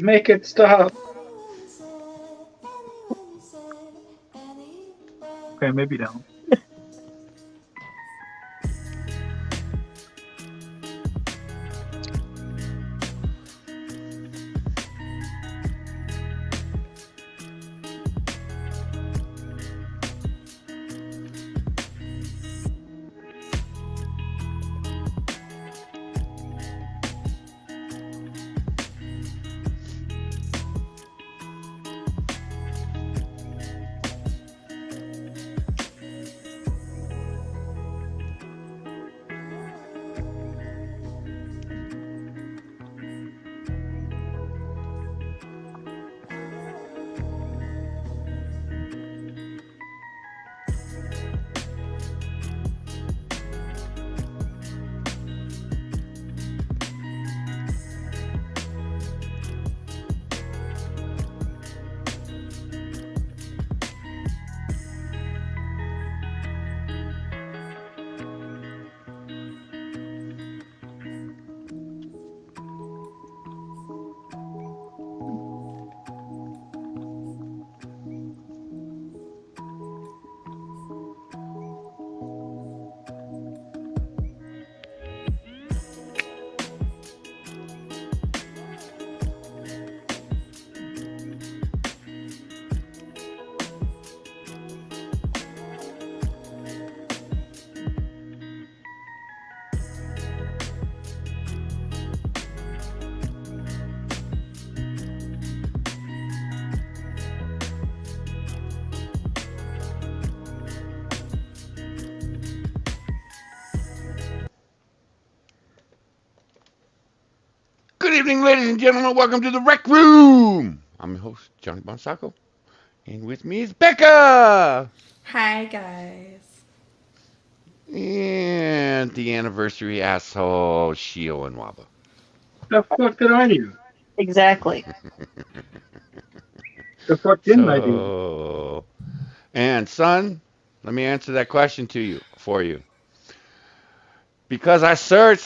Make it stop. Okay, maybe don't. Good evening, ladies and gentlemen. Welcome to the Rec Room. I'm your host, Johnny Bonsaco, and with me is Becca. Hi, guys. And the anniversary asshole, Shio and Waba. The fuck did I do? Exactly. The fuck didn't I do? And son, let me answer that question for you. Because I searched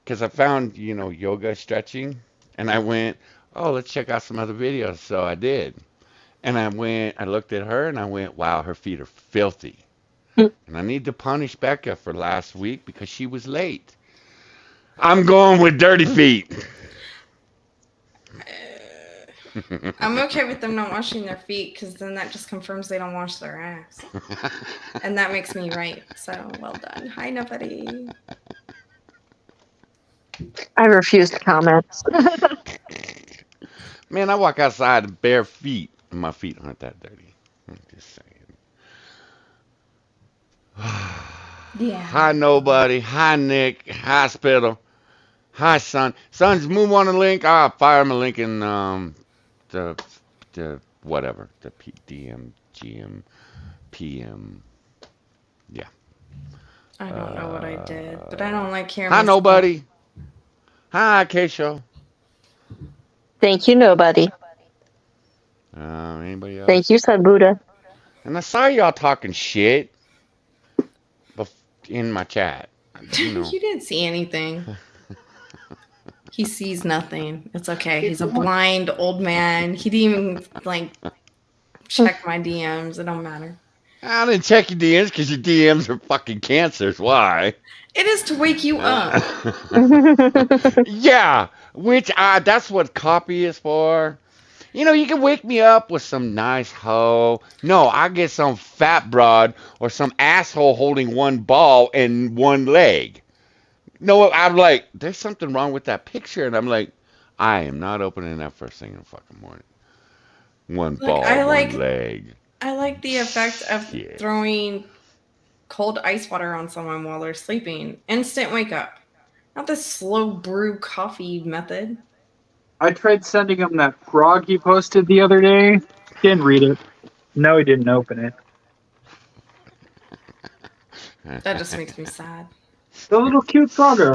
because I found, yoga stretching, and I went, oh, let's check out some other videos. So I did. And I looked at her and I went, wow, her feet are filthy. And I need to punish Becca for last week because she was late. I'm going with dirty feet. I'm okay with them not washing their feet because then that just confirms they don't wash their ass. And that makes me right. So well done. Hi, nobody. I refuse to comment. Man, I walk outside with bare feet, and my feet aren't that dirty. I'm just saying. Yeah. Hi, nobody. Hi, Nick. Hospital. Hi, son. Sons, move on the link. I'll fire him a link in the whatever. The DM, GM, PM. Yeah. I don't know what I did, but I don't like hearing Hi, myself. nobody. Hi, Keisha. Thank you, nobody. Anybody else? Thank you, Sun Buddha. And I saw y'all talking shit in my chat. You didn't see anything. He sees nothing. It's okay. He's a blind old man. He didn't even check my DMs. It don't matter. I didn't check your DMs because your DMs are fucking cancers. Why? It is to wake you up. Yeah, that's what copy is for. You can wake me up with some nice hoe. No, I get some fat broad or some asshole holding one ball and one leg. No, I'm like, there's something wrong with that picture. And I'm like, I am not opening that first thing in the fucking morning. One ball, one leg. I like the effect of throwing cold ice water on someone while they're sleeping. Instant wake up. Not this slow brew coffee method. I tried sending him that frog he posted the other day. Didn't read it. No, he didn't open it. That just makes me sad. The little cute froggo.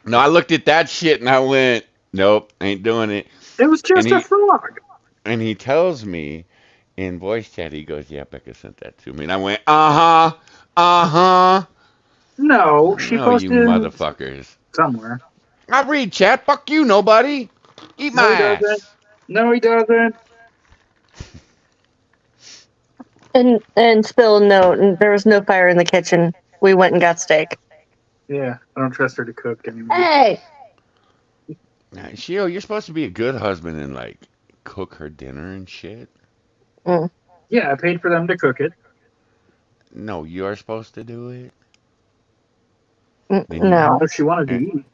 No, I looked at that shit and I went, nope, ain't doing it. It was just a frog. And he tells me in voice chat, he goes, yeah, Becca sent that to me. And I went, uh-huh. No, she posted you motherfuckers. somewhere. I read chat. Fuck you, nobody. Eat my No, he ass. doesn't. No, he doesn't. And still, no, there was no fire in the kitchen. We went and got steak. Yeah, I don't trust her to cook anymore. Hey! Nah, Shio, you're supposed to be a good husband and like cook her dinner and shit. Yeah, I paid for them to cook it. No, you're supposed to do it. Then you No. If she wanted to and, eat.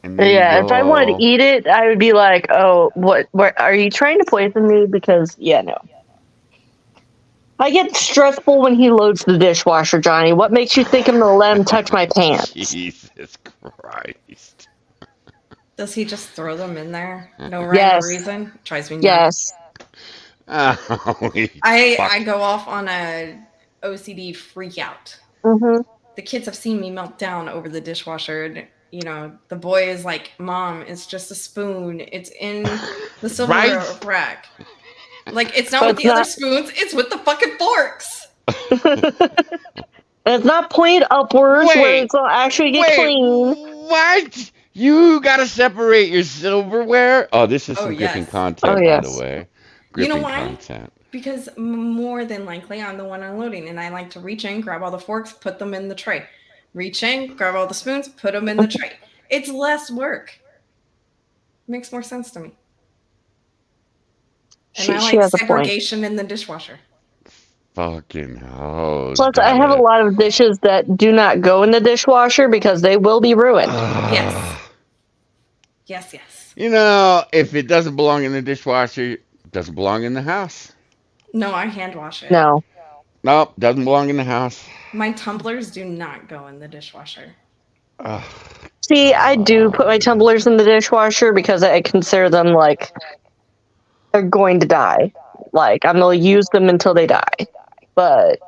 and then Yeah, you if I wanted to go. eat it, I would be like, oh, what are you trying to poison me? Because, yeah, no. I get stressful when he loads the dishwasher, Johnny. What makes you think I'm going to let him touch my pants? Jesus Christ. Does he just throw them in there? No rhyme Yes. or reason? Drives me nuts. Yes. Holy I fuck. go off on a OCD freak out. Mm-hmm. The kids have seen me melt down over the dishwasher. And, you know, the boy is like, Mom, it's just a spoon. It's in the silverware Right? rack. Like, it's not But with it's the other not- spoons. It's with the fucking forks. And it's not pointed upwards where Wait, it's going to actually get Wait, clean. what? You gotta separate your silverware? Oh, this is Oh, some gripping yes. content, Oh, by yes. the way. You know Gripping why? content. Because more than likely, I'm the one unloading, and I like to reach in, grab all the forks, put them in the tray. Reach in, grab all the spoons, put them in the tray. It's less work. Makes more sense to me. And I She like has a point. segregation in the dishwasher. Fucking hell. Plus, I have a lot of dishes that do not go in the dishwasher because they will be ruined. Yes. Yes. You know, if it doesn't belong in the dishwasher, it doesn't belong in the house. No, I hand wash it. No. Nope, doesn't belong in the house. My tumblers do not go in the dishwasher. Ugh. See, I do put my tumblers in the dishwasher because I consider them like they're going to die. Like, I'm going to use them until they die. But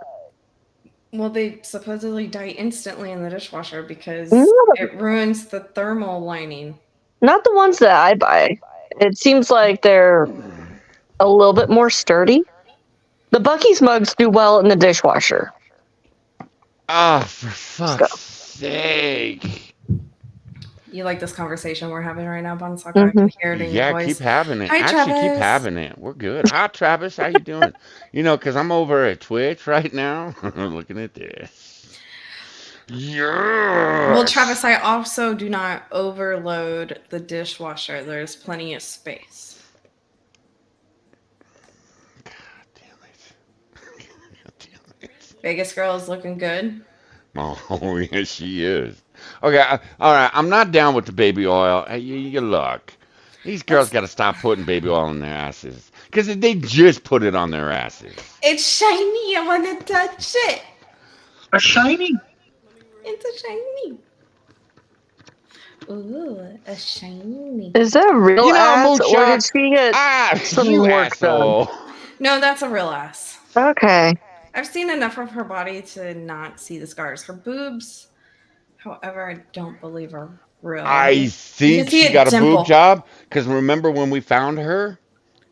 Well, they supposedly die instantly in the dishwasher because No. it ruins the thermal lining. not the ones that I buy. It seems like they're a little bit more sturdy. The Buc-ee's mugs do well in the dishwasher. Ah, for fuck's sake. You like this conversation we're having right now, Bonsaka? I can hear it in your Yeah, voice. keep having it. Hi, Actually, keep Travis. having it. We're good. Hi, Travis. How you doing? You know, because I'm over at Twitch right now looking at this. Yeah. Well, Travis, I also do not overload the dishwasher. There's plenty of space. God damn it. Vegas girl is looking good. Oh, yes, she is. Okay, all right. I'm not down with the baby oil. Hey, you look. These girls got to stop putting baby oil on their asses. Because they just put it on their asses. It's shiny. I want to touch it. A shiny? It's a shiny. Ooh, a shiny. Is that a real You know, ass, or Moonshot. did she get some You work done? asshole. No, that's a real ass. Okay. I've seen enough of her body to not see the scars. Her boobs, however, I don't believe are real. I You think can see she a got a dimple. boob job. Because remember when we found her?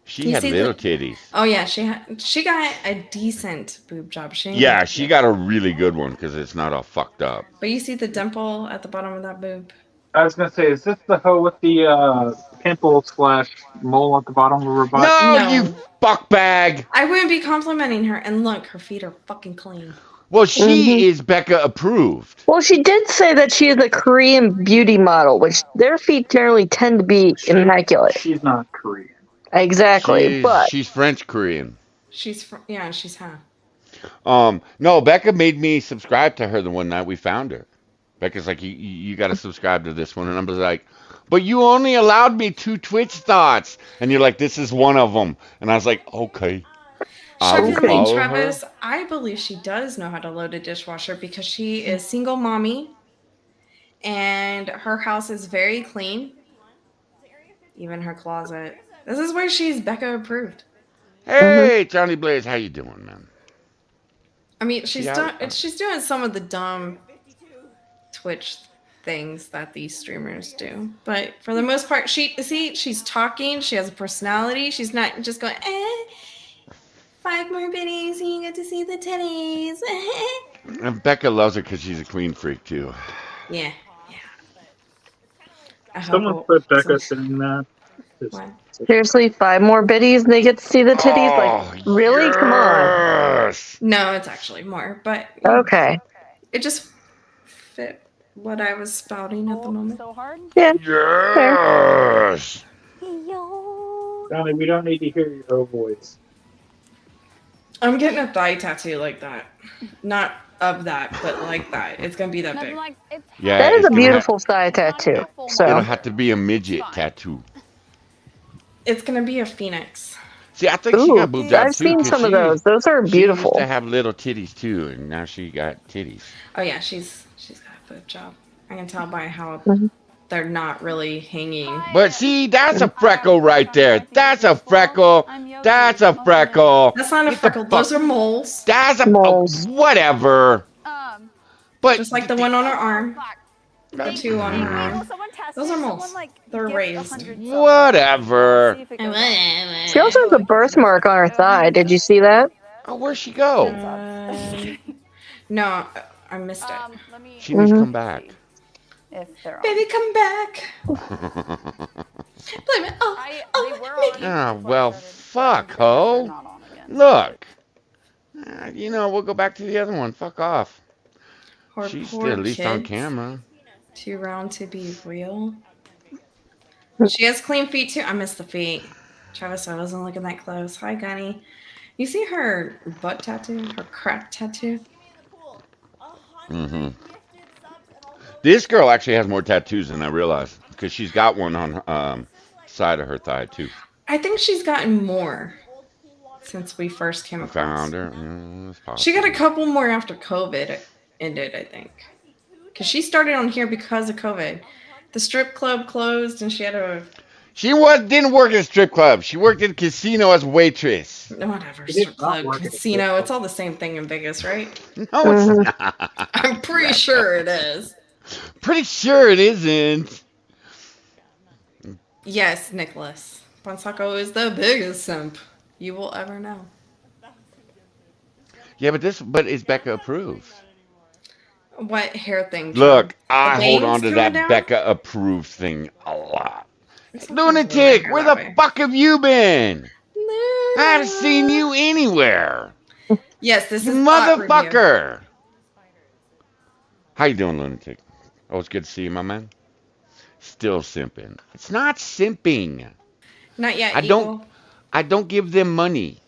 She You had see little the- titties. Oh yeah, she got a decent boob job. She didn't Yeah, get- she got a really good one because it's not all fucked up. But you see the dimple at the bottom of that boob. I was gonna say, is this the hoe with the pimple / mole at the bottom of her butt? No, No. you fuckbag. I wouldn't be complimenting her. And look, her feet are fucking clean. Well, she is Becca approved. Well, she did say that she is a Korean beauty model, which their feet generally tend to be immaculate. She's not Korean. Exactly, but She's French Korean. She's half. No, Becca made me subscribe to her the one night we found her. Becca's like, you got to subscribe to this one, and I was like, but you only allowed me 2 Twitch thoughts, and you're like, this is one of them, and I was like, okay. I will Shockingly, follow Travis, her. I believe she does know how to load a dishwasher because she is single mommy, and her house is very clean. Even her closet. This is where she's Becca approved. Hey, Johnny Blaze, how you doing, man? I mean, she's Yeah. she's doing some of the dumb Twitch things that these streamers do, but for the most part, she's talking. She has a personality. She's not just going, 5 more biddies, and you get to see the titties. And Becca loves her because she's a clean freak, too. Yeah. I hope Someone we'll- put Becca saying that. Just- What? Seriously, 5 more biddies and they get to see the titties? Like, really? Come on. Yes. No, it's actually more, but Okay. it just fit what I was spouting at the moment. So hard. Yeah. Yes. Donnie, we don't need to hear your voice. I'm getting a thigh tattoo like that. Not of that, but like that. It's gonna be that Nothing big. like it's Yeah, That is it's a gonna beautiful thigh tattoo. it'll So, have to be a midget tattoo. It's gonna be a phoenix. See, I think she ooh, got boobs out I've too. seen 'Cause some of those. Those are She used beautiful. to have little titties too, and now she got titties. Oh yeah, she's got a boob job. I can tell by how Mhm. they're not really hanging. But see, that's a freckle right there. That's a freckle. That's a freckle. That's not a Get the freckle. fuck- Those are moles. That's a Moles. whatever. But Just like the one on her arm. The That's- two on her arm. Those are moles. They're raised. Whatever. She also has a birthmark on her thigh. Did you see that? Oh, where'd she go? No, I missed it. She needs to Mhm. come back. If they're on. Baby, come back. Blame it. Oh, They were on. Ah, well, fuck, ho. Not on again. Look. You know, we'll go back to the other one. Fuck off. poor, She's poor still at least on kids. camera. Too round to be real. She has clean feet too. I missed the feet. Travis, I wasn't looking that close. Hi, Gunny. You see her butt tattoo? Her crack tattoo? Mm-hmm. This girl actually has more tattoos than I realized because she's got one on side of her thigh too. I think she's gotten more since we first came I across. found her. Yeah, that's possible. She got a couple more after COVID ended, I think. Because she started on here because of COVID. The strip club closed and she had a... She didn't work at a strip club. She worked at a casino as a waitress. Whatever, She did strip not club, work at a strip casino. club. It's all the same thing in Vegas, right? No, it's Mhm. not. I'm pretty sure it is. Pretty sure it isn't. Yes, Nicholas. Bonsaco is the biggest simp you will ever know. Yeah, but is Becca approved? What hair thing? John? Look, I The hold bangs on to coming that down? Becca approved thing a lot. Sometimes I wear my Lunatic, hair where that the way. fuck have you been? Luna. I haven't seen you anywhere. Yes, this You is thought review. motherfucker. How you doing, Lunatic? Oh, it's good to see you, my man. Still simping. It's not simping. Not yet. I don't- Eagle. I don't give them money.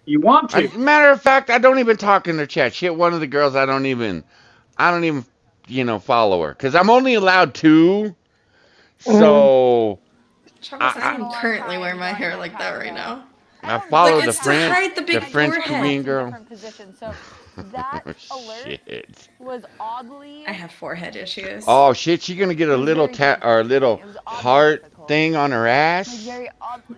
You want to? Matter of fact, I don't even talk in their chat. Shit, one of the girls I don't even, follow her. Because I'm only allowed 2. So Travis, I I- am currently wearing my hair like that right now. I follow Like, the it's to French, hide the big French forehead. Korean girl. Different position. So that alert Shit. was oddly. I have forehead issues. Oh shit, she gonna get a little a little heart thing on her Like ass. very oddly.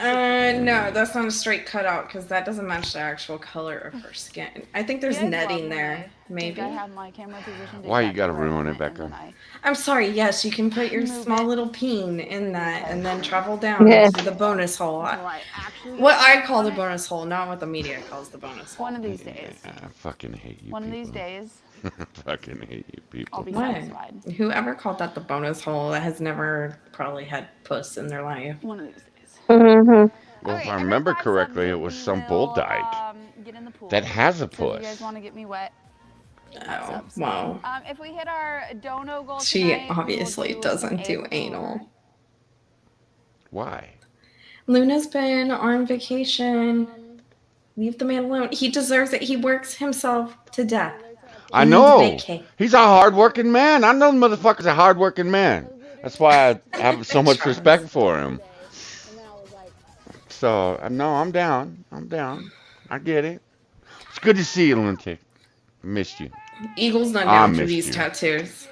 No, that's not a straight cutout because that doesn't match the actual color of her skin. I think there's You guys netting love when there, I think maybe. I have my camera positioned Why you exactly gotta where I ruin want it, and Becca? then I- I'm sorry, yes, you can put your Move small it. little peen in that and then travel down Yeah. to the bonus hole. until I actually What I get call on the it. bonus hole, not what the media calls the bonus hole. One of these days. I fucking hate you. One of these people. days, Fucking hate you people. I'll be Why? satisfied. Whoever called that the bonus hole that has never probably had puss in their life. One of these days. Mm-hmm. Well, if Okay, I every remember 5 correctly, it subs, was we some bull will, dyke get in the pool. that has a So if you puss. guys want to get me wet. Oh, subs. wow. If we hit our dono goal She tonight, we will obviously do doesn't some do ASMR. anal. Why? Luna's been on vacation. Leave the man alone. He deserves it. He works himself to death. I He needs know. vacay. He's a hardworking man. I know the motherfucker's a hardworking man. That's why I have so much respect for him. So, no, I'm down. I'm down. I get it. It's good to see you, Lunatic. Missed you. Eagle's not I down for missed these you. tattoos.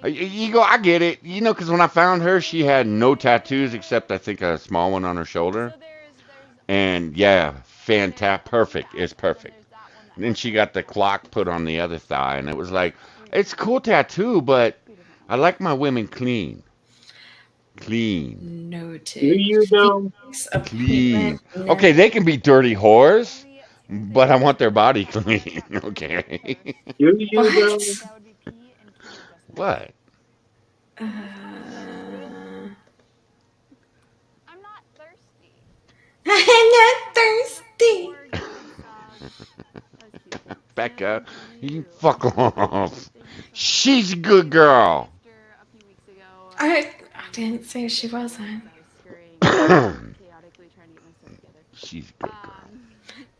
Eagle, I get it. You know, because when I found her, she had no tattoos except, I think, a small one on her shoulder. And, yeah, perfect. It's perfect. And then she got the clock put on the other thigh, and it was like, it's a cool tattoo, but I like my women clean. Clean. Noted. Do you though? Fix Clean. appointment Okay, they can be dirty whores, but I want their body clean. Okay. Do you though? What? What? Uh, I'm not thirsty. I'm not thirsty. Or doing let's see, Becca, Sam, you you. can fuck off. Thank you so much. She's a good girl. After a few weeks ago, I didn't say she wasn't. I was scurrying, chaotically trying to get myself together. She's a good girl.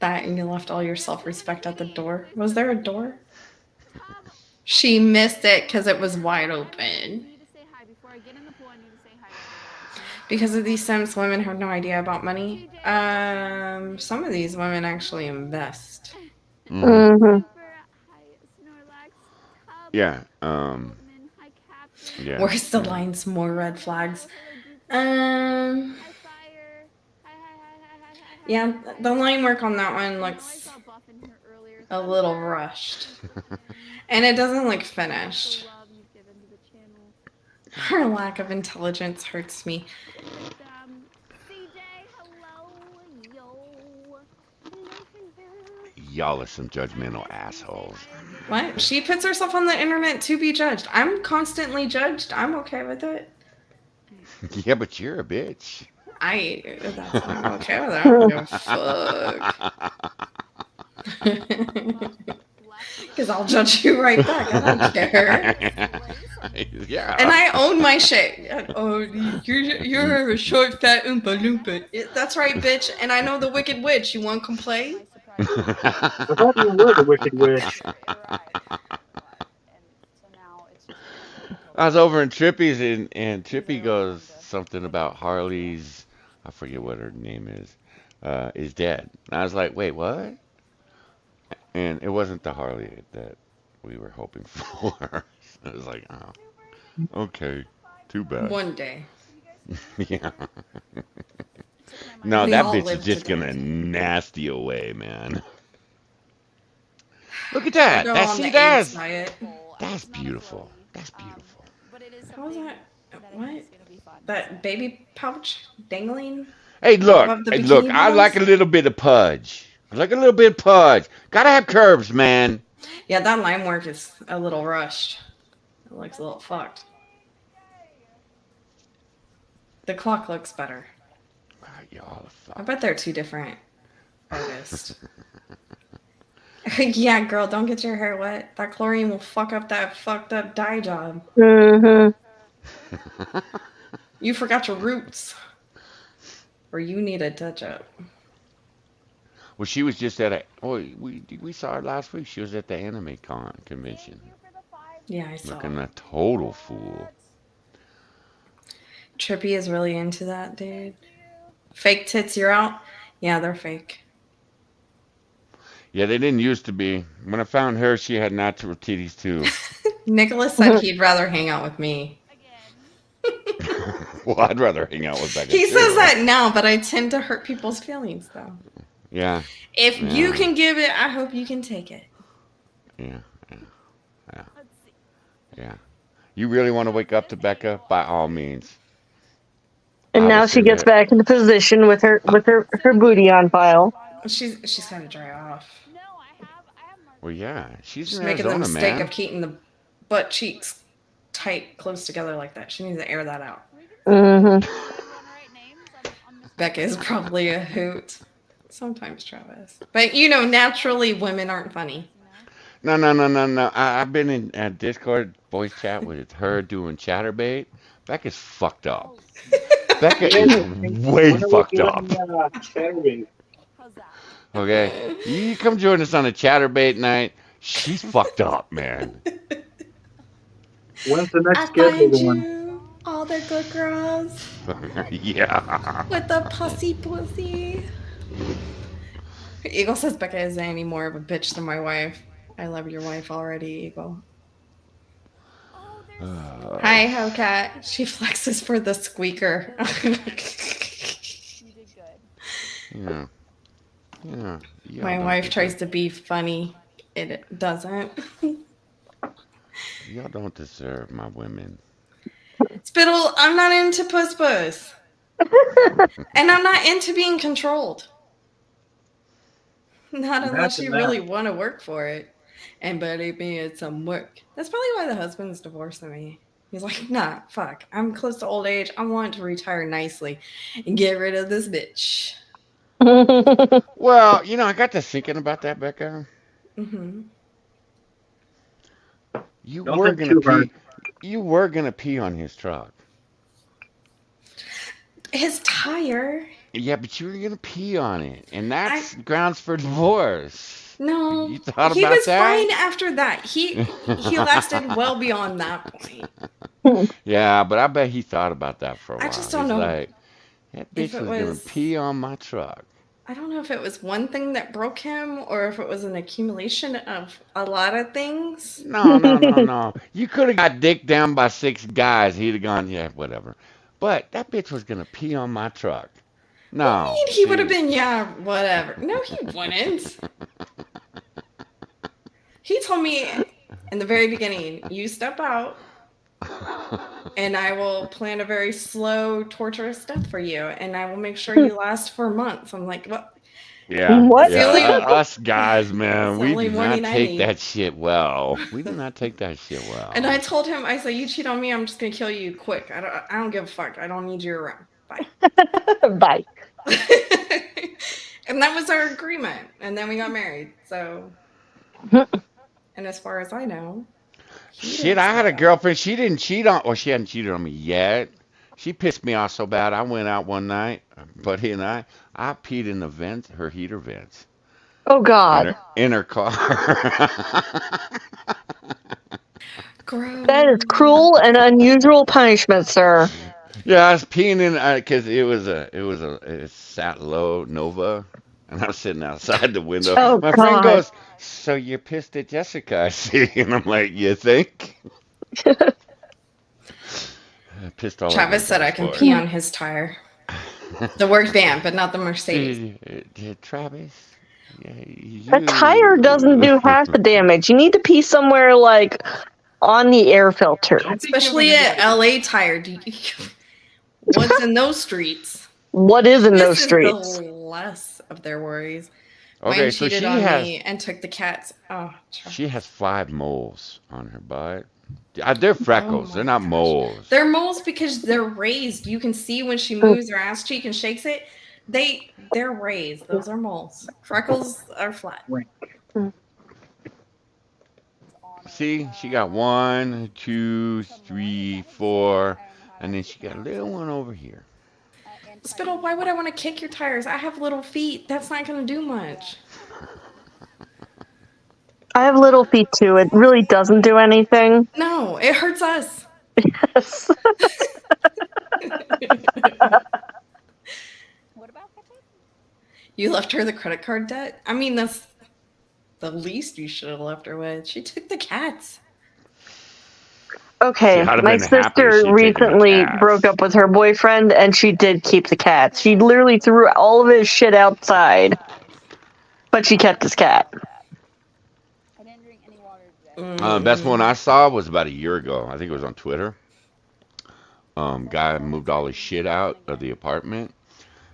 That and you left all your self-respect at the door. Was there a door? Tom, She missed it because it was wide I open. need to say hi before I get in the pool. I need to say hi to everyone. Because of these Sims, women have no idea about money. Some of these women actually invest. Mhm. Mm-hmm. Hi, Snorlax. Tub, Yeah. Goldman. Hi, Captain. Yeah. Where's the yeah. lines? More red flags. Hello, Um, Hi, Fire. Hi, hi, hi, hi, hi, hi. yeah, the line work on that one I know I looks saw Buff in here earlier, a so I'm little sorry. rushed. Put in And it doesn't look the finished. love you've given to the channel. Her lack of intelligence hurts me. But, CJ, hello, yo. Y'all are some judgmental assholes. What? She puts herself on the internet to be judged. I'm constantly judged. I'm okay with it. Yeah, but you're a bitch. I'm okay with that. I don't give a fuck. Because I'll judge you right back. I don't care. Yeah. And I own my shit. Oh, you're a short, fat Oompa Loompa. That's right, bitch. And I know the Wicked Witch. You want to complain? I thought you were the Wicked Witch. I was over in Trippy's and Trippy goes something about Harley's, I forget what her name is dead. And I was like, wait, what? And it wasn't the Harley that we were hoping for. I was like, oh, okay, too bad. One day. Yeah. No, We that all bitch is live just to gonna die. nasty away, man. Look at that. Go That's on the see AIDS that's diet. that's beautiful. That's beautiful. But it is How's something that? I What? think is gonna be fun. That baby pouch dangling? Hey, look, Above the hey, look. bikini I like a bottoms? little bit of pudge. I like a little bit of pudge. Gotta have curves, man. Yeah, that line work is a little rushed. It looks a little fucked. The clock looks better. Y'all are I fuck. bet they're two different artists. Yeah, girl, don't get your hair wet. That chlorine will fuck up that fucked up dye job. Mm-hmm. You forgot your roots. Or you need a touch up. Well, she was just at a. Oh, we saw her last week. She was at the anime convention, Yeah, I saw. looking a total fool. Trippy is really into that, dude. Fake tits, you're out? Yeah, they're fake. Yeah, they didn't used to be. When I found her, she had natural titties too. Nicholas said he'd rather hang out with me. Well, I'd rather hang out with Becca He too. says that now, but I tend to hurt people's feelings, though. Yeah, If you Yeah. can give it, I hope you can take it. yeah, yeah. You really want to wake up to Becca? By all means. And I now would she say gets that. back into position with her booty on file. She's gotta dry off. No, I have more. Well, yeah, she's She's in making the Arizona, mistake man. of keeping the butt cheeks tight, close together like that. She needs to air that out. Mm-hmm. Do I want to write names on this? Becca is probably a hoot. Sometimes Travis. But naturally women aren't funny. No. I've been in a Discord voice chat with her doing chatterbait. Becca's fucked up. Becca is way When are we fucked up. doing Chatterbait? How's that? Okay, you come join us on a chatterbait night. She's fucked up, man. When's the I next scheduled find one? you all the good girls Yeah. with the pussy. Eagle says Becca isn't any more of a bitch than my wife. I love your wife already, Eagle. Oh, there's Hi, Hellcat. She flexes for the squeaker. you did good. Yeah. Yeah. Y'all My don't wife tries deserve, to be funny. It doesn't. y'all don't deserve my women. Spittle, I'm not into puss. And I'm not into being controlled. Not unless Imagine you that. really want to work for it. And believe me, it's some work. That's probably why the husband's divorcing me. He's like, nah, fuck. I'm close to old age. I want to retire nicely and get rid of this bitch. Well, I got to thinking about that, Becca. Hmm. You Don't were think gonna too hard. pee. You were gonna pee on his truck. His tire. Yeah, but you were gonna pee on it, and that's grounds for divorce. No, You thought he about was that? fine after that. He lasted well beyond that point. Yeah, but I bet he thought about that for a I while. just don't He's know like, that if bitch it was gonna was. pee on my truck. I don't know if it was one thing that broke him or if it was an accumulation of a lot of things. No, no, no, no. You could have got dicked down by 6 guys. He'd have gone, yeah, whatever. But that bitch was gonna pee on my truck. What do you No, mean he would have see. been, yeah, whatever? No, he wouldn't. He told me in the very beginning, you step out and I will plan a very slow, torturous death for you, and I will make sure you last for months. I'm like, what? Yeah, What? yeah. That's the only- Us guys, man, That's the we only do not warning I take need. that shit well. We do not take that shit well. And I told him, I said, you cheat on me, I'm just gonna kill you quick. I don't give a fuck. I don't need you around. Bye. Bye. And that was our agreement. And then we got married. So, and as far as I know, he Shit, didn't I had a step out. girlfriend. She didn't cheat on, or she hadn't cheated on me yet. She pissed me off so bad. I went out one night, Buddy and I peed in the vents, her heater vents, Oh in God, her car. Gross. that is cruel and unusual punishment, sir. Yeah, I was peeing in because it sat low Nova, and I was sitting outside the window. Oh My friend God. goes, "So you pissed at Jessica, I see," and I'm like, "You think?" I pissed all over Travis the said I dashboard. can pee on his tire. The work van, but not the Mercedes. Travis, yeah, A tire doesn't do half the damage. You need to pee somewhere like on the air filter. Don't be Especially giving at anybody- LA tire. What's in those streets? What is in those This is streets? the less of their worries. Okay, Mine so cheated on me and took the cats. Oh, she has 5 moles on her butt. They're freckles. my They're not gosh. moles. They're moles because they're raised. You can see when she moves her ass cheek and shakes it. They're raised. Those are moles. Freckles are flat. See, she got 1, 2, 3, 4, and then she got a little one over here. Spittle, why would I want to kick your tires? I have little feet. That's not going to do much. I have little feet too. It really doesn't do anything. No, it hurts us. Yes. What about Becca? You left her the credit card debt? I mean, that's the least you should have left her with. She took the cats. Okay, I'd have my been happy if sister she'd taken the recently cats. broke up with her boyfriend and she did keep the cat. She literally threw all of his shit outside, but she kept his cat. I didn't drink any water today. Best one I saw was about a year ago. I think it was on Twitter. Guy moved all his shit out of the apartment,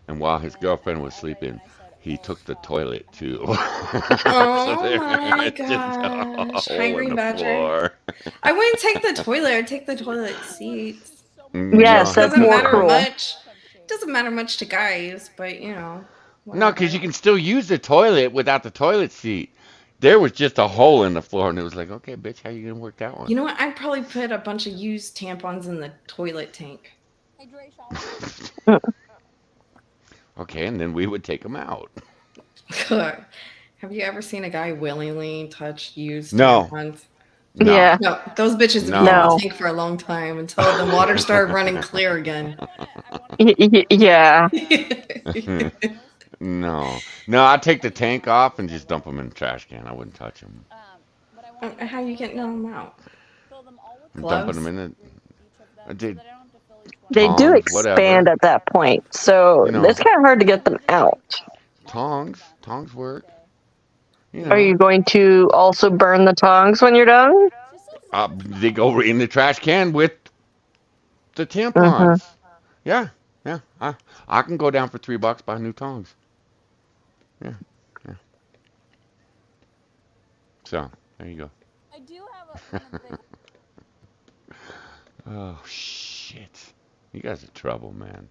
and while his girlfriend was sleeping, he took the toilet too. Oh there- my it's just a gosh. hole Hi, in Green the Badger. floor. I wouldn't take the toilet. I'd take the toilet seats. Yes, No, that's Doesn't more matter cruel. much. Doesn't matter much to guys, but you know. No, because you can still use the toilet without the toilet seat. There was just a hole in the floor, and it was like, okay, bitch, how you gonna work that one? You know what? I'd probably put a bunch of used tampons in the toilet tank. Hey, Dre, Sean. Okay, and then we would take them out. Have you ever seen a guy willingly touch used No. tampons? No. Yeah. No, those bitches have been in No. the tank for a long time until the water started running clear again. Yeah. No. No, I'd take the tank off and just dump them in the trash can. I wouldn't touch them. But I want How you getting them out? fill them all with I'm Gloves? dumping them in each of them Dude. so that I don't have to fill each one. They do Tongs, expand whatever. at that point, so You know. it's kind of hard to get them out. the tongs. Tongs work. You know. Are you going to also burn the tongs when you're done? They go in the trash can with the tampons. Yeah, yeah. I can go down for $3, buy new tongs. Yeah, yeah. So There you go. I do have one of the Oh shit! You guys are trouble, man.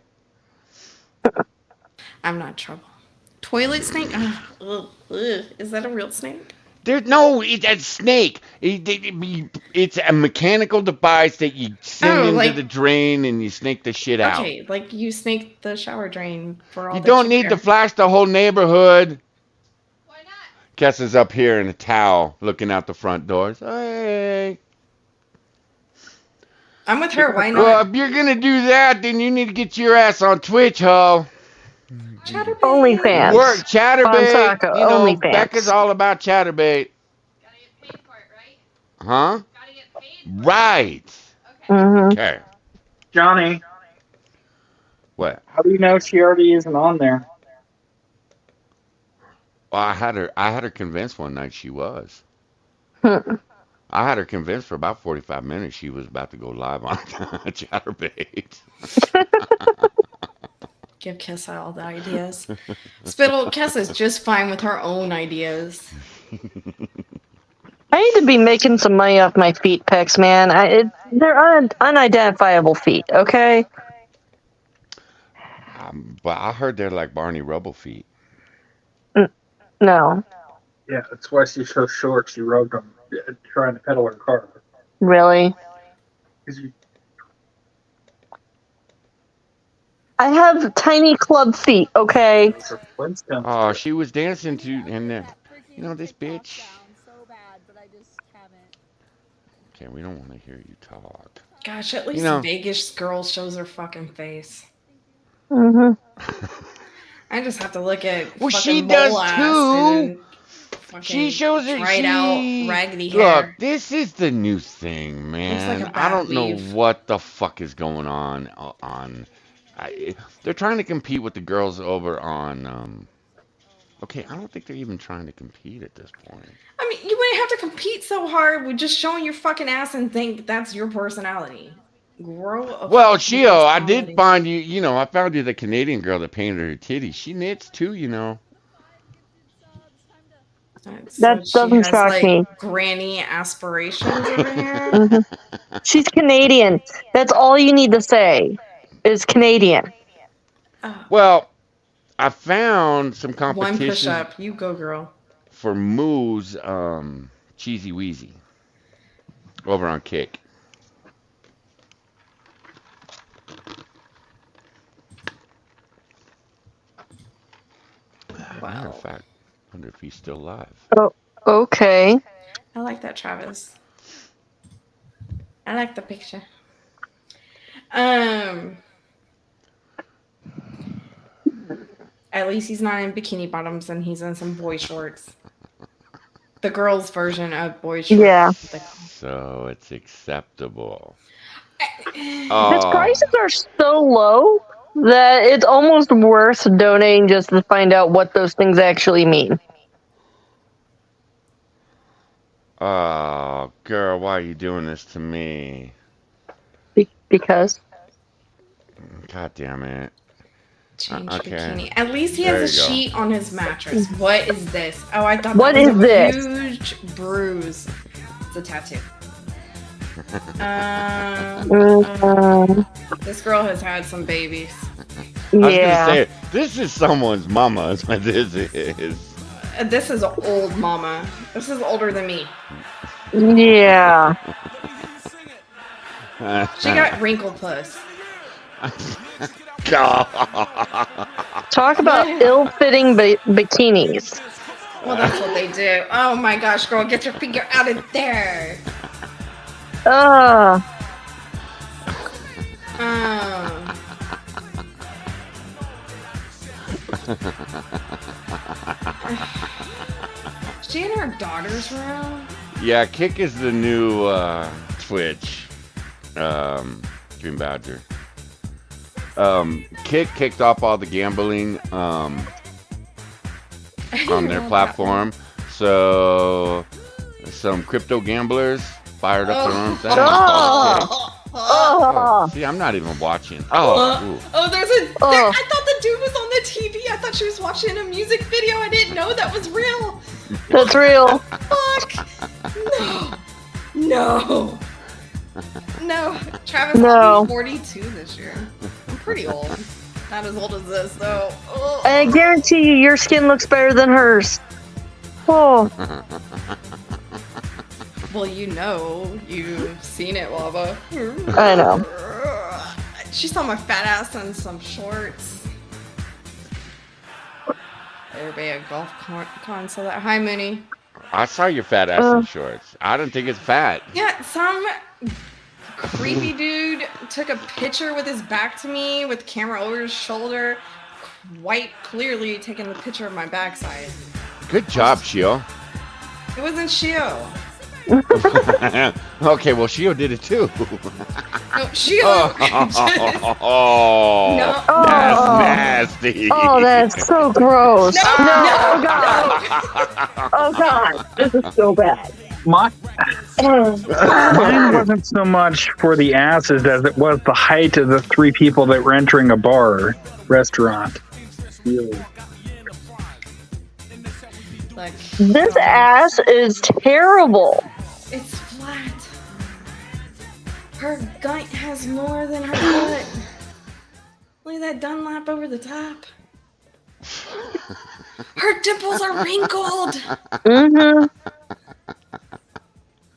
I'm not trouble. Toilet snake? Ugh. Is that a real snake? There's no, it's a snake. It's a mechanical device that you send Oh, into like- the drain and you snake the shit out. Okay, like you snake the shower drain for all You that don't need care. to flash the whole neighborhood. Why not? Kess is up here in a towel looking out the front doors. Hey. I'm with her. Why not? Well, if you're gonna do that, then you need to get your ass on Twitch, ho. Chatterbait. OnlyFans. Work, chatterbait. Taco, You know, OnlyFans. Becca's all about chatterbait. Gotta get paid for it, right? Huh? Gotta get paid. Right. Mm-hmm. Okay. Johnny, What? how do you know she already isn't on there? Well, I had her convinced one night she was. I had her convinced for about 45 minutes she was about to go live on Chatterbait. Give Kessa all the ideas. Spittle, Kessa's just fine with her own ideas. I need to be making some money off my feet pics, man. They're unidentifiable feet, okay? But I heard they're like Barney Rubble feet. No. Yeah, that's why she's so short. She rode them trying to pedal her car. Really? 'Cause you- I have tiny club feet, okay? it's a Flintstone. Oh, she was dancing to, and then, you know, this bitch. so bad, but I just haven't. Okay, we don't want to hear you talk. Gosh, at least know- Vegas girl shows her fucking face. Mm-hmm. I just have to look at. Well, fucking she does mole ass too. and fucking She shows her. dried out raggedy Look, hair. this is the new thing, man. like a I bad don't know weave. what the fuck is going on. They're trying to compete with the girls over on. Okay, I don't think they're even trying to compete at this point. I mean, you wouldn't have to compete so hard with just showing your fucking ass and think that's your personality. Grow a Well, fucking Shio, I personality. did find you. You know, I found you the Canadian girl that painted her titties. She knits too, you know. That doesn't shock me. Granny aspirations over here. Mm-hmm. She's Canadian. That's all you need to say is Canadian. Oh, Well, I found some one competition push up. You go, girl. for Moo's Cheesy Wheezy over on Kick. Matter of fact, I wonder if he's still alive. Oh, okay. I like that, Travis. I like the picture. At least he's not in bikini bottoms and he's in some boy shorts. The girls' version of boy shorts. Yeah. So it's acceptable. His Oh, prices are so low that it's almost worth donating just to find out what those things actually mean. oh, girl, why are you doing this to me? Because God damn it. Change Okay. bikini. At least he There has a you go. sheet on his mattress. What is this? Oh, I thought What that was is a this? huge bruise. It's a tattoo. This girl has had some babies. I was yeah. gonna say, this is someone's mama, is what this is. This is old mama. This is older than me. Yeah. She got wrinkled puss. God. Talk about ill-fitting bikinis. Well, that's what they do. Oh my gosh, girl, get your finger out of there. She in her daughter's room? Yeah, Kick is the new Twitch Dream Badger. Kick kicked off all the gambling on their platform, so some crypto gamblers fired up their own thing. Oh. See, I'm not even watching. Ooh. There's I thought the dude was on the TV. I thought she was watching a music video. I didn't know that was real. That's real. Fuck. No. No. Travis, No. I'll be 42 this year. I'm pretty old. Not as old as this, though. Oh. I guarantee you, your skin looks better than hers. Oh, Well, you've seen it, Lava. I know. She saw my fat ass in some shorts. Everybody at golf con saw that. Hi, Mooney. I saw your fat ass in shorts. I don't think it's fat. Yeah, some creepy dude took a picture with his back to me with camera over his shoulder, quite clearly taking the picture of my backside. Good job, Shio. It wasn't Shio. Okay, well, Shio did it too. No, Shio. Oh, No. that's nasty. oh, that's so gross. No, Oh, no, God. Oh, God. This is so bad. Mine wasn't so much for the asses as it was the height of the three people that were entering a restaurant. Like, This ass is terrible. it's flat. Her gut has more than her butt. Look at that Dunlap over the top. Her dimples are wrinkled. Mm-hmm.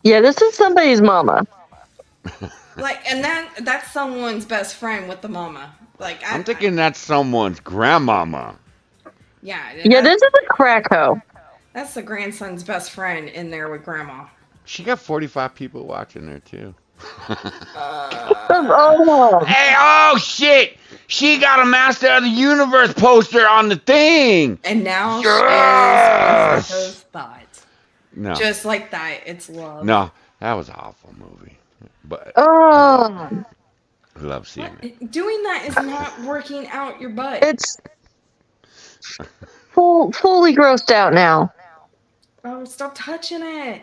Yeah, this is somebody's mama. Like, and that's someone's best friend with the mama. Like, I'm thinking that's someone's grandmama. Yeah, Yeah, this is a crack hoe. that's the grandson's best friend in there with grandma. She got 45 people watching her too. Oh, Hey, oh shit! She got a Master of the Universe poster on the thing. And now Yes! she is Becca's thought. No, Just like that, it's love. no, that was an awful movie. But oh. I love seeing it. What? Doing that is not working out your butt. It's fully grossed out now. Oh, stop touching it.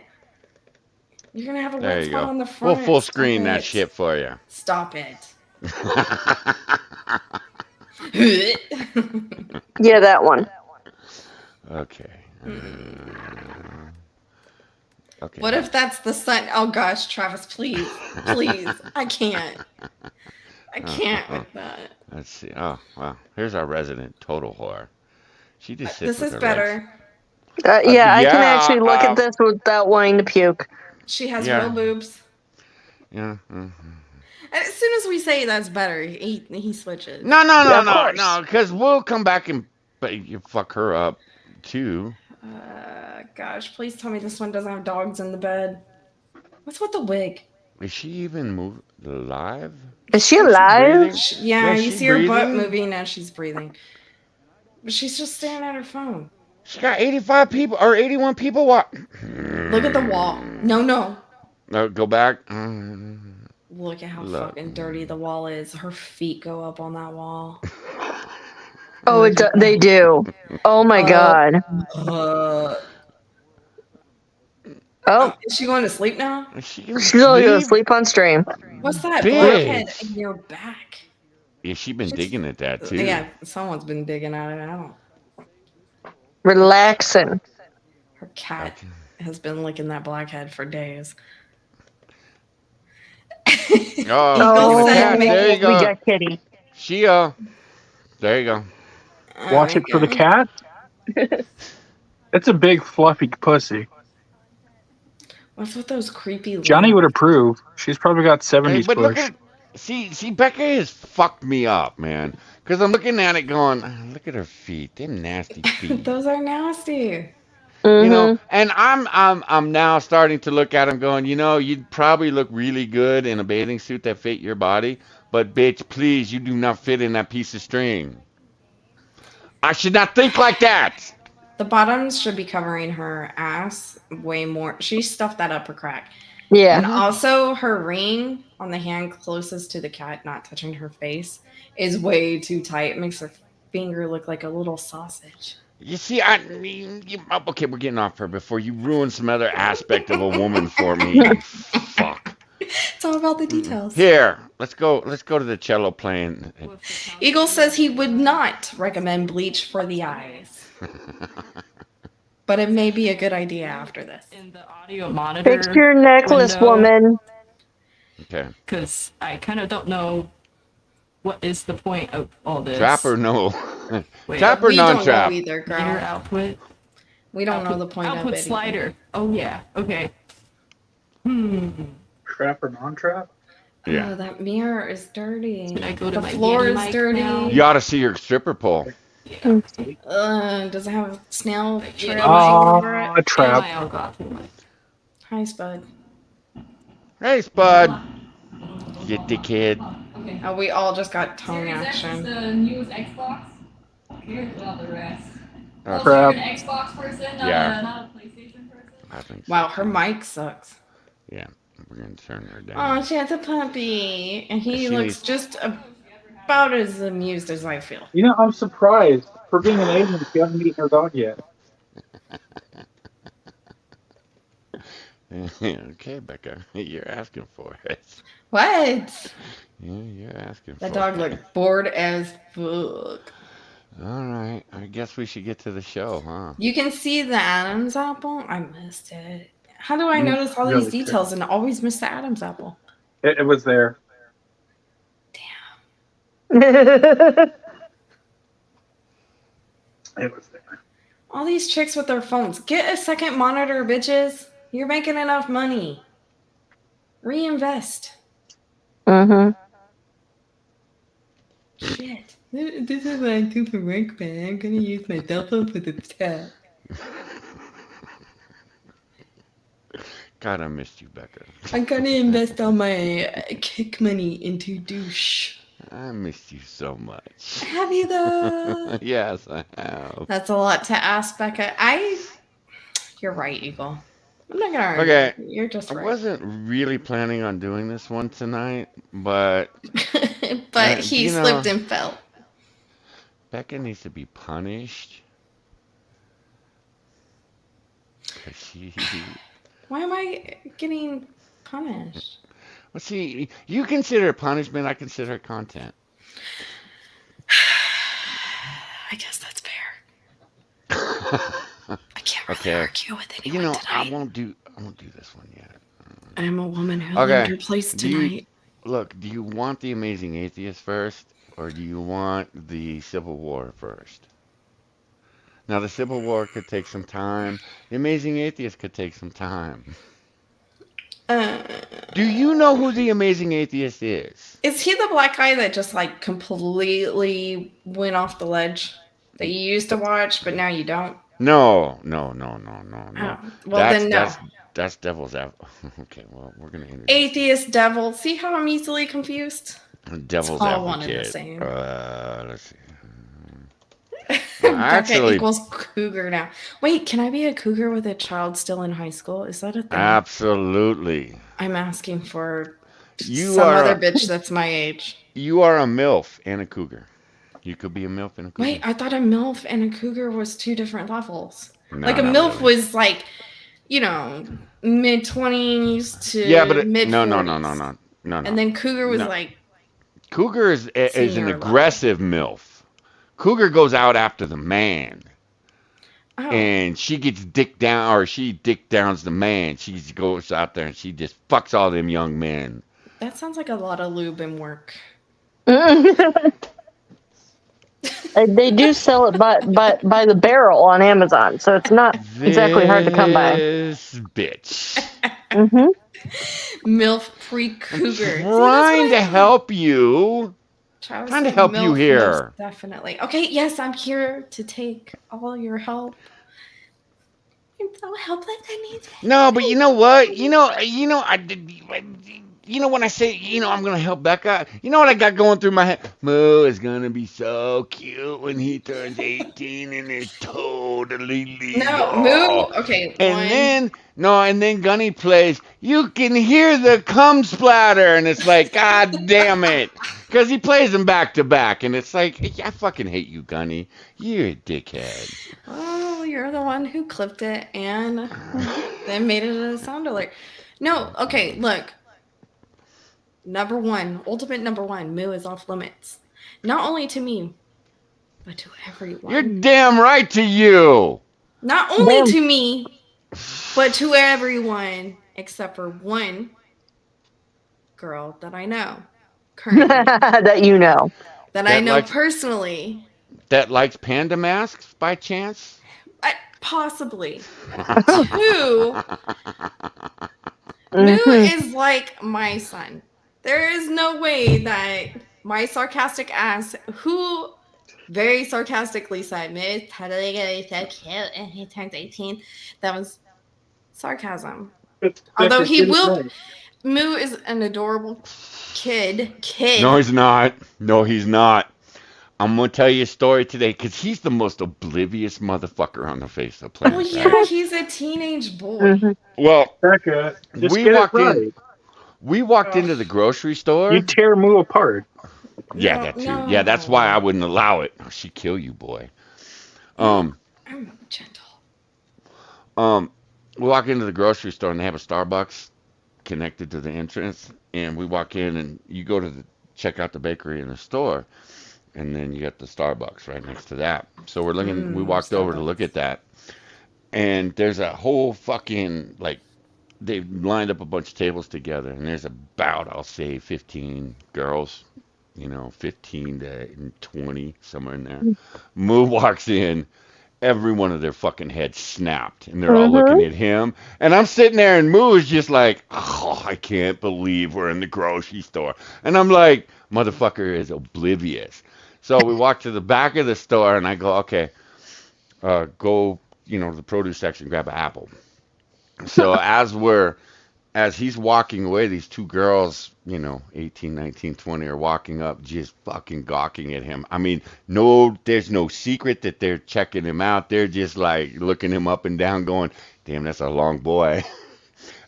You're gonna have a There wet you spot go. on the front. We'll full Stop screen that it. shit for you. Stop it. Yeah, that one. Okay. Okay. What if that's the sun? Oh gosh, Travis, please, please. I can't with that. Let's see. Oh, wow. Here's our resident total whore. She just sits This with is her legs. legs. Yeah, I can yeah, actually look at this without wanting to puke. She has Yeah. real boobs. Yeah. And as soon as we say that's better, he switches. No, Of course. because we'll come back and you fuck her up too. Gosh, please tell me this one doesn't have dogs in the bed. What's with the wig? Is she even alive? Is she alive? breathing? Yeah, Yeah, you she see her butt breathing? moving as she's breathing. But she's just staring at her phone. She got 85 people or 81 people. What? Look at the wall. No. No, go back. Look at how Look. fucking dirty the wall is. Her feet go up on that wall. Oh, they do. Oh my god. Oh, Is she going to sleep now? She's she's only going to sleep on stream. What's that Bitch. blackhead in your back? Yeah, she been digging at that too. Yeah, someone's been digging at it. I don't. Relaxing. Her cat has been licking that blackhead for days. Oh, said, there you We go. got Kitty. She there you go. Watch it for the cat. It's a big fluffy pussy. What's with those creepy? Johnny would approve. She's probably got 70s Hey, but look push. at see Becca has fucked me up, man. Because I'm looking at it going, look at her feet, them nasty feet. Those are nasty. You know, and I'm now starting to look at him going, you know, you'd probably look really good in a bathing suit that fit your body, but bitch, please, you do not fit in that piece of string. I should not think like that. The bottoms should be covering her ass way more. She stuffed that up her crack. Yeah. And also her ring on the hand closest to the cat, not touching her face, is way too tight. It makes her finger look like a little sausage. You see, okay, we're getting off her before you ruin some other aspect of a woman for me. Fuck. It's all about the details. Here, let's go to the cello playing. Eagle says he would not recommend bleach for the eyes. but it may be a good idea after this. In the audio monitor. Fix your necklace, window, woman. Okay. Because I kind of don't know what is the point of all this. Trap or no? Wait, Trap or We don't know non-trap? either, Meter girl. output. We don't know the point of Output it. slider. Oh yeah. Okay. Trap or non-trap? Yeah. Oh, that mirror is dirty. Should I go to The my floor Yeti is mic dirty. now? You ought to see your stripper pole. Does it have a snail trail all over it? Ah, trap. Oh, God. Hi, Spud. Hey, Spud. You dickhead. Oh, we all just got tongue action. the newest Xbox? Here's all the rest. Uh, So Crap. you're an Xbox person, Yeah. not a PlayStation person? I think so. Wow, her mic sucks. Yeah. We're going to turn her down. Oh, she has a puppy, and he She looks needs- just about as amused as I feel. You know, I'm surprised. For being an Asian, she hasn't eaten her dog yet. Okay, Becca. You're asking for it. What? Yeah, you're asking for That dog it. looked bored as fuck. All right. I guess we should get to the show, huh? You can see the Adam's apple. I missed it. How do I You notice all really these details and always miss the Adam's apple? It was there. It was there. All these chicks with their phones. Get a second monitor, bitches. You're making enough money. Reinvest. Mm-hmm. Shit. This is what I do for work, man. I'm gonna use my cell phone for the chat. God, I missed you, Becca. I'm gonna invest all my kick money into douche. I missed you so much. Have you though? Yes, I have. That's a lot to ask, Becca. You're right, Eagle. I'm not gonna argue. Okay. You're just I right. wasn't really planning on doing this one tonight, but But he you know- slipped and fell. Becca needs to be punished. 'Cause she... Why am I getting punished? Well, see, you consider it punishment, I consider it content. I guess that's fair. I can't really Okay. argue with anyone You know, tonight. I won't do this one yet. I'm a woman who Okay. learned her place Do you- tonight. Look, do you want the Amazing Atheist first, or do you want the Civil War first? Now, the Civil War could take some time. The Amazing Atheist could take some time. Do you know who the Amazing Atheist is? Is he the black guy that just like completely went off the ledge that you used to watch, but now you don't? No. Oh, well, That's, then no. That's Devil's Advocate. Okay, well, we're gonna introduce Atheist devil. See how I'm easily confused? Devil's all one and the Advocate. same. Let's see. Becca Actually, equals cougar now. Wait, can I be a cougar with a child still in high school? Is that a thing? absolutely. I'm asking for You some are other a- bitch that's my age. You are a MILF and a cougar. You could be a MILF and a cougar. Wait, I thought a MILF and a cougar was two different levels. No, Like a not MILF really. was like, you know, mid-20s to Yeah, but mid-40s. no. And then cougar was No. like, Cougar is an Senior level. aggressive MILF. Cougar goes out after the man, oh, and she gets dick down, or she dick downs the man. She goes out there and she just fucks all them young men. that sounds like a lot of lube and work. They do sell it by the barrel on Amazon, so it's not exactly hard to come by. This bitch. Hmm. MILF pre-cougar. Trying to help you. Travis trying to said help you MILF, here. most definitely. Okay, yes, I'm here to take all your help. I'm so helpless. I need it. No, but you know what? When I say, I'm going to help Becca, you know what I got going through my head? Moo is going to be so cute when he turns 18 and it's totally legal. No, move. Okay, And then Gunny plays, you can hear the cum splatter, and it's like, God damn it. Because he plays them back to back, and it's like, I fucking hate you, Gunny. You're a dickhead. Oh, you're the one who clipped it and then made it a sound alert. No, okay, look. Ultimate number one, Moo is off limits. Not only to me, but to everyone. You're damn right to you. Not only Damn. to me, but to everyone except for one girl that I know currently, That you know. that I That know likes personally. that likes panda masks by chance? Possibly. Two, Moo Mhm. is like my son. There is no way that my sarcastic ass, who very sarcastically said, Moo is totally gonna be so cute and he turns 18. That was sarcasm. Although Becca, he get it will, right. Moo is an adorable kid. No, he's not. No, he's not. I'm gonna tell you a story today because he's the most oblivious motherfucker on the face of the planet. Well, Right? yeah, he's a teenage boy. Mhm. Well, Becca, just we get it walked in. right. We walked into the grocery store. You tear Moo apart. Yeah, No, that too. no. Yeah, that's why I wouldn't allow it. Oh, she'd kill you, boy. Um, I'm gentle. we walk into the grocery store and they have a Starbucks connected to the entrance, and we walk in and you go to check out the bakery in the store, and then you got the Starbucks right next to that. So we're looking. We walked over to look Starbucks. at that, and there's a whole fucking like they've lined up a bunch of tables together, and there's about I'll say 15 girls, 15 to 20 somewhere in there. Moo walks in, every one of their fucking heads snapped, and they're all looking Mhm. at him. And I'm sitting there, and Moo is just like, "Oh, I can't believe we're in the grocery store." And I'm like, "Motherfucker is oblivious." So we walk to the back of the store, and I go, "Okay, go, to the produce section, grab an apple." So as he's walking away, these two girls, 18, 19, 20, are walking up, just fucking gawking at him. I mean, no, there's no secret that they're checking him out. They're just like looking him up and down, going, "Damn, that's a long boy."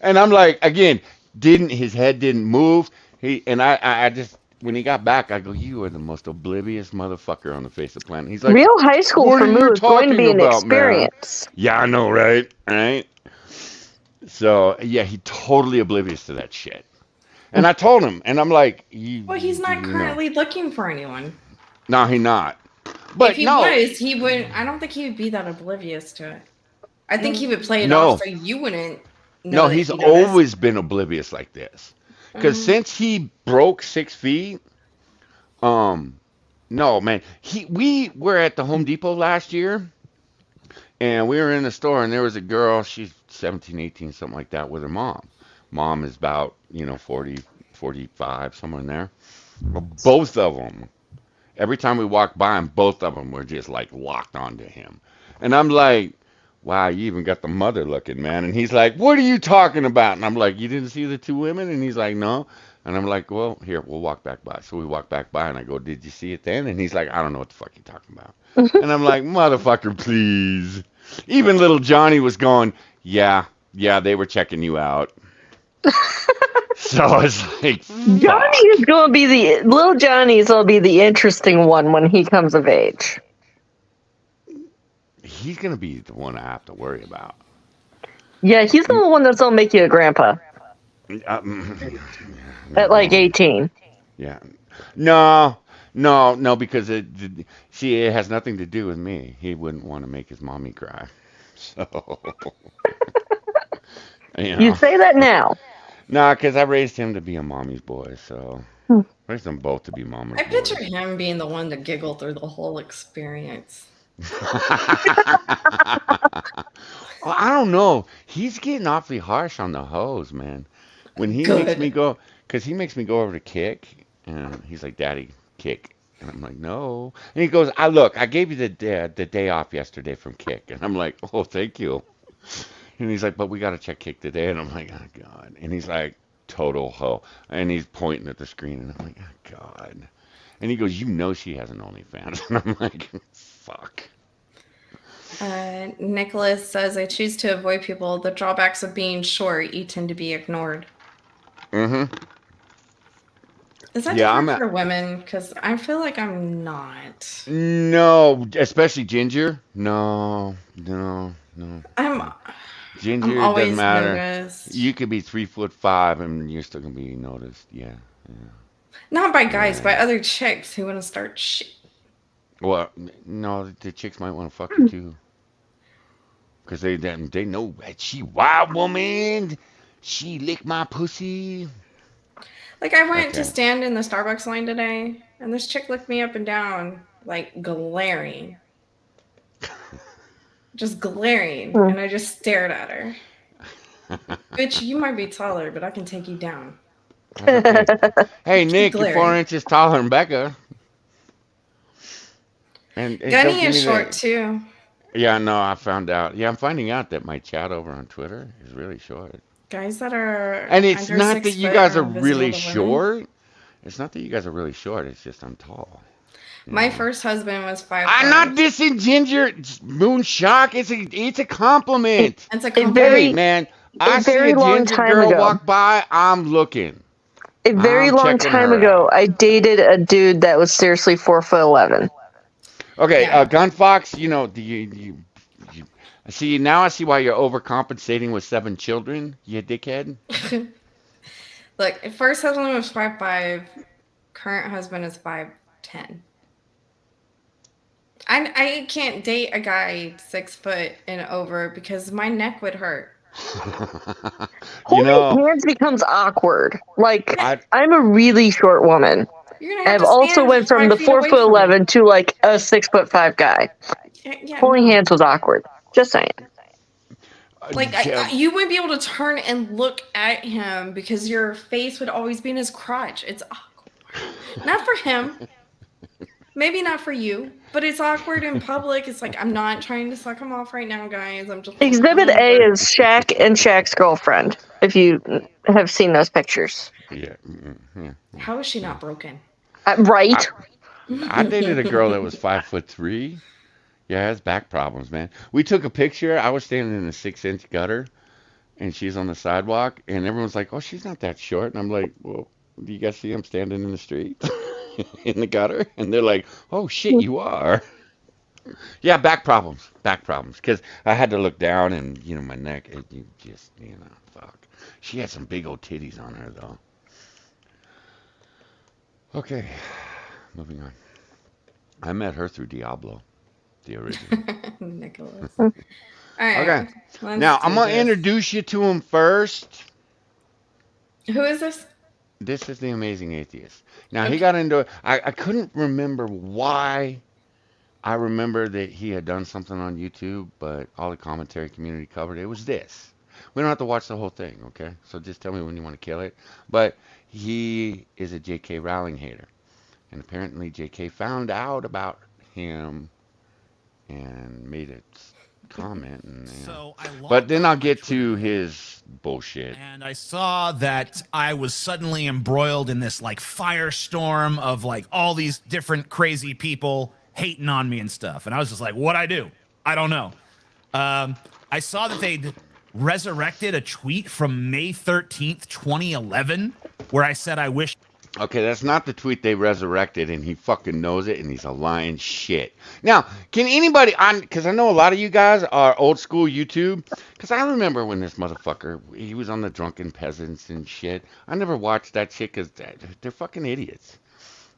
And I'm like, again, his head didn't move. I just, when he got back, I go, "You are the most oblivious motherfucker on the face of the planet." He's like, Real high school "What for are you Moo is going to talking be an about, man?" experience. Yeah, I know, right? Right? So, yeah, he totally oblivious to that shit. And I told him, and I'm like, Well, he's not you know, currently looking for anyone. no, he not. If But he no, was, he would. I don't think he would be that oblivious to it. I think he would play it off no, so you wouldn't know no, that he's he noticed. always been oblivious like this. Because since he broke 6 feet, um, no, man, we were at the Home Depot last year, and we were in the store, and there was a girl, she's 17, 18, something like that, with her mom. Mom is about, 40, 45, somewhere in there. Both of them, every time we walked by him, both of them were just like locked onto him. And I'm like, "Wow, you even got the mother looking, man." And he's like, "What are you talking about?" And I'm like, "You didn't see the two women?" And he's like, "No." And I'm like, "Well, here, we'll walk back by." So we walk back by, and I go, "Did you see it then?" And he's like, "I don't know what the fuck you're talking about." And I'm like, "Motherfucker, please." Even little Johnny was going, "Yeah, yeah, they were checking you out." So it's like, Johnny fuck. is going to be little Johnny's will be the interesting one when he comes of age. He's gonna be the one I have to worry about. Yeah, he's the one that's gonna make you a grandpa at like No. 18. Yeah. No, no, no, because see, it has nothing to do with me. He wouldn't want to make his mommy cry. So, you You know. say that now. Nah, because I raised him to be a mommy's boy, so Hmm. raised them both to be mama's I picture boys. him being the one to giggle through the whole experience. Well, I don't know. He's getting awfully harsh on the hose, man. When he makes me Good. go, because he makes me go over to kick, and he's like, "Daddy, kick." And I'm like, "No." And he goes, I gave you the day off yesterday from kick." And I'm like, "Oh, thank you." And he's like, "But we got to check kick today." And I'm like, "Oh, God." And he's like, "Total hoe." And he's pointing at the screen, and I'm like, "Oh, God." And he goes, she has an OnlyFans." And I'm like, "Fuck." Nicholas says, I choose to avoid people. The drawbacks of being short, you tend to be ignored. Mm-hmm. Is that Yeah, I'm different at, for women? Because I feel like I'm not. no, especially Ginger. No, no, no, I'm no. I'm Ginger, it doesn't always matter. noticed. You could be 3'5" and you're still gonna be noticed. Yeah, Not by guys, yeah. by other chicks who want to start shit. Well, no, the chicks might want to fuck you too. because they know that she wild woman. She licked my pussy. Like, I went to Okay. stand in the Starbucks line today, and this chick looked me up and down, like, glaring. Just glaring. And I just stared at her. Bitch, you might be taller, but I can take you down. Okay. Hey, Nick, you're 4 glaring. inches taller than Becca. And don't Gunny give is me short, that. too. Yeah, no, I found out. Yeah, I'm finding out that my chat over on Twitter is really short. Guys that are And it's under not 6 that you foot guys are invisible really to women. short. It's not that you guys are really short. It's just I'm tall. My first husband was 5'5". I'm not dissing Ginger Moonshock. It's a compliment. It's a A compliment. very, Hey, man, a I see very a long ginger time girl ago. walk by. I'm looking. A very I'm long checking time her ago, out. I dated a dude that was seriously 4'11". Okay, Yeah. Gunfox, you know, you see now I see why you're overcompensating with 7 children, you dickhead. Look, first husband was 5'5". Current husband is 5'10". I can't date a guy 6 foot and over because my neck would hurt. You Holding know, hands becomes awkward. Like, I I'm a really short woman. You're gonna have I've to also stand went from 5 the feet away from 4'11" to like a 6'5" guy. me. Yeah, Holding no. hands was awkward. Just saying. Like you wouldn't be able to turn and look at him because your face would always be in his crotch. It's awkward. Not for him. Maybe not for you, but it's awkward in public. It's like, I'm not trying to suck him off right now, guys. I'm just Exhibit A is Shaq and Shaq's girlfriend. If you have seen those pictures, yeah, yeah. How is she not broken? Right? I dated a girl that was 5'3". Yeah, has back problems, man. We took a picture. I was standing in a 6-inch gutter, and she's on the sidewalk, and everyone's like, "Oh, she's not that short." And I'm like, "Well, do you guys see I'm standing in the street, in the gutter?" And they're like, "Oh shit, you are." Yeah, back problems, because I had to look down, and you know my neck. You just, fuck. She had some big old titties on her though. Okay, moving on. I met her through Diablo, the original. Nicholas. All right. Okay. let's Now, do I'm going to this. introduce you to him first. Who is this? This is the Amazing Atheist. Now, he got into it. I couldn't remember why. I remember that he had done something on YouTube, but all the commentary community covered it. It was this. We don't have to watch the whole thing, okay? So just tell me when you want to kill it. But he is a J.K. Rowling hater. And apparently J.K. found out about him and made a comment. And, So I but then I'll logged on get my to Twitter his bullshit. and I saw that I was suddenly embroiled in this like firestorm of like all these different crazy people hating on me and stuff. And I was just like, what'd I do? I don't know. I saw that they'd resurrected a tweet from May 13th, 2011, where I said I wish. Okay, that's not the tweet they resurrected, and he fucking knows it, and he's a lying shit. Now, can anybody on? Because I know a lot of you guys are old school YouTube. Because I remember when this motherfucker, he was on the Drunken Peasants and shit. I never watched that shit because they're fucking idiots.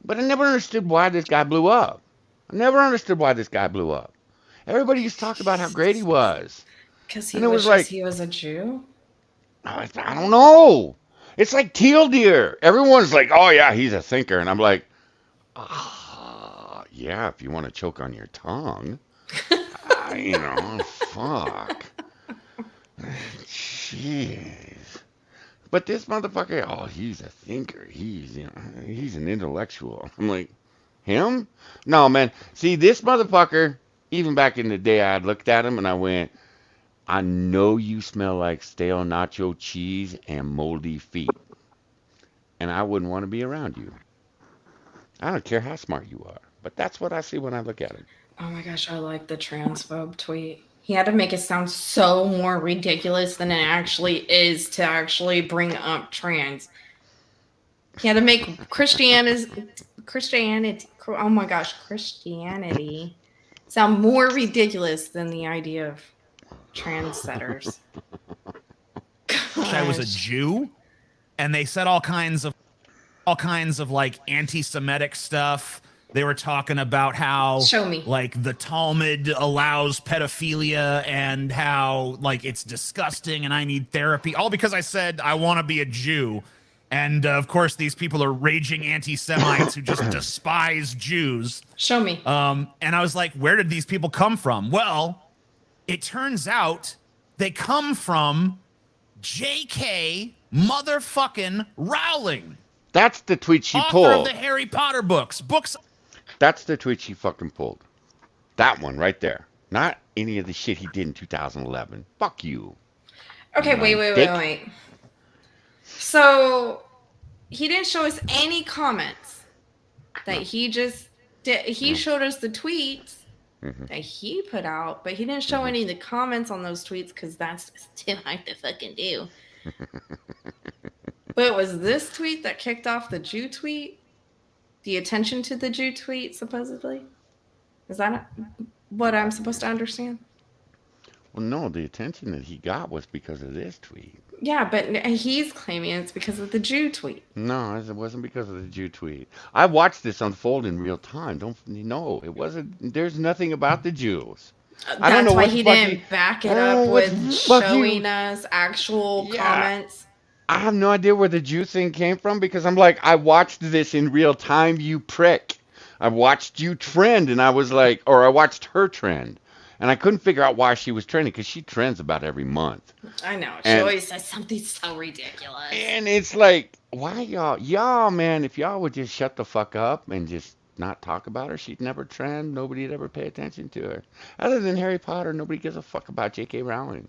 But I never understood why this guy blew up. I never understood why this guy blew up. Everybody used to talk about how great he was. Because he And it was wishes like, he was a Jew? I don't know. It's like Teal Deer. Everyone's like, oh yeah, he's a thinker. And I'm like, yeah, if you want to choke on your tongue. Fuck. Jeez. But this motherfucker, oh, he's a thinker. He's an intellectual. I'm like, him? No, man. See, this motherfucker, even back in the day, I looked at him and I went, I know you smell like stale nacho cheese and moldy feet. And I wouldn't want to be around you. I don't care how smart you are. But that's what I see when I look at it. Oh my gosh, I like the transphobe tweet. He had to make it sound so more ridiculous than it actually is to actually bring up trans. He had to make Christianity, oh my gosh, Christianity sound more ridiculous than the idea of trans setters. I was a Jew, and they said all kinds of like anti-Semitic stuff, They were talking about how Show me. like the Talmud allows pedophilia and how like it's disgusting and I need therapy, all because I said I want to be a Jew. And of course, these people are raging anti-Semites who just despise Jews. Show me. And I was like, where did these people come from? Well, it turns out they come from J.K. motherfucking Rowling. That's the tweet she author pulled. of the Harry Potter books. That's the tweet she fucking pulled. That one right there. Not any of the shit he did in 2011. Fuck you. Okay, You wait. So he didn't show us any comments that he just did. He showed us the tweets that he put out, but he didn't show any of the comments on those tweets because that's just too hard to fucking do. But it was this tweet that kicked off the Jew tweet? The attention to the Jew tweet, supposedly? Is that what I'm supposed to understand? Well, no, the attention that he got was because of this tweet. Yeah, but he's claiming it's because of the Jew tweet. No, it wasn't because of the Jew tweet. I watched this unfold in real time. It wasn't. There's nothing about the Jews. I don't That's know why what he the fuck didn't back it up with showing us actual comments. I have no idea where the Jew thing came from because I'm like, I watched this in real time, you prick. I watched you trend and I was like, or I watched her trend. And I couldn't figure out why she was trending because she trends about every month. I know. She always says something so ridiculous. And it's like, why y'all, man, if y'all would just shut the fuck up and just not talk about her, she'd never trend. Nobody'd ever pay attention to her. Other than Harry Potter, nobody gives a fuck about J.K. Rowling.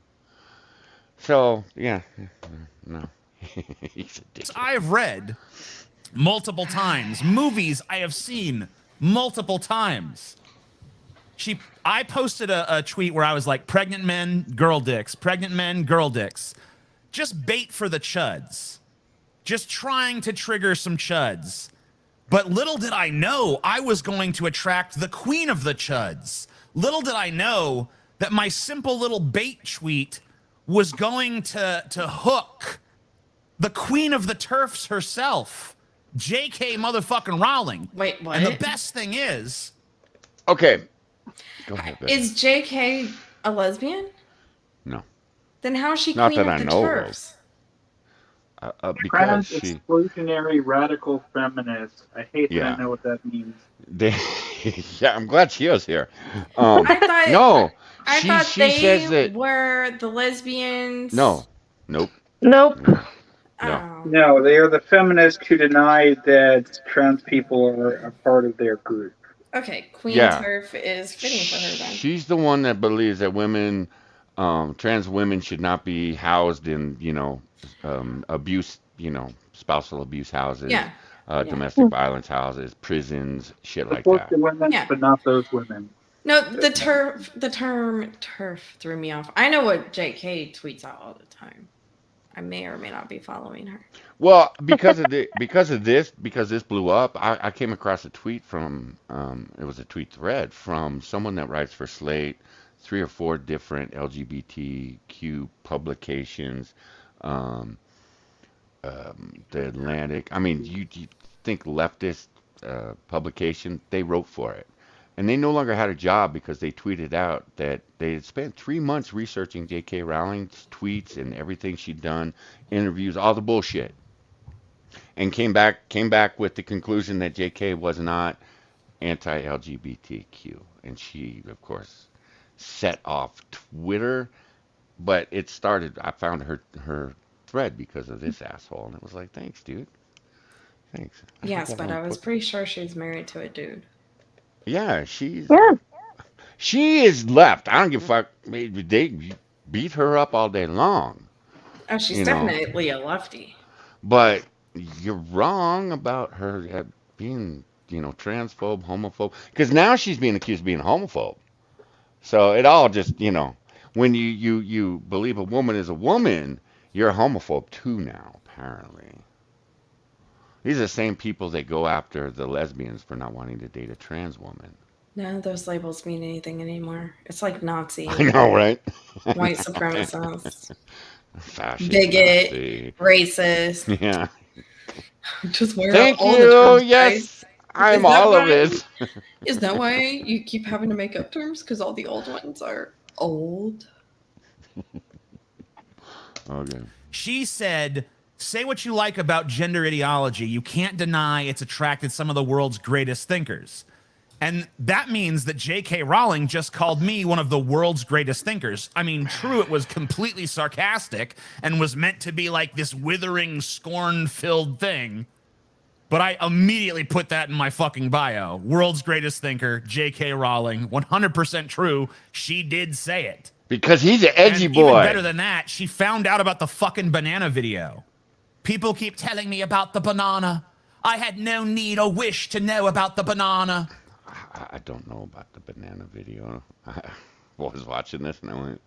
So, yeah, no. He's a dick. I've read multiple times. Movies I have seen multiple times. I posted a tweet where I was like, pregnant men, girl dicks. Pregnant men, girl dicks. Just bait for the chuds. Just trying to trigger some chuds. But little did I know I was going to attract the queen of the chuds. Little did I know that my simple little bait tweet was going to hook the queen of the turfs herself, J.K. motherfucking Rowling. Wait, what? And the best thing is... Okay. Go ahead, Becca. Is J.K. a lesbian? No. Then how is she Not queen that of I the know of. turfs? Because Trans she... exclusionary radical feminist. I hate that I know what that means. Yeah, I'm glad she was here. I she thought they says that... were the lesbians. No. Nope. Nope. Oh. No, they are the feminists who deny that trans people are a part of their group. Okay, Queen Yeah. Turf is fitting for her then. She's the one that believes that women, trans women should not be housed in, abuse, spousal abuse houses, Yeah. domestic violence houses, prisons, shit like Support that. the women, Yeah. but not those women. No, the term turf threw me off. I know what JK tweets out all the time. I may or may not be following her. Well, because this blew up, I came across a tweet from, it was a tweet thread from someone that writes for Slate, 3 or 4 different LGBTQ publications, the Atlantic. I mean, you think leftist publication, they wrote for it. And they no longer had a job because they tweeted out that they had spent 3 months researching J.K. Rowling's tweets and everything she'd done, interviews, all the bullshit. And came back with the conclusion that J.K. was not anti-LGBTQ. And she, of course, set off Twitter. But it started, I found her thread because of this asshole. And it was like, thanks, dude. Thanks. Yes, but I was pretty sure she's married to a dude. Yeah, she is left. I don't give a fuck. They beat her up all day long. Oh, she's definitely a lefty. But you're wrong about her being, transphobe, homophobe. Because now she's being accused of being a homophobe. So it all just, when you believe a woman is a woman, you're a homophobe too now, apparently. These are the same people that go after the lesbians for not wanting to date a trans woman. None of those labels mean anything anymore. It's like Nazi. I know, right? White supremacist. Fascist. Bigot. Nazi. Racist. Yeah. Just wear Thank all you. the terms, Yes. guys. I'm Is that all of why- this. Is that why you keep having to make up terms? Because all the old ones are old. Okay. She said, say what you like about gender ideology. You can't deny it's attracted some of the world's greatest thinkers. And that means that J.K. Rowling just called me one of the world's greatest thinkers. I mean, true, it was completely sarcastic and was meant to be like this withering, scorn-filled thing. But I immediately put that in my fucking bio. World's greatest thinker, J.K. Rowling. 100% true. She did say it. Because he's an edgy And boy. even better than that, she found out about the fucking banana video. People keep telling me about the banana. I had no need or wish to know about the banana. I don't know about the banana video. I was watching this and I went,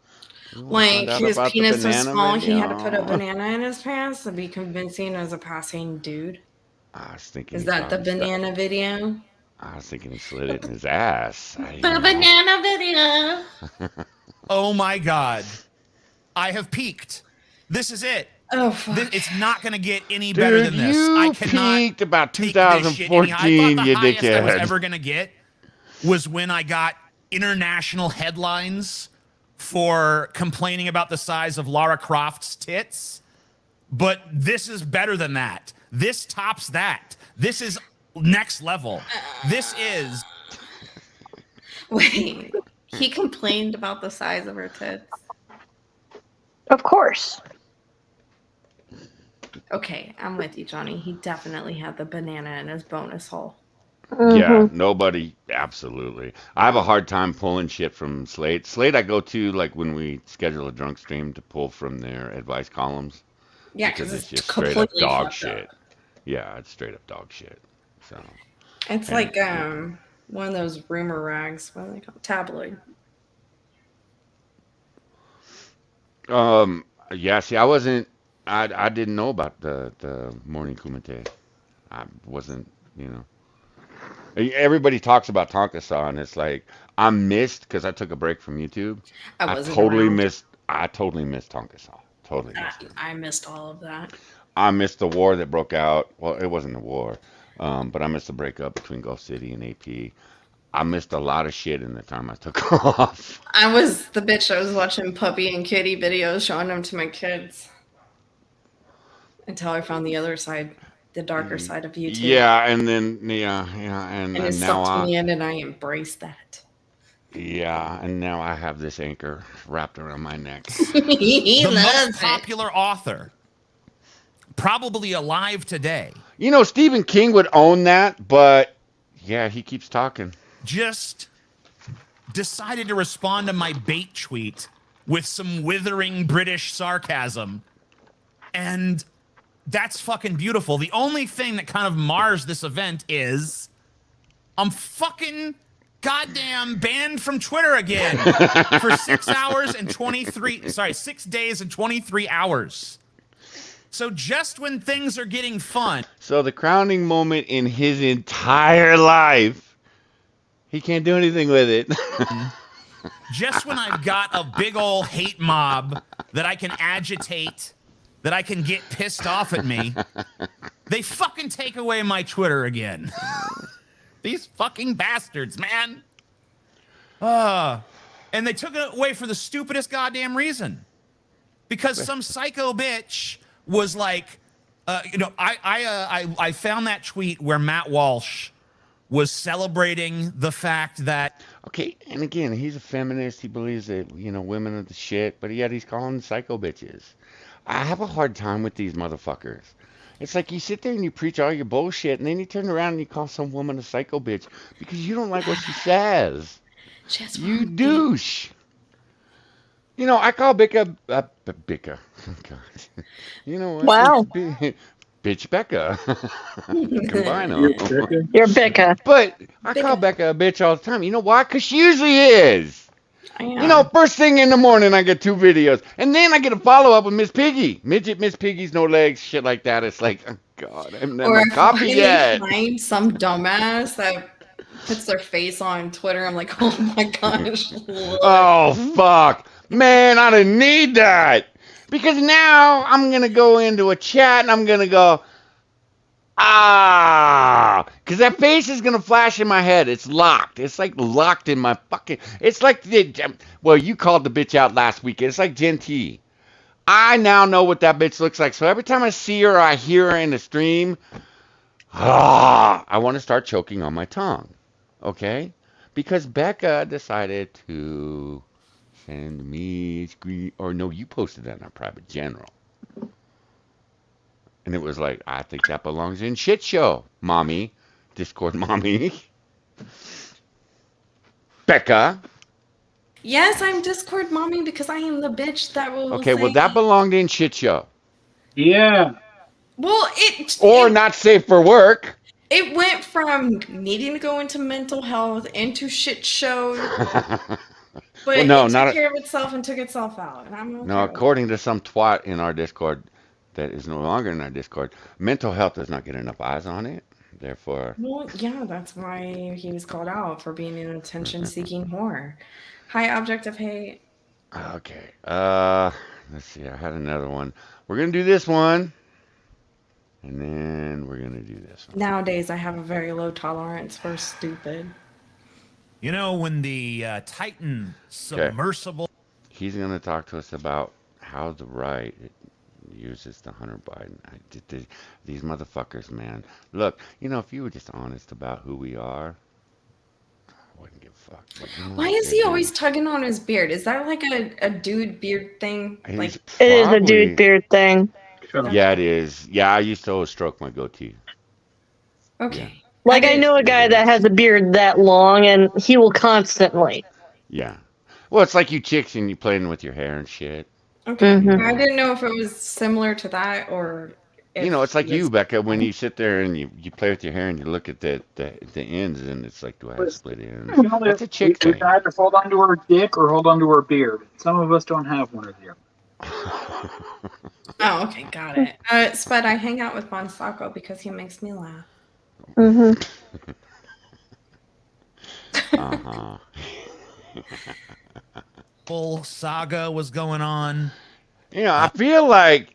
Like out his about the penis was banana small, he had to put a video. banana in his pants to be convincing as a passing dude. I was thinking. Is he that the probably stuck- banana video? I was thinking he slid it in his ass. The banana video. Oh my God. I have peaked. This is it. Oh fuck. It's not going to get any better Dude, than this. you I cannot peaked about take this shit any higher. 2014, I you thought the highest I was dickhead. ever going to get was when I got international headlines for complaining about the size of Lara Croft's tits. But this is better than that. This tops that. This is next level. This is... Wait. He complained about the size of her tits. Of course. Okay, I'm with you, Johnny. He definitely had the banana in his bonus hole. Yeah, nobody, absolutely. I have a hard time pulling shit from Slate. Slate, I go to like when we schedule a drunk stream to pull from their advice columns. Yeah, because because it's it's just straight up completely dog fucked shit. up. Yeah, it's straight up dog shit. So It's And- like one of those rumor rags. What are they called? Tabloid. yeah, see, I didn't know about the morning kumite. I wasn't, Everybody talks about Tonkasaw, and it's like I missed because I took a break from YouTube. I wasn't totally around. missed. I totally missed Tonkasaw. Totally missed it. I missed all of that. I missed the war that broke out. Well, it wasn't a war, but I missed the breakup between Gulf City and AP. I missed a lot of shit in the time I took off. I was the bitch that was watching puppy and kitty videos, showing them to my kids. Until I found the other side, the darker side of YouTube. Yeah, and then And it and now sucked me in, and I embraced that. and now I have this anchor wrapped around my neck. He the most loves it. popular author, probably alive today, Stephen King would own that, but yeah, he keeps talking. just decided to respond to my bait tweet with some withering British sarcasm. And that's fucking beautiful. The only thing that kind of mars this event is I'm fucking goddamn banned from Twitter again for 6 days and 23 hours. So just when things are getting fun, So the crowning moment in his entire life, he can't do anything with it. just when I've got a big old hate mob that I can agitate, that I can get pissed off at me, they fucking take away my Twitter again. These fucking bastards, man. And they took it away for the stupidest goddamn reason. Because some psycho bitch was like, I found that tweet where Matt Walsh was celebrating the fact that Okay, and again, he's a feminist. He believes that, women are the shit, but yet he's calling them psycho bitches. I have a hard time with these motherfuckers. It's like you sit there and you preach all your bullshit, and then you turn around and you call some woman a psycho bitch because you don't like what she says. You douche. I call Becca, Becca. Oh, God. You know what? Wow. Bitch Becca. Combine them. You're Becca. But I call Becca a bitch all the time. You know why? Because she usually is. First thing in the morning, I get 2 videos. And then I get a follow-up with Miss Piggy. Midget Miss Piggy's no legs, shit like that. It's like, oh, God, I haven't done my coffee yet. Find some dumbass that puts their face on Twitter. I'm like, oh my gosh. Look. Oh, fuck. Man, I didn't need that. Because now I'm going to go into a chat and I'm going to go, Because that face is gonna flash in my head. It's locked. It's like locked in my fucking. It's like well, you called the bitch out last week. It's like Gen T. I now know what that bitch looks like. So every time I see her or I hear her in the stream, I want to start choking on my tongue. Okay? Because Becca decided to send me screen, or no, you posted that in our private general. And it was like, I think that belongs in shit show, mommy. Discord mommy. Becca. Yes, I'm Discord mommy because I am the bitch that will Okay, well, say. that belonged in shit show. Yeah. Well, Or not safe for work. it went from needing to go into mental health into shit show, but Well, no, it not took care of itself and took itself out, and I'm okay no. with According to some twat in our Discord, that is no longer in our Discord, mental health does not get enough eyes on it. Therefore, Well, yeah, that's why he was called out for being an attention-seeking whore. High object of hate. okay. Let's see. I had another one. We're gonna do this one, and then we're gonna do this one. Nowadays, I have a very low tolerance for stupid. You know, when the Titan submersible. He's gonna talk to us about how the right uses the Hunter Biden. These motherfuckers, man. Look, if you were just honest about who we are, I wouldn't give a fuck. But Why is he always tugging on his beard? Is that like a dude beard thing? Like, it is a dude beard thing. Yeah, it is. Yeah, I used to always stroke my goatee. okay. Yeah. Like, I know a guy that has a beard that long, and he will constantly. Yeah. Well, it's like you chicks and you playing with your hair and shit. Okay. Mhm. I didn't know if it was similar to that or. If It's like it was- you, Becca, when you sit there and you play with your hair and you look at the ends and it's like, do I have split ends? That's a chick We thing. can either hold onto her dick or hold onto her beard. Some of us don't have one or the other. Oh, okay, got it. Spud, I hang out with Bonsako because he makes me laugh. Mm-hmm. Uh-huh. Full saga was going on. I feel like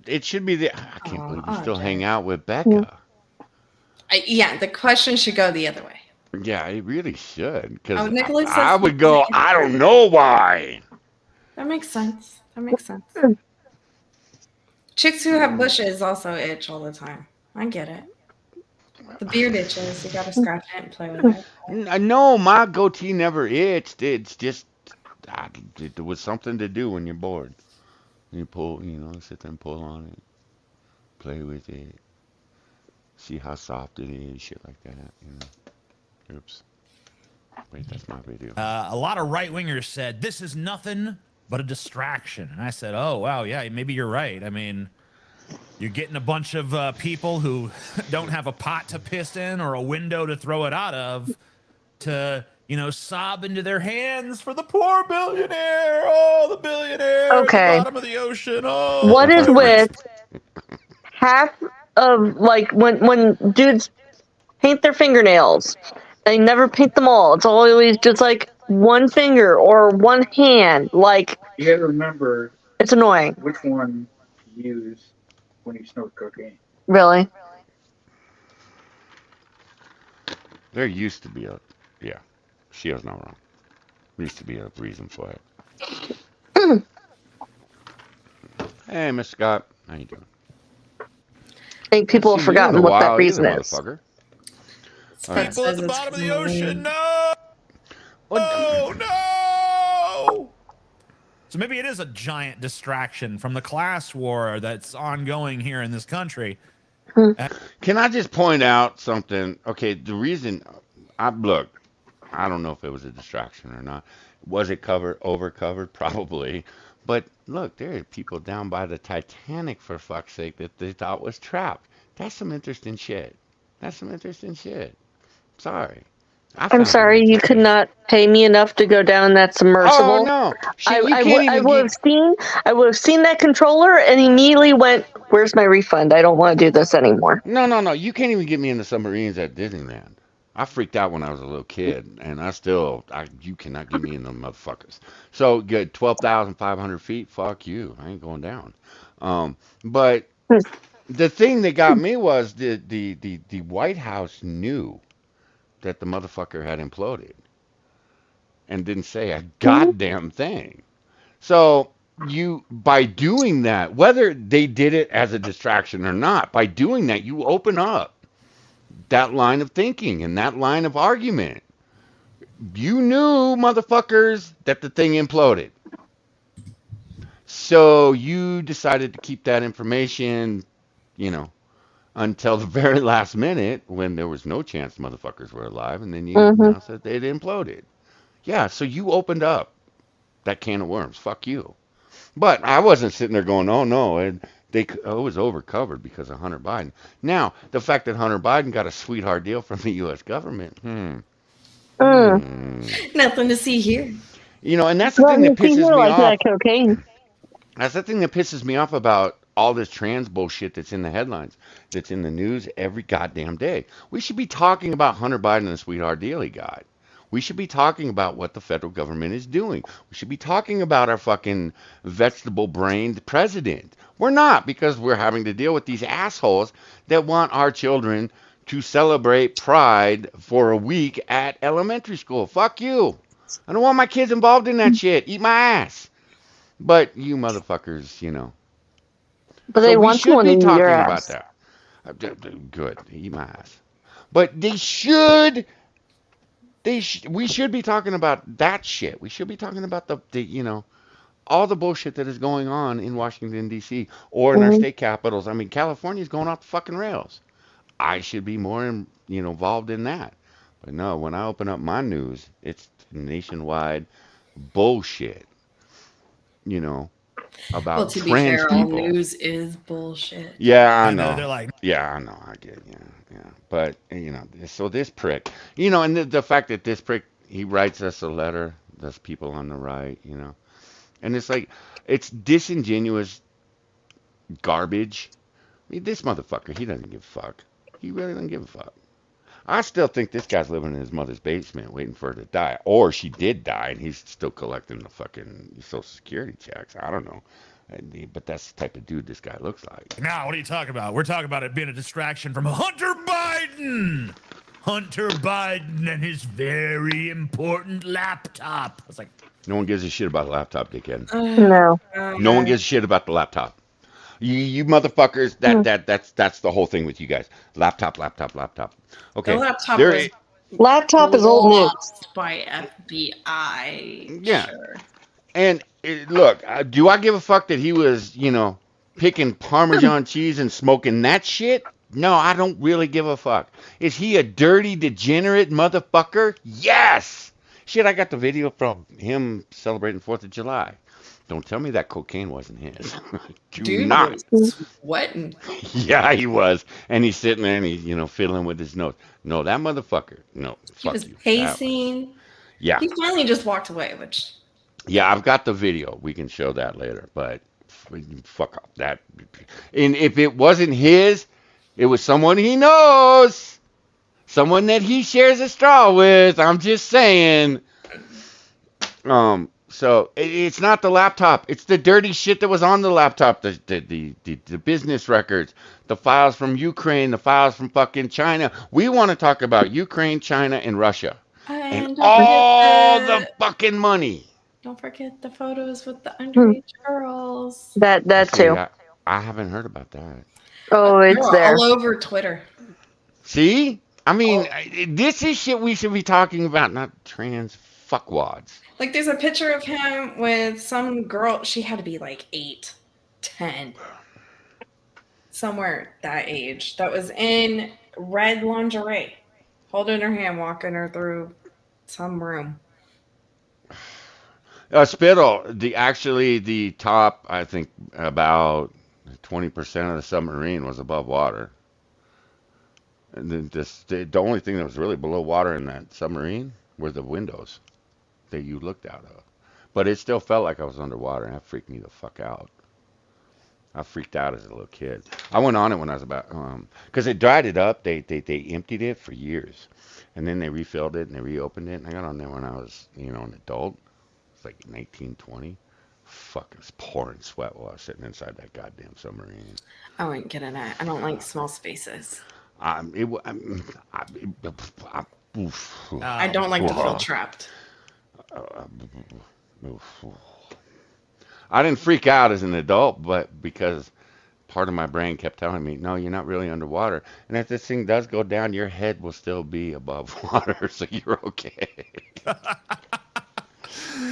it should be I can't believe you still hang out with Becca. Yeah, the question should go the other way. Yeah, it really should. Because Oh, Nicholas I says- would go, I don't know why. That makes sense. That makes sense. Chicks who have bushes also itch all the time. I get it. The beard itches. You gotta scratch it and play with it. No, my goatee never itched. It's just, it was something to do when you're bored. You pull, sit there and pull on it, play with it, see how soft it is, shit like that. Oops. Wait, that's my video. A lot of right wingers said this is nothing but a distraction, and I said, "Oh wow, yeah, maybe you're right. I mean, you're getting a bunch of people who don't have a pot to piss in or a window to throw it out of to." Sob into their hands for the poor billionaire. Oh, the billionaire Okay. at the bottom of the ocean. Oh, What is whatever. with half of, like, when dudes paint their fingernails, they never paint them all. It's always just like one finger or one hand. Like, You gotta remember it's annoying. which one to use when you snort cocaine. Really? There used to be yeah, she was not wrong. There used to be a reason for it. Hey, Mr. Scott, how you doing? I think people have forgotten what that reason is. Motherfucker. Spud People at says the it's bottom of the from ocean. Maine. No. Oh no! So maybe it is a giant distraction from the class war that's ongoing here in this country. Can I just point out something? Okay, the reason look, I don't know if it was a distraction or not. Was it over covered? Probably. But look, there are people down by the Titanic, for fuck's sake, that they thought was trapped. That's some interesting shit. Sorry. I'm sorry, you could not pay me enough to go down that submersible. Oh no! Shit, you I can't even would have seen that controller and immediately went, "Where's my refund? I don't want to do this anymore." No. You can't even get me in the submarines at Disneyland. I freaked out when I was a little kid, and you cannot get me in them motherfuckers. So good, 12,500 feet. Fuck you. I ain't going down. But the thing that got me was the White House knew that the motherfucker had imploded and didn't say a goddamn thing. So you, by doing that, whether they did it as a distraction or not, by doing that, you open up that line of thinking and that line of argument. You knew, motherfuckers, that the thing imploded. So you decided to keep that information, you know, until the very last minute when there was no chance motherfuckers were alive, and then you Mm-hmm. announced that they'd imploded. Yeah, so you opened up that can of worms. Fuck you. But I wasn't sitting there going, oh no, and it was overcovered because of Hunter Biden. Now, the fact that Hunter Biden got a sweetheart deal from the U.S. government, Nothing to see here. you know, and that's the Well, thing you that see pisses here me like off. that cocaine. That's the thing that pisses me off about all this trans bullshit that's in the headlines, that's in the news every goddamn day. We should be talking about Hunter Biden and the sweetheart deal he got. We should be talking about what the federal government is doing. We should be talking about our fucking vegetable brained president. We're not, because we're having to deal with these assholes that want our children to celebrate Pride for a week at elementary school. Fuck you. I don't want my kids involved in that shit. Eat my ass. But you motherfuckers, you know. But So they we want should someone be to eat your talking about ass. that. Good. Eat my ass. But they should. We should be talking about that shit. We should be talking about the you know, all the bullshit that is going on in Washington D.C. or in our Mm-hmm. state capitals. I mean, California's going off the fucking rails. I should be more, you know, involved in that. But no, when I open up my news, it's nationwide bullshit. You know, Well, about to be trans fair, all people. news is bullshit. Yeah, I I know know. they're like, Yeah, I know. I get. Yeah, yeah. But you know, so this prick, you know, and the fact that this prick, he writes us a letter. Those people on the right, you know, and it's like, it's disingenuous garbage. I mean, this motherfucker, he doesn't give a fuck. He really doesn't give a fuck. I still think this guy's living in his mother's basement waiting for her to die. Or she did die and he's still collecting the fucking Social Security checks. I don't know. But that's the type of dude this guy looks like. now what are you talking about? We're talking about it being a distraction from Hunter Biden. Hunter Biden and his very important laptop. I was like, No one gives a shit about a laptop, dickhead. No. No one gives a shit about the laptop. You motherfuckers, that's the whole thing with you guys. Laptop, laptop, laptop. Okay. The laptop There, was Laptop is old news. lost by FBI. Yeah. Sure. and look, do I give a fuck that he was, you know, picking Parmesan cheese and smoking that shit? No, I don't really give a fuck. Is he a dirty, degenerate motherfucker? Yes. Shit, I got the video from him celebrating 4th of July. Don't tell me that cocaine wasn't his. Do Dude not. was sweating. Yeah, he was. And he's sitting there and he's, you know, fiddling with his nose. No, that motherfucker. No, He fuck was you. That- pacing. yeah. He finally just walked away, which Yeah, I've got the video. We can show that later. But fuck off. That. And if it wasn't his, it was someone he knows. Someone that he shares a straw with. I'm just saying. So it's not the laptop. It's the dirty shit that was on the laptop. The business records, the files from Ukraine, the files from fucking China. We want to talk about Ukraine, China, and Russia, and don't all forget the fucking money. don't forget the photos with the underage girls. That See, too. I haven't heard about that. Oh, They're it's there. all over Twitter. See, I mean, this is shit we should be talking about, not trans fuckwads. Like, there's a picture of him with some girl. She had to be like 8, 10, somewhere that age. That was in red lingerie, holding her hand, walking her through some room. Spittle, the top, I think about 20% of the submarine was above water. And then the only thing that was really below water in that submarine were the windows that you looked out of. But it still felt like I was underwater, and that freaked me the fuck out. I freaked out as a little kid. I went on it when I was about, because they dried it up. They emptied it for years, and then they refilled it and they reopened it. And I got on there when I was, you know, an adult. It's like 19, 20. Fucking pouring sweat while I was sitting inside that goddamn submarine. I wouldn't get in it. I don't like small spaces. Oof. I don't like to feel Oof. trapped. Oof. I didn't freak out as an adult, but because part of my brain kept telling me, no, you're not really underwater. And if this thing does go down, your head will still be above water, so you're okay.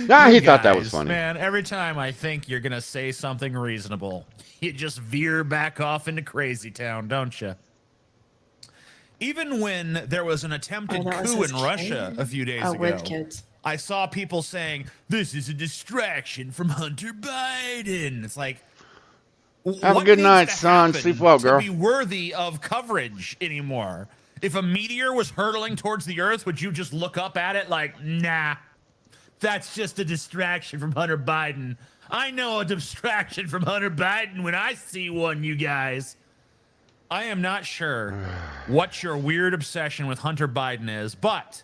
Nah, he thought that was funny. Man, every time I think you're going to say something reasonable, you just veer back off into crazy town, don't you? Even when there was an attempted coup in Russia a few days ago, with kids. I saw people saying, this is a distraction from Hunter Biden. It's like, have a good night, son. Sleep well, girl. To be worthy of coverage anymore. If a meteor was hurtling towards the Earth, would you just look up at it like, nah, that's just a distraction from Hunter Biden. I know a distraction from Hunter Biden when I see one, you guys. I am not sure what your weird obsession with Hunter Biden is, but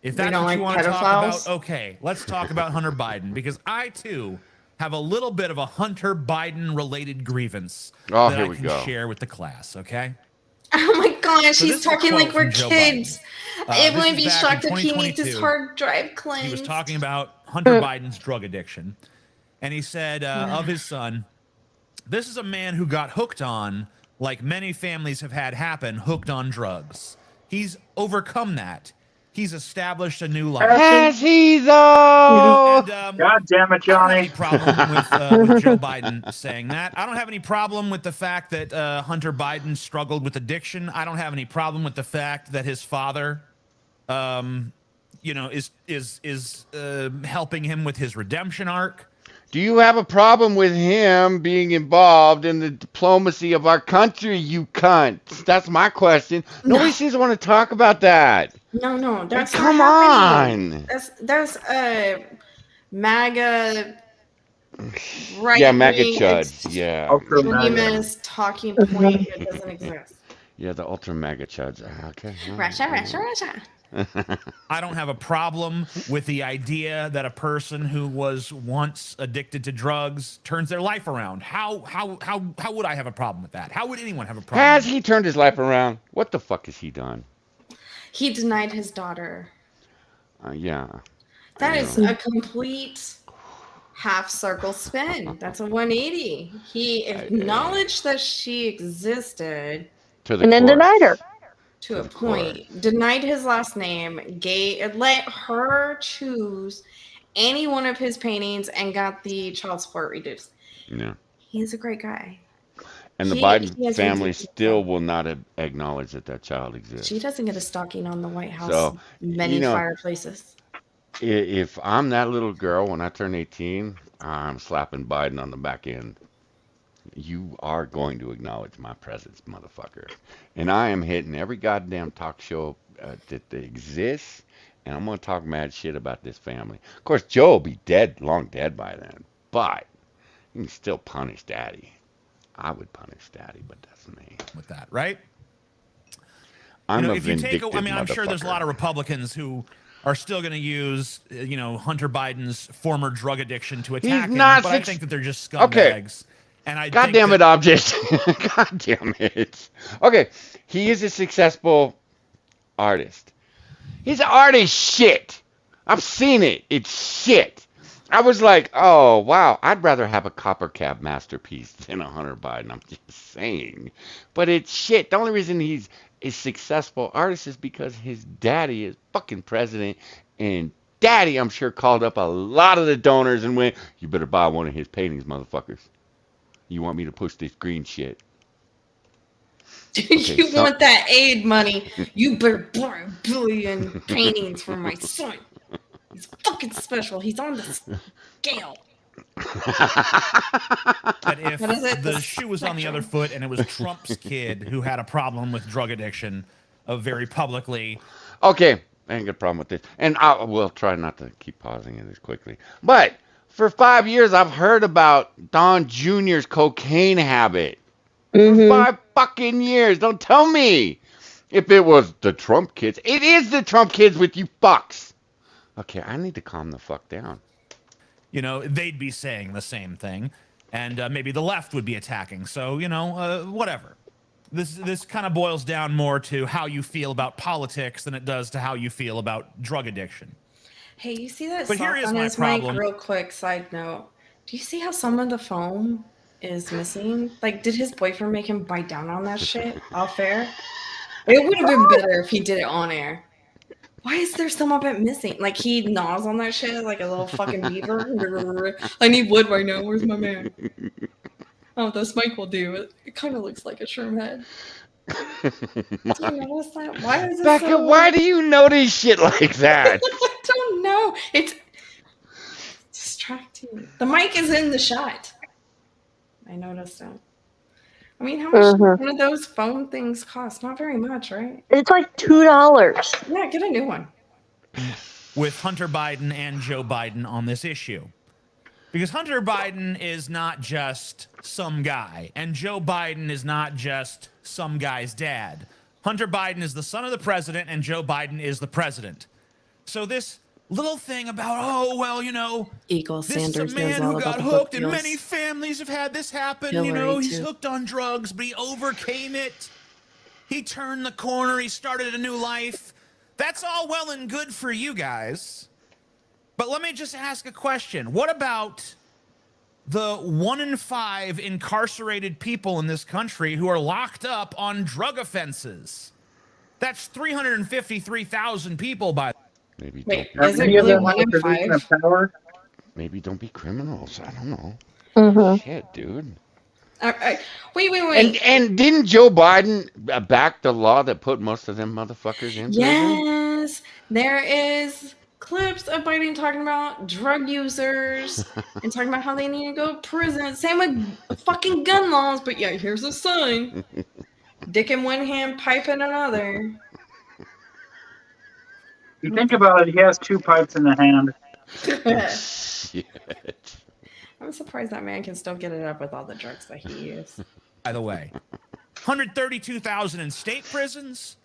if that's what you want to talk about, okay, let's talk about Hunter Biden, because I, too, have a little bit of a Hunter Biden-related grievance that I can share with the class, okay? Oh my gosh, So he's talking like we're kids. It This wouldn't is be back shocked in if he needs his 2022. hard drive cleansed. He was talking about Hunter Biden's drug addiction, and he said of his son, this is a man who got hooked on, like many families have had happen, hooked on drugs. He's overcome that. He's established a new life. Has he, though? And, God damn it, Johnny. I don't have any problem with Joe Biden saying that. I don't have any problem with the fact that Hunter Biden struggled with addiction. I don't have any problem with the fact that his father, is helping him with his redemption arc. Do you have a problem with him being involved in the diplomacy of our country, you cunt? That's my question. Nobody seems to want to talk about that. No, that's come not happening. on. That's MAGA right. Yeah, MAGA chuds. Yeah. Extremist talking point that doesn't exist. Yeah, the ultra MAGA chuds. Okay. Russia. I don't have a problem with the idea that a person who was once addicted to drugs turns their life around. How would I have a problem with that? How would anyone have a problem? Has he turned his life around? What the fuck has he done? He denied his daughter. Yeah. That is a complete half circle spin. That's a 180. He acknowledged that she existed. And then denied her. To a point, denied his last name, let her choose any one of his paintings, and got the child support reduced. Yeah, he's a great guy. And the Biden family still will not acknowledge that child exists. She doesn't get a stocking on the White House. Many fireplaces. If I'm that little girl when I turn 18, I'm slapping Biden on the back end. You are going to acknowledge my presence, motherfucker. And I am hitting every goddamn talk show that exists, and I'm going to talk mad shit about this family. Of course, Joe will be dead, long dead by then, but you can still punish Daddy. I would punish Daddy, but that's me. With that, right? I'm a vindictive motherfucker. I'm sure there's a lot of Republicans who are still going to use, Hunter Biden's former drug addiction to attack him, but I think that they're just scumbags. Okay. And God damn it, Object. God damn it. Okay, he is a successful artist. His art is shit. I've seen it. It's shit. I was like, oh, wow, I'd rather have a copper cab masterpiece than a Hunter Biden. I'm just saying. But it's shit. The only reason he's a successful artist is because his daddy is fucking president, and Daddy, I'm sure, called up a lot of the donors and went, you better buy one of his paintings, motherfuckers. You want me to push this green shit? Okay, you want that aid money? You better buy $1 billion paintings for my son. He's fucking special. He's on the scale. But if the shoe was on the other foot and it was Trump's kid who had a problem with drug addiction, very publicly. Okay, I ain't got a problem with this. And I will try not to keep pausing it as quickly. But for 5 years, I've heard about Don Jr.'s cocaine habit. For 5 fucking years. Don't tell me if it was the Trump kids. It is the Trump kids with you fucks. Okay, I need to calm the fuck down. you know, they'd be saying the same thing, and maybe the left would be attacking. So, you know, whatever. This kind of boils down more to how you feel about politics than it does to how you feel about drug addiction. Hey, you see that But here sock is on my his mic? problem. Real quick side note. Do you see how some of the foam is missing? Like, did his boyfriend make him bite down on that shit off air? It would have been better if he did it on air. Why is there some of it missing? Like, he gnaws on that shit like a little fucking beaver. I need wood right now. Where's my man? Oh, this mic will do. It kind of looks like a shroom head. Do you notice that? Why is it Becca, so... why do you notice shit like that? I don't know. It's distracting. The mic is in the shot. I noticed that. I mean, how much does one of those phone things cost? Not very much, right? It's like $2. Yeah, get a new one. With Hunter Biden and Joe Biden on this issue. Because Hunter Biden is not just some guy, and Joe Biden is not just some guy's dad. Hunter Biden is the son of the president, and Joe Biden is the president. So this little thing about, oh, well, you know, Eagle this Sanders is a man knows all who about got the hooked, book and deals. many families have had this happen. Hillary, you know, he's too. hooked on drugs, but he overcame it. He turned the corner. He started a new life. That's all well and good for you guys. But let me just ask a question. What about the 1 in 5 incarcerated people in this country who are locked up on drug offenses? That's 353,000 people by... Maybe Wait, don't is be, it Any of really them 1 in with position 5? of power? maybe don't be criminals. I don't know. Mm-hmm. Shit, dude. Wait. And didn't Joe Biden back the law that put most of them motherfuckers in prison? Yes, there is clips of Biden talking about drug users and talking about how they need to go to prison. Same with fucking gun laws, but yeah, here's a sign. Dick in one hand, pipe in another. You think about it, he has 2 pipes in the hand. Shit. I'm surprised that man can still get it up with all the drugs that he used. By the way, 132,000 in state prisons,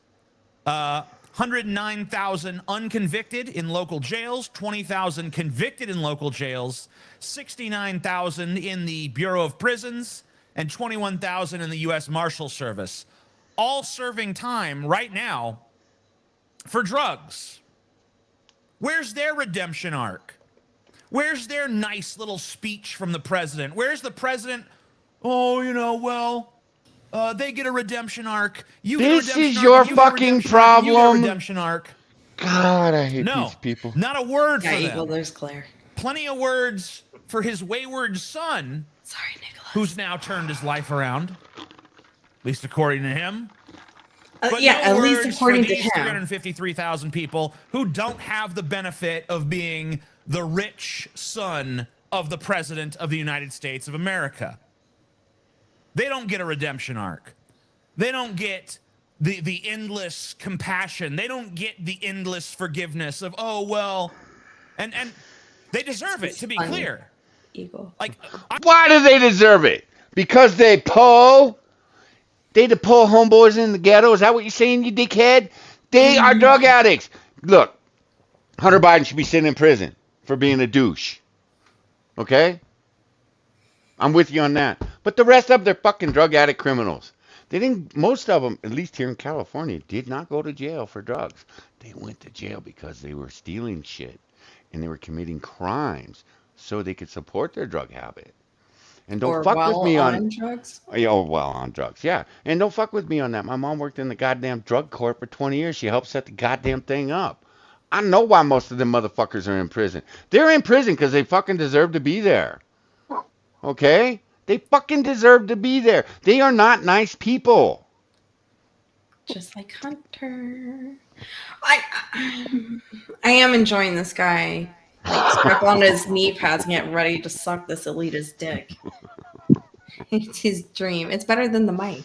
109,000 unconvicted in local jails, 20,000 convicted in local jails, 69,000 in the Bureau of Prisons, and 21,000 in the U.S. Marshal Service, all serving time right now for drugs. Where's their redemption arc? Where's their nice little speech from the president? Where's the president? Oh, you know, well, they get a redemption arc. You get a This redemption is arc, your you get a fucking redemption arc, you get a problem. redemption arc. God, I hate No, these people. not a word Yeah, for Eagle, them. there's Claire. Plenty of words for his wayward son, Sorry, Nicholas. who's now turned his life around, at least according to him. But yeah, no at least words according for to these him. 353,000 people who don't have the benefit of being the rich son of the President of the United States of America. They don't get a redemption arc. They don't get the endless compassion. They don't get the endless forgiveness of, oh, well, and they deserve it, to be Funny. clear. Eagle. Like, Why do they deserve it? Because they pull? They the pull homeboys in the ghetto? Is that what you're saying, you dickhead? They are drug addicts. Look, Hunter Biden should be sitting in prison for being a douche. Okay? I'm with you on that. But the rest of them, they're fucking drug addict criminals. They didn't, most of them, at least here in California, did not go to jail for drugs. They went to jail because they were stealing shit and they were committing crimes so they could support their drug habit. And don't Or fuck while with me on drugs? Oh, well, on drugs, yeah. And don't fuck with me on that. My mom worked in the goddamn drug court for 20 years. She helped set the goddamn thing up. I know why most of them motherfuckers are in prison. They're in prison because they fucking deserve to be there. Okay? They fucking deserve to be there. They are not nice people. Just like Hunter. I am enjoying this guy. Like, strap on his knee pads and get ready to suck this elitist dick. It's his dream. It's better than the mic.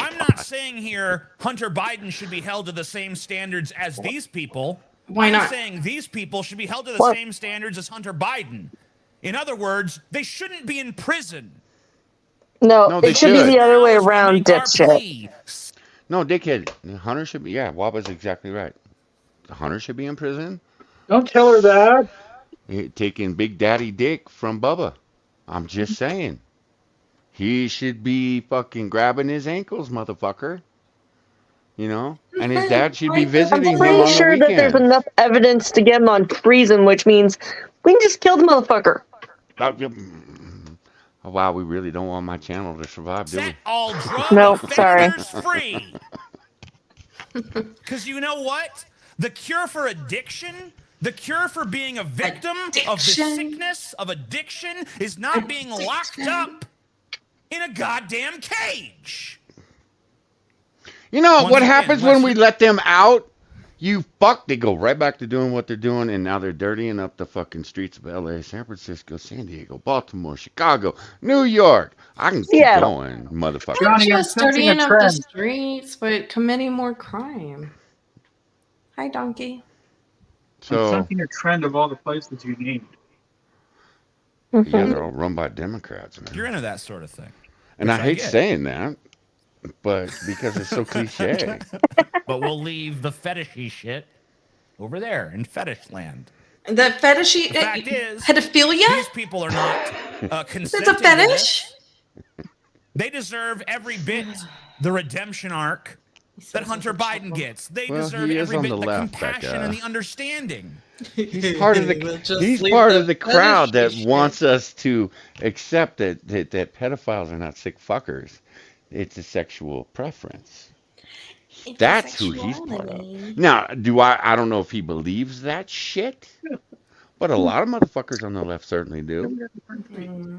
I'm not saying here Hunter Biden should be held to the same standards as these people. Why I'm not? saying these people should be held to the What? same standards as Hunter Biden. In other words, they shouldn't be in prison. No, No, they it should be should. the other way Now, as we around, make our dipshit. plea, No, dickhead. Hunter should be, yeah, Waba's exactly right. Hunter should be in prison. Don't tell her that. taking Big Daddy Dick from Bubba. I'm just saying. He should be fucking grabbing his ankles, motherfucker. You know? And his dad should be I'm visiting him pretty on the sure that there's weekends. enough evidence to get him on treason, which means we can just kill the motherfucker. Oh, wow, we really don't want my channel to survive, do we? Set all drug No, sorry. offenders free. Because you know what? The cure for addiction, the cure for being a victim of the Addiction. sickness of addiction is not being locked up in a goddamn cage. You know Once what again, happens unless when we you- let them out? You fuck, they go right back to doing what they're doing, and now they're dirtying up the fucking streets of LA, San Francisco, San Diego, Baltimore, Chicago, New York. I can keep Seattle. going, motherfucker. Not Johnny, I'm just sensing a dirtying up the trend. streets, but committing more crime. Hi, donkey. I'm So, sensing a trend of all the places you named. yeah, they're all run by Democrats, You're man. into that sort of thing. And which I I hate get. saying that, but because it's so cliche. But we'll leave the fetishy shit over there in fetish land. The fetishy The fact is, pedophilia? these people are not That's consenting a to fetish? this. They deserve every bit the redemption arc that Hunter Biden gets. They Well, deserve he is every on bit the the left, compassion Becca. and the understanding. He's part of the crowd that wants us to accept that pedophiles are not sick fuckers. It's a sexual preference. That's who he's part of. Now, I don't know if he believes that shit, but a lot of motherfuckers on the left certainly do.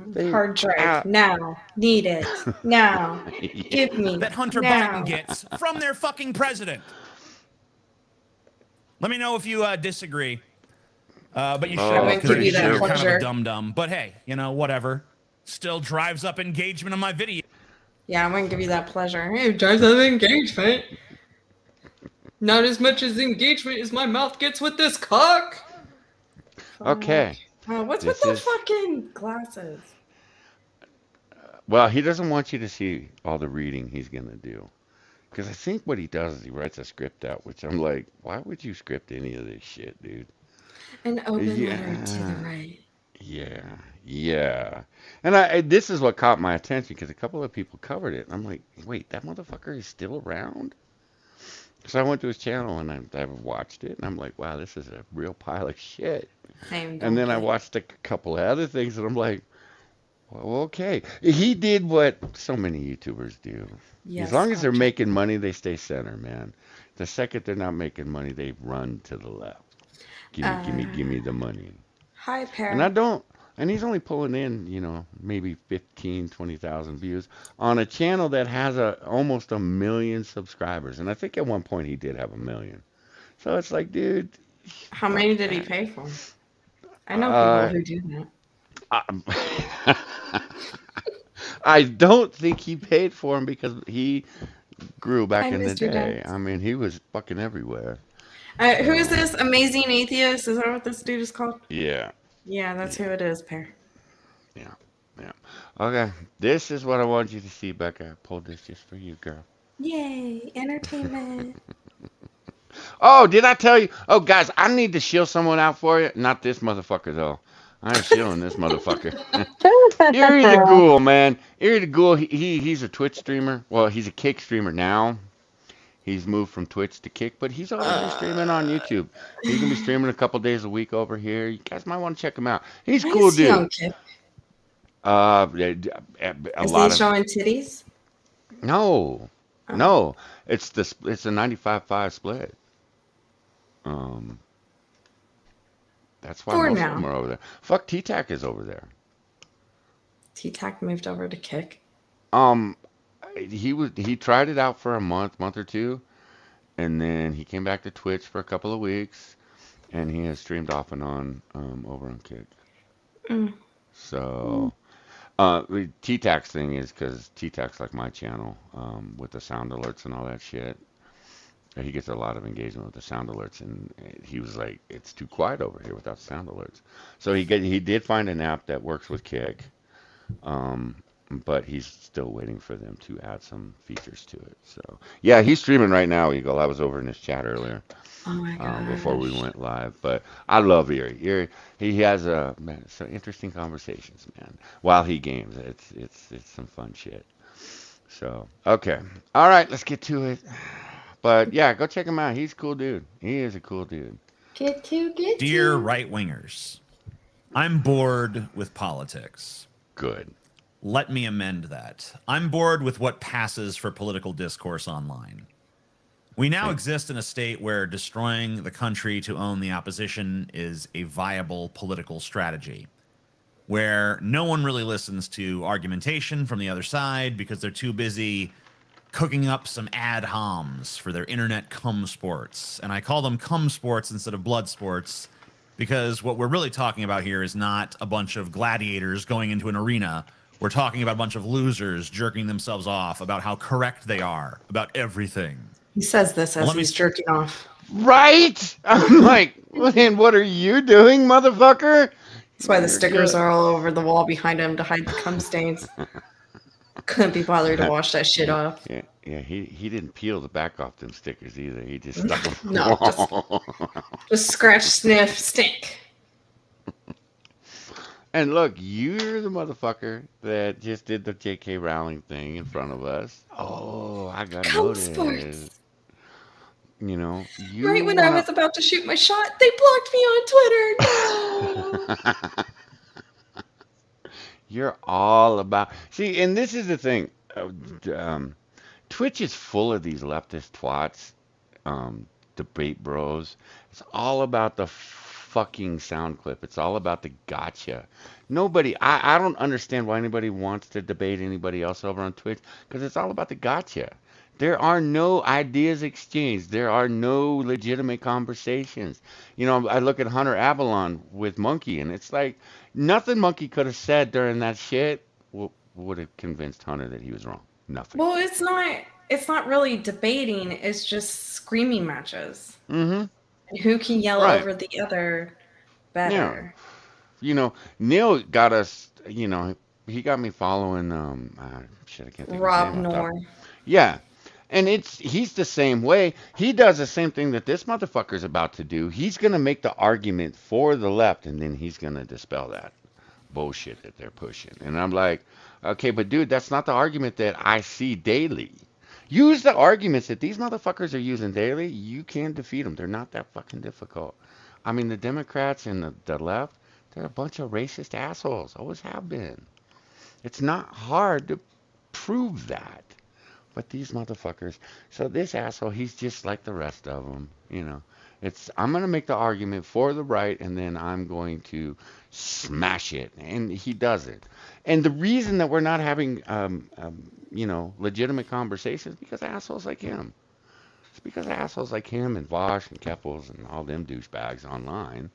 They- Hard drive. Ah. Now. Need it. Now. Give me. That Hunter now. Biden gets from their fucking president. Let me know if you disagree. But you Oh, should, I'm because pretty you're sure. kind of Pleasure. a dum-dum. But hey, you know, whatever. Still drives up engagement on my video. Yeah, I'm going to give you that pleasure. Hey, it drives up engagement. Not as much as engagement as my mouth gets with this cock. Okay. What's This with the is- fucking glasses? Well, he doesn't want you to see all the reading he's going to do. Because I think what he does is he writes a script out, which I'm like, why would you script any of this shit, dude? An open letter to Yeah. the right. Yeah. And this is what caught my attention because a couple of people covered it. And I'm like, wait, that motherfucker is still around? So I went to his channel and I watched it and I'm like, wow, this is a real pile of shit. And then I watched a couple of other things and I'm like, well, okay. He did what so many YouTubers do. Yes, As long as they're gotcha. making money, they stay center, man. The second they're not making money, they run to the left. Give me the money. Hi, Perry. And I don't, and he's only pulling in, maybe 15, 20,000 views on a channel that has almost 1 million subscribers. And I think at one point he did have 1 million. So it's like, dude. How many did he pay for? I know people who do that. I don't think he paid for him because he grew back in the missed your day. dance. I mean, he was fucking everywhere. Who is this amazing atheist? Is that what this dude is called? Yeah. Yeah, that's who it is, Pear. Yeah. Okay, this is what I want you to see, Becca. I pulled this just for you, girl. Yay, entertainment. Oh, did I tell you? Oh, guys, I need to shield someone out for you. Not this motherfucker, though. I ain't shielding this motherfucker. Erie the Ghoul, man. Erie the Ghoul, he's a Twitch streamer. Well, he's a Kick streamer now. He's moved from Twitch to Kick, but he's always been streaming on YouTube. He's going to be streaming a couple days a week over here. You guys might want to check him out. He's a cool Is he on dude. Kick? A Is lot he of showing titties? No. No. It's a 95-5 split. That's why For most now. of them are over there. Fuck, T-Tac is over there. T-Tac moved over to Kick. He tried it out for a month or two, and then he came back to Twitch for a couple of weeks, and he has streamed off and on over on Kick. So, the T-Tax thing is because T-Tax like my channel with the sound alerts and all that shit. He gets a lot of engagement with the sound alerts, and he was like, "It's too quiet over here without sound alerts." So he did find an app that works with Kick, but he's still waiting for them to add some features to it. So yeah, he's streaming right now, Eagle. I was over in his chat earlier Oh my before we gosh. went live. But I love Erie. Erie, he has man, some interesting conversations, man. While he games, it's some fun shit. So okay, all right, let's get to it. But yeah, go check him out. He's a cool dude. He is a cool dude. Get Dear to. right wingers, I'm bored with politics. Good. Let me amend that. I'm bored with what passes for political discourse online. We now exist in a state where destroying the country to own the opposition is a viable political strategy, where no one really listens to argumentation from the other side because they're too busy cooking up some ad homs for their internet cum sports. And I call them cum sports instead of blood sports because what we're really talking about here is not a bunch of gladiators going into an arena. We're talking about a bunch of losers jerking themselves off about how correct they are about everything. He says this as Let me- he's jerking off. Right? I'm like, man, what are you doing, motherfucker? That's why the stickers are all over the wall behind him to hide the cum stains. Couldn't be bothered to wash that shit off. Yeah, he didn't peel the back off them stickers either. He just stuck them. No, just scratch, sniff, stink. And look, you're the motherfucker that just did the J.K. Rowling thing in front of us. Oh, I got Cum noticed. sports. You know, you Right when I was about to shoot my shot, they blocked me on Twitter. No. You're all about. See, and this is the thing. Twitch is full of these leftist twats, debate bros. It's all about the fucking sound clip. It's all about the gotcha. Nobody, I don't understand why anybody wants to debate anybody else over on Twitch because it's all about the gotcha. There are no ideas exchanged. There are no legitimate conversations. You know, I look at Hunter Avalon with Monkey, and it's like nothing Monkey could have said during that shit would have convinced Hunter that he was wrong. Nothing. Well, it's not really debating. It's just screaming matches. Mm-hmm. And who can yell Right. over the other better? You know, Neil got us. You know, he got me following. Shit, I can't think Rob of his name. Nor. Yeah. And he's the same way. He does the same thing that this motherfucker's about to do. He's gonna make the argument for the left, and then he's gonna dispel that bullshit that they're pushing. And I'm like, okay, but dude, that's not the argument that I see daily. Use the arguments that these motherfuckers are using daily. You can defeat them. They're not that fucking difficult. I mean, the Democrats and the left, they're a bunch of racist assholes. Always have been. It's not hard to prove that. But these motherfuckers, so this asshole, he's just like the rest of them, you know. I'm going to make the argument for the right, and then I'm going to smash it. And he does it. And the reason that we're not having, you know, legitimate conversations is because of assholes like him. It's because of assholes like him and Vosh and Keppels and all them douchebags online.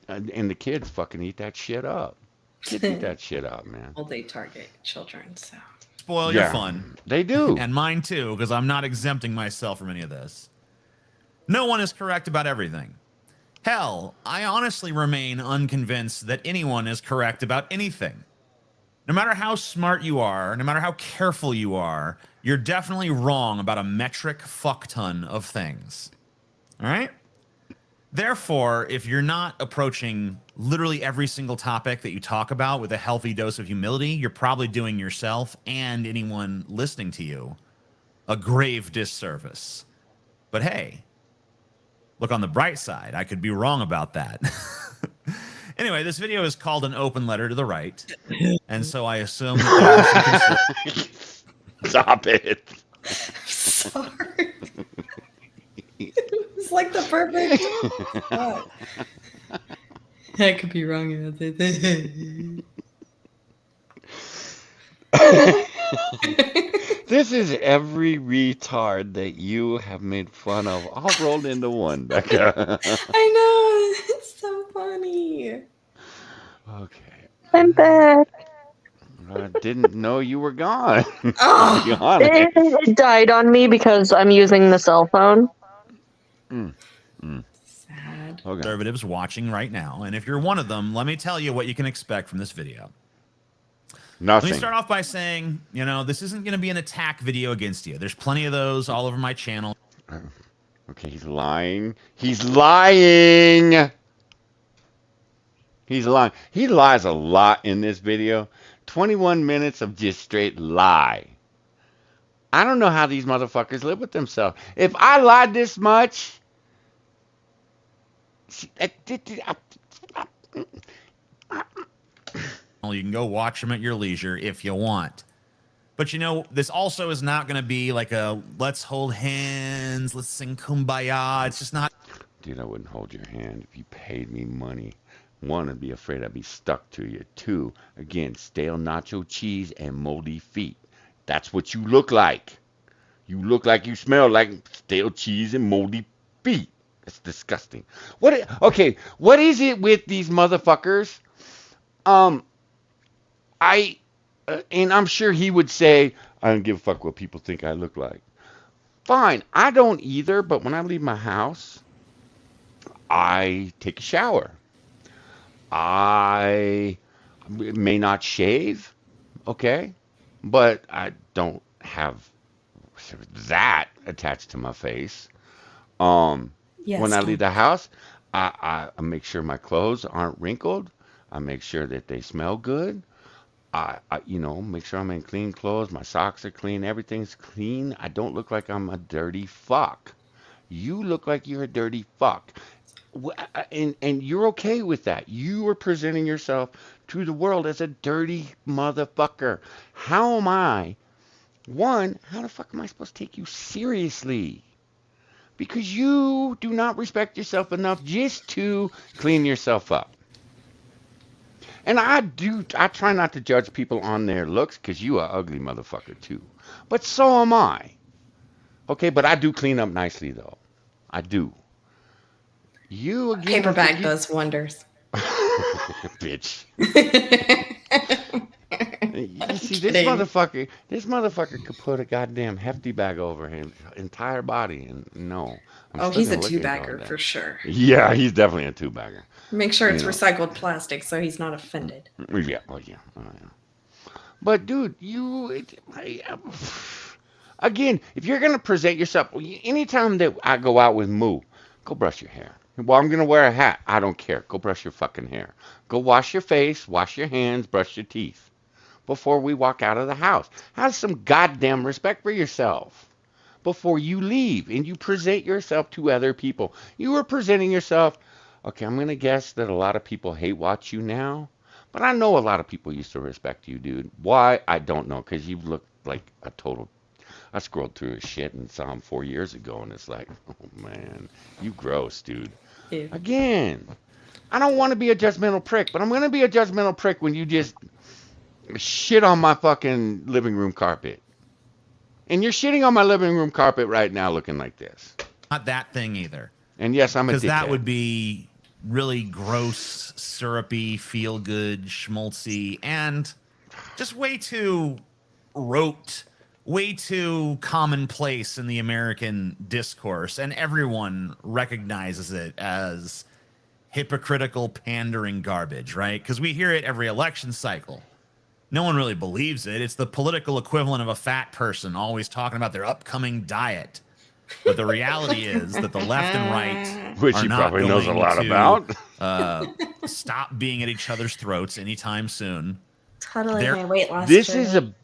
And the kids fucking eat that shit up. Kids eat that shit up, man. Well, they target children, so. Spoil your fun. They do. And mine too, because I'm not exempting myself from any of this. No one is correct about everything. Hell, I honestly remain unconvinced that anyone is correct about anything. No matter how smart you are, no matter how careful you are, you're definitely wrong about a metric fuck ton of things. All right? Therefore, if you're not approaching literally every single topic that you talk about with a healthy dose of humility, you're probably doing yourself and anyone listening to you a grave disservice. But hey, look on the bright side. I could be wrong about that. Anyway, this video is called An Open Letter to the Right. And so I assume that there are some Stop it. Sorry. It's like the perfect. I could be wrong about it. This is every retard that you have made fun of, all rolled into one, Becca. I know. It's so funny. Okay. I'm back. I didn't know you were gone. Oh. Be honest. It died on me because I'm using the cell phone. Sad. Okay. conservatives watching right now. And if you're one of them, let me tell you what you can expect from this video. Let me start off by saying, you know, this isn't going to be an attack video against you. There's plenty of those all over my channel. Okay, he's lying. He's lying. He's lying. He lies a lot in this video. 21 minutes of just straight lie. I don't know how these motherfuckers live with themselves. If I lied this much, You can go watch them at your leisure if you want. But you know, this also is not going to be like a let's hold hands, let's sing Kumbaya. It's just not. Dude, I wouldn't hold your hand if you paid me money. One, I'd be afraid I'd be stuck to you. Two, again, stale nacho cheese and moldy feet. That's what you look like. You look like you smell like stale cheese and moldy feet. That's disgusting. Okay, what is it with these motherfuckers? And I'm sure he would say, I don't give a fuck what people think I look like. Fine, I don't either, but when I leave my house, I take a shower. I may not shave, okay? But I don't have that attached to my face. Yes, When I Tom. leave the house, I make sure my clothes aren't wrinkled. I make sure that they smell good. I make sure I'm in clean clothes. My socks are clean. Everything's clean. I don't look like I'm a dirty fuck. You look like you're a dirty fuck. And you're okay with that. You are presenting yourself to the world as a dirty motherfucker. How am I? One, how the fuck am I supposed to take you seriously? Because you do not respect yourself enough just to clean yourself up. And I try not to judge people on their looks because you are ugly motherfucker too. But so am I. Okay, but I do clean up nicely though. I do. You again. Paper bag does wonders. Bitch. You see, this motherfucker could put a goddamn hefty bag over his entire body, and no. He's a two-bagger for sure. Yeah, he's definitely a two-bagger. Make sure it's recycled plastic so he's not offended. Yeah, yeah. But dude, again, if you're gonna present yourself, anytime that I go out with Moo, go brush your hair. Well, I'm gonna wear a hat. I don't care. Go brush your fucking hair. Go wash your face, wash your hands, brush your teeth before we walk out of the house. Have some goddamn respect for yourself before you leave and you present yourself to other people. You are presenting yourself. Okay, I'm going to guess that a lot of people hate watch you now, but I know a lot of people used to respect you, dude. Why? I don't know, because you look like a total. I scrolled through his shit and saw him 4 years ago, and it's like, oh man, you gross, dude. Ew. Again, I don't want to be a judgmental prick, but I'm going to be a judgmental prick when you just shit on my fucking living room carpet. And you're shitting on my living room carpet right now looking like this. Not that thing either. And yes, I'm a dickhead. Because that would be really gross, syrupy, feel-good, schmaltzy, and just way too rote, way too commonplace in the American discourse. And everyone recognizes it as hypocritical, pandering garbage, right? Because we hear it every election cycle. No one really believes it. It's the political equivalent of a fat person always talking about their upcoming diet. But the reality is that the left and right which are he not probably knows a going lot to, about. Stop being at each other's throats anytime soon. Totally my weight loss This journey.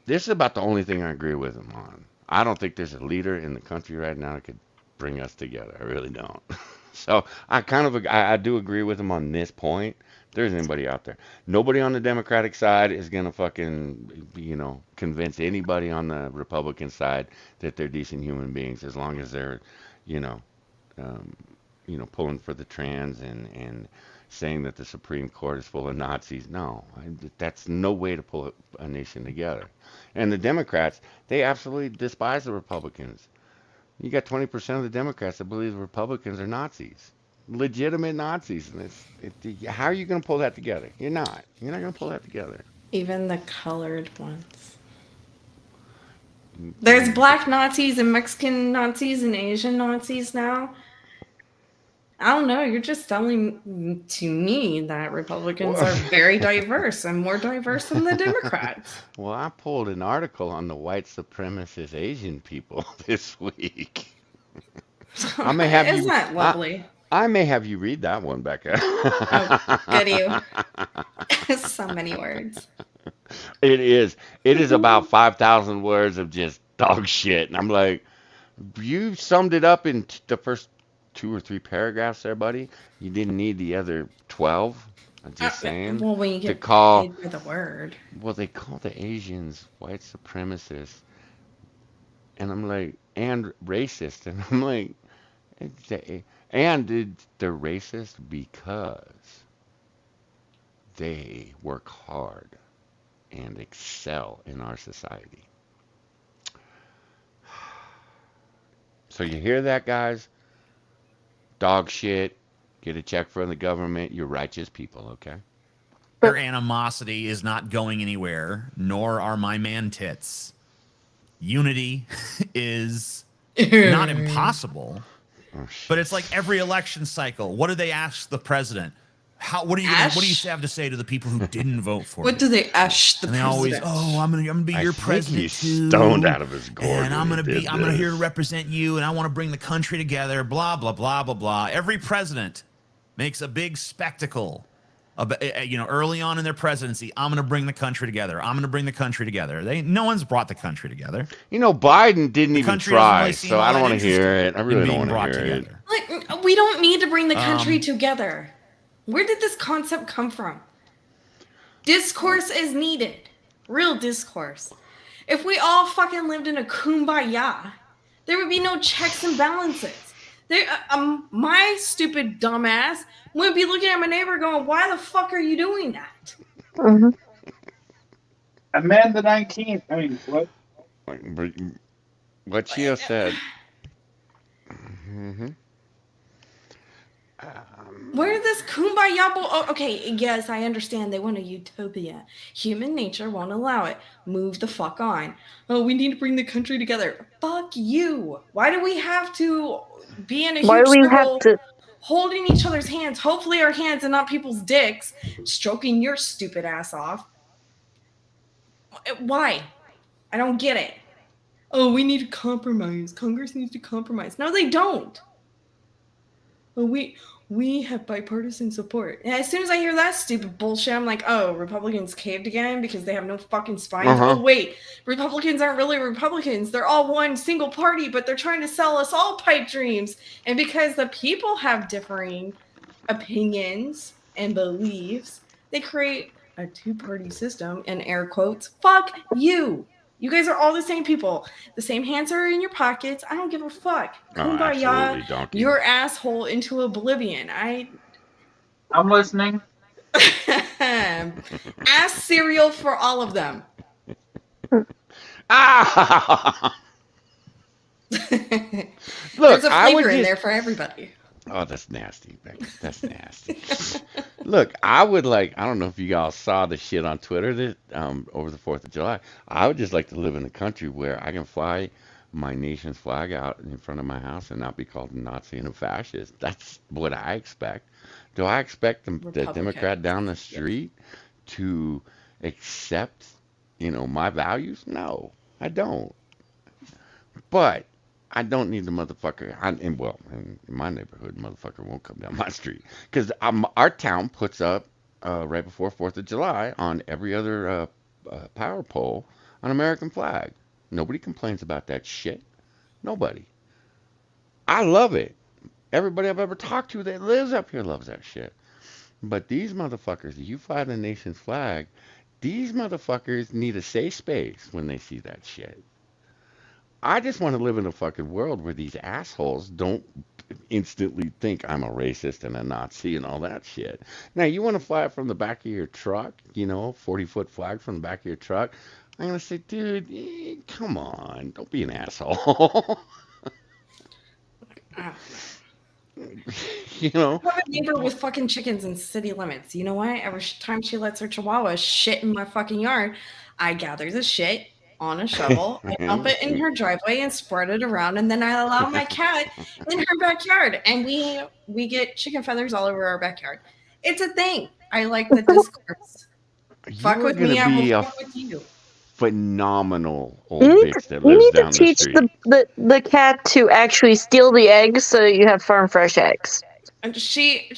is about the only thing I agree with him on. I don't think there's a leader in the country right now that could bring us together. I really don't. So I do agree with him on this point. There's anybody out there. Nobody on the Democratic side is gonna fucking, convince anybody on the Republican side that they're decent human beings, as long as they're, pulling for the trans and saying that the Supreme Court is full of Nazis. No, that's no way to pull a nation together. And the Democrats, they absolutely despise the Republicans. You got 20% of the Democrats that believe the Republicans are Nazis. Legitimate Nazis. And how are you going to pull that together? You're not. You're not going to pull that together. Even the colored ones. There's black Nazis and Mexican Nazis and Asian Nazis now. I don't know. You're just telling to me that Republicans are very diverse and more diverse than the Democrats. Well, I pulled an article on the white supremacist Asian people this week. I may have Isn't you. that lovely? I may have you read that one, Becca. Oh, good you. So many words. It is. It is about 5,000 words of just dog shit, and I'm like, you summed it up in the first 2 or 3 paragraphs there, buddy. You didn't need the other 12. I'm just saying. Well, when you To get call, paid by the word. well, they call the Asians white supremacists, and I'm like, and racist, and I'm like, and they're racist because they work hard and excel in our society. So you hear that, guys? Dog shit. Get a check from the government. You're righteous people, okay? Their animosity is not going anywhere, nor are my man tits. Unity is not impossible, but it's like every election cycle. What do they ask the president? What do you have to say to the people who didn't vote for you? What do they ask the And they president? always, I'm gonna be your president he's too. stoned out of his gourd and I'm when gonna he be, did I'm gonna here to this. represent you, and I want to bring the country together. Blah blah blah blah blah. Every president makes a big spectacle. Early on in their presidency, I'm gonna bring the country together. I'm gonna bring the country together. No one's brought the country together. You know, Biden didn't even country doesn't try, really seem so I all don't that want to hear interested it. I in really being don't want brought to hear it. together. Like, we don't need to bring the country together. Where did this concept come from? Discourse is needed. Real discourse. If we all fucking lived in a kumbaya, there would be no checks and balances. My stupid dumbass would be looking at my neighbor going, why the fuck are you doing that? Mm-hmm. Amend the 19th. I mean, what? What Chio said. Mm-hmm. Where did this kumbaya okay, yes, I understand they want a utopia. Human nature won't allow it. Move the fuck on. Oh, we need to bring the country together. Fuck you. Why do we have to be in a Why huge do we have circle to? holding each other's hands? Hopefully our hands and not people's dicks, stroking your stupid ass off. Why? I don't get it. Oh, we need to compromise. Congress needs to compromise. No, they don't. Well, we have bipartisan support. And as soon as I hear that stupid bullshit, I'm like, oh, Republicans caved again because they have no fucking spines. Uh-huh. Oh, wait, Republicans aren't really Republicans. They're all one single party, but they're trying to sell us all pipe dreams. And because the people have differing opinions and beliefs, they create a two-party system, in air quotes. Fuck you. You guys are all the same people. The same hands are in your pockets. I don't give a fuck. Absolutely, Kumbaya, donkey. your asshole into oblivion. I'm listening. Ass cereal for all of them. Ah! There's Look, a I would flavor in just. there for everybody. Oh, that's nasty, Becca. That's nasty. Look, I don't know if you guys saw the shit on Twitter that over the 4th of July. I would just like to live in a country where I can fly my nation's flag out in front of my house and not be called a Nazi and a fascist. That's what I expect. Do I expect the Democrat down the street to accept, my values? No, I don't. But I don't need the motherfucker. In my neighborhood, motherfucker won't come down my street because our town puts up right before 4th of July on every other power pole an American flag. Nobody complains about that shit. Nobody. I love it. Everybody I've ever talked to that lives up here loves that shit. But these motherfuckers, you fly the nation's flag, these motherfuckers need a safe space when they see that shit. I just want to live in a fucking world where these assholes don't instantly think I'm a racist and a Nazi and all that shit. Now, you want to fly it from the back of your truck, 40-foot flag from the back of your truck? I'm going to say, dude, come on. Don't be an asshole. I have a neighbor with fucking chickens in city limits. You know what? Every time she lets her chihuahua shit in my fucking yard, I gather the shit on a shovel. I dump it in her driveway and spread it around, and then I allow my cat in her backyard, and we get chicken feathers all over our backyard. It's a thing. I like the discourse. You Fuck are with gonna me, I be will a fuck with you. phenomenal old You bitch that you lives need to down the teach street. the cat to actually steal the eggs so that you have farm fresh eggs. And she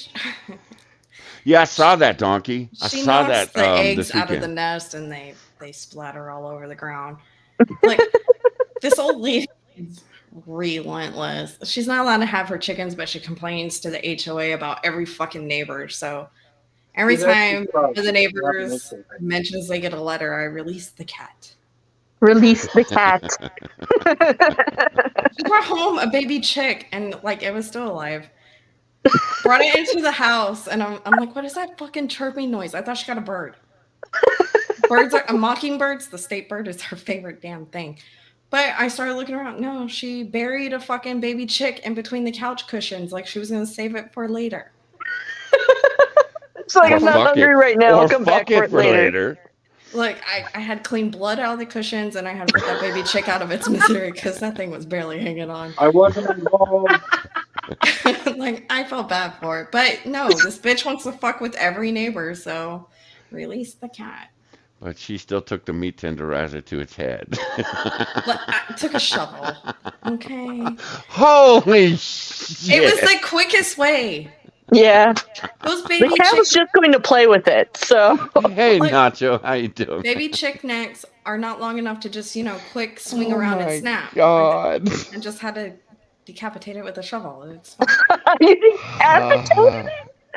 Yeah, I saw that, donkey. I she saw knocks that the eggs this out of the weekend. nest, and they splatter all over the ground. Like, this old lady is relentless. She's not allowed to have her chickens, but she complains to the HOA about every fucking neighbor. So every She's actually time proud. one of the She's neighbors not an mentions they get a letter, I release the cat. Release the cat. She brought home a baby chick, and like it was still alive. Brought it into the house, and I'm like, what is that fucking chirping noise? I thought she got a bird. Birds are mockingbirds. The state bird is her favorite damn thing. But I started looking around. No, she buried a fucking baby chick in between the couch cushions, like she was gonna save it for later. It's like, Or I'm not fuck hungry it. right now. I'll Or come back fuck for it later. Like I had clean blood out of the cushions, and I had to put that baby chick out of its misery because that thing was barely hanging on. I wasn't involved. Like I felt bad for it, but no, this bitch wants to fuck with every neighbor, so release the cat. But she still took the meat tenderizer to its head. Look, I took a shovel. Okay. Holy shit! It was the quickest way. Yeah. Those The baby cat was chick, just going to play with it, so. Hey, Like- Nacho, how you doing? baby chick necks are not long enough to just, quick swing Oh around my and snap. God. I just had to decapitate it with a shovel. It's fine. You think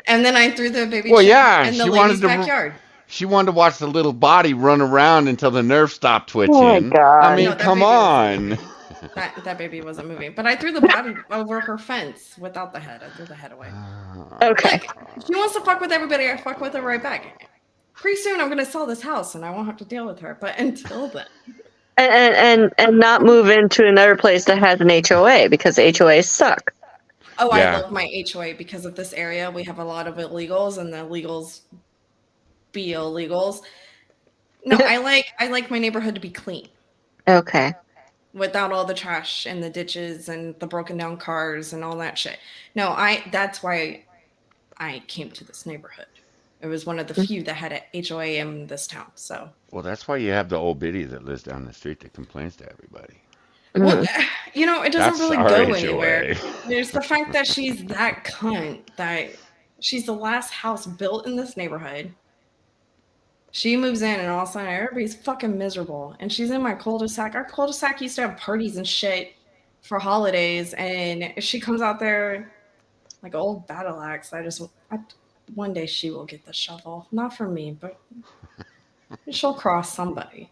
And then I threw the baby Well, chick yeah, in the she lady's wanted to- backyard. She wanted to watch the little body run around until the nerve stopped twitching. Oh my God. I mean, No, that come baby was- on. That baby wasn't moving. But I threw the body over her fence without the head. I threw the head away. Okay. Like, if she wants to fuck with everybody, I fuck with her right back. Pretty soon I'm gonna sell this house and I won't have to deal with her. But until then. And not move into another place that has an HOA because HOAs suck. Oh, Yeah. I love my HOA because of this area. We have a lot of illegals, and the illegals be illegals. No, I like my neighborhood to be clean Okay. without all the trash and the ditches and the broken down cars and all that shit. No, that's why I came to this neighborhood. It was one of the few that had a HOA in this town. So, Well, that's why you have the old biddy that lives down the street that complains to everybody. well, it doesn't That's really our go HOA. anywhere. There's the fact that she's that cunt that she's the last house built in this neighborhood. She moves in, and all of a sudden, everybody's fucking miserable. And she's in my cul-de-sac. Our cul-de-sac used to have parties and shit for holidays, and she comes out there like an old battle axe. One day she will get the shovel, not from me, but she'll cross somebody.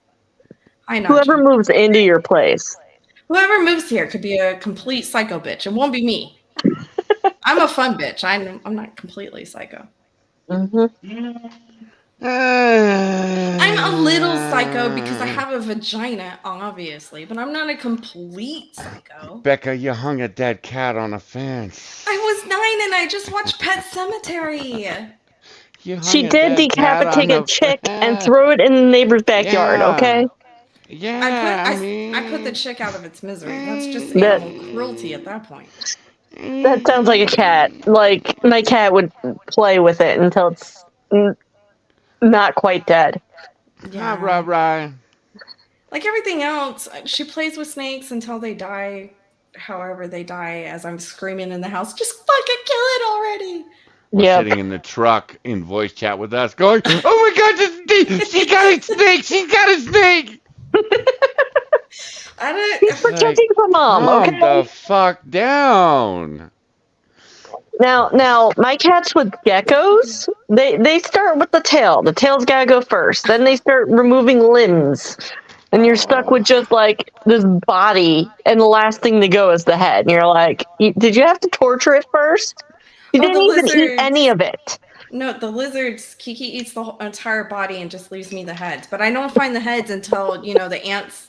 I know. Whoever moves into your place. Whoever moves here could be a complete psycho bitch. It won't be me. I'm a fun bitch. I'm not completely psycho. Mm-hmm. I'm a little psycho because I have a vagina, obviously, but I'm not a complete psycho. Becca, you hung a dead cat on a fence. I was 9 and I just watched Pet Cemetery. You hung She a did dead cat decapitate on a chick and fence. throw it in the neighbor's backyard, Yeah. okay? Yeah, I put the chick out of its misery. That's just That- animal cruelty at that point. That sounds like a cat. Like, my cat would play with it until it's not quite dead. Yeah. Right. Like everything else, she plays with snakes until they die. However they die, as I'm screaming in the house, just fucking kill it already. We're Yep. sitting in the truck in voice chat with us going, oh my God, she got a snake! She got a snake! I don't. He's protecting her mom, Calm okay? the fuck down. Now, my cats with geckos, they start with the tail. The tail's gotta go first. Then they start removing limbs. And you're stuck with just, like, this body, and the last thing to go is the head. And you're like, did you have to torture it first? You Oh, the didn't even eat lizards. any of it. No, the lizards. Kiki eats the whole entire body and just leaves me the heads. But I don't find the heads until the ants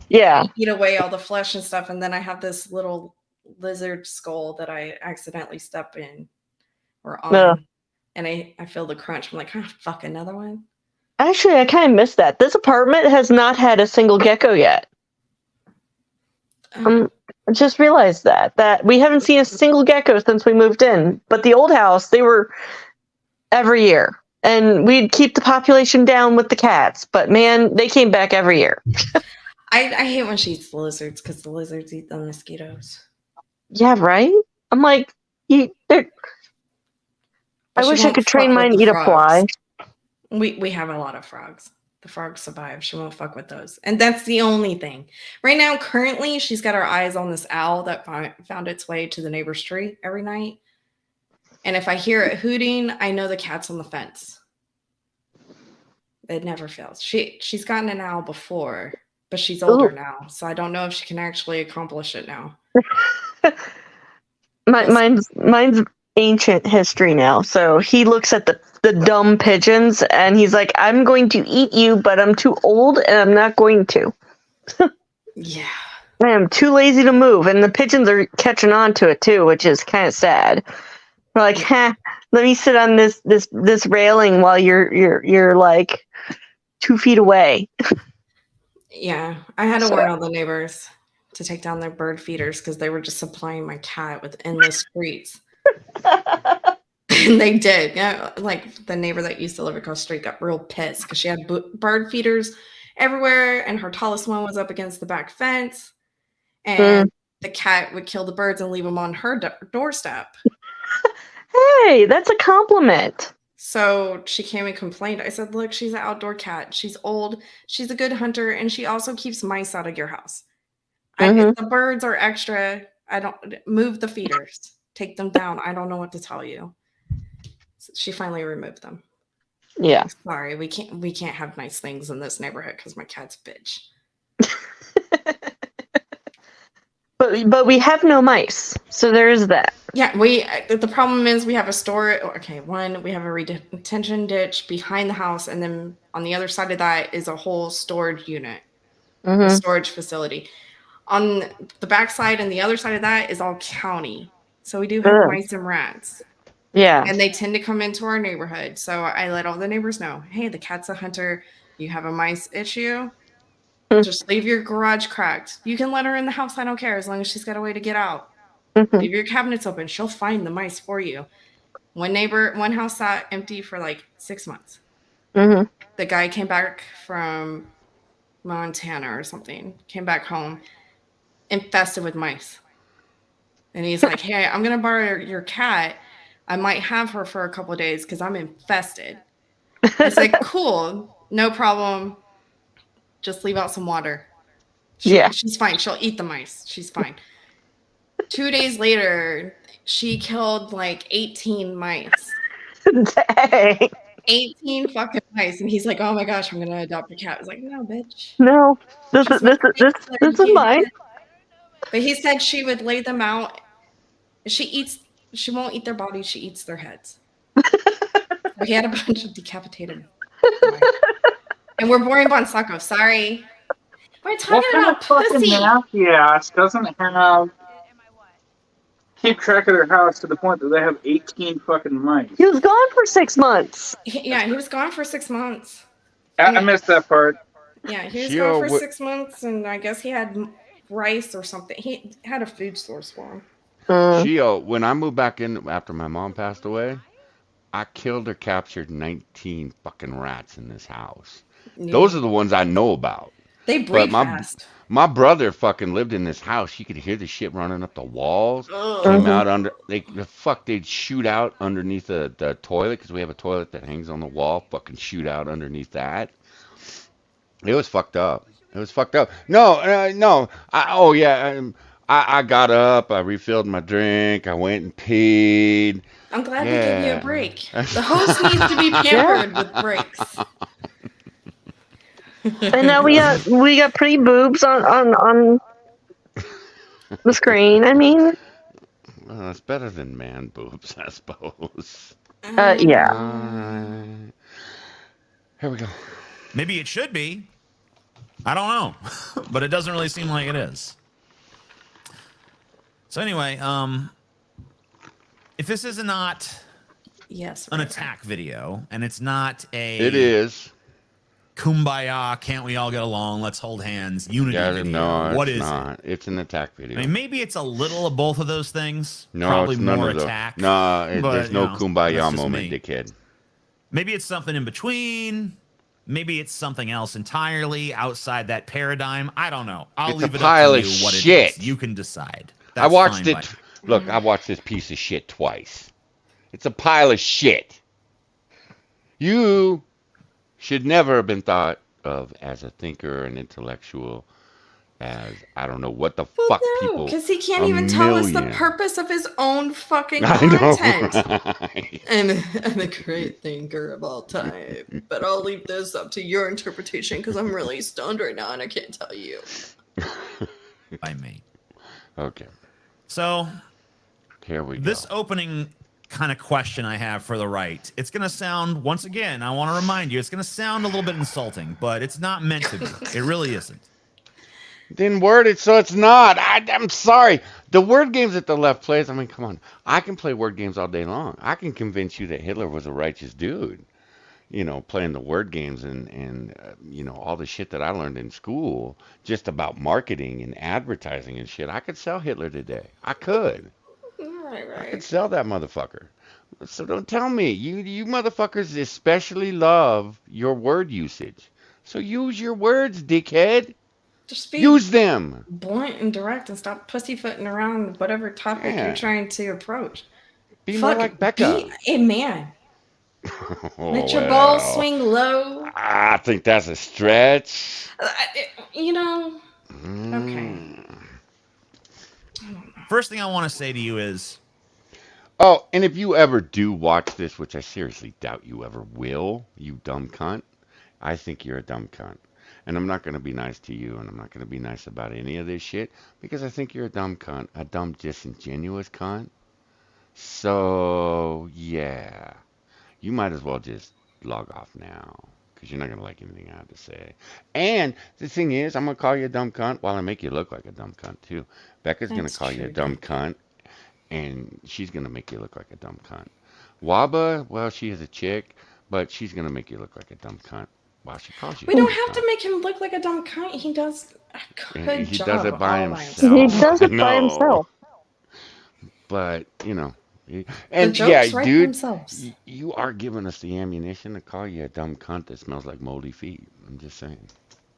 Yeah. eat away all the flesh and stuff, and then I have this little lizard skull that I accidentally step in or on, Ugh. and I feel the crunch. I'm like, fuck, another one. Actually, I kind of missed that. This apartment has not had a single gecko yet. I just realized that we haven't seen a single gecko since we moved in. But the old house, they were every year, and we'd keep the population down with the cats. But man, they came back every year. I hate when she eats the lizards because the lizards eat the mosquitoes. Yeah, right. I'm like, I But she wish I won't could train fuck with mine to the eat a frogs. fly. We have a lot of frogs. The frogs survive. She won't fuck with those. And that's the only thing. Right now, currently, she's got her eyes on this owl that found its way to the neighbor's tree every night. And if I hear it hooting, I know the cat's on the fence. It never fails. She's gotten an owl before, but she's older now. So I don't know if she can actually accomplish it now. Mine's ancient history now. So he looks at the dumb pigeons and he's like, I'm going to eat you, but I'm too old and I'm not going to. Yeah. I am too lazy to move, and the pigeons are catching on to it too, which is kind of sad. We're like, let me sit on this railing while you're like 2 feet away. Yeah. I had to warn all the neighbors to take down their bird feeders because they were just supplying my cat with endless treats. And they did. Yeah, like the neighbor that used to live across the street got real pissed because she had bird feeders everywhere, and her tallest one was up against the back fence, and the cat would kill the birds and leave them on her doorstep. Hey, that's a compliment. So she came and complained. I said, look, she's an outdoor cat. She's old. She's a good hunter, and she also keeps mice out of your house. If the birds are extra, I don't move the feeders. Take them down. I don't know what to tell you. So she finally removed them. Yeah. Sorry, we can't have nice things in this neighborhood because my cat's a bitch. But we have no mice, so there is that. Yeah, the problem is we have a store. Okay, we have a retention ditch behind the house, and then on the other side of that is a whole storage unit, a storage facility. On the back side and the other side of that is all county. So we do have mice and rats. Yeah. And they tend to come into our neighborhood. So I let all the neighbors know, hey, the cat's a hunter. You have a mice issue. Just leave your garage cracked. You can let her in the house. I don't care as long as she's got a way to get out. Leave your cabinets open. She'll find the mice for you. One house sat empty for like 6 months. The guy came back from Montana or something, came back home, infested with mice. And he's like, hey, I'm going to borrow your cat. I might have her for a couple of days because I'm infested. It's like, cool, no problem. Just leave out some water. She's fine. She'll eat the mice. She's fine. 2 days later, she killed like 18 mice. Dang. 18 fucking mice. And he's like, oh my gosh, I'm going to adopt a cat. I was like, no, bitch. No, this is mine. But he said she would lay them out. She won't eat their bodies. She eats their heads. So he had a bunch of decapitated mice. And we're boring Bonsaco. Sorry. We're talking about pussy. Nasty ass doesn't have keep track of their house to the point that they have 18 fucking mice. He was gone for 6 months. He was gone for 6 months. I missed that part. Yeah, he was gone for 6 months, and I guess he had rice or something. He had a food source for him. Gio, when I moved back in after my mom passed away, I killed or captured 19 fucking rats in this house. Yeah. Those are the ones I know about. They breed fast. My brother fucking lived in this house. You could hear the shit running up the walls. Came out under they'd shoot out underneath the toilet because we have a toilet that hangs on the wall. Fucking shoot out underneath that. It was fucked up. No. I got up. I refilled my drink. I went and peed. I'm glad we gave you a break. The host needs to be pampered with breaks. And now we got pretty boobs on the screen. I mean, well, it's better than man boobs, I suppose. Yeah. Here we go. Maybe it should be. I don't know, but it doesn't really seem like it is. So anyway, if this is not an attack video, and it's not a... It is. kumbaya, can't we all get along? Let's hold hands. Unity video. No, What it's is not. it? It's an attack video. I mean, maybe it's a little of both of those things. No, Probably it's none more of those. attack. No, but, there's no that's kumbaya just moment, me. dickhead. Maybe it's something in between. Maybe it's something else entirely outside that paradigm. I don't know. I'll leave it up to you what it is. You can decide. I watched it. Look, I watched this piece of shit twice. It's a pile of shit. You should never have been thought of as a thinker and intellectual, as I don't know what the fuck people. Because he can't even tell us the purpose of his own fucking content. Right? I'm a great thinker of all time, but I'll leave this up to your interpretation because I'm really stoned right now and I can't tell you. By me. Okay. So here we go. This opening kind of question I have for the right, it's going to sound, once again, I want to remind you, it's going to sound a little bit insulting, but it's not meant to be. It really isn't. Then word it so it's not. I'm sorry. The word games that the left plays, I mean, come on. I can play word games all day long. I can convince you that Hitler was a righteous dude. You know, playing the word games and you know, all the shit that I learned in school just about marketing and advertising and shit. I could sell Hitler today. I could. Right. I could sell that motherfucker. So don't tell me. You motherfuckers especially love your word usage. So use your words, dickhead. Just be use them. Blunt and direct and stop pussyfooting around whatever topic you're trying to approach. Be more like Becca. Be a man. Let your balls swing low. I think that's a stretch. You know. Okay. First thing I want to say to you is, oh, and if you ever do watch this, which I seriously doubt you ever will, you dumb cunt, I think you're a dumb cunt. And I'm not going to be nice to you, and I'm not going to be nice about any of this shit, because I think you're a dumb cunt, a dumb, disingenuous cunt. So, yeah. You might as well just log off now, because you're not going to like anything I have to say. And the thing is, I'm going to call you a dumb cunt while I make you look like a dumb cunt, too. Becca's going to call you a dumb cunt, and she's going to make you look like a dumb cunt. Waba, well, she is a chick, but she's going to make you look like a dumb cunt while she calls you. We don't have to make him look like a dumb cunt. He does a good he job. does it by himself. He does it by himself. But, you know. And yeah, dude, you are giving us the ammunition to call you a dumb cunt that smells like moldy feet. I'm just saying.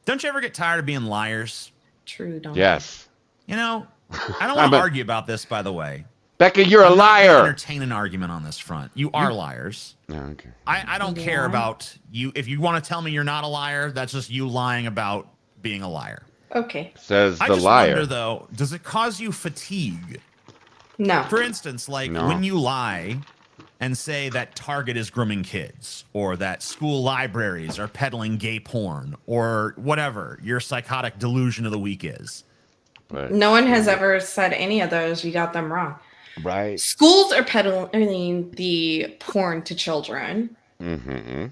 Don't you ever get tired of being liars? True, don't Yes. You know, I don't want to argue about this, by the way. Becca, you're a liar. Entertain an argument on this front. You are liars. Okay. I don't care about you. If you want to tell me you're not a liar, that's just you lying about being a liar. Okay. Says the I just liar. wonder, though, does it cause you fatigue? No. For instance, like when you lie and say that Target is grooming kids, or that school libraries are peddling gay porn, or whatever your psychotic delusion of the week is. But, no one has ever said any of those. You got them wrong. Right. Schools are peddling the porn to children. Mm-hmm.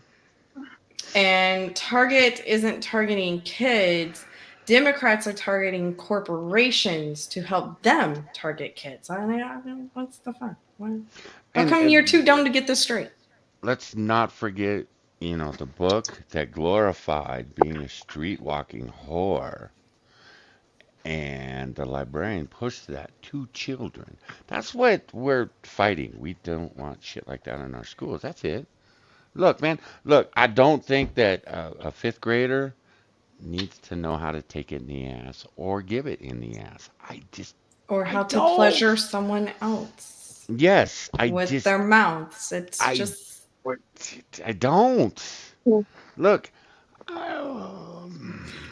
And Target isn't targeting kids. Democrats are targeting corporations to help them target kids. What's the fun? How come you're too dumb to get this straight? Let's not forget, you know, the book that glorified being a street walking whore. And the librarian pushed that to children. That's what we're fighting. We don't want shit like that in our schools. That's it. Look, man. Look, I don't think that a fifth grader needs to know how to take it in the ass or give it in the ass. Or how to pleasure someone else. Yes, with their mouths. I don't. Look.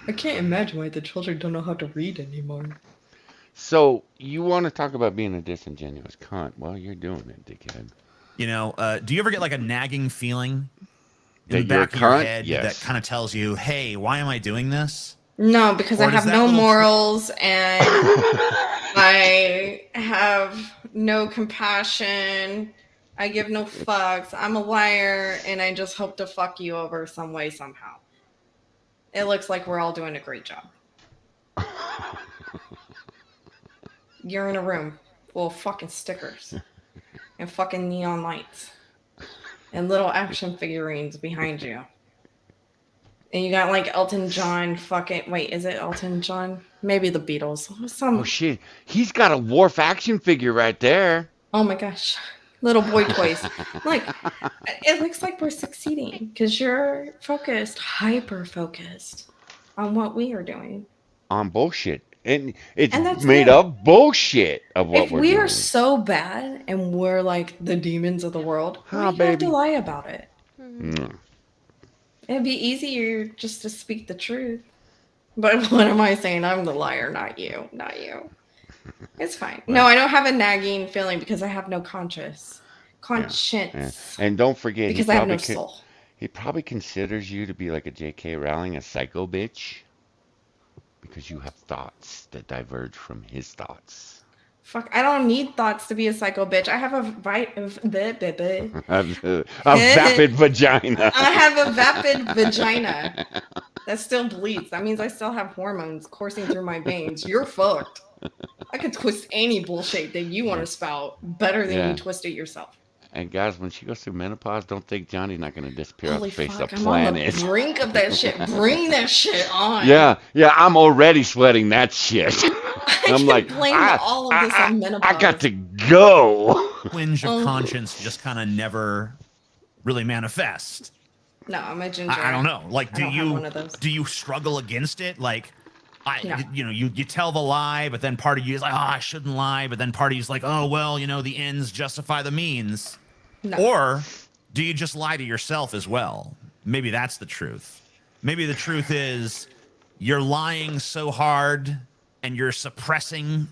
I can't imagine why the children don't know how to read anymore. So you want to talk about being a disingenuous cunt? Well, you're doing it, dickhead. You know, do you ever get like a nagging feeling in the That you're back of your cunt? head Yes. that kind of tells you, hey, why am I doing this? No, because Or I does have that no little morals and I have no compassion. I give no fucks. I'm a liar and I just hope to fuck you over some way, somehow. It looks like we're all doing a great job. You're in a room full of fucking stickers and fucking neon lights and little action figurines behind you. And you got like Elton John fucking wait, is it Elton John? Maybe the Beatles. Oh shit, he's got a Worf action figure right there. Oh my gosh. Little boy toys. Look, it looks like we're succeeding because you're focused, hyper focused on what we are doing. On bullshit. And it's And that's made it. up bullshit of what If we're we doing. are so bad and we're like the demons of the world, why do you have baby. to lie about it? Mm. It'd be easier just to speak the truth. But what am I saying? I'm the liar, not you. Not you. It's fine. No, I don't have a nagging feeling because I have no conscience. And don't forget, Because I have no soul. He probably considers you to be like a J.K. Rowling, a psycho bitch, because you have thoughts that diverge from his thoughts. Fuck, I don't need thoughts to be a psycho bitch. I have a vapid vagina. I have a vapid vagina that still bleeds. That means I still have hormones coursing through my veins. You're fucked. I could twist any bullshit that you want to spout better than you twist it yourself. And guys, when she goes through menopause, don't think Johnny's not going to disappear off the face of the I'm planet. on the brink of that shit. Bring that shit on. Yeah, I'm already sweating that shit. I'm like, blame all of this on menopause. I got to go. Twinge of conscience just kind of never really manifest. No, I'm a ginger. I don't know. Like, I don't have one of those. do you struggle against it? Like, No. you tell the lie, but then part of you is like, oh, I shouldn't lie. But then part of you is like, oh, well, the ends justify the means. No. Or do you just lie to yourself as well? Maybe that's the truth. Maybe the truth is you're lying so hard and you're suppressing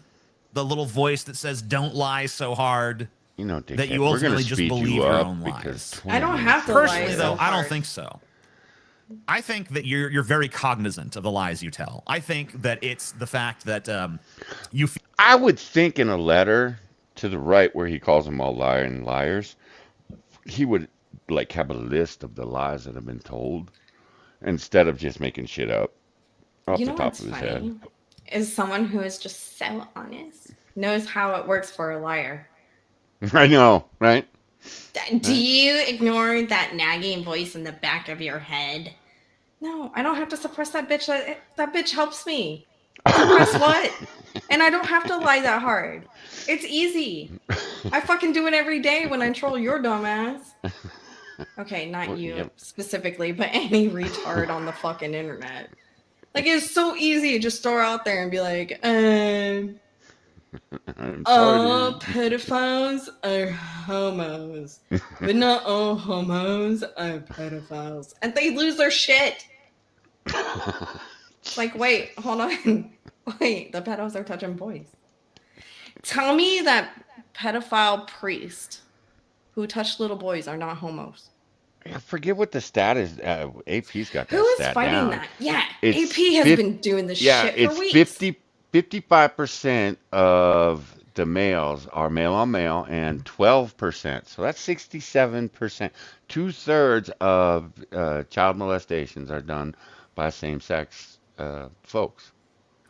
the little voice that says don't lie so hard that you ultimately just believe your own lies. I don't have to Personally, lie though, so I don't hard. think so. I think that you're very cognizant of the lies you tell. I think that it's the fact that you feel. I would think in a letter to the right where he calls them all liar and liars, he would like have a list of the lies that have been told instead of just making shit up off the top what's of his funny? head. Is someone who is just so honest knows how it works for a liar. I know, right? Do you ignore that nagging voice in the back of your head? No, I don't have to suppress that bitch. That bitch helps me. Suppress what? And I don't have to lie that hard. It's easy. I fucking do it every day when I troll your dumb ass. Okay, not you specifically, but any retard on the fucking internet. Like, it's so easy to just throw out there and be like, pedophiles are homos, but not all homos are pedophiles. And they lose their shit. It's like, wait, hold on. Wait, the pedos are touching boys. Tell me that pedophile priest who touched little boys are not homos. I forget what the stat is. AP's got that Who is stat fighting down. that? Yeah, It's AP has been doing this shit for weeks. 55% of the males are male on male and 12%. So that's 67%. 2/3 of child molestations are done by same-sex folks.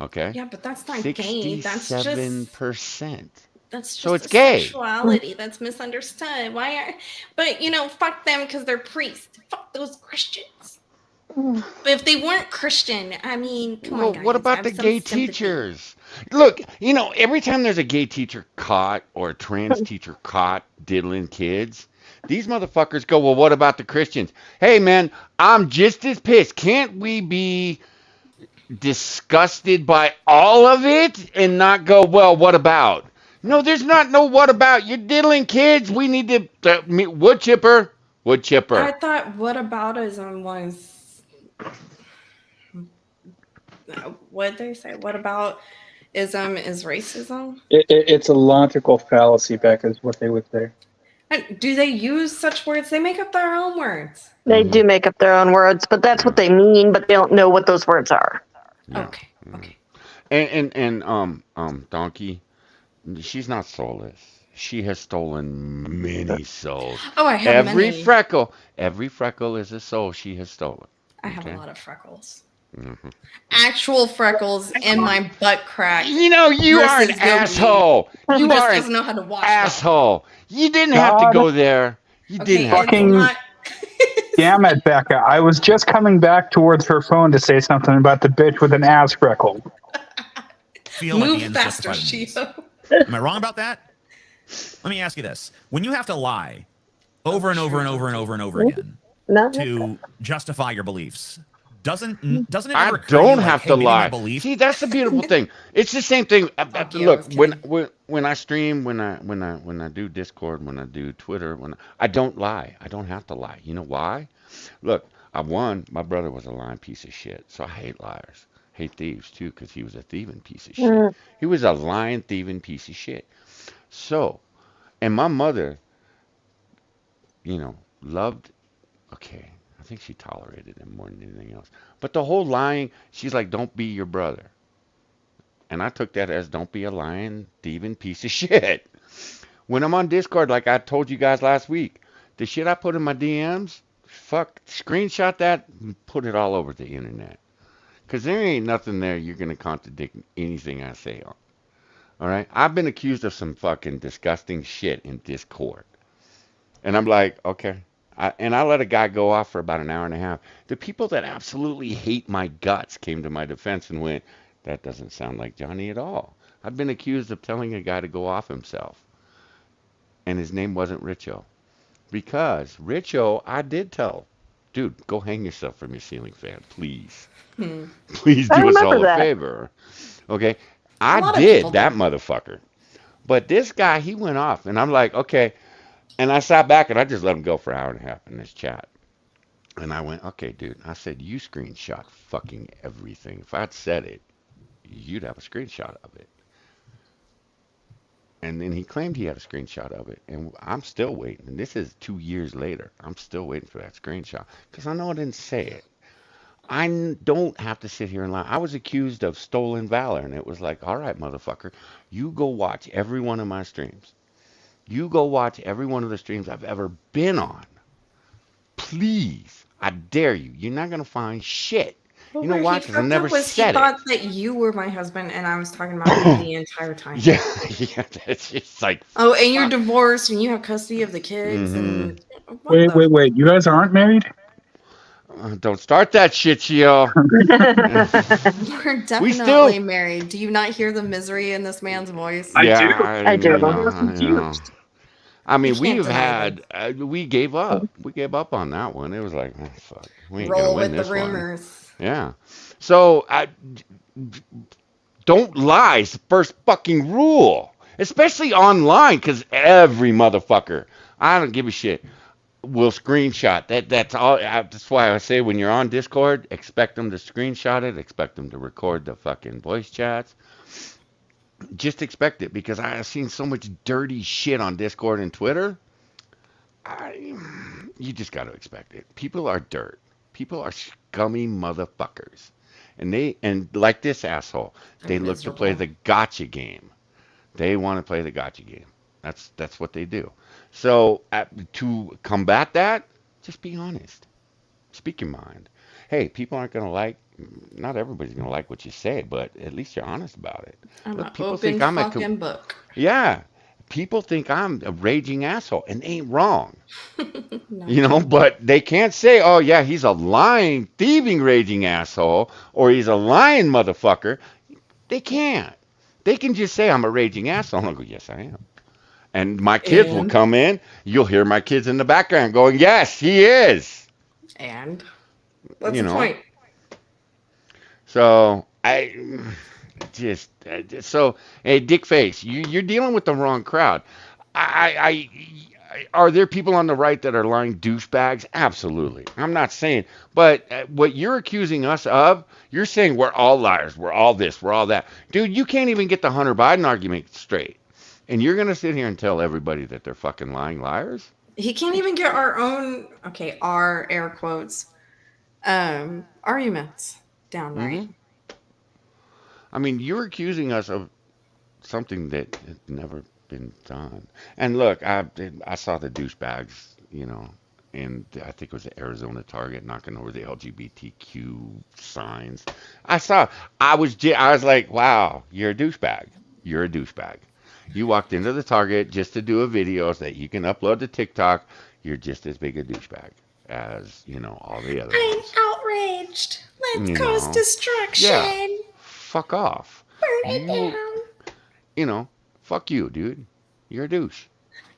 Okay? Yeah, but that's not gay. That's just 67%. That's just So it's gay. sexuality that's misunderstood. But fuck them because they're priests. Fuck those Christians. But if they weren't Christian, I mean, come on, guys. What about have the some gay sympathy. teachers? Look, every time there's a gay teacher caught or a trans teacher caught diddling kids, these motherfuckers go, well, what about the Christians? Hey, man, I'm just as pissed. Can't we be disgusted by all of it and not go, well, what about? No, there's not no what about. You're diddling kids. We need to wood chipper. I thought whataboutism was... What did they say? Whataboutism is racism? It's a logical fallacy, Becca, is what they would say. And do they use such words? They make up their own words. They do make up their own words, but that's what they mean, but they don't know what those words are. Yeah. Okay. And Donkey, she's not soulless. She has stolen many souls. Oh, I have every many. Every freckle is a soul she has stolen. I have a lot of freckles. Mm-hmm. Actual freckles in my butt crack. You are an asshole. You are doesn't know how to wash asshole. You didn't have to go there. You didn't have to. Damn it, Becca. I was just coming back towards her phone to say something about the bitch with an ass freckle. Feel like the Move end is faster, justified in the means. Shio. Am I wrong about that? Let me ask you this: when you have to lie over and over and over and over and over again No. to justify your beliefs, doesn't it I ever occur to you, don't like, have hey, to maybe my lie. belief? See, that's the beautiful thing. It's the same thing. Fuck you, I Look, was when I stream, when I do Discord, when I do Twitter, when I don't lie. I don't have to lie. You know why? Look, my brother was a lying piece of shit, so I hate liars. Hate thieves too, because he was a thieving piece of shit. He was a lying, thieving piece of shit. So, and my mother, loved. Okay, I think she tolerated him more than anything else. But the whole lying, she's like, don't be your brother. And I took that as don't be a lying, thieving piece of shit. When I'm on Discord, like I told you guys last week, the shit I put in my DMs, screenshot that and put it all over the internet. Because there ain't nothing there you're going to contradict anything I say on. All right? I've been accused of some fucking disgusting shit in Discord. And I'm like, okay. I let a guy go off for about an hour and a half. The people that absolutely hate my guts came to my defense and went, that doesn't sound like Johnny at all. I've been accused of telling a guy to go off himself. And his name wasn't Richo. Because Richo, I did tell, dude, go hang yourself from your ceiling fan, please. Please I do us remember all a that. favor. Okay? A I lot of did, people that do. motherfucker. But this guy, he went off. And I'm like, okay. And I sat back and I just let him go for an hour and a half in this chat. And I went, okay, dude. I said, you screenshot fucking everything. If I'd said it, you'd have a screenshot of it. And then he claimed he had a screenshot of it. And I'm still waiting. And this is 2 years later. I'm still waiting for that screenshot. Because I know I didn't say it. Don't have to sit here and lie. I was accused of stolen valor. And it was like, all right, motherfucker. You go watch every one of my streams. You go watch every one of the streams I've ever been on. Please. I dare you. You're not going to find shit. Well, You know where why? he Because I fucked never up was he said it. thought that you were my husband and I was talking about you the entire time. Yeah, that's just like, Oh, and you're fuck. divorced and you have custody of the kids Mhm. and what the Wait. You guys aren't married? Don't start that shit, Chio. We're We definitely still, married. Do you not hear the misery in this man's voice? I do. yeah, I do. I'm confused. I You mean, can't we've deny this. had, we gave up. We gave up on that one. It was like, oh, fuck, we ain't gonna Roll win with the this one. rumors. Yeah. So don't lie. It's the first fucking rule, especially online, because every motherfucker, I don't give a shit, will screenshot. That's all. That's why I say when you're on Discord, expect them to screenshot it. Expect them to record the fucking voice chats. Just expect it because I've seen so much dirty shit on Discord and Twitter. You just got to expect it. People are dirt. People are scummy motherfuckers. And like this asshole, they I'm look to play miserable. the gotcha game. They want to play the gotcha game. That's what they do. So to combat that, just be honest. Speak your mind. Hey, people aren't going to not everybody's going to like what you say, but at least you're honest about it. I'm Look, an people open think I'm fucking book. yeah, people think I'm a raging asshole, and they ain't wrong. No. But they can't say, oh, yeah, he's a lying, thieving, raging asshole, or he's a lying motherfucker. They can't. They can just say, I'm a raging asshole. And I'll go, yes, I am. And my kids will And come in. You'll hear my kids in the background going, yes, he is. what's You the know. point? So so hey, Dick Face, you're dealing with the wrong crowd. Are there people on the right that are lying douchebags? Absolutely. I'm not saying, but what you're accusing us of, you're saying we're all liars, we're all this, we're all that. Dude, you can't even get the Hunter Biden argument straight. And you're going to sit here and tell everybody that they're fucking lying liars? He can't even get our own, our air quotes, arguments down right. Mm-hmm. I mean, you're accusing us of something that had never been done. And look, I saw the douchebags, and I think it was the Arizona Target knocking over the LGBTQ signs. I was like, wow, you're a douchebag. You're a douchebag. You walked into the Target just to do a video so that you can upload to TikTok. You're just as big a douchebag as, all the other I'm ones. outraged. Let's You cause know. destruction. Yeah. Fuck off. Burn it You, down. Fuck you, dude. You're a douche.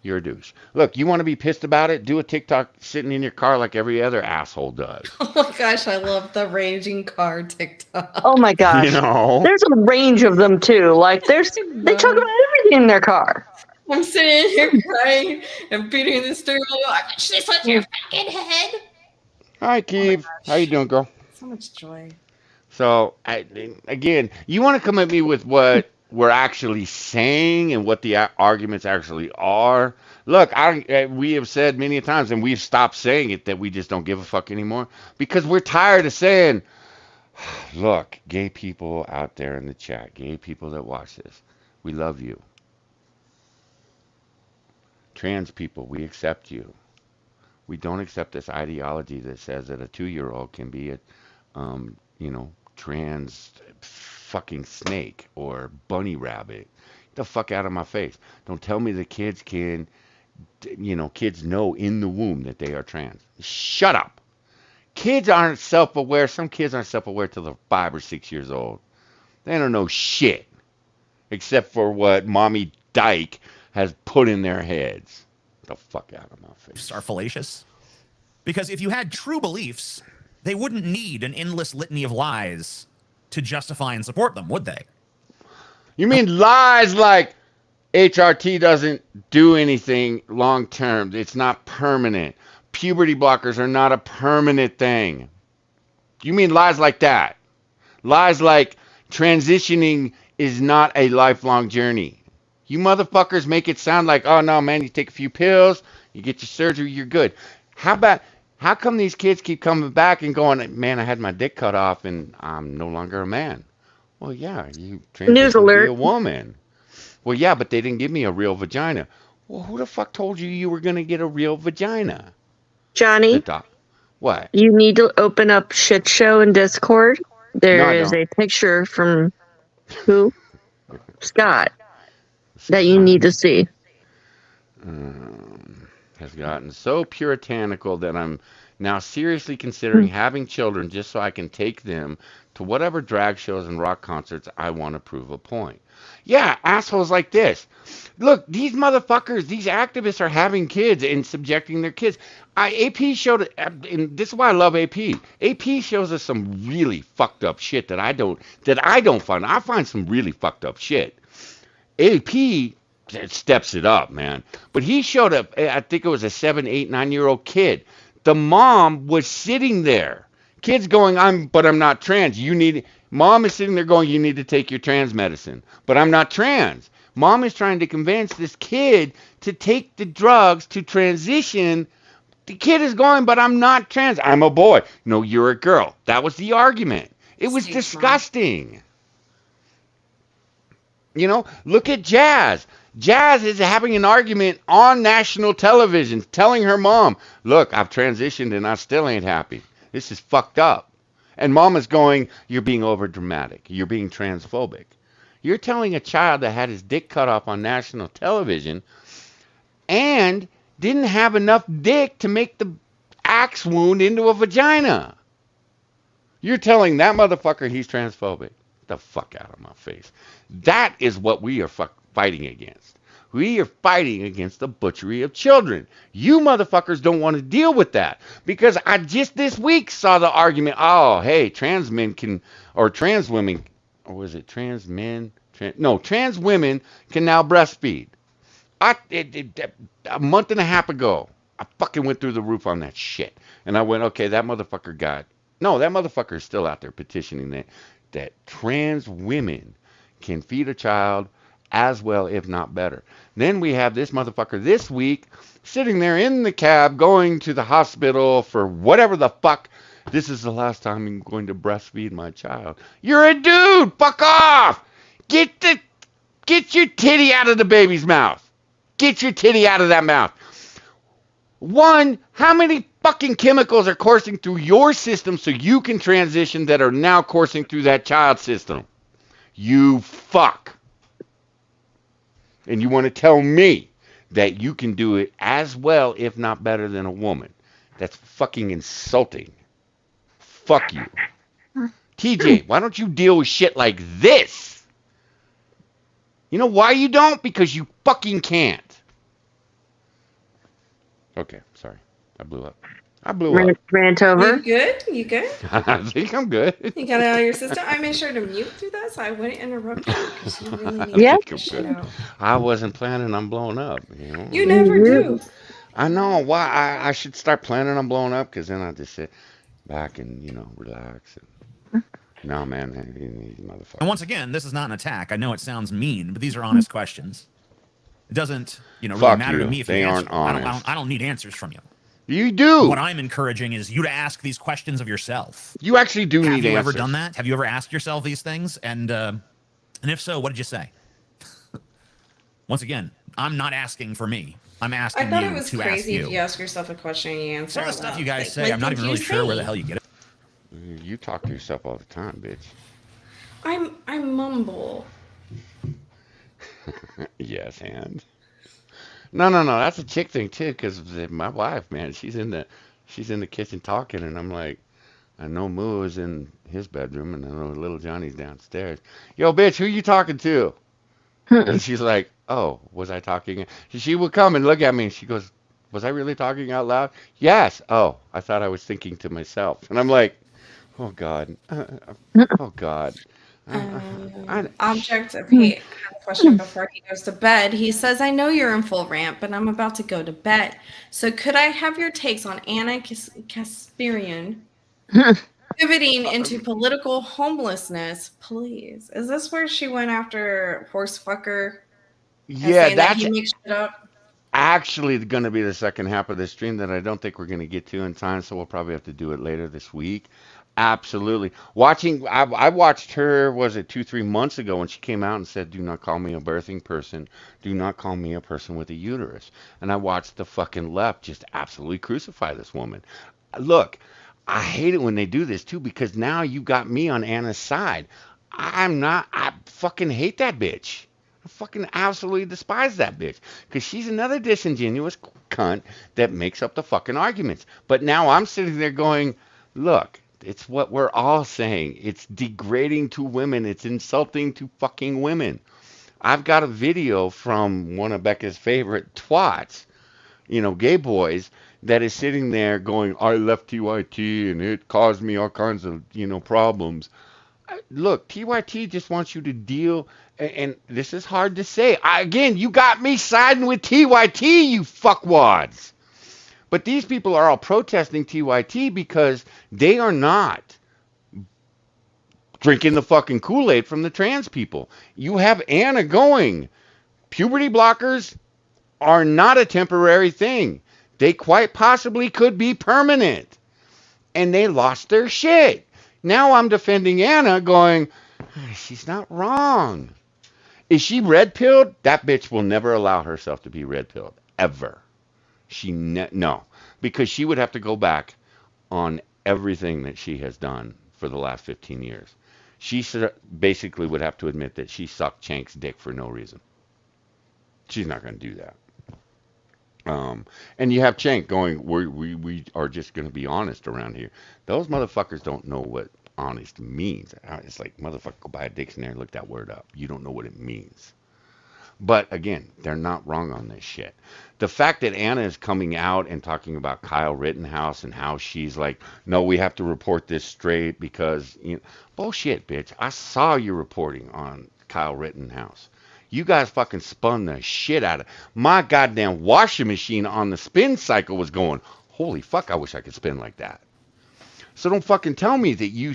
You're a douche. Look, you want to be pissed about it? Do a TikTok sitting in your car like every other asshole does. Oh my gosh, I love the raging car TikTok. Oh my gosh. There's a range of them too. Like they talk about everything in their car. I'm sitting here crying and beating the steering wheel. I bet this was your fucking head. Hi, Keeve. How you doing, girl? So much joy. So, again, you want to come at me with what we're actually saying and what the arguments actually are. Look, we have said many times, and we've stopped saying it, that we just don't give a fuck anymore because we're tired of saying, look, gay people out there in the chat, gay people that watch this, we love you. Trans people, we accept you. We don't accept this ideology that says that a 2-year-old can be a, trans fucking snake or bunny rabbit. Get the fuck out of my face. Don't tell me the kids can, kids know in the womb that they are trans. Shut up. Kids aren't self-aware. Some kids aren't self-aware till they're 5 or 6 years old. They don't know shit except for what Mommy Dyke has put in their heads. Get the fuck out of my face. Are fallacious. Because if you had true beliefs, they wouldn't need an endless litany of lies to justify and support them, would they? You mean lies like HRT doesn't do anything long term? It's not permanent. Puberty blockers are not a permanent thing. You mean lies like that? Lies like transitioning is not a lifelong journey. You motherfuckers make it sound like, oh no, man, you take a few pills, you get your surgery, you're good. How come these kids keep coming back and going, man, I had my dick cut off and I'm no longer a man? Well, yeah, you transitioned to be a woman. Well, yeah, but they didn't give me a real vagina. Well, who the fuck told you you were going to get a real vagina? Johnny, what? You need to open up Shit Show in Discord. There is a picture from who? Scott. That you need to see. Has gotten so puritanical that I'm now seriously considering having children just so I can take them to whatever drag shows and rock concerts I want to prove a point. Yeah, assholes like this. Look, these motherfuckers, these activists are having kids and subjecting their kids. AP showed, and this is why I love AP. AP shows us some really fucked up shit that I don't find. I find some really fucked up shit. AP steps it up, man. But he showed up, I think it was a 7, 8, 9-year-old kid. The mom was sitting there. Kid's going, I'm not trans. Mom is sitting there going, you need to take your trans medicine. But I'm not trans. Mom is trying to convince this kid to take the drugs to transition. The kid is going, but I'm not trans. I'm a boy. No, you're a girl. That was the argument. It was disgusting. Look at Jazz. Jazz is having an argument on national television, telling her mom, look, I've transitioned and I still ain't happy. This is fucked up. And mom is going, you're being over dramatic. You're being transphobic. You're telling a child that had his dick cut off on national television and didn't have enough dick to make the axe wound into a vagina. You're telling that motherfucker he's transphobic. Get the fuck out of my face. That is what we are fighting against. We are fighting against the butchery of children. You motherfuckers don't want to deal with that. Because I just this week saw the argument, oh, hey, trans men can, or trans women, or was it trans men? Trans women can now breastfeed. A month and a half ago, I fucking went through the roof on that shit. And I went, okay, that motherfucker is still out there petitioning that trans women can feed a child as well, if not better. Then we have this motherfucker this week sitting there in the cab going to the hospital for whatever the fuck. This is the last time I'm going to breastfeed my child. You're a dude. Fuck off. Get your titty out of the baby's mouth. Get your titty out of that mouth. One, how many fucking chemicals are coursing through your system so you can transition that are now coursing through that child's system? You fuck. And you want to tell me that you can do it as well, if not better than a woman. That's fucking insulting. Fuck you. TJ, why don't you deal with shit like this? You know why you don't? Because you fucking can't. Okay, sorry. I blew up. Rant over. You good? You good? I think I'm good. You got it out of your system? I made sure to mute through that so I wouldn't interrupt you because you really need Yeah. to get this shit out. I wasn't planning on blowing up. You know? You never do. I know. Why I should start planning on blowing up because then I just sit back and, relax. No, man, these motherfuckers. And once again, this is not an attack. I know it sounds mean, but these are honest questions. It doesn't, really Fuck matter you. to me if They you aren't answer. honest. I don't need answers from you. You do. What I'm encouraging is you to ask these questions of yourself. You actually do Have need you answers. ever done that? Have you ever asked yourself these things? And if so, what did you say? Once again, I'm not asking for me. I'm asking I thought you it was to ask crazy you. if you ask yourself a question and you answer. Some of the out stuff loud. you guys Like, say, what I'm not did even you really sure where the say? hell you get it. You talk to yourself all the time, bitch. I mumble. Yes, and no. That's a chick thing too, because my wife, man, she's in the kitchen talking, and I'm like, I know Moo is in his bedroom, and I know little Johnny's downstairs. Yo, bitch, who you talking to? And she's like, oh, was I talking? She would come and look at me, and she goes, was I really talking out loud? Yes. Oh, I thought I was thinking to myself, and I'm like, oh God, oh God. Object of hate. I have a question before he goes to bed. He says, I know you're in full rant, but I'm about to go to bed. So could I have your takes on Anna Kasparian pivoting into political homelessness, please? Is this where she went after Horsefucker? And Yeah, saying that that's he makes shit up? actually going to be the second half of the stream that I don't think we're going to get to in time, so we'll probably have to do it later this week. Absolutely. I watched her, was it 2-3 months ago when she came out and said, do not call me a birthing person. Do not call me a person with a uterus. And I watched the fucking left just absolutely crucify this woman. Look, I hate it when they do this too, because now you got me on Anna's side. I fucking hate that bitch. I fucking absolutely despise that bitch because she's another disingenuous cunt that makes up the fucking arguments. But now I'm sitting there going, look, it's what we're all saying. It's degrading to women. It's insulting to fucking women. I've got a video from one of Becca's favorite twats, gay boys, that is sitting there going, I left TYT and it caused me all kinds of, problems. Look, TYT just wants you to deal, and this is hard to say. Again, you got me siding with TYT, you fuckwads. But these people are all protesting TYT because they are not drinking the fucking Kool-Aid from the trans people. You have Anna going, puberty blockers are not a temporary thing. They quite possibly could be permanent. And they lost their shit. Now I'm defending Anna going, she's not wrong. Is she red-pilled? That bitch will never allow herself to be red-pilled, ever. No, because she would have to go back on everything that she has done for the last 15 years. She basically would have to admit that she sucked Chank's dick for no reason. She's not going to do that. And you have Chank going, we are just going to be honest around here. Those motherfuckers don't know what honest means. It's like, motherfucker, go buy a dictionary and look that word up. You don't know what it means. But again, they're not wrong on this shit. The fact that Anna is coming out and talking about Kyle Rittenhouse and how she's like, no, we have to report this straight because, bullshit, bitch. I saw you reporting on Kyle Rittenhouse. You guys fucking spun the shit out of my goddamn washing machine on the spin cycle was going, holy fuck, I wish I could spin like that. So don't fucking tell me that you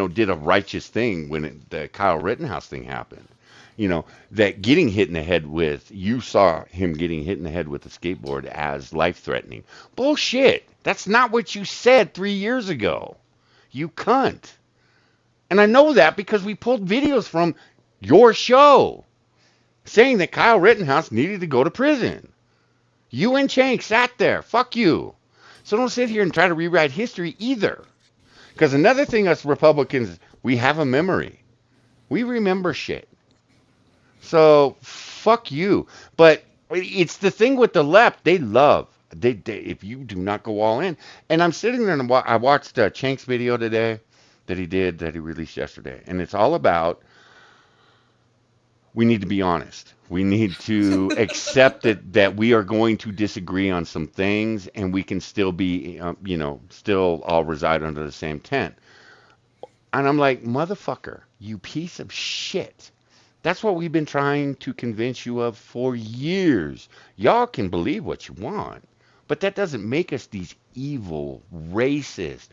did a righteous thing when the Kyle Rittenhouse thing happened. That getting hit in the head with, you saw him getting hit in the head with a skateboard as life-threatening. Bullshit. That's not what you said 3 years ago. You cunt. And I know that because we pulled videos from your show saying that Kyle Rittenhouse needed to go to prison. You and Chank sat there. Fuck you. So don't sit here and try to rewrite history either. Because another thing us Republicans, we have a memory. We remember shit. So fuck you. But it's the thing with the left. They love if you do not go all in, and I'm sitting there and I watched Chank's video today that he released yesterday, and it's all about we need to be honest. We need to accept that we are going to disagree on some things, and we can still be, still all reside under the same tent. And I'm like, motherfucker, you piece of shit. That's what we've been trying to convince you of for years. Y'all can believe what you want, but that doesn't make us these evil, racist,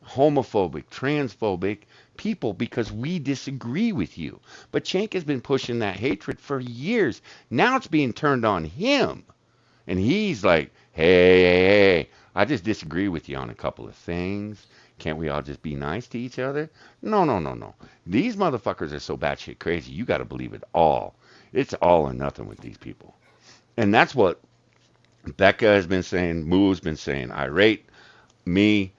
homophobic, transphobic people because we disagree with you. But Cenk has been pushing that hatred for years. Now it's being turned on him. And he's like, hey, I just disagree with you on a couple of things. Can't we all just be nice to each other? No. These motherfuckers are so batshit crazy, you got to believe it all. It's all or nothing with these people. And that's what Becca has been saying, Moo's been saying, Irate, me,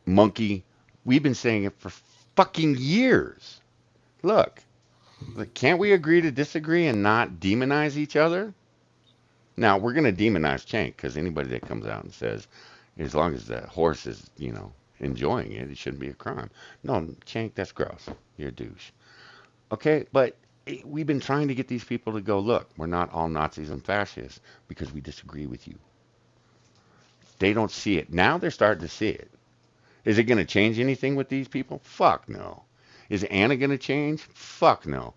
Monkey. We've been saying it for fucking years. Look, can't we agree to disagree and not demonize each other? Now, we're going to demonize Cenk because anybody that comes out and says, as long as the horse is, enjoying it, it shouldn't be a crime. No, Cenk, that's gross. You're a douche. Okay, but we've been trying to get these people to go, look, we're not all Nazis and fascists because we disagree with you. They don't see it. Now they're starting to see it. Is it going to change anything with these people? Fuck no. Is Anna going to change? Fuck no.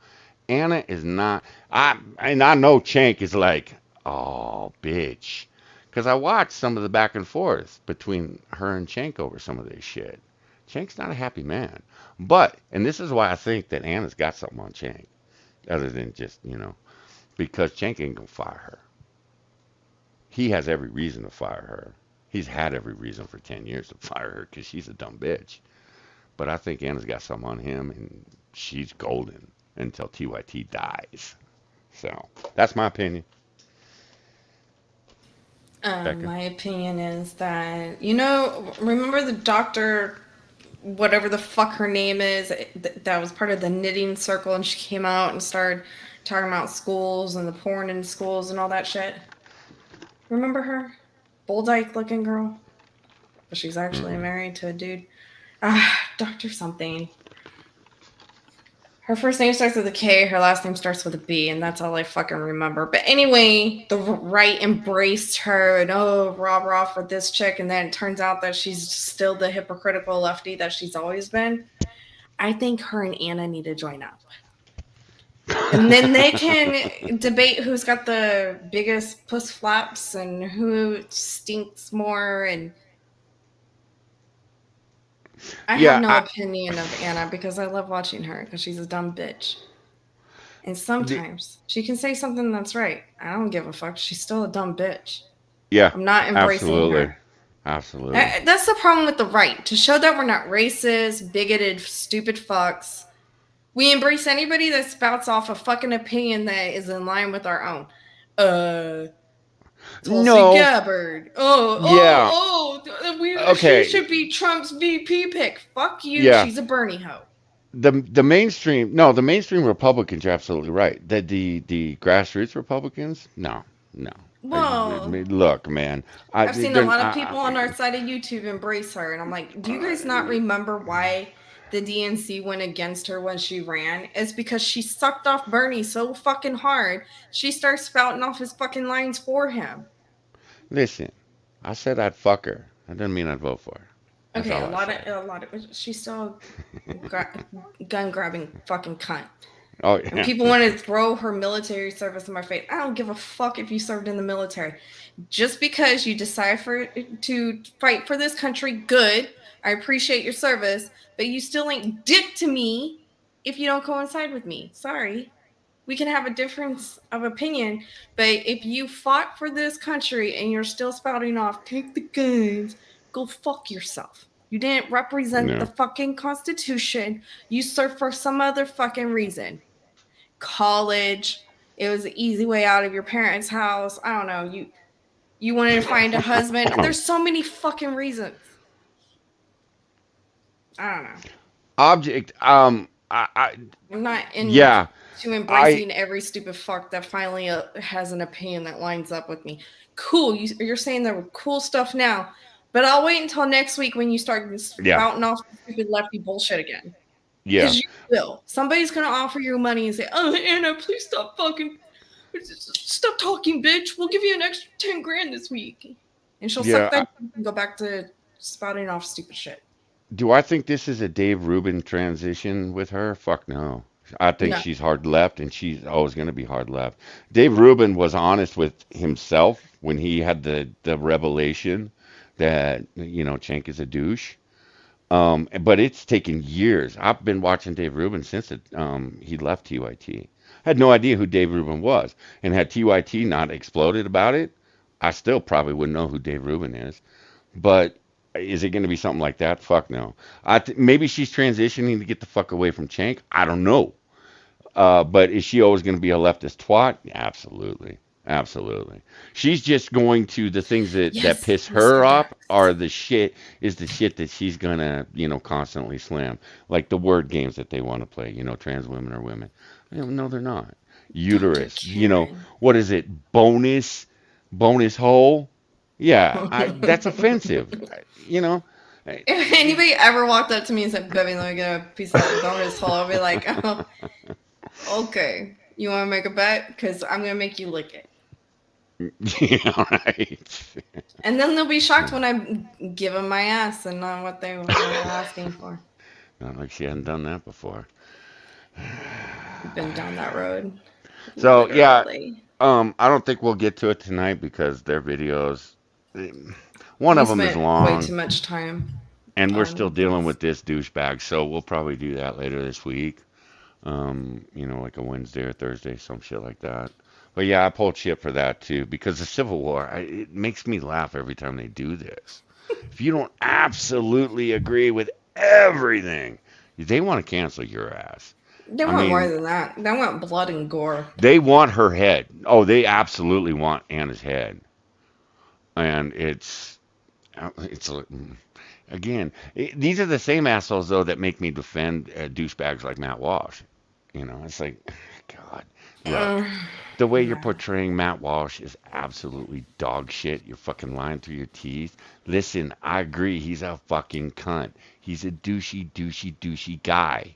Anna is not. I know Cenk is like, oh, bitch. Because I watched some of the back and forth between her and Cenk over some of this shit. Cenk's not a happy man. But, and this is why I think that Anna's got something on Cenk. Other than just, because Cenk ain't going to fire her. He has every reason to fire her. He's had every reason for 10 years to fire her because she's a dumb bitch. But I think Anna's got something on him, and she's golden until TYT dies. So, that's my opinion. My opinion is that, remember the doctor, whatever the fuck her name is, that was part of the knitting circle, and she came out and started talking about schools and the porn in schools and all that shit? Remember her? Bull dyke looking girl? But she's actually married to a dude. Dr. something. Her first name starts with a K, her last name starts with a B, and that's all I fucking remember. But anyway, the right embraced her and rah for this chick, and then it turns out that she's still the hypocritical lefty that she's always been. I think her and Anna need to join up. And then they can debate who's got the biggest puss flaps and who stinks more. And I have no opinion of Anna because I love watching her because she's a dumb bitch. And sometimes she can say something that's right. I don't give a fuck. She's still a dumb bitch. Yeah. I'm not embracing her. Absolutely. That's the problem with the right. To show that we're not racist, bigoted, stupid fucks. We embrace anybody that spouts off a fucking opinion that is in line with our own. Tulsi Gabbard. She should be Trump's VP pick. Fuck you. Yeah. She's a Bernie hoe. The mainstream Republicans are absolutely right. The grassroots Republicans, no. Well, look, man. I've seen a lot of people on our side of YouTube embrace her, and I'm like, do you guys not remember why the DNC went against her when she ran? It's because she sucked off Bernie so fucking hard, she starts spouting off his fucking lines for him. Listen, I said I'd fuck her. That doesn't mean I'd vote for her. That's okay, a lot of she's still a gun grabbing fucking cunt. Oh yeah. And people want to throw her military service in my face. I don't give a fuck if you served in the military. Just because you decide to fight for this country, good. I appreciate your service, but you still ain't dick to me if you don't coincide with me. Sorry. We can have a difference of opinion, but if you fought for this country and you're still spouting off, take the guns, go fuck yourself. You didn't represent the fucking Constitution. You served for some other fucking reason. College. It was an easy way out of your parents' house. I don't know. You wanted to find a husband. There's so many fucking reasons. I don't know. I'm not in to embracing every stupid fuck that finally has an opinion that lines up with me. Cool, you're saying the cool stuff now, but I'll wait until next week when you start Yeah. spouting off stupid lefty bullshit again. Yeah. Because you will. Somebody's gonna offer you money and say, "Oh, Anna, please stop talking, bitch. We'll give you an extra 10 grand this week," and she'll Yeah, suck that and go back to spouting off stupid shit. Do I think this is a Dave Rubin transition with her? Fuck no. I think No. she's hard left, and she's always going to be hard left. Dave Rubin was honest with himself when he had the revelation that Cenk is a douche. But it's taken years. I've been watching Dave Rubin since he left TYT. Had no idea who Dave Rubin was, and had TYT not exploded about it, I still probably wouldn't know who Dave Rubin is. But is it going to be something like that? Fuck no. Maybe she's transitioning to get the fuck away from Cenk. I don't know. But is she always going to be a leftist twat? Absolutely. Absolutely. She's just going to the things that piss her off are the shit that she's going to, constantly slam. Like the word games that they want to play, trans women are women. No, they're not. Uterus, what is it? Bonus hole? Yeah, that's offensive. If anybody ever walked up to me and said, "Baby, let me get a piece of that bonus hole," I'll be like, "Oh, okay. You want to make a bet? Because I'm gonna make you lick it." Yeah, right. And then they'll be shocked when I give them my ass and not what they were asking for. Not like she hadn't done that before. Been down that road. So Literally. I don't think we'll get to it tonight because their videos, one of them is long. Way too much time. And we're still dealing with this douchebag, so we'll probably do that later this week. Like a Wednesday or Thursday, some shit like that. But yeah, I pulled shit for that too because the Civil War, it makes me laugh every time they do this. If you don't absolutely agree with everything, they want to cancel your ass. They want more than that. They want blood and gore. They want her head. Oh, they absolutely want Anna's head. And it's again, these are the same assholes though that make me defend douchebags like Matt Walsh. It's like, God, look, the way you're portraying Matt Walsh is absolutely dog shit. You're fucking lying through your teeth. Listen, I agree. He's a fucking cunt. He's a douchey guy.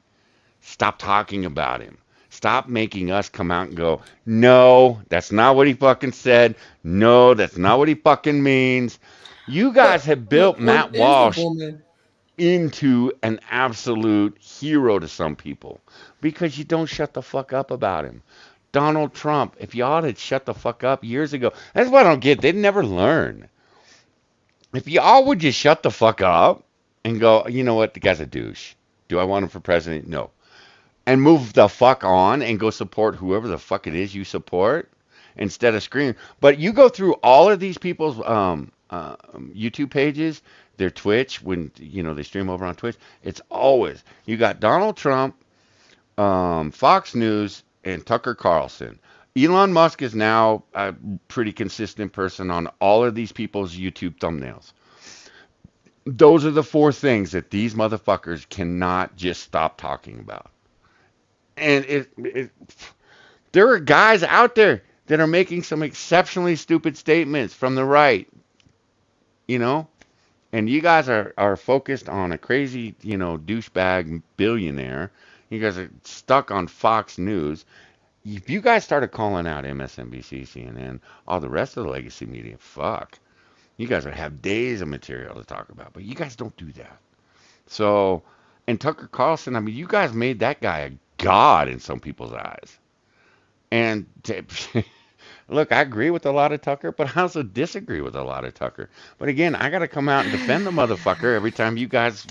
Stop talking about him. Stop making us come out and go, no, that's not what he fucking said. No, that's not what he fucking means. You guys have built Matt Walsh into an absolute hero to some people because you don't shut the fuck up about him. Donald Trump, if y'all had shut the fuck up years ago, that's what I don't get. They'd never learn. If y'all would just shut the fuck up and go, you know what, the guy's a douche. Do I want him for president? No. And move the fuck on and go support whoever the fuck it is you support instead of screaming. But you go through all of these people's YouTube pages, their Twitch, when they stream over on Twitch, it's always you got Donald Trump, Fox News, and Tucker Carlson. Elon Musk is now a pretty consistent person on all of these people's YouTube thumbnails. Those are the four things that these motherfuckers cannot just stop talking about. And there are guys out there that are making some exceptionally stupid statements from the right, and you guys are focused on a crazy, douchebag billionaire. You guys are stuck on Fox News. If you guys started calling out MSNBC, CNN, all the rest of the legacy media, fuck. You guys would have days of material to talk about, but you guys don't do that. So, and Tucker Carlson, I mean, you guys made that guy a god in some people's eyes. And look, I agree with a lot of Tucker, but I also disagree with a lot of Tucker. But again, I got to come out and defend the motherfucker every time you guys,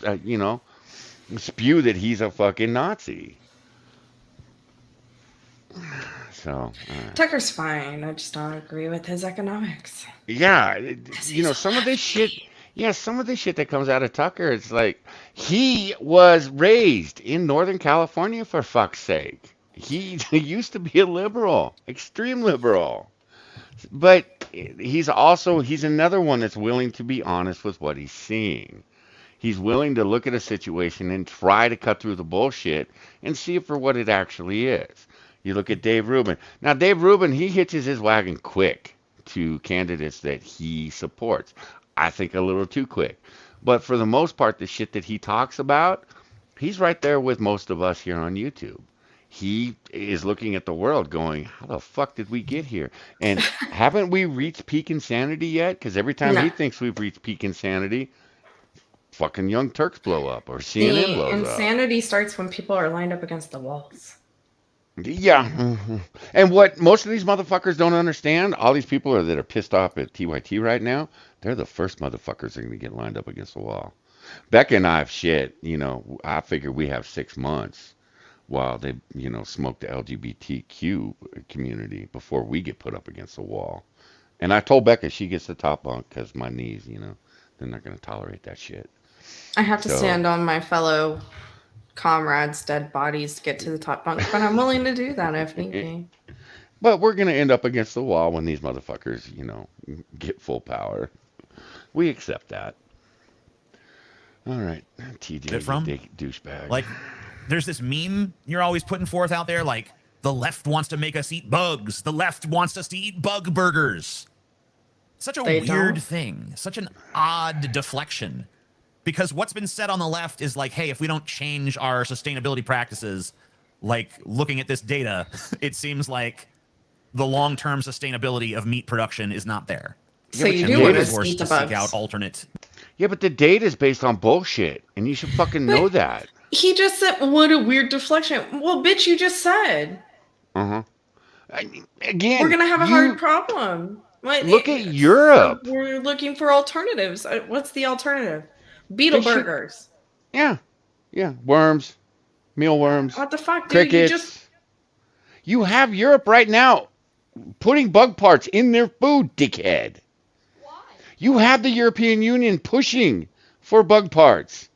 spew that he's a fucking Nazi. So Tucker's fine. I just don't agree with his economics. Yeah, some of this shit. Yeah, some of this shit that comes out of Tucker, it's like he was raised in Northern California for fuck's sake. He used to be a liberal, extreme liberal. But he's another one that's willing to be honest with what he's seeing. He's willing to look at a situation and try to cut through the bullshit and see it for what it actually is. You look at Dave Rubin. Now, Dave Rubin, he hitches his wagon quick to candidates that he supports. I think a little too quick. But for the most part, the shit that he talks about, he's right there with most of us here on YouTube. He is looking at the world going, how the fuck did we get here? And haven't we reached peak insanity yet? Because every time he thinks we've reached peak insanity, fucking Young Turks blow up or CNN blows up. Insanity starts when people are lined up against the walls. Yeah. And what most of these motherfuckers don't understand, all these people that are pissed off at TYT right now, they're the first motherfuckers that are going to get lined up against the wall. Becca and I have shit, I figure we have 6 months while they, smoke the LGBTQ community before we get put up against the wall. And I told Becca she gets the top bunk because my knees, they're not going to tolerate that shit. I have to stand on my fellow comrades' dead bodies to get to the top bunk, but I'm willing to do that if need be. But we're going to end up against the wall when these motherfuckers, get full power. We accept that. All right. TJ, from? Douchebag. Like, there's this meme you're always putting forth out there, like, the left wants to make us eat bugs. The left wants us to eat bug burgers. Such a weird thing. Such an odd deflection. Because what's been said on the left is like, hey, if we don't change our sustainability practices, like looking at this data, it seems like the long-term sustainability of meat production is not there. So you do want to eat the bugs. Seek out alternate. Yeah, but the data is based on bullshit, and you should fucking know that. He just said, what a weird deflection. Well, bitch, you just said. Uh-huh. Again, we're going to have a hard problem. Look at Europe. We're looking for alternatives. What's the alternative? Beetle burgers. Yeah. Worms. Mealworms. What the fuck, dude? Crickets. You have Europe right now putting bug parts in their food, dickhead. Why? You have the European Union pushing for bug parts.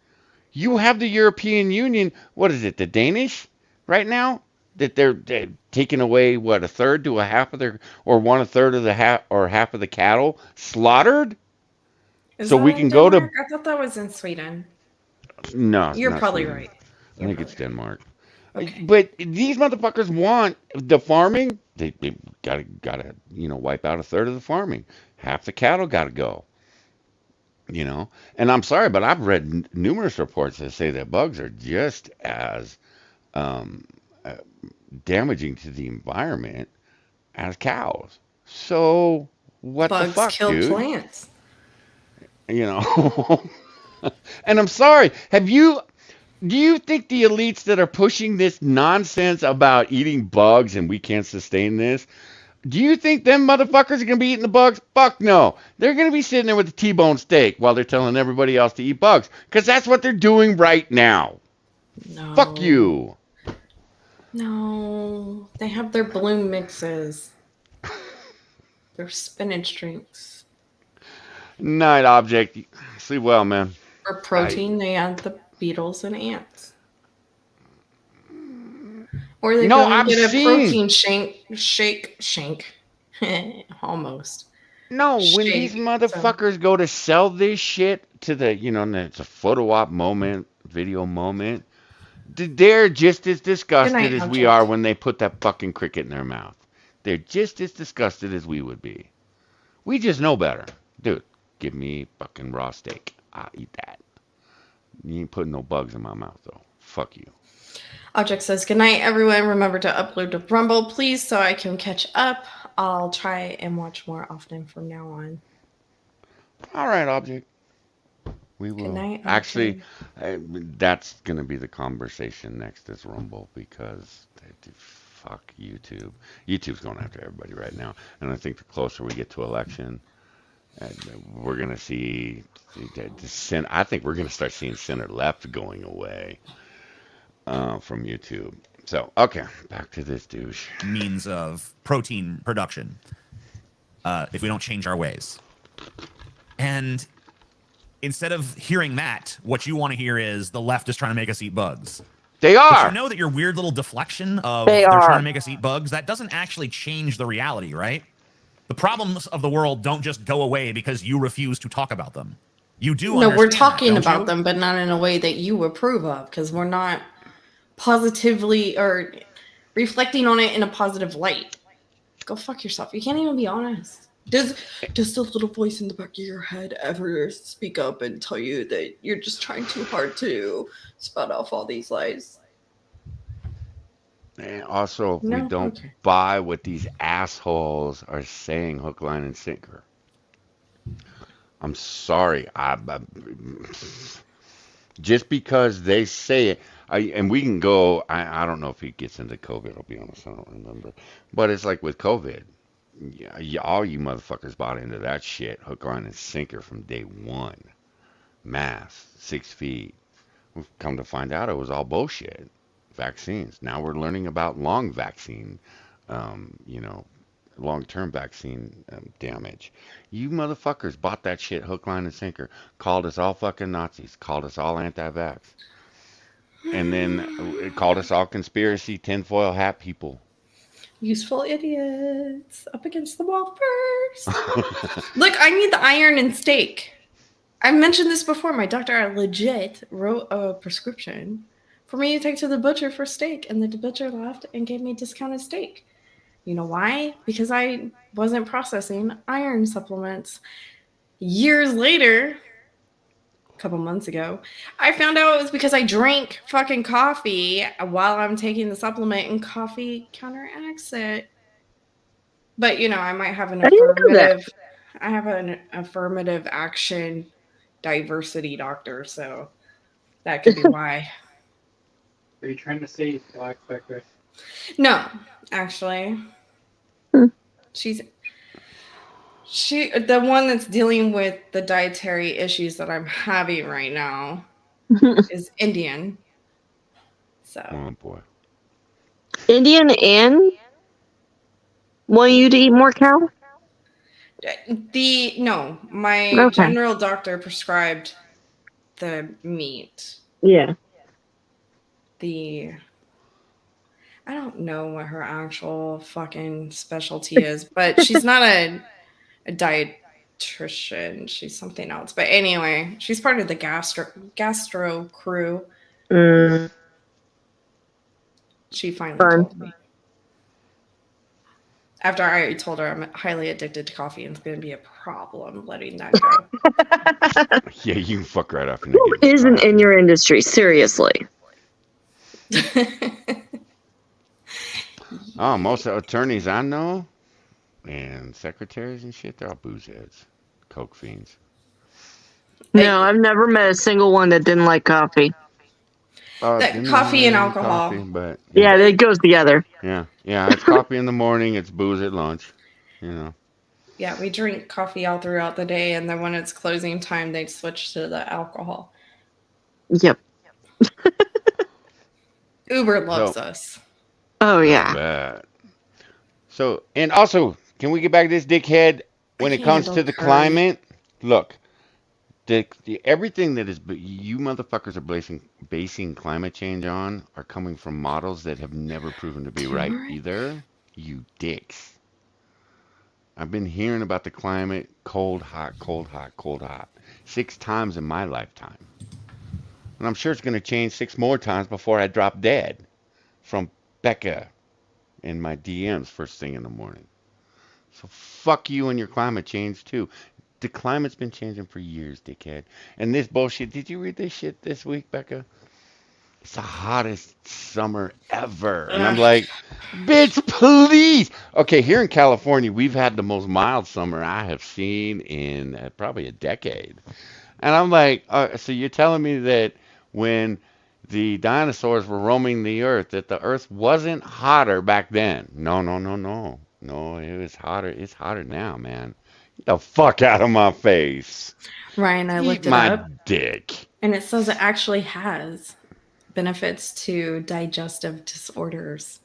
You have the European Union, what is it, the Danish right now? That they're taking away, what, a third to a half of their, or 1/3 of the half of the cattle slaughtered? Is so we can go to. I thought that was in Sweden. No, you're probably right. I think it's Denmark. Okay. But these motherfuckers want the farming. They gotta wipe out 1/3 of the farming. Half the cattle gotta go. And I'm sorry, but I've read numerous reports that say that bugs are just as damaging to the environment as cows. So what bugs the fuck, kill dude? Plants. And I'm sorry, do you think the elites that are pushing this nonsense about eating bugs and we can't sustain this, do you think them motherfuckers are going to be eating the bugs? Fuck no. They're going to be sitting there with a T-bone steak while they're telling everybody else to eat bugs, because that's what they're doing right now. No. Fuck you. No. They have their bloom mixes. Their spinach drinks. Night, Object. Sleep well, man. For protein, they add the beetles and ants. Or they go and get a protein shake. Almost. No, when these motherfuckers go to sell this shit to the, it's a photo op moment, video moment, they're just as disgusted as we are when they put that fucking cricket in their mouth. They're just as disgusted as we would be. We just know better. Dude, give me fucking raw steak. I'll eat that. You ain't putting no bugs in my mouth, though. Fuck you. Object says, good night, everyone. Remember to upload to Rumble, please, so I can catch up. I'll try and watch more often from now on. All right, Object. We will. Good night, actually, that's going to be the conversation next is Rumble, because fuck YouTube. YouTube's going after everybody right now. And I think the closer we get to election, we're going to see I think we're going to start seeing center left going away from YouTube. So, okay, back to this douche. Means of protein production if we don't change our ways. And instead of hearing that, what you want to hear is the left is trying to make us eat bugs. They are. But you know that your weird little deflection of they're trying to make us eat bugs, that doesn't actually change the reality, right? The problems of the world don't just go away because you refuse to talk about them. You do. No, we're talking about them, but not in a way that you approve of, because we're not positively or reflecting on it in a positive light. Go fuck yourself. You can't even be honest. Does the little voice in the back of your head ever speak up and tell you that you're just trying too hard to spout off all these lies? And also, No? we don't Okay. buy what these assholes are saying, hook, line, and sinker. I'm sorry. Just because they say it, and we can go. I don't know if he gets into COVID. I'll be honest, I don't remember. But it's like with COVID. Yeah, all you motherfuckers bought into that shit, hook, line, and sinker from day one. Mask, 6 feet. We've come to find out it was all bullshit. Vaccines. Now we're learning about long vaccine, you know, long-term vaccine damage. You motherfuckers bought that shit hook, line, and sinker. Called us all fucking Nazis. Called us all anti-vax. And then it called us all conspiracy tinfoil hat people. Useful idiots. Up against the wall first. Look, I need the iron and steak. I mentioned this before. My doctor legit wrote a prescription for me to take to the butcher for steak, and the butcher laughed and gave me discounted steak. You know why? Because I wasn't processing iron supplements. Years later, a couple months ago, I found out it was because I drank fucking coffee while I'm taking the supplement, and coffee counteracts it. But you know, I might have an I didn't know that. affirmative. I have an affirmative action diversity doctor, so that could be why. Are you trying to say he's black, Becca? No, actually, Hmm. she's the one that's dealing with the dietary issues that I'm having right now is Indian. So Oh boy. Indian and want you to eat more cow? my Okay. general doctor prescribed the meat. Yeah. I don't know what her actual fucking specialty is, but she's not a dietitian. She's something else. But anyway, she's part of the gastro crew. Mm, She finally Fun. told me. After I told her I'm highly addicted to coffee and it's going to be a problem letting that go. Yeah, you can fuck right off. who isn't in your industry? Seriously. Oh, most of the attorneys I know and secretaries and shit, they're all booze heads, coke fiends. No, I've never met a single one that didn't like coffee. That coffee and alcohol. Coffee, but Yeah, it goes together. yeah, it's coffee in the morning, it's booze at lunch, you know. Yeah, we drink coffee all throughout the day, and then when it's closing time, they switch to the alcohol. Yep. Uber loves us. Oh yeah. Bad. So, and also, can we get back to this dickhead when it can't comes to handle the curry. climate? Look, everything that is you motherfuckers are basing climate change on are coming from models that have never proven to be right either. You dicks. I've been hearing about the climate cold, hot, cold, hot, cold, hot 6 times in my lifetime. And I'm sure it's going to change 6 more times before I drop dead from Becca in my DMs first thing in the morning. So fuck you and your climate change too. The climate's been changing for years, dickhead. And this bullshit, did you read this shit this week, Becca? It's the hottest summer ever. And I'm like, bitch, please. Okay, here in California, we've had the most mild summer I have seen in probably a decade. And I'm like, so you're telling me that when the dinosaurs were roaming the earth, that the earth wasn't hotter back then? No. No, it was hotter. It's hotter now, man. Get the fuck out of my face. Ryan, I Eat looked it my up, dick. and it says it actually has benefits to digestive disorders.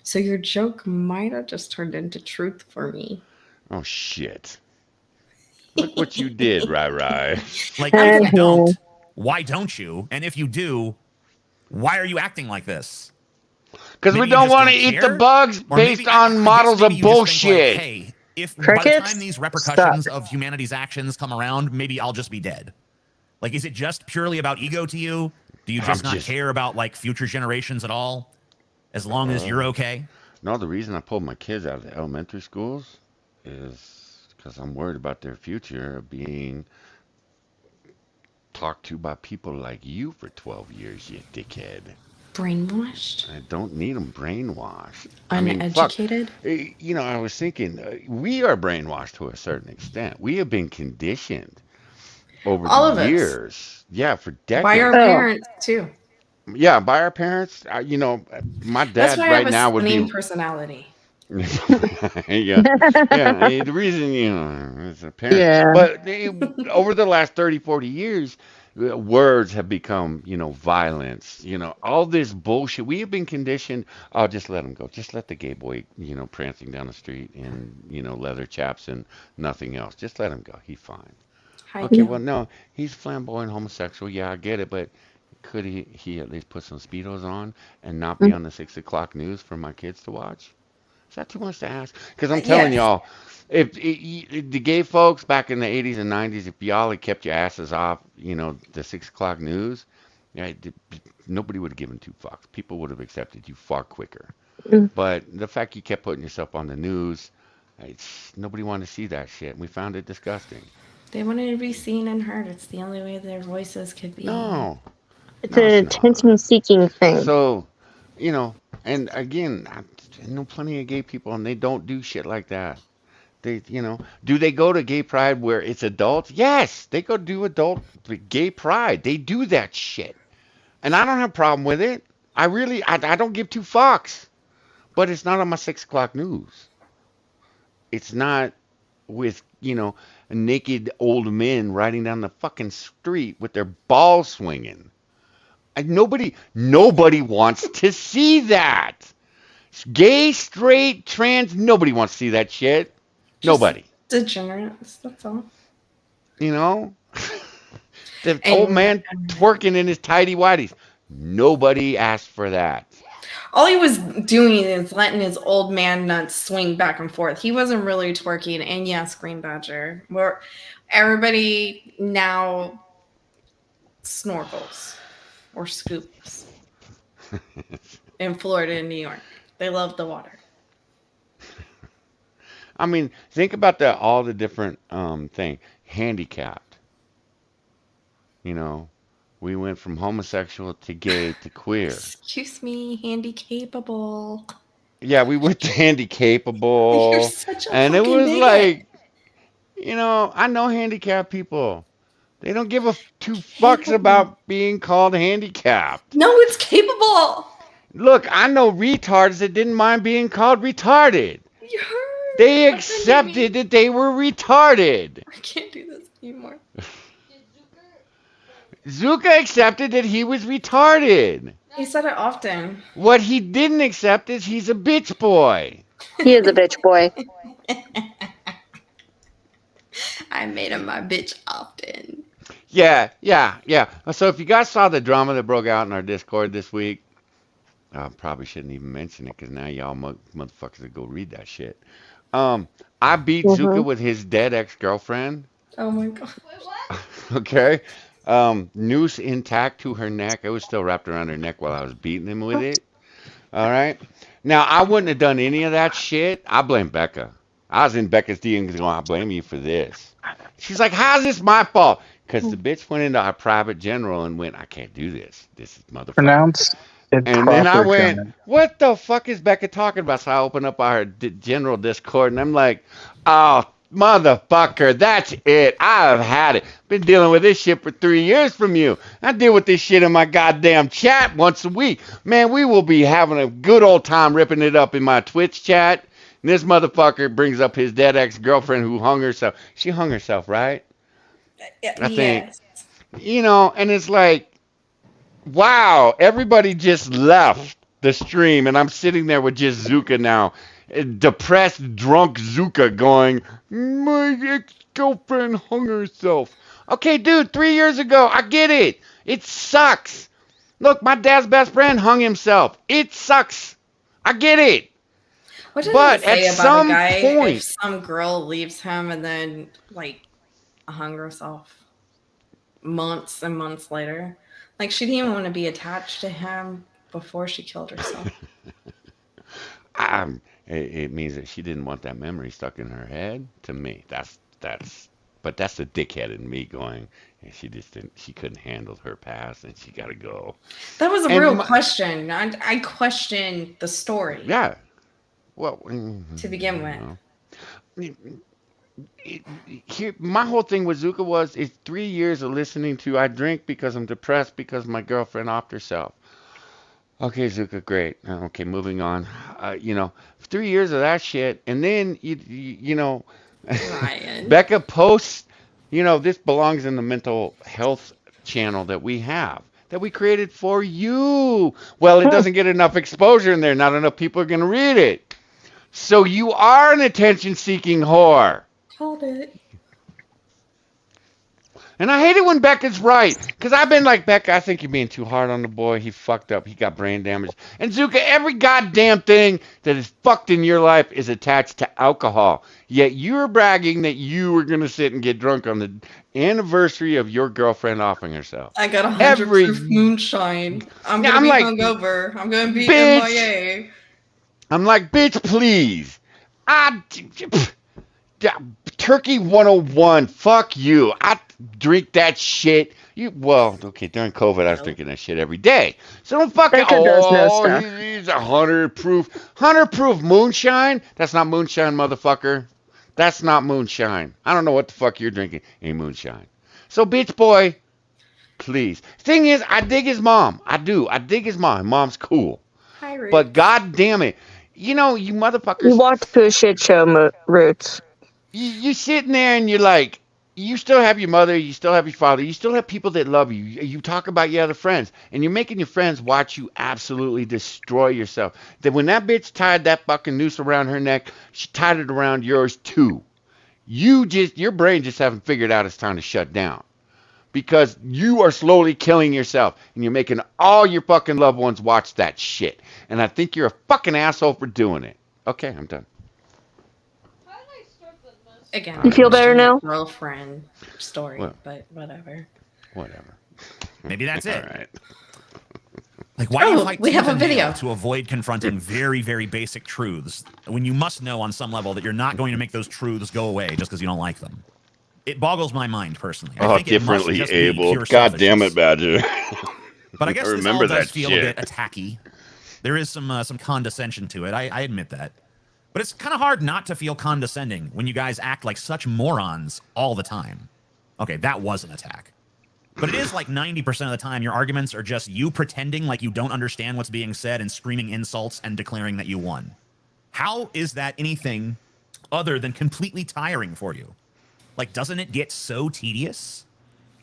So your joke might have just turned into truth for me. Oh, shit. Look what you did, Rai. Like, if you don't, why don't you? And if you do, why are you acting like this? Because we Maybe you don't just want to don't eat care? the bugs Or based maybe- I on guess models maybe of you just think, like, bullshit. hey, if by the Crickets time these repercussions of humanity's actions come around, maybe I'll just be dead. Like, is it just purely about ego to you? Do you just not care about like future generations at all? as long as you're okay? No, the reason I pulled my kids out of the elementary schools is because I'm worried about their future of being talked to by people like you for 12 years, you dickhead. Brainwashed? I don't need them brainwashed. Uneducated? You know, I was thinking, we are brainwashed to a certain extent. We have been conditioned over All the of us. years. Yeah, for decades. By our Oh. parents, too. Yeah, by our parents. You know, my That's dad why I right have now a would stunning be. personality. Yeah, yeah. The reason, you know, it's a parent. Yeah. But over the last 30, 40 years, words have become, you know, violence. You know, all this bullshit. We have been conditioned. Oh, just let him go. Just let the gay boy, you know, prancing down the street in, you know, leather chaps and nothing else. Just let him go. He's fine. Hi, Okay, Bill. well, no, he's flamboyant homosexual. Yeah, I get it, but could he at least put some Speedos on and not be on the 6 o'clock news for my kids to watch? Is that too much to ask? Because I'm telling Yes. y'all, if the gay folks back in the 80s and 90s, if y'all had kept your asses off, you know, the 6 o'clock news, yeah, nobody would have given two fucks. People would have accepted you far quicker. Mm. But the fact you kept putting yourself on the news, nobody wanted to see that shit. We found it disgusting. They wanted to be seen and heard. It's the only way their voices could be. No, It's no, an it's not. attention-seeking thing. So, you know, and again, I know plenty of gay people, and they don't do shit like that. They, you know, do they go to gay pride where it's adults? Yes, they go do adult gay pride. They do that shit, and I don't have a problem with it. I don't give two fucks. But it's not on my 6 o'clock news. It's not with, you know, naked old men riding down the fucking street with their balls swinging. And nobody wants to see that. Gay, straight, trans, nobody wants to see that shit. Just Nobody. degenerates, that's all. You know? The And- old man twerking in his tighty whities. Nobody asked for that. All he was doing is letting his old man nuts swing back and forth. He wasn't really twerking. And yes, Green Badger. Where everybody now snorkels or scoops in Florida and New York. They love the water. I mean, think about all the different thing. Handicapped. You know, we went from homosexual to gay to queer. Excuse me, handy capable. Yeah, we went to handicapable. You're such a And it fucking was bigot. like, you know, I know handicapped people. They don't give two fucks about being called handicapped. No, it's capable. Look, I know retards that didn't mind being called retarded. You're They offending me. accepted that they were retarded. I can't do this anymore. Zuka accepted that he was retarded. He said it often. What he didn't accept is he's a bitch boy. He is a bitch boy. I made him my bitch often. Yeah. So if you guys saw the drama that broke out in our Discord this week, I probably shouldn't even mention it because now y'all motherfuckers will go read that shit. I beat Zuka with his dead ex-girlfriend. Oh my god. Okay. Noose intact to her neck. It was still wrapped around her neck while I was beating him with it. All right. Now, I wouldn't have done any of that shit. I blame Becca. I was in Becca's DMs going, I blame you for this. She's like, how's this my fault? Because the bitch went into our private general and went, I can't do this. This is motherfucker. Pronounced it And then I proper went, German. what the fuck is Becca talking about? So I opened up our general Discord and I'm like, oh, motherfucker, that's it. I've had it. Been dealing with this shit for 3 years from you. I deal with this shit in my goddamn chat once a week. Man, we will be having a good old time ripping it up in my Twitch chat. And this motherfucker brings up his dead ex-girlfriend who hung herself. She hung herself, right? I think. Yes. You know, and it's like, wow, everybody just left the stream, and I'm sitting there with just Zuka now. Depressed, drunk Zuka going, my ex-girlfriend hung herself. Okay, dude, 3 years ago, I get it. It sucks. Look, my dad's best friend hung himself. It sucks. I get it. What does But it say at about some a guy point- if some girl leaves him and then like hung herself months and months later? Like she didn't even want to be attached to him before she killed herself. it means that she didn't want that memory stuck in her head. To me, but that's the dickhead in me going. And she just didn't. She couldn't handle her past, and she got to go. That was a And real my- question. I questioned the story Yeah. Well, to begin with. Here, my whole thing with Zuka was it's 3 years of listening to I drink because I'm depressed because my girlfriend offed herself. Okay, Zuka, great. Okay, moving on. 3 years of that shit, and then Ryan. Becca posts. This belongs in the mental health channel that we have. That we created for you. Well, it doesn't get enough exposure in there. Not enough people are going to read it. So you are an attention-seeking whore. Called it. And I hate it when Becca's right. Because I've been like, Becca, I think you're being too hard on the boy. He fucked up. He got brain damage. And Zuka, every goddamn thing that is fucked in your life is attached to alcohol. Yet you're bragging that you were going to sit and get drunk on the anniversary of your girlfriend offing herself. I got 100 proof moonshine. I'm Yeah, gonna I'm be like, hungover. I'm gonna be bitch. MIA. I'm like, bitch, please. Turkey 101. Fuck you. I drink that shit. During COVID, I was drinking that shit every day. So don't fucking, Becca does know stuff. he's 100 proof moonshine. That's not moonshine, motherfucker. That's not moonshine. I don't know what the fuck you're drinking. Ain't moonshine. So, bitch boy, please. Thing is, I dig his mom. I do. I dig his mom. Mom's cool. Hi, Ruth. But god damn it. You motherfuckers. You walked to a shit show, Roots. You sitting there and you're like, you still have your mother, you still have your father, you still have people that love you. You talk about your other friends, and you're making your friends watch you absolutely destroy yourself. That when that bitch tied that fucking noose around her neck, she tied it around yours too. Your brain just haven't figured out it's time to shut down. Because you are slowly killing yourself, and you're making all your fucking loved ones watch that shit. And I think you're a fucking asshole for doing it. Okay, I'm done. Again, You feel better now? Girlfriend story, Well. but whatever. Whatever. Maybe that's it. All right. Like, why do you Oh, fight we tooth have a and nail video. to avoid confronting very, very basic truths when you must know on some level that you're not going to make those truths go away just because you don't like them? It boggles my mind personally. I think it must differently just be able. pure God damn it, selfishness. Badger. But I guess this all remember does that feel shit. a bit attacky. There is some condescension to it. I admit that. But it's kind of hard not to feel condescending when you guys act like such morons all the time. Okay, that was an attack. But it is like 90% of the time your arguments are just you pretending like you don't understand what's being said and screaming insults and declaring that you won. How is that anything other than completely tiring for you? Like, doesn't it get so tedious?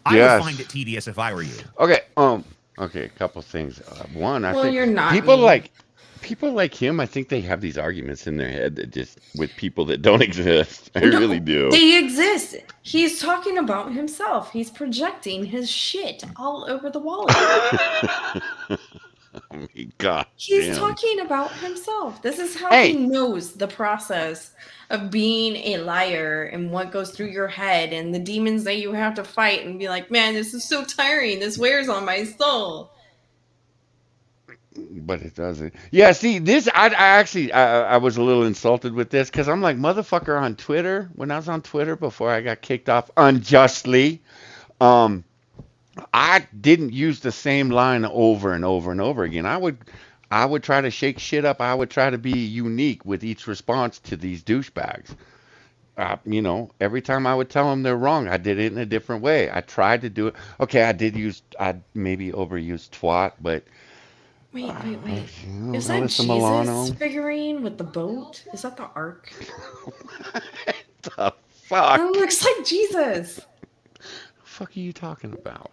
I Yes. would find it tedious if I were you. Okay, a couple things. One, I Well, think you're not people me. like him. I think they have these arguments in their head that just with people that don't exist. I No, really do. They exist. He's talking about himself. He's projecting his shit all over the wall. Oh my God. He's damn. talking about himself. This is how Hey. he knows the process of being a liar and what goes through your head and the demons that you have to fight and be like, man, this is so tiring. This wears on my soul. But it doesn't. Yeah, see, this, I was a little insulted with this because I'm like, motherfucker, on Twitter, when I was on Twitter before I got kicked off unjustly, I didn't use the same line over and over and over again. I would try to shake shit up. I would try to be unique with each response to these douchebags. Every time I would tell them they're wrong, I did it in a different way. I tried to do it. Okay, I maybe overused twat, but Wait. you know, Is that Alyssa Jesus Milano. figurine with the boat? Is that the Ark? What the fuck? That looks like Jesus. Fuck are you talking about?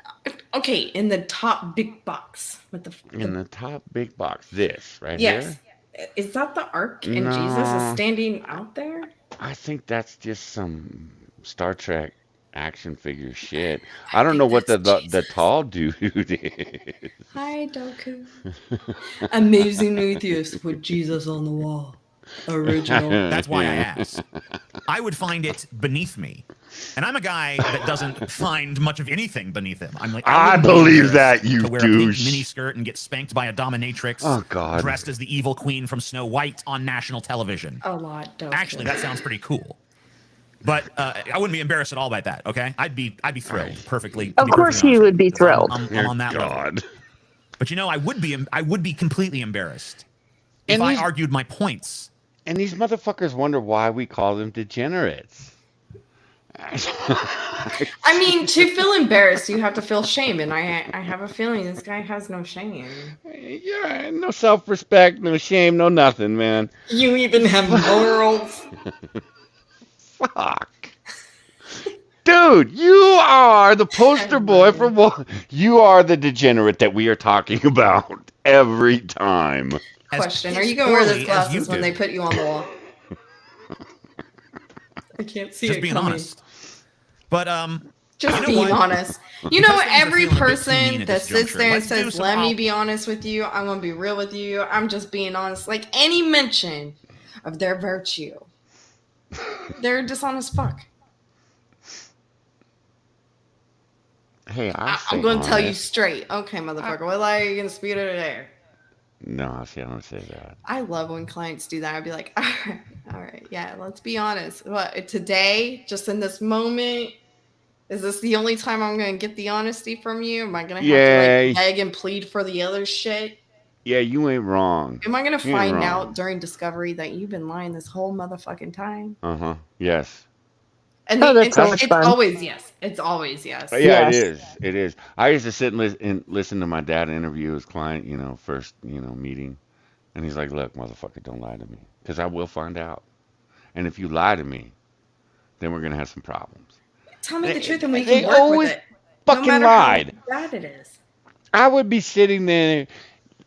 Okay, in the top big box with the In the top big box, this right yes. here? Is that the Ark and No. Jesus is standing out there? I think that's just some Star Trek action figure shit. I don't know what the tall dude is. Hi, Doku. Amazing atheist with Jesus on the wall. Original. That's why I asked. I would find it beneath me. And I'm a guy that doesn't find much of anything beneath him. I'm like, I wouldn't be believe embarrassed that, you to wear a pink douche. miniskirt and get spanked by a dominatrix Oh, God. dressed as the evil queen from Snow White on national television. A lot. Actually, that sounds pretty cool. But I wouldn't be embarrassed at all by that. Okay, I'd be thrilled. Perfectly. Of course, he would be thrilled. I'm on that level. God. But you know, I would be completely embarrassed if And I these- argued my points. And these motherfuckers wonder why we call them degenerates. I mean, to feel embarrassed, you have to feel shame, and I have a feeling this guy has no shame. Yeah, no self-respect, no shame, no nothing, man. You even have morals. Fuck. Dude, you are the poster boy for what? You are the degenerate that we are talking about every time. Question: Are you going to wear those poorly as you glasses when do. they put you on the wall? I can't see Just it being coming. honest. But Just you know being what? honest. You know, Because things are every feeling a bit too mean person at that this sits juncture, there and let's do says, some "Let me out- be honest with you. I'm gonna be real with you. I'm just being honest." Like any mention of their virtue, they're dishonest fuck. Hey, I'm gonna tell you straight. Okay, motherfucker. What lie are you gonna spew to there? No, see, I don't say that. I love when clients do that. I'd be like, all right, yeah, let's be honest. What, today, just in this moment, is this the only time I'm going to get the honesty from you? Am I going to have to like beg and plead for the other shit? Yeah, you ain't wrong. Am I going to You ain't find wrong. out during discovery that you've been lying this whole motherfucking time? Uh-huh. Yes. And Oh, that's so much it's fun. always yes. It's always yes. Yeah, Yes. it is. It is. I used to sit and listen to my dad interview his client, first, meeting. And he's like, look, motherfucker, don't lie to me. Because I will find out. And if you lie to me, then we're going to have some problems. Tell me the truth and we They can work always with it. fucking no matter lied. how bad it is. I would be sitting there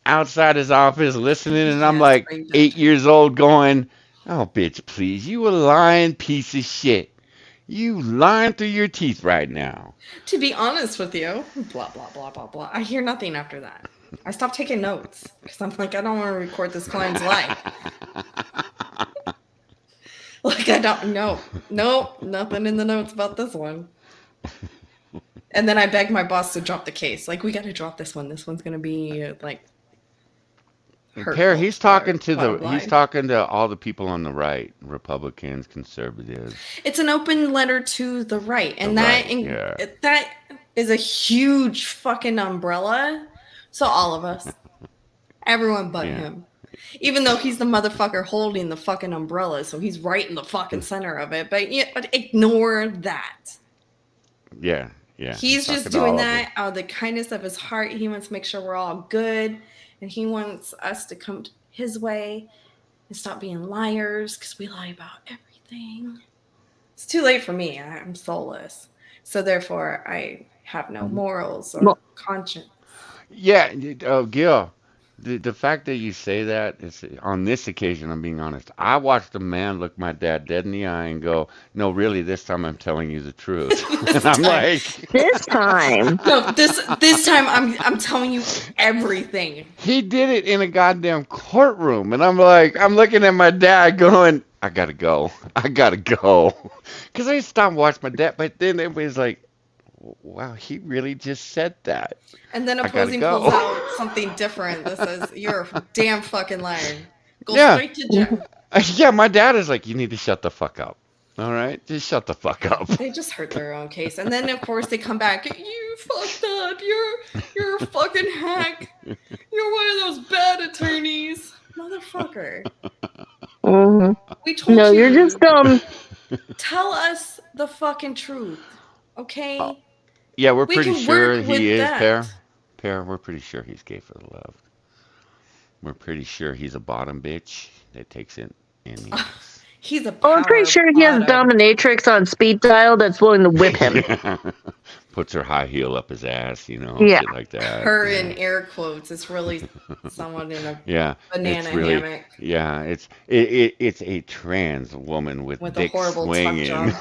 outside his office listening, and I'm Yeah, like screen 8 touch. years old going, oh, bitch, please. You a lying piece of shit. You lying through your teeth right now. To be honest with you, blah, blah, blah, blah, blah. I hear nothing after that. I stopped taking notes because I'm like, I don't want to record this client's life. Like, I don't know. Nope, nothing in the notes about this one. And then I begged my boss to drop the case. Like, we got to drop this one. This one's going to be like. Per, he's talking to bottom line. he's talking to all the people on the right, Republicans, conservatives. It's an open letter to the right, and The that right, yeah. that is a huge fucking umbrella. So all of us, everyone but Yeah. him, even though he's the motherfucker holding the fucking umbrella, so he's right in the fucking center of it. But ignore that. Yeah, yeah. He's just talking to all doing of them. that out of the kindness of his heart. He wants to make sure we're all good, and he wants us to come his way and stop being liars because we lie about everything. It's too late for me. I'm soulless, so therefore I have no morals or Well- conscience. Yeah, Gil, the fact that you say that is, on this occasion, I'm being honest. I watched a man look my dad dead in the eye and go, "No, really, this time I'm telling you the truth." And I'm like, This time. No, this time I'm telling you everything. he did it in a goddamn courtroom, and I'm like, I'm looking at my dad going, I gotta go, because I stopped watching my dad, but then everybody's like, wow, he really just said that. And then I gotta opposing go. pulls out something different that says you're a damn fucking liar. Go Yeah. straight to jail. Yeah, my dad is like, you need to shut the fuck up. All right, just shut the fuck up. They just hurt their own case, and then of course they come back. You fucked up. You're a fucking hack. You're one of those bad attorneys, motherfucker. Mhm. We told No, you. you're just Tell us the fucking truth, okay? Yeah, we're We pretty can sure work with he is, that. Pear, we're pretty sure he's gay for the love. We're pretty sure he's a bottom bitch that takes it in the ass. He's a. Oh, I'm pretty sure he has a bottom. dominatrix on speed dial that's willing to whip him. Puts her high heel up his ass, Yeah. shit like that. Her yeah. in air quotes. It's really someone in a Yeah, banana it's really, hammock yeah, it's a trans woman with with a dick horrible tuck swinging. job.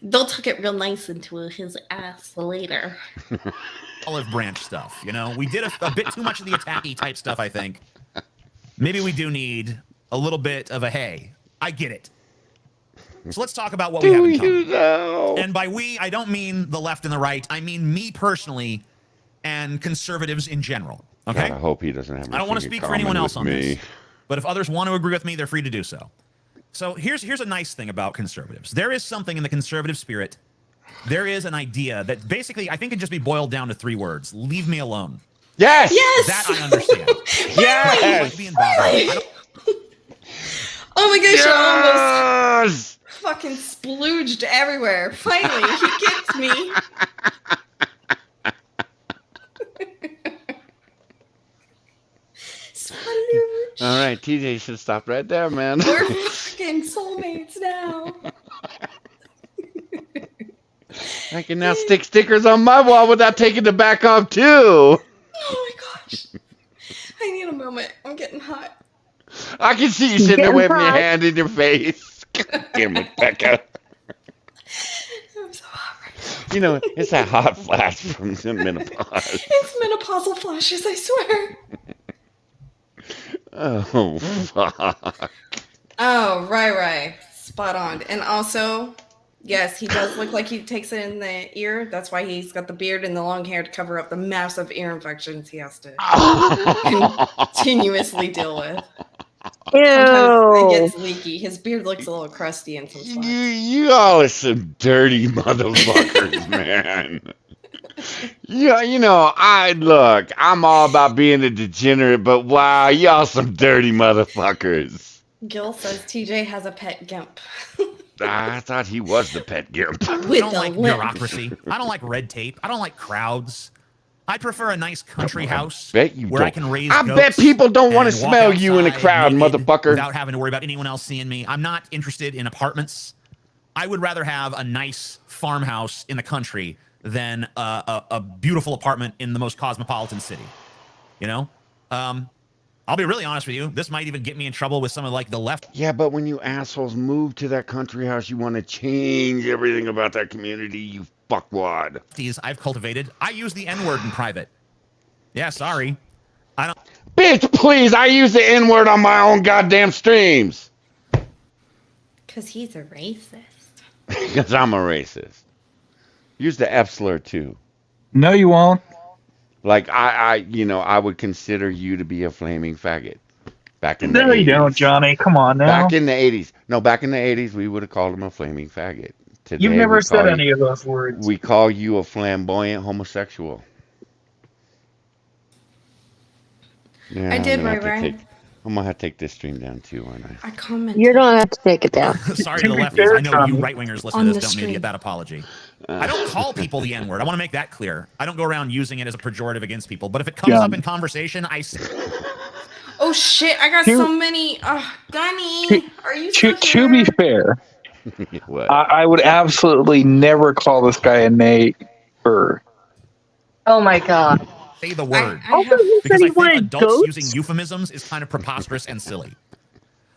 They'll tuck it real nice into his ass later. Olive branch stuff. We did a bit too much of the attacky type stuff, I think. Maybe we do need a little bit of a hey. I get it. So let's talk about what we have in common. know? And by we, I don't mean the left and the right. I mean me personally and conservatives in general. Okay? God, I hope he doesn't have. I don't want to speak for anyone else on this. But if others want to agree with me, they're free to do so. So here's a nice thing about conservatives. There is something in the conservative spirit. There is an idea that basically I think can just be boiled down to 3 words. Leave me alone. Yes. Yes. That I understand. Yes. I don't like being bothered. I don't- Oh my gosh, I almost Yes. fucking splooged everywhere. Finally, he gets me. Splooge. All right, TJ should stop right there, man. We're fucking soulmates now. I can now stick stickers on my wall without taking the back off too. Oh my gosh. I need a moment. I'm getting hot. I can see you sitting there Getting waving your hot. hand in your face. Damn it, Becca. I'm so hot right now. You know, it's that hot flash from the menopause. It's menopausal flashes, I swear. Oh, fuck. Oh, right. Spot on. And also, yes, he does look like he takes it in the ear. That's why he's got the beard and the long hair to cover up the massive ear infections he has to continuously deal with. Sometimes it Ew. gets leaky. His beard looks a little crusty in some spots. You all are some dirty motherfuckers, man. Yeah, you know, I'm all about being a degenerate, but wow, y'all some dirty motherfuckers. Gil says TJ has a pet gimp. I thought he was the pet gimp. I With don't a like limp. bureaucracy. I don't like red tape. I don't like crowds. I prefer a nice country house Bet you where don't. I can raise I goats bet people don't want to and walk smell you in a outside crowd, naked motherfucker. without having to worry about anyone else seeing me. I'm not interested in apartments. I would rather have a nice farmhouse in the country than a beautiful apartment in the most cosmopolitan city. You know? I'll be really honest with you. This might even get me in trouble with some of like the left. Yeah, but when you assholes move to that country house, you want to change everything about that community, you fuckwad. I've cultivated. I use the N-word in private. Yeah, sorry. I don't. Bitch, please, I use the N-word on my own goddamn streams. Because he's a racist. Because I'm a racist. Use the F slur too. No, you won't. Like I would consider you to be a flaming faggot. Back in the No, 80s. you don't, Johnny. Come on now. Back in the 80s. No, back in the 80s, we would have called him a flaming faggot. Today, You've never we said call any of those words. We call you a flamboyant homosexual. Yeah, I did, I'm gonna have to Ray. take- I'm gonna have to take this stream down too, aren't I? I commented. You don't have to take it down. Sorry To to the be lefties. fair, I know Tommy, you right-wingers listening on to the this don't need to stream. get that apology. I don't call people the N-word. I want to make that clear. I don't go around using it as a pejorative against people. But if it comes Yeah. up in conversation, I say, Oh shit! I got To- so many. Gunny, are you still To be here? fair, What? I would absolutely never call this guy a neighbor. Oh my god. say the word. I have, He said Because he I think wanted adults goats. using euphemisms is kind of preposterous and silly.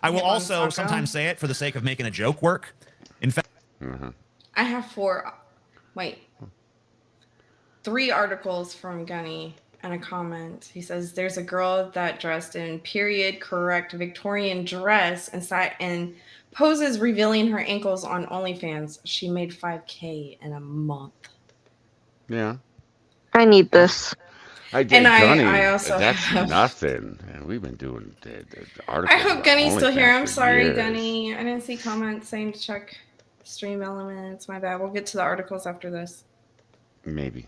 I will Yeah, also motherfucker. sometimes say it for the sake of making a joke work. In fact, I have 4. Wait. 3 articles from Gunny and a comment. He says there's a girl that dressed in period correct Victorian dress and poses revealing her ankles on OnlyFans. She made $5K in a month. Yeah. I need this. I did, And Johnny. I also That's have- nothing. And we've been doing the articles. I hope about Gunny's still here. OnlyFans I'm for sorry, years. Gunny. I didn't see comments saying to check stream elements. My bad. We'll get to the articles after this. Maybe.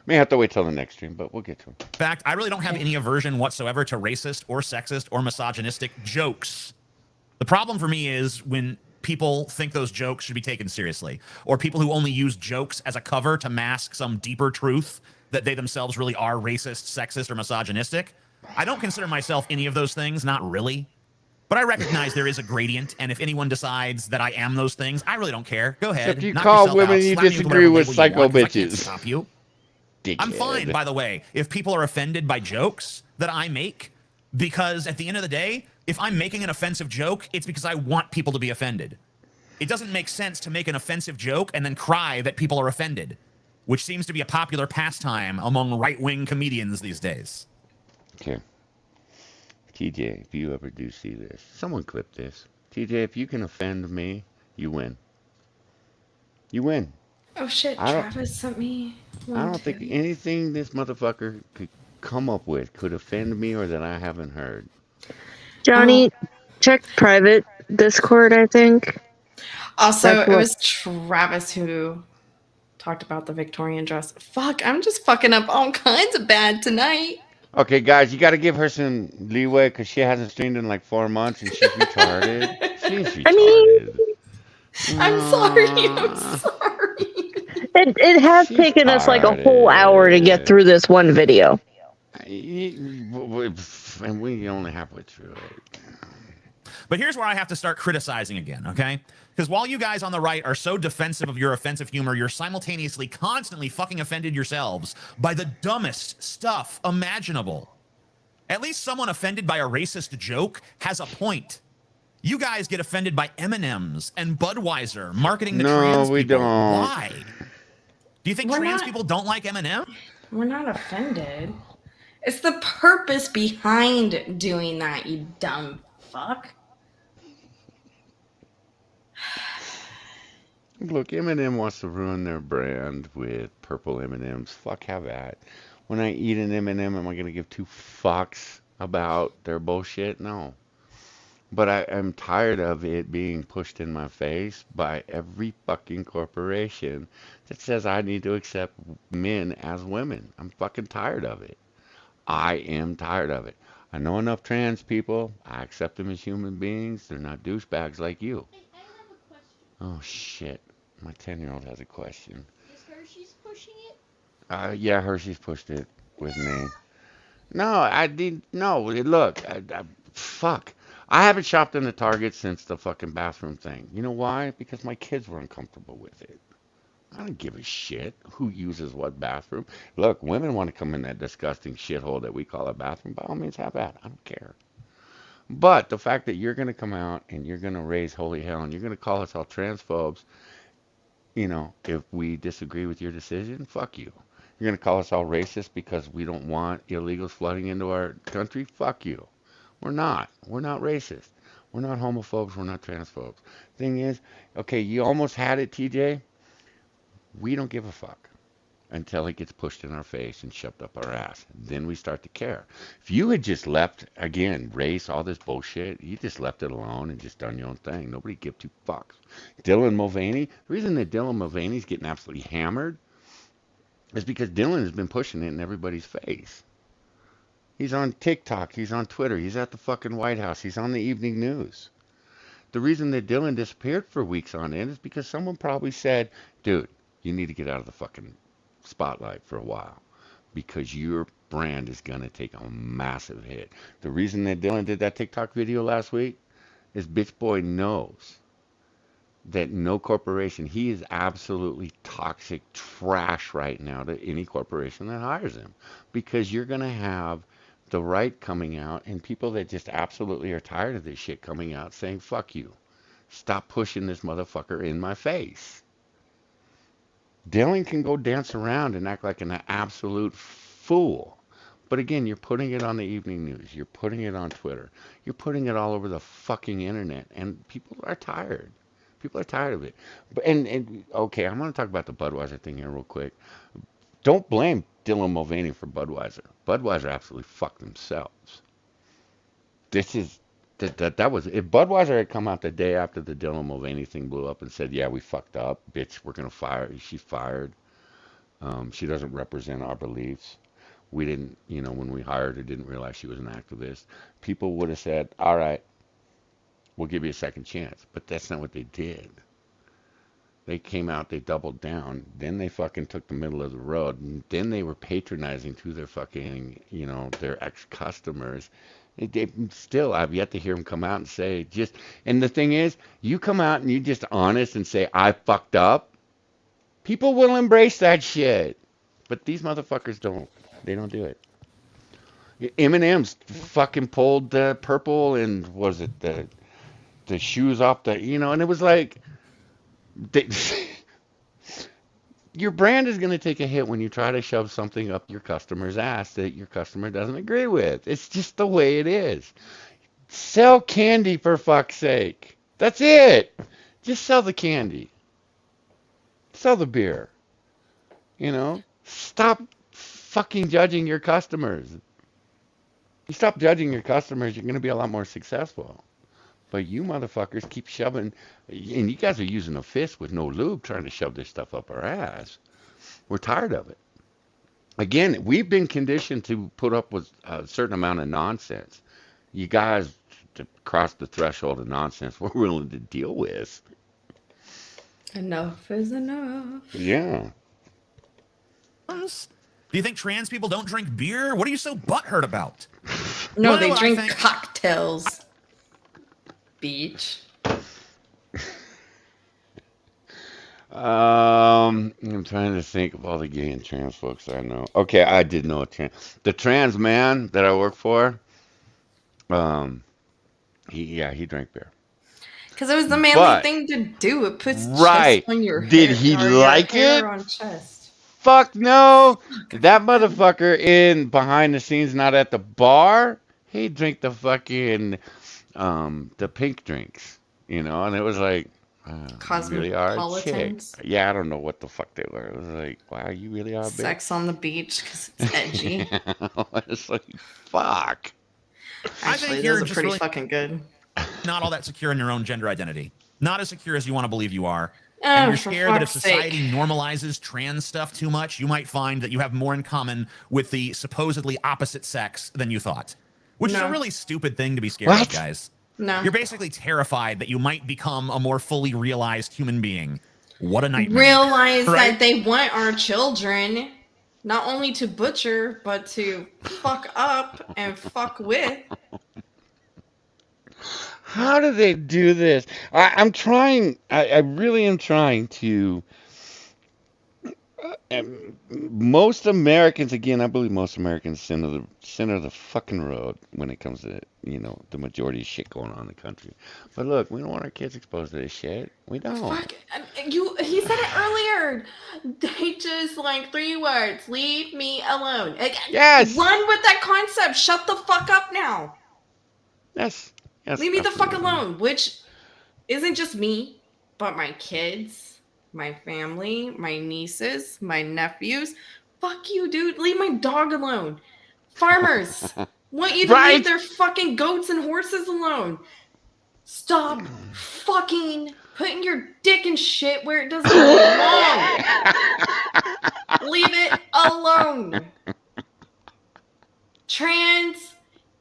May have to wait till the next stream, but we'll get to them. in fact, I really don't have any aversion whatsoever to racist or sexist or misogynistic jokes. The problem for me is when people think those jokes should be taken seriously, or people who only use jokes as a cover to mask some deeper truth that they themselves really are racist, sexist, or misogynistic. I don't consider myself any of those things, not really. But I recognize there is a gradient, and if anyone decides that I am those things, I really don't care. Go ahead. Except you knock call yourself women out, you slap me disagree whatever with label you psycho want, 'cause I can't bitches. stop you. I'm Dickhead. fine, by the way, if people are offended by jokes that I make, because at the end of the day, if I'm making an offensive joke, it's because I want people to be offended. It doesn't make sense to make an offensive joke and then cry that people are offended, which seems to be a popular pastime among right-wing comedians these days. Okay. TJ, if you ever do see this, someone clip this. TJ, if you can offend me, you win. You win. Oh shit, I don't. Travis sent me I one don't think too. anything this motherfucker could come up with could offend me or that I haven't heard. Johnny, check private Discord, I think. Also, That's it what. was Travis who talked about the Victorian dress. Fuck, I'm just fucking up all kinds of bad tonight. Okay, guys, you got to give her some leeway because she hasn't streamed in like 4 months and she's retarded. She's I mean, retarded. I'm sorry. I'm Uh, sorry. it has she's taken us like a whole hour to get retarded. through this one video. And we only halfway through it. But here's where I have to start criticizing again, okay? Because while you guys on the right are so defensive of your offensive humor, you're simultaneously constantly fucking offended yourselves by the dumbest stuff imaginable. At least someone offended by a racist joke has a point. You guys get offended by M&Ms and Budweiser marketing to trans No, we people. don't. Why? Do you think We're trans not- people don't like M&M? We're not offended. It's the purpose behind doing that, you dumb fuck. Look, M&M wants to ruin their brand with purple M&Ms. Fuck, have that. When I eat an M&M, am I going to give two fucks about their bullshit? No. But I'm tired of it being pushed in my face by every fucking corporation that says I need to accept men as women. I'm fucking tired of it. I am tired of it. I know enough trans people. I accept them as human beings. They're not douchebags like you. Hey, I have a question. Oh, shit. My 10-year-old has a question. Is Hershey's pushing it? Yeah, Hershey's pushed it with me. No, I didn't. No, look, fuck. I haven't shopped in the Target since the fucking bathroom thing. You know why? Because my kids were uncomfortable with it. I don't give a shit who uses what bathroom. Look, women want to come in that disgusting shithole that we call a bathroom. By all means, have at. I don't care. But the fact that you're going to come out and you're going to raise holy hell and you're going to call us all transphobes, you know, if we disagree with your decision, fuck you. You're going to call us all racist because we don't want illegals flooding into our country? Fuck you. We're not. We're not racist. We're not homophobes. We're not transphobes. Thing is, okay, you almost had it, TJ. We don't give a fuck until it gets pushed in our face and shoved up our ass. Then we start to care. If you had just left, again, race, all this bullshit, you just left it alone and just done your own thing. Nobody give two fucks. Dylan Mulvaney, the reason that Dylan Mulvaney's getting absolutely hammered is because Dylan has been pushing it in everybody's face. He's on TikTok, he's on Twitter, he's at the fucking White House, he's on the evening news. The reason that Dylan disappeared for weeks on end is because someone probably said, dude, you need to get out of the fucking spotlight for a while because your brand is going to take a massive hit. The reason that Dylan did that TikTok video last week is Bitch Boy knows that no corporation, he is absolutely toxic trash right now to any corporation that hires him because you're going to have the right coming out and people that just absolutely are tired of this shit coming out saying, fuck you. Stop pushing this motherfucker in my face. Dylan can go dance around and act like an absolute fool. But again, you're putting it on the evening news. You're putting it on Twitter. You're putting it all over the fucking internet. And people are tired. People are tired of it. But and okay, I'm going to talk about the Budweiser thing here real quick. Don't blame Dylan Mulvaney for Budweiser. Budweiser absolutely fucked themselves. This is that was if Budweiser had come out the day after the Dylan Mulvaney thing blew up and said, "Yeah, we fucked up, bitch. We're gonna fire. She's fired. She doesn't represent our beliefs. We didn't, you know, when we hired her, didn't realize she was an activist." People would have said, "All right, we'll give you a second chance." But that's not what they did. They came out, they doubled down, then they fucking took the middle of the road, and then they were patronizing to their fucking, you know, their ex-customers. Still, I've yet to hear them come out and say, just, and the thing is, you come out and you just honest and say, I fucked up, people will embrace that shit. But these motherfuckers don't. They don't do it. Eminem's fucking pulled the purple and was it the shoes off the, you know, and it was like, your brand is going to take a hit when you try to shove something up your customer's ass that your customer doesn't agree with. It's just the way it is. Sell candy for fuck's sake. That's it. Just sell the candy. Sell the beer. You know? Stop fucking judging your customers. You stop judging your customers, you're going to be a lot more successful. But you motherfuckers keep shoving, and you guys are using a fist with no lube trying to shove this stuff up our ass. We're tired of it. Again, we've been conditioned to put up with a certain amount of nonsense. You guys to cross the threshold of nonsense we're willing to deal with. Enough is enough. Yeah. Do you think trans people don't drink beer? What are you so butthurt about? No, You know they what I drink think? cocktails. Beach. I'm trying to think of all the gay and trans folks I know. Okay, I did know the trans man that I work for. He drank beer. Because it was the manly But- thing to do. It puts Right. chest on your Did hair. he or your like hair it? on chest. Fuck no. That motherfucker in behind the scenes, not at the bar. He drink the fucking the pink drinks, you know, and it was like, you really are a chick. Cosmopolitans. Yeah, I don't know what the fuck they were. It was like, wow, you really are a bitch. Sex on the beach because it's edgy. It's like, fuck. I Actually, think you're those are just pretty really fucking good. not all that secure in your own gender identity. Not as secure as you want to believe you are. Oh, And you're for scared that if fuck's society sake. normalizes trans stuff too much, you might find that you have more in common with the supposedly opposite sex than you thought. Which is No. a really stupid thing to be scared What? of, guys. No. You're basically terrified that you might become a more fully realized human being. What a nightmare. Realize Right? that they want our children not only to butcher, but to fuck up and fuck with. How do they do this? I'm trying. I really am trying to. Most Americans, again, I believe most Americans center of the fucking road when it comes to the majority of shit going on in the country. But look, we don't want our kids exposed to this shit. We don't. Fuck he said it earlier. They just like 3 words. Leave me alone. Yes. Run with that concept. Shut the fuck up now. Yes. Yes. Leave me the fuck absolutely. alone. Which isn't just me, but my kids, my family, my nieces, my nephews. Fuck you, dude. Leave my dog alone. Farmers want you to Right. leave their fucking goats and horses alone. Stop fucking putting your dick and shit where it doesn't belong. Leave it alone. Trans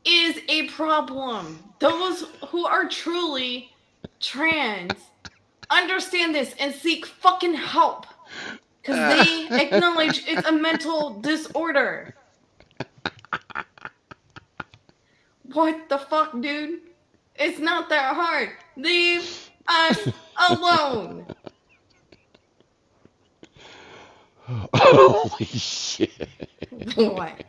is a problem. Those who are truly trans understand this and seek fucking help. Because they acknowledge it's a mental disorder. What the fuck, dude? It's not that hard. Leave us alone. Holy shit. What?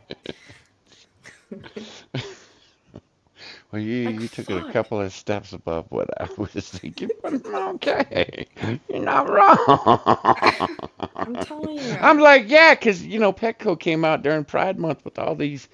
Well, you Like, took it a fuck. couple of steps above what I was thinking, but okay. You're not wrong. I'm telling you. I'm like, yeah, because, Petco came out during Pride Month with all these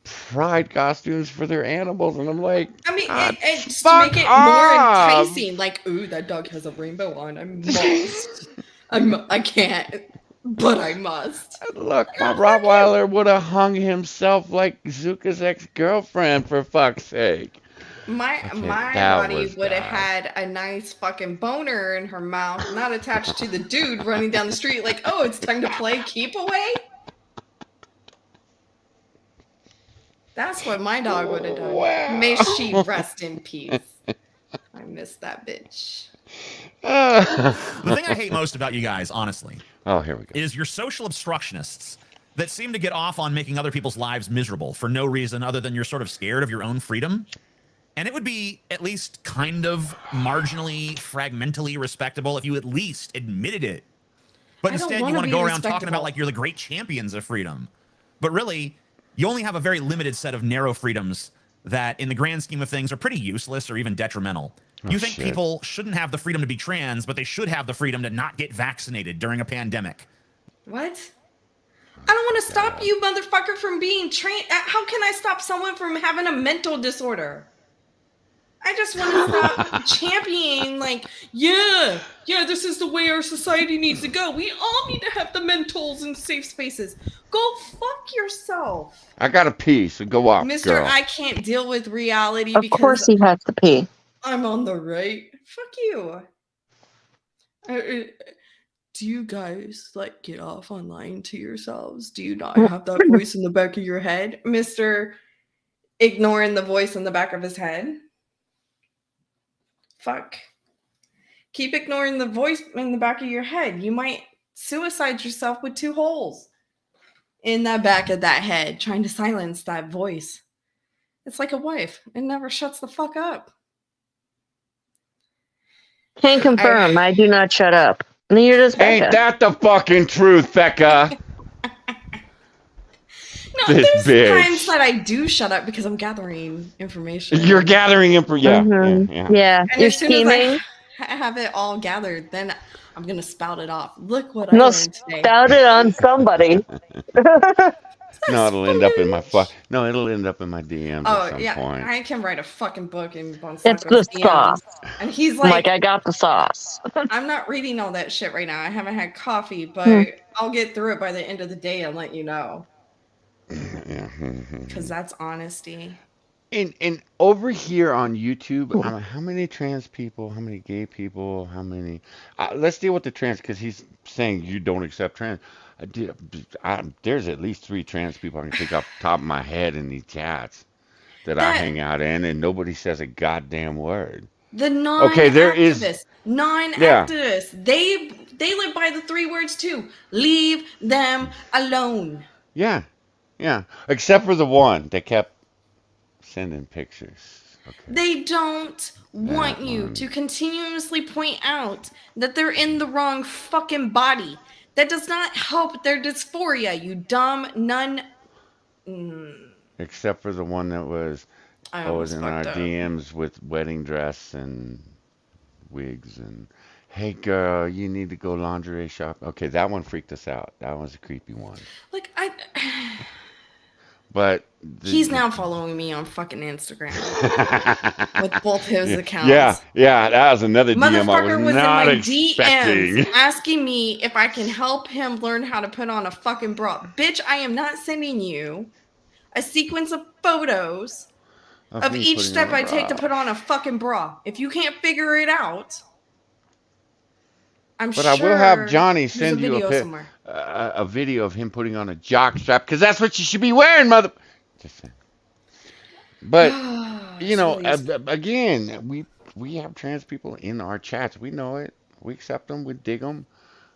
pride costumes for their animals, and I'm like, I mean, God, it's to fuck make it off. more enticing. Like, ooh, that dog has a rainbow on. I must. I can't, but I must. Look, my Rottweiler would have hung himself like Zuka's ex-girlfriend, for fuck's sake. My Okay, my that body was would have bad. had a nice fucking boner in her mouth, not attached to the dude running down the street. Like, oh, it's time to play keep away. That's what my dog would have done. Wow. May she rest in peace. I miss that bitch. The thing I hate most about you guys, honestly, Oh, here we go. is your social obstructionists that seem to get off on making other people's lives miserable for no reason other than you're sort of scared of your own freedom. And it would be at least kind of marginally, fragmentally respectable if you at least admitted it. But I don't instead, you wanna want to be go around talking respectable. about like you're the great champions of freedom. But really, you only have a very limited set of narrow freedoms that, in the grand scheme of things, are pretty useless or even detrimental. You think shit. people shouldn't have the freedom to be trans, but they should have the freedom to not get vaccinated during a pandemic. What? I don't want to stop you, motherfucker, from being trained. How can I stop someone from having a mental disorder? I just want to stop championing, like, yeah, this is the way our society needs to go. We all need to have the mentals in safe spaces. Go fuck yourself. I got to pee, so go off, Mr. girl. I can't deal with reality Of because course he has to pee. I'm on the right. Fuck you. Do you guys like get off on lying to yourselves? Do you not have that voice in the back of your head, Mr. Ignoring the voice in the back of his head? Fuck. Keep ignoring the voice in the back of your head. You might suicide yourself with 2 holes in the back of that head, trying to silence that voice. It's like a wife. It never shuts the fuck up. Can confirm, I do not shut up. Neither does Becca. Ain't that the fucking truth, Becca? No, This there's bitch. times that I do shut up because I'm gathering information. You're gathering yeah, Yeah, And you're as soon as scheming. I have it all gathered, then I'm gonna spout it off. Look what I No, learned today. spout it on somebody. No, it'll end up in my it'll end up in my DMs at some point. I can write a fucking book in It's the Bonsaco's DMs. sauce. And he's Like, like, I got the sauce. I'm not reading all that shit right now. I haven't had coffee, but I'll get through it by the end of the day and let you know. Yeah. Because that's honesty. And over here on YouTube, I'm like, how many trans people, how many gay people, how many? Let's deal with the trans because he's saying you don't accept trans. There's at least 3 trans people I can think off the top of my head in these chats that I hang out in, and nobody says a goddamn word. The non-activists, they live by the 3 words too. Leave them alone. Yeah, except for the one that kept sending pictures. Okay. They don't want you to continuously point out that they're in the wrong fucking body. That does not help their dysphoria, you dumb Except for the one that was always in our DMs with wedding dress and wigs and, hey girl, you need to go lingerie shop. Okay, that one freaked us out. That was a creepy one. Like, But he's now following me on fucking Instagram with both his accounts. Yeah, that was another DM Motherfucker was not in my expecting. DMs asking me if I can help him learn how to put on a fucking bra. Bitch, I am not sending you a sequence of photos of each step I take to put on a fucking bra. If you can't figure it out, But I will have Johnny send you a video of him putting on a jock strap because that's what you should be wearing, mother. Just saying. But you know, again, we have trans people in our chats. We know it. We accept them. We dig them.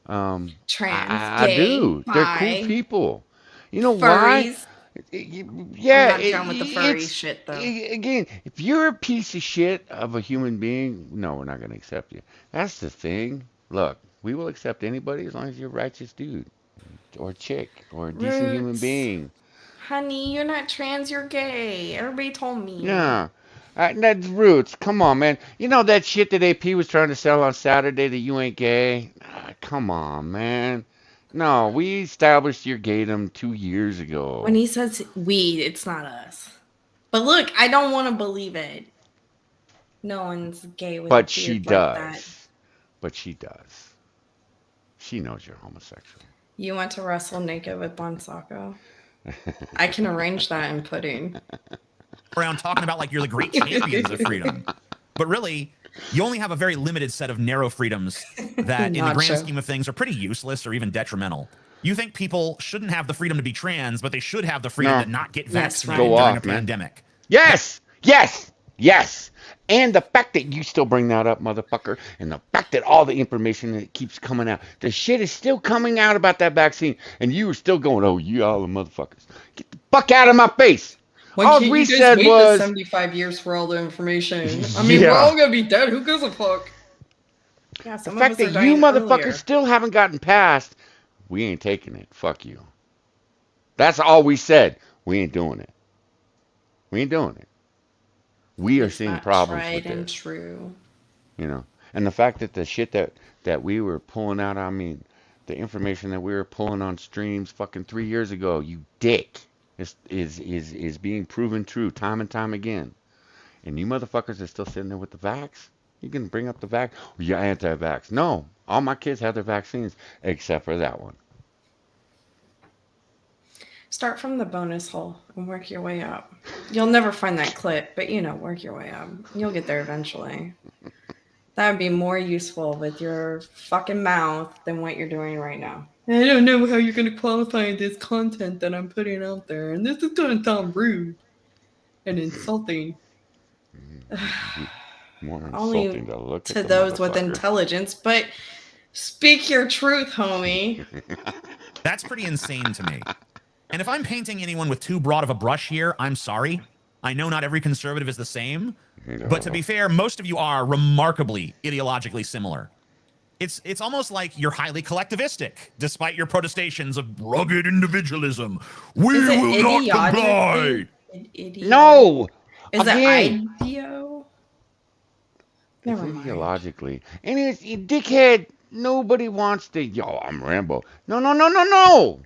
Trans, I do. bi, They're cool people. You know furries. why? Yeah, I'm not down with the furry shit though. Again, if you're a piece of shit of a human being, no, we're not going to accept you. That's the thing. Look, we will accept anybody as long as you're a righteous dude or chick or a decent human being. Honey, you're not trans, you're gay. Everybody told me. Yeah. That's roots. Come on, man. You know that shit that AP was trying to sell on Saturday that you ain't gay? Come on, man. No, we established your gaydom 2 years ago. When he says we, it's not us. But look, I don't want to believe it. No one's gay with But a she beard does. like that. But she does. She knows you're homosexual. You want to wrestle naked with Bonsaco? I can arrange that in pudding. Around talking about like you're the great champions of freedom. But really, you only have a very limited set of narrow freedoms that in the grand scheme of things are pretty useless or even detrimental. You think people shouldn't have the freedom to be trans, but they should have the freedom to not get vaccinated during a pandemic. Yes! And the fact that you still bring that up, motherfucker, and the fact that all the information that keeps coming out, the shit is still coming out about that vaccine, and you are still going, oh, you all the motherfuckers. Get the fuck out of my face. All we said was 75 years for all the information. I mean, we're all gonna be dead. Who gives a fuck? Yeah, the fact that you motherfuckers still haven't gotten past, we ain't taking it. Fuck you. That's all we said. We ain't doing it. We ain't doing it. We are seeing problems with this. True. You know, and the fact that the shit that we were pulling out, I mean, the information that we were pulling on streams fucking 3 years ago, you dick, is being proven true time and time again. And you motherfuckers are still sitting there with the vax. You can bring up the vax. Well, you're anti-vax. No, all my kids have their vaccines except for that one. Start from the bonus hole and work your way up. You'll never find that clip, but work your way up. You'll get there eventually. That would be more useful with your fucking mouth than what you're doing right now. I don't know how you're going to qualify this content that I'm putting out there, and this is going to sound rude and insulting. More Only insulting to look to at the those with motherfucker. intelligence, but speak your truth, homie. That's pretty insane to me. And if I'm painting anyone with too broad of a brush here, I'm sorry. I know not every conservative is the same, but to be fair, most of you are remarkably ideologically similar. It's almost like you're highly collectivistic, despite your protestations of rugged individualism. We Is it will not comply. No! Is Again. it ideo? It's Never mind. ideologically. And it's, you dickhead, nobody wants to, I'm Rambo. No.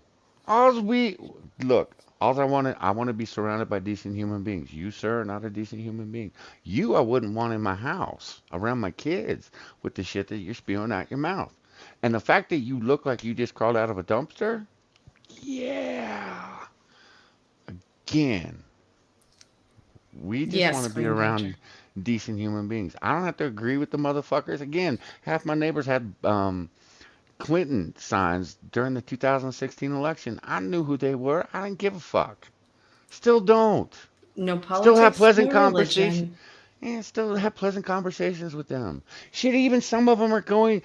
I want to be surrounded by decent human beings. You, sir, are not a decent human being. You, I wouldn't want in my house, around my kids, with the shit that you're spewing out your mouth. And the fact that you look like you just crawled out of a dumpster, yeah. Again, we just want to be around decent human beings. I don't have to agree with the motherfuckers. Again, half my neighbors had Clinton signs during the 2016 election. I knew who they were. I didn't give a fuck. Still don't. No politics. Still have pleasant no conversations. religion. Yeah, still have pleasant conversations with them. Shit, even some of them are coming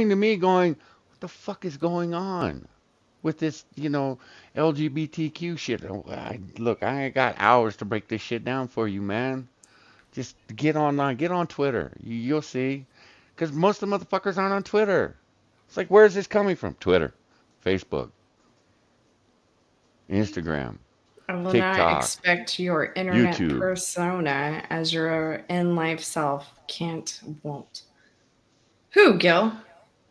to me going, what the fuck is going on with this, LGBTQ shit? Look, I ain't got hours to break this shit down for you, man. Just get online, get on Twitter. You'll see. Because most of the motherfuckers aren't on Twitter. It's like, where's this coming from? Twitter, Facebook, Instagram, I will TikTok, not expect your internet YouTube. persona as your in-life self won't. Who, Gil?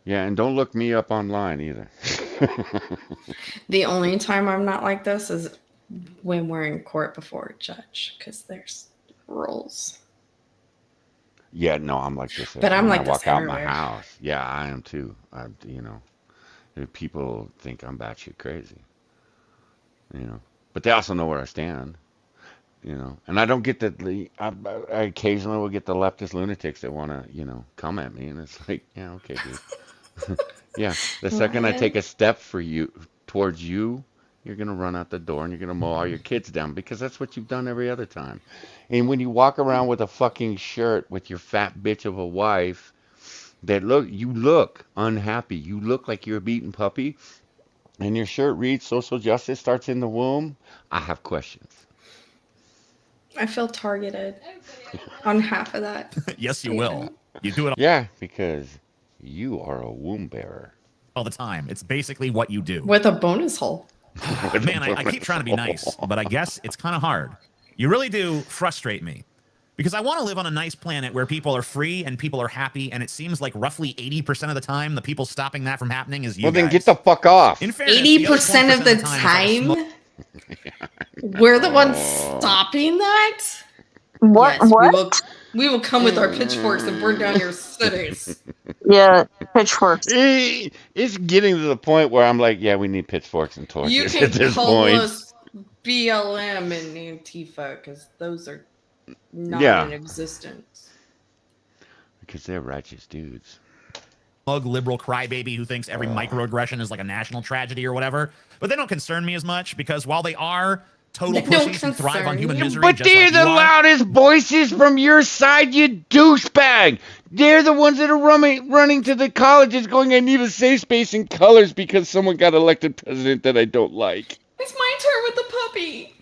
Yeah, and don't look me up online either. The only time I'm not like this is when we're in court before a judge, because there's rules. Yeah, no, I'm like this. But I'm when like I this walk out my everywhere. house. Yeah, I am too. People think I'm batshit crazy. But they also know where I stand. And I don't get I occasionally will get the leftist lunatics that want to, come at me, and it's like, yeah, okay, dude. Yeah, the second I take a step towards you, you're gonna run out the door and you're gonna mow all your kids down, because that's what you've done every other time. And when you walk around with a fucking shirt with your fat bitch of a wife, you look unhappy. You look like you're a beaten puppy, and your shirt reads "Social justice starts in the womb." I have questions. I feel targeted on half of that. Yes, you will. You do it Yeah, because you are a womb bearer. all the time. It's basically what you do. With a bonus hole. Man, I keep trying to be nice, but I guess it's kind of hard. You really do frustrate me. Because I want to live on a nice planet where people are free and people are happy, and it seems like roughly 80% of the time, the people stopping that from happening is you Well, then guys. get the fuck off. In fairness, the other 80% of the 20% time, we're the ones stopping that? What? Yes, What? we will come with our pitchforks and burn down your cities. Yeah, pitchforks. It's getting to the point where I'm like, yeah, we need pitchforks and torches You at can this call point. us BLM and Antifa, because those are not Yeah. in existence. Because they're righteous dudes. Mug liberal crybaby who thinks every microaggression is like a national tragedy or whatever. But they don't concern me as much, because while they are total They don't pussies who thrive on concern human you. misery, But just they're like the you are, loudest voices from your side, you douchebag. They're the ones that are running to the colleges going, I need a safe space in colors because someone got elected president that I don't like. It's my turn with the puppy.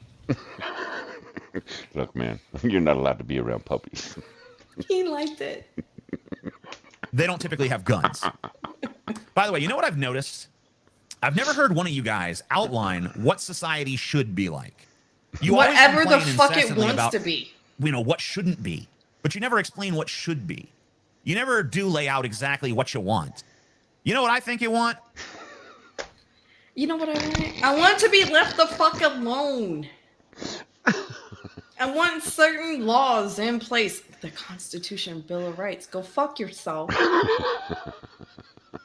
Look, man, you're not allowed to be around puppies. He liked it. they don't typically have guns. By the way, you know what I've noticed? I've never heard one of you guys outline what society should be like. You always Whatever the complain fuck it incessantly wants about, to be. what shouldn't be. But you never explain what should be. You never do lay out exactly what you want. You know what I think you want? You know what I want? I want to be left the fuck alone. I want certain laws in place. The Constitution, Bill of Rights. Go fuck yourself.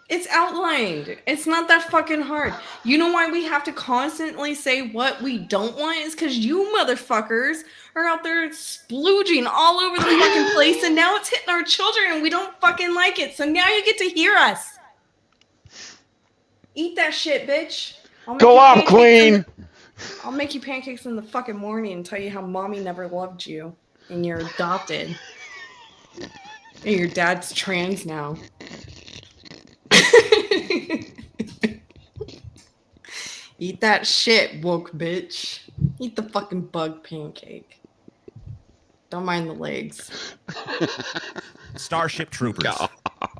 It's outlined. It's not that fucking hard. You know why we have to constantly say what we don't want? Is because you motherfuckers are out there splooging all over the fucking place, and now it's hitting our children, and we don't fucking like it. So now you get to hear us. Eat that shit, bitch. Go off, queen. I'll make you pancakes in the fucking morning and tell you how mommy never loved you and you're adopted. And your dad's trans now. Eat that shit, woke bitch. Eat the fucking bug pancake. Don't mind the legs. Starship Troopers.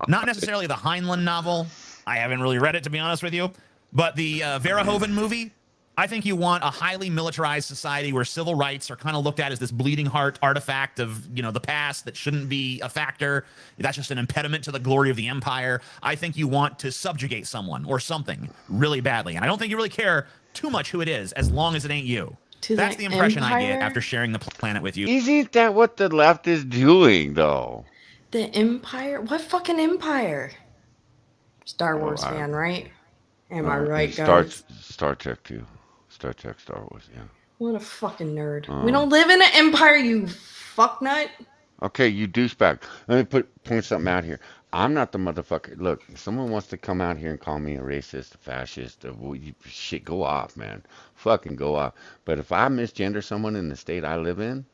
Not necessarily the Heinlein novel. I haven't really read it, to be honest with you. But the Verhoeven movie, I think you want a highly militarized society where civil rights are kind of looked at as this bleeding heart artifact of, you know, the past that shouldn't be a factor. That's just an impediment to the glory of the empire. I think you want to subjugate someone or something really badly. And I don't think you really care too much who it is as long as it ain't you. That's the impression I get after sharing the planet with you. Isn't that what the left is doing, though? The Empire? What fucking Empire? Star Wars fan, right? Am I right, guys? Star Trek, too. Star Trek, Star Wars, yeah. What a fucking nerd. We don't live in an empire, you fucknut. Okay, you douchebag. Let me point something out here. I'm not the motherfucker. Look, if someone wants to come out here and call me a racist, a fascist, shit, go off, man. Fucking go off. But if I misgender someone in the state I live in,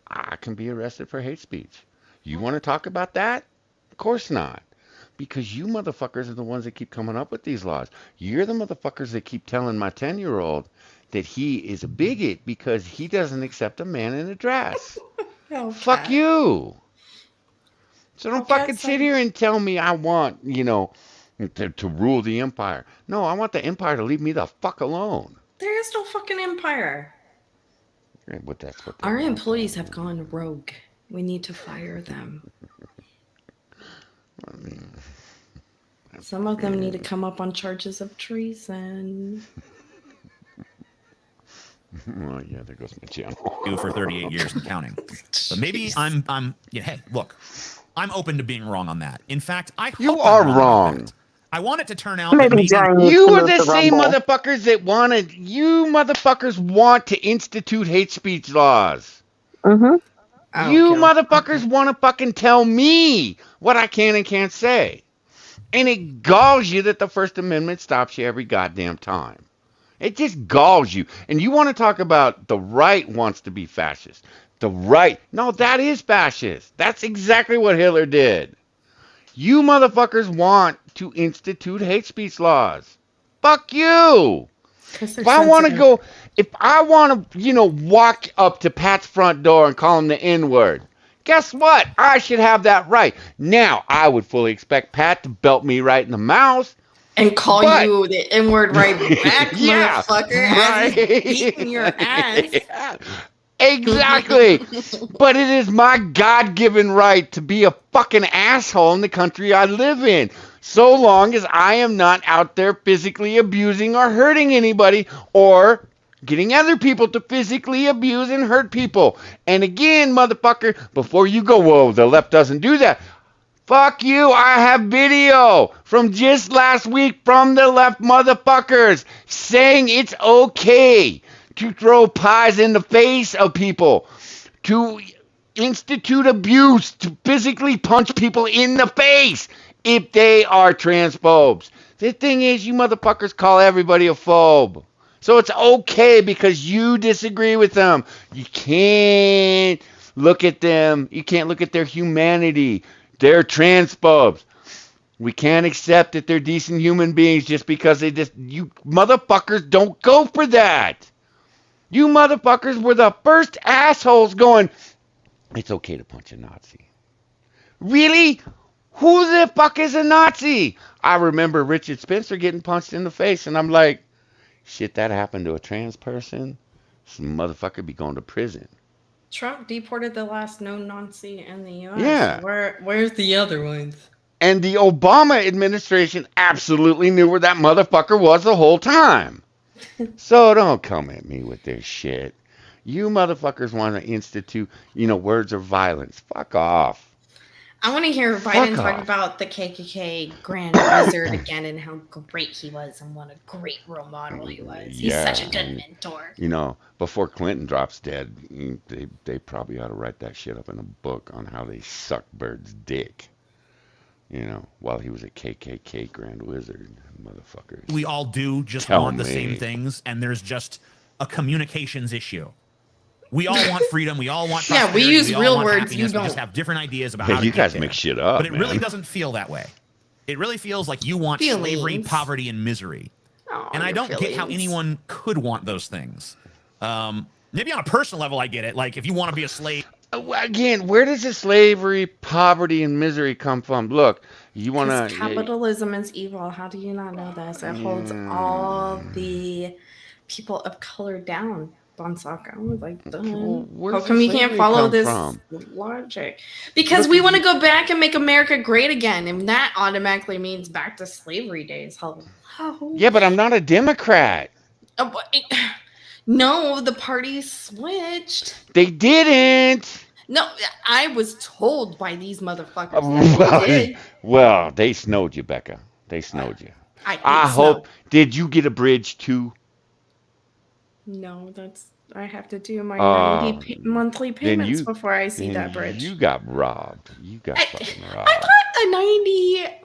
I can be arrested for hate speech. You want to talk about that? Of course not. Because you motherfuckers are the ones that keep coming up with these laws. You're the motherfuckers that keep telling my 10-year-old that he is a bigot because he doesn't accept a man in a dress. Oh, fuck you. So don't fucking sit here and tell me I want, you know, to rule the empire. No, I want the empire to leave me the fuck alone. There is no fucking empire. But that's what our employees have gone rogue. We need to fire them. I mean, some of them need to come up on charges of treason. Well, yeah, there goes my channel. For 38 years and counting. But maybe I'm yeah, hey, look, I'm open to being wrong on that. In fact, you are wrong. I want it to turn out maybe you are the same motherfuckers that wanted. You motherfuckers want to institute hate speech laws. Mm-hmm. You motherfuckers want to fucking tell me what I can and can't say. And it galls you that the First Amendment stops you every goddamn time. It just galls you. And you want to talk about the right wants to be fascist. The right. No, that is fascist. That's exactly what Hitler did. You motherfuckers want to institute hate speech laws. Fuck you. If I want to, you know, walk up to Pat's front door and call him the N-word, guess what? I should have that right. Now, I would fully expect Pat to belt me right in the mouth. And call you the N-word right back, yeah, motherfucker, right. as he's beating your ass. Yeah, exactly. But it is my God-given right to be a fucking asshole in the country I live in. So long as I am not out there physically abusing or hurting anybody or getting other people to physically abuse and hurt people. And again, motherfucker, before you go, whoa, the left doesn't do that. Fuck you, I have video from just last week from the left motherfuckers saying it's okay to throw pies in the face of people, to institute abuse, to physically punch people in the face if they are transphobes. The thing is, you motherfuckers call everybody a phobe. So it's okay because you disagree with them. You can't look at them. You can't look at their humanity. They're transphobes. We can't accept that they're decent human beings just because you motherfuckers don't go for that. You motherfuckers were the first assholes going, it's okay to punch a Nazi. Really? Who the fuck is a Nazi? I remember Richard Spencer getting punched in the face, and I'm like, shit, that happened to a trans person? Some motherfucker be going to prison. Trump deported the last known Nazi in the U.S. Yeah. Where's the other ones? And the Obama administration absolutely knew where that motherfucker was the whole time. So don't come at me with this shit. You motherfuckers want to institute, words of violence. Fuck off. I want to hear Fuck Biden talk off. about the KKK Grand Wizard again and how great he was and what a great role model he was. He's such a good mentor. Before Clinton drops dead, they probably ought to write that shit up in a book on how they sucked Bird's dick. While he was a KKK Grand Wizard, motherfuckers. We all do just Tell want the me. same things, and there's just a communications issue. We all want freedom. We all want Yeah, we prosperity, use all real want words, happiness. you We just don't. have different ideas about Hey, how to you get guys there. make shit up, But it man. really doesn't feel that way. It really feels like you want slavery, Feelings. poverty, and misery. Oh, And I your don't get how feelings. anyone could want those things. Maybe on a personal level, I get it. Like if you want to be a slave, Again, where does the slavery, poverty, and misery come from? Look, you want Because to. capitalism is evil. How do you not know this? It holds all the people of color down. Bonsaka was like, Well, where how does come the you can't slavery follow come this from? logic? Because we want to go back and make America great again, and that automatically means back to slavery days. Hello. Yeah, but I'm not a Democrat. No, the party switched. They didn't. No, I was told by these motherfuckers that they did. Well, they snowed you, Becca. They snowed you. I hate I snow. hope. Did you get a bridge too? No, I have to do my Oh, 90 monthly then payments you- before I see Then that bridge. You got robbed. You got fucking I robbed. thought the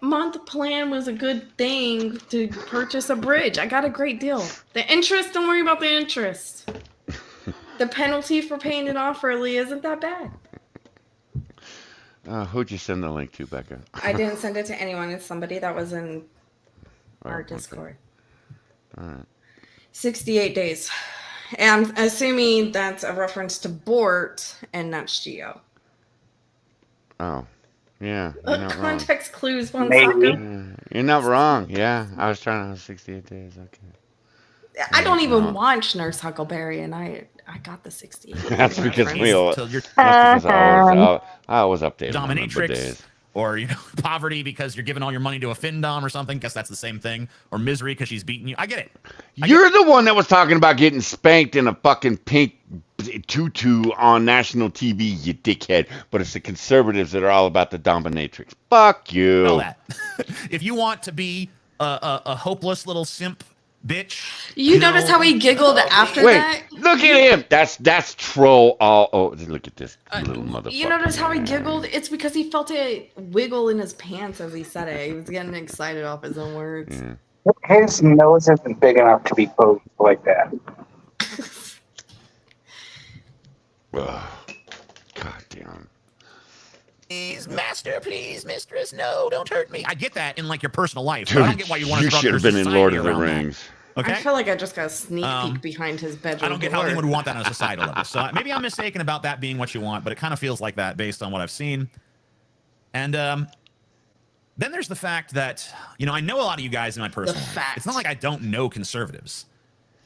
90-month plan was a good thing to purchase a bridge. I got a great deal. The interest, don't worry about the interest. The penalty for paying it off early isn't that bad. Who'd you send the link to, Becca? I didn't send it to anyone. It's somebody that was in our okay. Discord. All right. 68 days. And I'm assuming that's a reference to Bort and not Geo. Oh, yeah. You're not wrong. Context clues, one Maybe. second. You're not wrong. Yeah, I was trying to 68 days. Okay. I don't even wrong. watch Nurse Huckleberry, and I got the 68. That's because reference. we all. till you're That's because I always update my number dominatrix, days. or poverty because you're giving all your money to a FinDom or something. Guess that's the same thing. Or misery because she's beating you. I get it. You're the one that was talking about getting spanked in a fucking pink tutu on national TV, you dickhead. But it's the conservatives that are all about the dominatrix. Fuck you. All that. If you want to be a hopeless little simp bitch, You notice how he giggled after Wait, that? look at him. That's troll all. Oh, look at this little motherfucker. You notice how he giggled? It's because he felt a wiggle in his pants as he said it. He was getting excited off his own words. Yeah. His nose isn't big enough to be posed like that. Ugh. God damn. please, master, please, mistress, no, don't hurt me. I get that in like your personal life. But I don't Dude, get why you want to you structure should have been in society Lord of the around that. Rings. Okay. I feel like I just got a sneak peek behind his bedroom. I don't get door. how anyone would want that on a societal level. So maybe I'm mistaken about that being what you want, but it kind of feels like that based on what I've seen. And then there's the fact that, you know, I know a lot of you guys in my personal life. It's not like I don't know conservatives.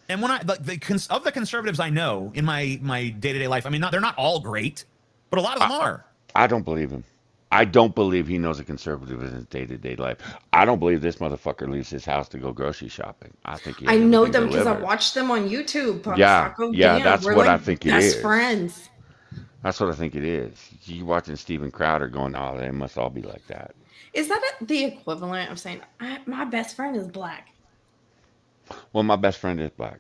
And when of the conservatives I know in my day-to-day life, I mean, they're not all great, but a lot of them are. I don't believe him. I don't believe he knows a conservative in his day-to-day life. I don't believe this motherfucker leaves his house to go grocery shopping. I think he I has know everything them because I delivered. watched them on YouTube. On Yeah, Taco yeah, Dan. that's We're what like I think it best is. friends. That's what I think it is. You watching Steven Crowder going, oh, they must all be like that. Is that the equivalent of saying my best friend is black? Well, my best friend is black.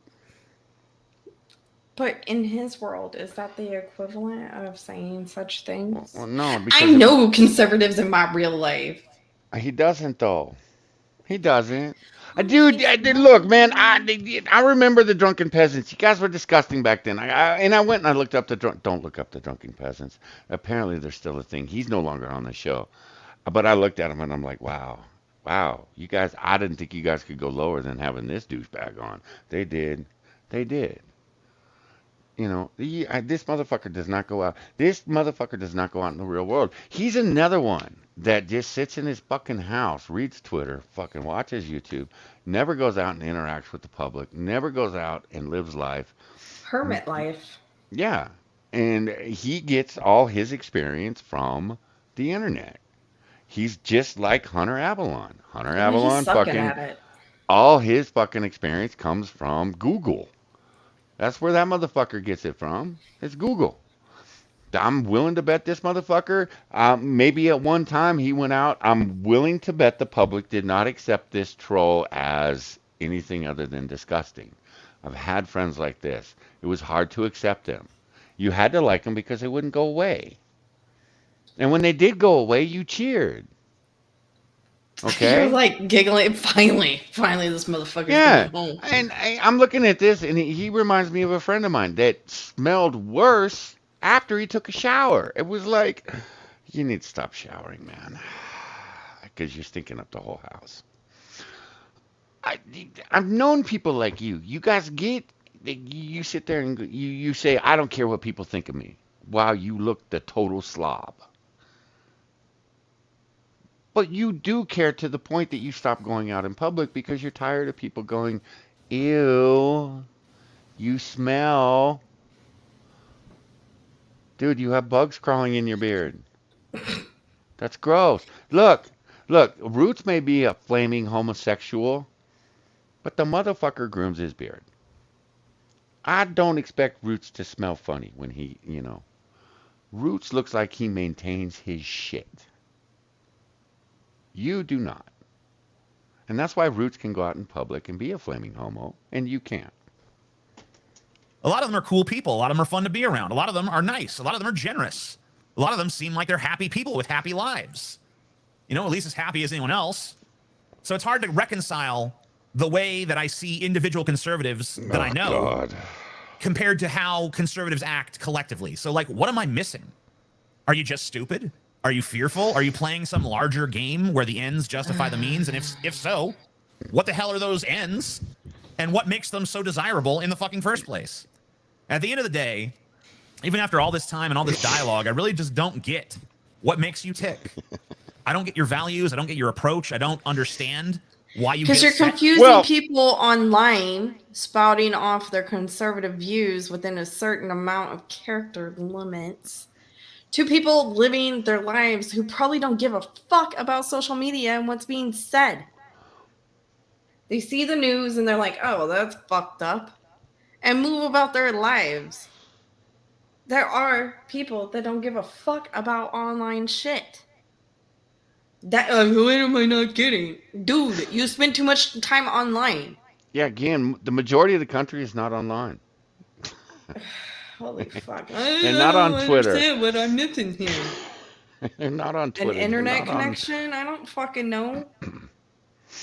But in his world, is that the equivalent of saying such things? Well, no, because I know conservatives in my real life. He doesn't, though. He doesn't. Dude, look, man, I remember the drunken peasants. You guys were disgusting back then. I went and I looked up the don't look up the drunken peasants. Apparently, they're still a thing. He's no longer on the show. But I looked at him and I'm like, wow, you guys, I didn't think you guys could go lower than having this douchebag on. They did. You know, this motherfucker does not go out. This motherfucker does not go out in the real world. He's another one that just sits in his fucking house, reads Twitter, fucking watches YouTube, never goes out and interacts with the public, never goes out and lives life. Hermit life. Yeah. And he gets all his experience from the internet. He's just like Hunter Avalon. Hunter I mean, he's Avalon sucking fucking at it. all his fucking experience comes from Google. That's where that motherfucker gets it from. It's Google. I'm willing to bet this motherfucker, maybe at one time he went out. I'm willing to bet the public did not accept this troll as anything other than disgusting. I've had friends like this. It was hard to accept them. You had to like them because they wouldn't go away. And when they did go away, you cheered. Okay? You're like giggling. Finally, this motherfucker's Yeah. going home. And I'm looking at this, and he reminds me of a friend of mine that smelled worse after he took a shower. It was like, you need to stop showering, man, because you're stinking up the whole house. I've known people like you. You guys you sit there and you say, I don't care what people think of me. Wow, you look the total slob. But you do care to the point that you stop going out in public because you're tired of people going, ew, you smell. Dude, you have bugs crawling in your beard. That's gross. Look, Roots may be a flaming homosexual, but the motherfucker grooms his beard. I don't expect Roots to smell funny when Roots looks like he maintains his shit. You do not. And that's why Roots can go out in public and be a flaming homo, and you can't. A lot of them are cool people. A lot of them are fun to be around. A lot of them are nice. A lot of them are generous. A lot of them seem like they're happy people with happy lives. At least as happy as anyone else. So it's hard to reconcile the way that I see individual conservatives that I know compared to how conservatives act collectively. So, what am I missing? Are you just stupid? Are you fearful? Are you playing some larger game where the ends justify the means? And if so, what the hell are those ends? And what makes them so desirable in the fucking first place? At the end of the day, even after all this time and all this dialogue, I really just don't get what makes you tick. I don't get your values. I don't get your approach. I don't understand why you get Because you're upset. confusing people online spouting off their conservative views within a certain amount of character limits to people living their lives who probably don't give a fuck about social media and what's being said. They see the news and they're like, oh, well, that's fucked up, and move about their lives. There are people that don't give a fuck about online shit. What am I not getting? Dude, you spend too much time online. Yeah, again, the majority of the country is not online. Holy fuck. And not on Twitter. I don't understand what I'm missing here. They're not on Twitter. An internet connection? I don't fucking know.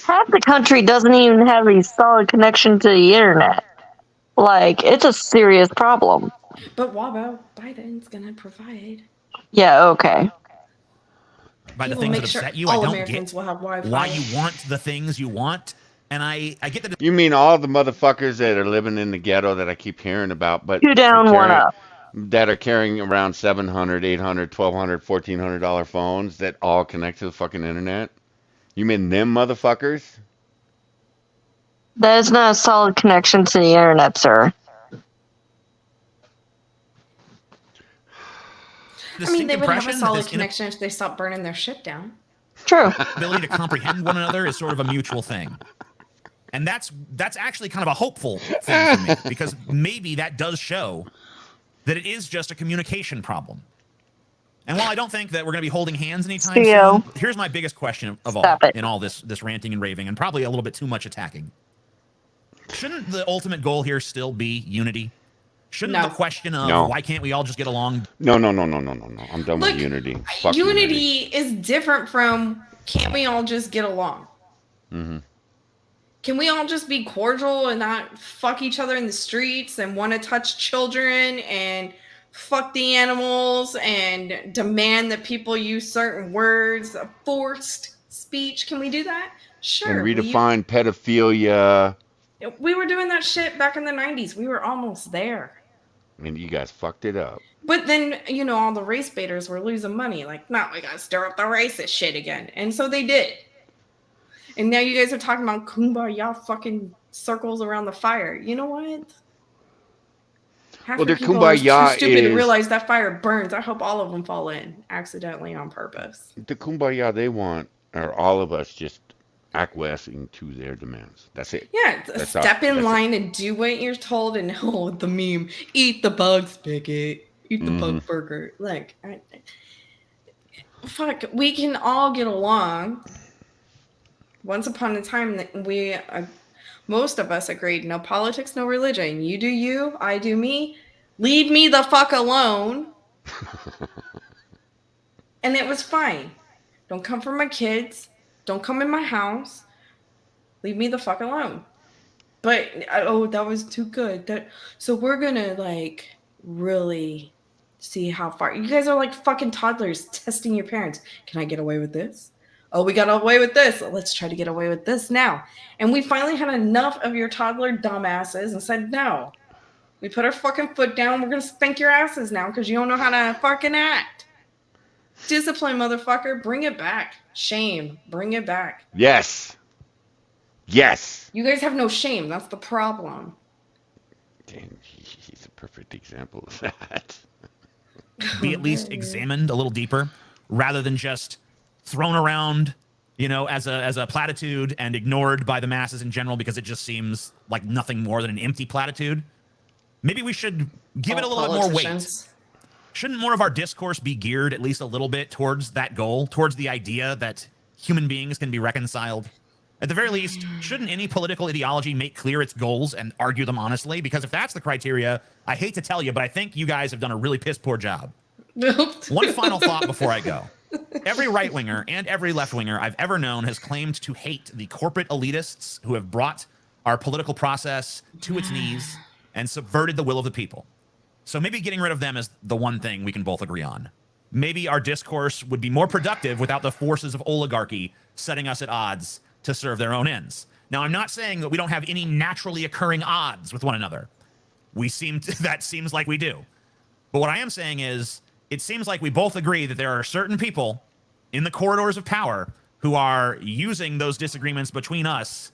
Half the country doesn't even have a solid connection to the internet. It's a serious problem. But what about Biden's gonna provide? Yeah, okay. By the He will things make that sure upset you, I all don't Americans get will have Wi-Fi. why you want the things you want. And I get that. You mean all the motherfuckers that are living in the ghetto that I keep hearing about, but 2 down, 1 up. that are carrying around $700, $800, $1,200, $1,400 phones that all connect to the fucking internet? You mean them motherfuckers? That is not a solid connection to the internet, sir. I mean, they would have a solid connection if they stopped burning their shit down. True. Ability to comprehend one another is sort of a mutual thing. And that's actually kind of a hopeful thing for me, because maybe that does show that it is just a communication problem. And while I don't think that we're going to be holding hands anytime soon, here's my biggest question of all in all this ranting and raving, and probably a little bit too much attacking. Shouldn't the ultimate goal here still be unity? Shouldn't the question of why can't we all just get along? No. I'm done with unity. Fuck unity is different from can't we all just get along? Mm-hmm. Can we all just be cordial and not fuck each other in the streets and want to touch children and fuck the animals and demand that people use certain words of forced speech? Can we do that? Sure. And redefine pedophilia. We were doing that shit back in the 90s. We were almost there. And you guys fucked it up. But then, all the race baiters were losing money. Like, no, we gotta stir up the racist shit again. And so they did. And now you guys are talking about kumbaya fucking circles around the fire. You know what? Half Well, the their people are too kumbaya stupid to is realize that fire burns. I hope all of them fall in accidentally on purpose. the kumbaya they want are all of us just acquiescing to their demands. That's it. Yeah, That's all. step in That's it. line and do what you're told. And oh, the meme: eat the bug spigot, eat the Mm-hmm. bug burger. Like, fuck, we can all get along. Once upon a time, we most of us agreed: no politics, no religion. You do you, I do me. Leave me the fuck alone. And it was fine. Don't come for my kids. Don't come in my house. Leave me the fuck alone. But oh, that was too good. So we're gonna like really see how far you guys are like fucking toddlers testing your parents. Can I get away with this? Oh, we got away with this. Let's try to get away with this now. And we finally had enough of your toddler dumbasses and said no. We put our fucking foot down. We're gonna spank your asses now because you don't know how to fucking act. Discipline, motherfucker. Bring it back. Shame. Bring it back. Yes. Yes. You guys have no shame. That's the problem. Dang, he's a perfect example of that. Be at least examined a little deeper rather than just thrown around, you know, as a platitude and ignored by the masses in general because it just seems like nothing more than an empty platitude. Maybe we should give it a little bit more weight. Shouldn't more of our discourse be geared at least a little bit towards that goal, towards the idea that human beings can be reconciled? At the very least, shouldn't any political ideology make clear its goals and argue them honestly? Because if that's the criteria, I hate to tell you, but I think you guys have done a really piss poor job. One final thought before I go. Every right-winger and every left-winger I've ever known has claimed to hate the corporate elitists who have brought our political process to its knees and subverted the will of the people. So maybe getting rid of them is the one thing we can both agree on. Maybe our discourse would be more productive without the forces of oligarchy setting us at odds to serve their own ends. Now, I'm not saying that we don't have any naturally occurring odds with one another. That seems like we do. But what I am saying is, it seems like we both agree that there are certain people in the corridors of power who are using those disagreements between us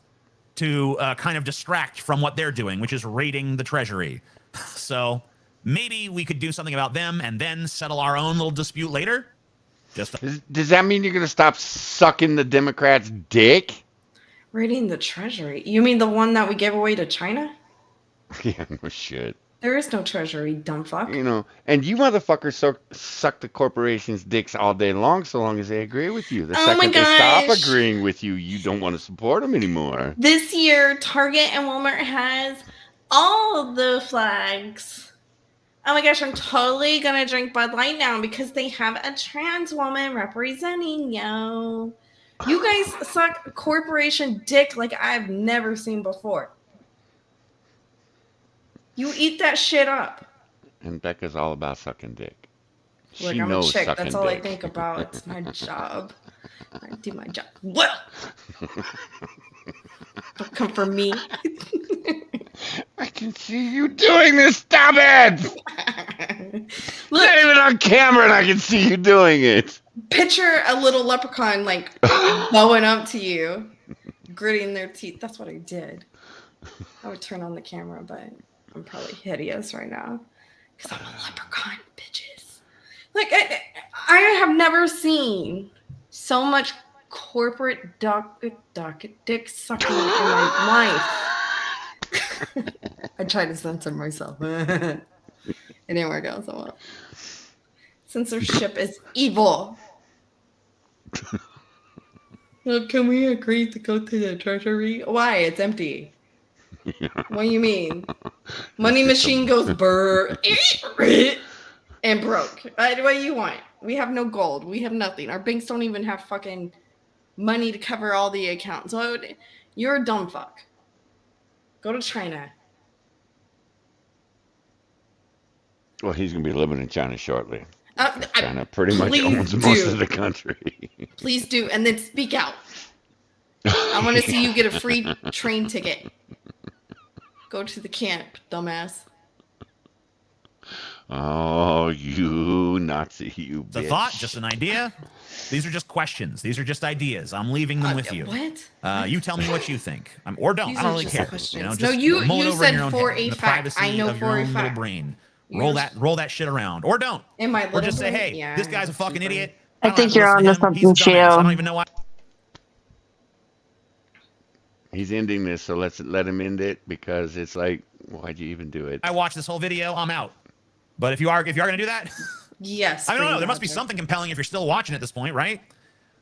to kind of distract from what they're doing, which is raiding the treasury. So maybe we could do something about them and then settle our own little dispute later. Does that mean you're going to stop sucking the Democrats' dick? Raiding the treasury? You mean the one that we gave away to China? Yeah, no shit. There is no treasury, dumb fuck. You know, and you motherfuckers suck the corporations' dicks all day long so long as they agree with you. The second they stop agreeing with you, you don't want to support them anymore. This year, Target and Walmart has all the flags. Oh my gosh, I'm totally gonna drink Bud Light now because they have a trans woman representing you. You guys suck corporation dick like I've never seen before. You eat that shit up. And Becca's all about sucking dick. Look, She I'm knows a chick. sucking That's all I dick. think about. It's my job. I do my job well. Don't come for me. I can see you doing this. Stop it! Look, Not even on camera, and I can see you doing it. picture a little leprechaun like bowing up to you, gritting their teeth. That's what I did. I would turn on the camera, but I'm probably hideous right now because I'm a leprechaun, bitches. Like I have never seen so much corporate dick sucking in my life. I tried to censor myself. It didn't work out so well. Censorship is evil. Well, can we agree to go to the treasury? Why? It's empty. What do you mean? Money machine goes burr and broke. What do you want? We have no gold. We have nothing. Our banks don't even have fucking money to cover all the accounts. So you're a dumb fuck. Go to China. Well, he's going to be living in China shortly. China pretty much please owns most of the country. Please do, and then speak out. I want to see you get a free train ticket. Go to the camp, dumbass. Oh, you Nazi, you bitch. It's a thought, just an idea. These are just questions. These are just ideas. I'm leaving them with you. What? You tell me what you think, or don't. These I don't are really just care. questions. You know, No, just you mull it over in said your own for head, in a the fact. privacy I know of your for a own little fact. brain. You're Roll that shit around, or don't. In my Or little just say, brain? hey, Yeah, this I guy's a have fucking two idiot. brains. I think don't you're have to onto listen to him. He's a something, dumbass. I Chio. don't even know why. He's ending this, so let's let him end it because it's like, why'd you even do it? I watched this whole video. I'm out. But if you are gonna do that, Yes. I don't know. Green There must be Lantern. something compelling if you're still watching at this point, right?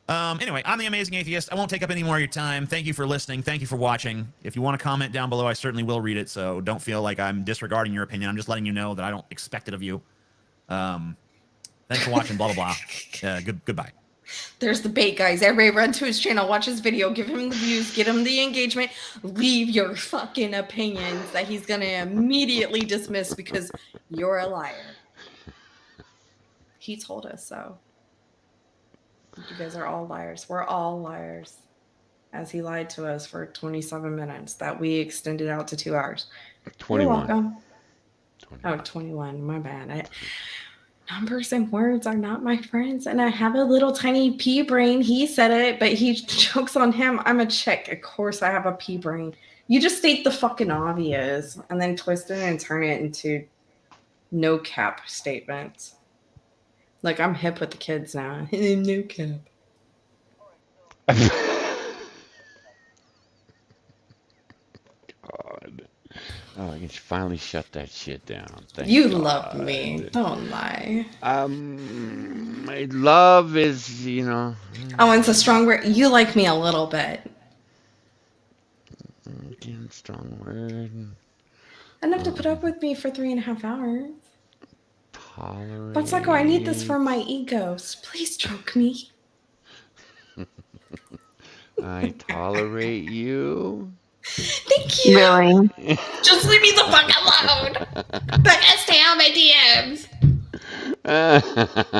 Anyway, I'm the Amazing Atheist. I won't take up any more of your time. Thank you for listening. Thank you for watching. If you want to comment down below, I certainly will read it. So don't feel like I'm disregarding your opinion. I'm just letting you know that I don't expect it of you. Thanks for watching. Blah blah blah. Goodbye. There's the bait, guys. Everybody run to his channel, watch his video, give him the views, get him the engagement, leave your fucking opinions that he's gonna immediately dismiss because you're a liar. He told us so. You guys are all liars. We're all liars. As he lied to us for 27 minutes that we extended out to 2 hours. 21. You're welcome. 21. Oh, 21. My bad. Numbers and words are not my friends, and I have a little tiny pea brain. He said it, but he jokes on him. I'm a chick. Of course I have a pea brain. You just state the fucking obvious and then twist it and turn it into no cap statements. Like, I'm hip with the kids now. No cap. God. Oh, I can finally shut that shit down. Thank You God. love me. Don't lie. My love is, you know. Oh, it's a strong word. You like me a little bit. Again, strong word. Enough to put up with me for 3.5 hours. Tolerate. But Psycho, I need this for my egos. Please stroke me. I tolerate you. Thank you. Really? Just leave me the fuck alone. Becca, stay on my DMs.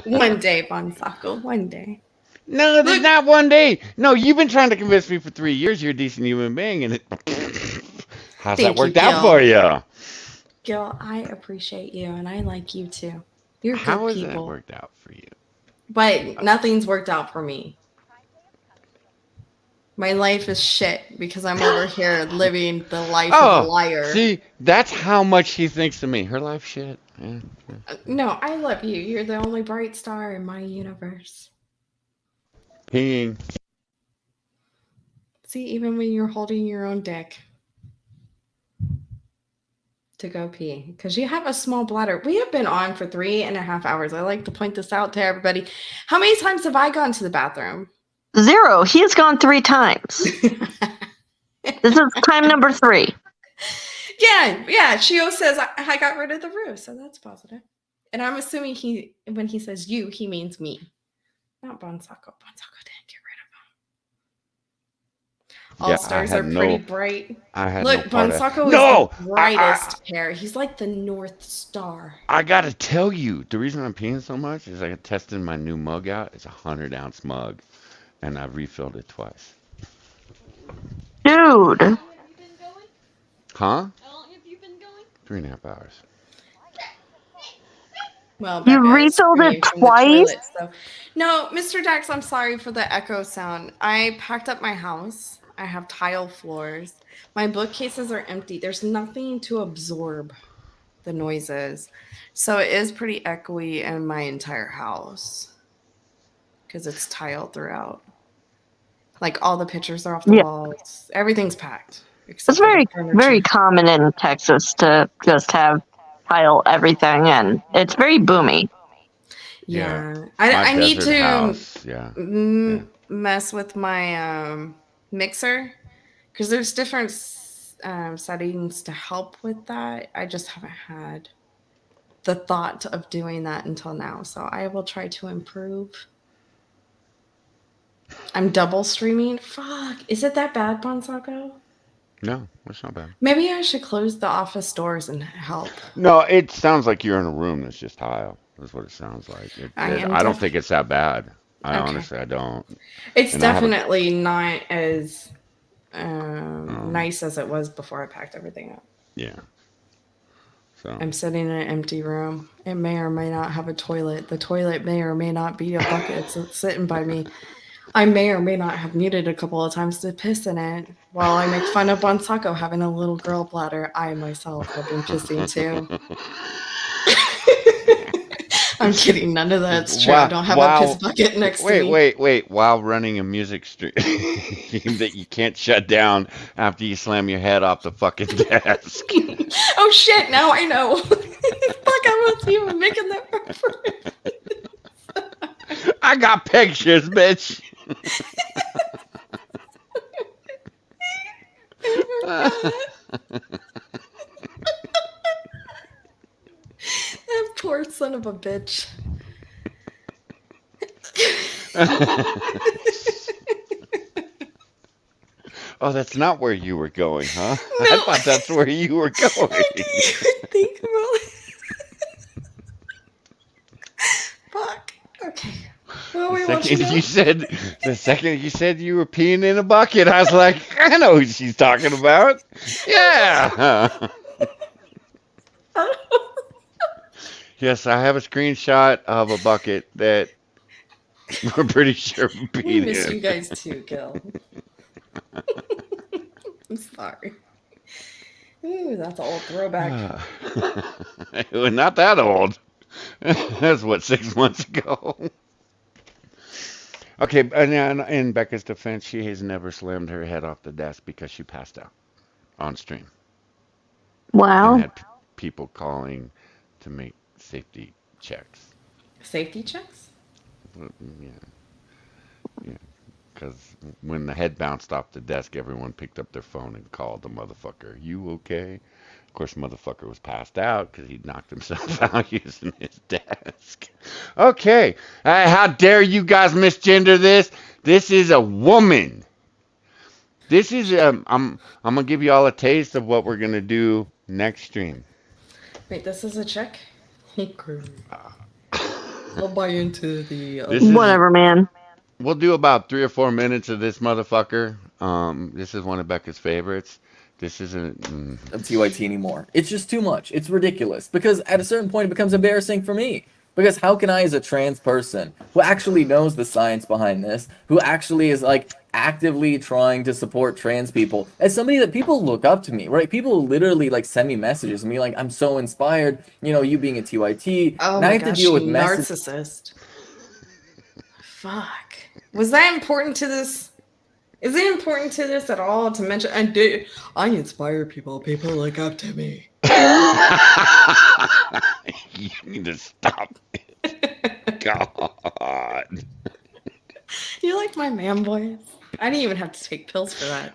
One day, Bonsako. One day. No, there's not one day. No, you've been trying to convince me for 3 years you're a decent human being, and how's that worked out for you? Gil, I appreciate you, and I like you too. You're How good has people. that worked out for you? But nothing's worked out for me. My life is shit because I'm over here living the life of a liar. See, that's how much he thinks of me. Her life shit. Yeah. No, I love you. You're the only bright star in my universe. Peeing. See, even when you're holding your own dick to go pee, because you have a small bladder. We have been on for 3.5 hours. I like to point this out to everybody. How many times have I gone to the bathroom? 0. He has gone 3 times. This is time number 3. Yeah. Shio says I got rid of the roof, so that's positive. And I'm assuming when he says you, he means me, not Bonsako. Bonsako didn't get rid of him. All stars are pretty bright. Look, Bonsako is the brightest pair. He's like the North Star. I gotta tell you, the reason I'm peeing so much is I tested my new mug out. It's a 100-ounce mug, and I've refilled it twice. Dude. Have you been going? Huh? How long have you been going? 3.5 hours. Well, You Becca is refilled it screaming from the twice? toilet, so. No, Mr. Dax, I'm sorry for the echo sound. I packed up my house. I have tile floors. My bookcases are empty. There's nothing to absorb the noises. So it is pretty echoey in my entire house because it's tiled throughout. Like all the pictures are off the walls. Everything's packed. It's very common in Texas to just have tile everything, and it's very boomy. Yeah. I need to house. mess with my mixer because there's different settings to help with that. I just haven't had the thought of doing that until now, so I will try to improve. I'm double streaming. Fuck, is it that bad, Bonsako? No, it's not bad. Maybe I should close the office doors and help. No, it sounds like you're in a room that's just tile. That's what it sounds like. I don't think it's that bad. Honestly, I don't. It's definitely not as nice as it was before I packed everything up. Yeah. So I'm sitting in an empty room. It may or may not have a toilet. The toilet may or may not be a bucket. It's sitting by me. I may or may not have needed a couple of times to piss in it. While I make fun of Bonsako having a little girl bladder, I myself have been pissing too. I'm kidding. None of that's true. I don't have a piss bucket next to me. Wait. While running a music stream that you can't shut down after you slam your head off the fucking desk. Oh shit! Now I know. Fuck! I wasn't even making that reference. I got pictures, bitch. That poor son of a bitch. Oh, that's not where you were going, huh? No. I thought that's where you were going. I didn't even think about it. Fuck. Okay. Well, we want you to know. The second you said you were peeing in a bucket, I was like, I know who she's talking about. Yeah. Yes, I have a screenshot of a bucket that we're pretty sure we peed We miss in. you guys too, Gil. I'm sorry. Ooh, that's an old throwback. Well, not that old. That's what, 6 months ago. Okay, and in Becca's defense, she has never slammed her head off the desk because she passed out on stream. Wow. And had people calling to make safety checks. Safety checks? Yeah. Because when the head bounced off the desk, everyone picked up their phone and called the motherfucker. You okay? Of course, the motherfucker was passed out because he knocked himself out using his desk. Okay. How dare you guys misgender this? This is a woman. This is, I'm going to give you all a taste of what we're going to do next stream. Wait, this is a check? Okay. I'll buy into the... Whatever, man. We'll do about 3 or 4 minutes of this motherfucker. This is one of Becca's favorites. This isn't of TYT anymore. It's just too much. It's ridiculous. Because at a certain point, it becomes embarrassing for me. Because how can I, as a trans person, who actually knows the science behind this, who actually is, like, actively trying to support trans people, as somebody that people look up to me, right? People literally, like, send me messages and be like, I'm so inspired, you know, you being a TYT. Oh and my I have gosh, to deal with narcissist. Fuck. Was that important to this? Is it important to this at all to mention? I inspire people. People look up to me. You need to stop it. God. You like my man voice? I didn't even have to take pills for that.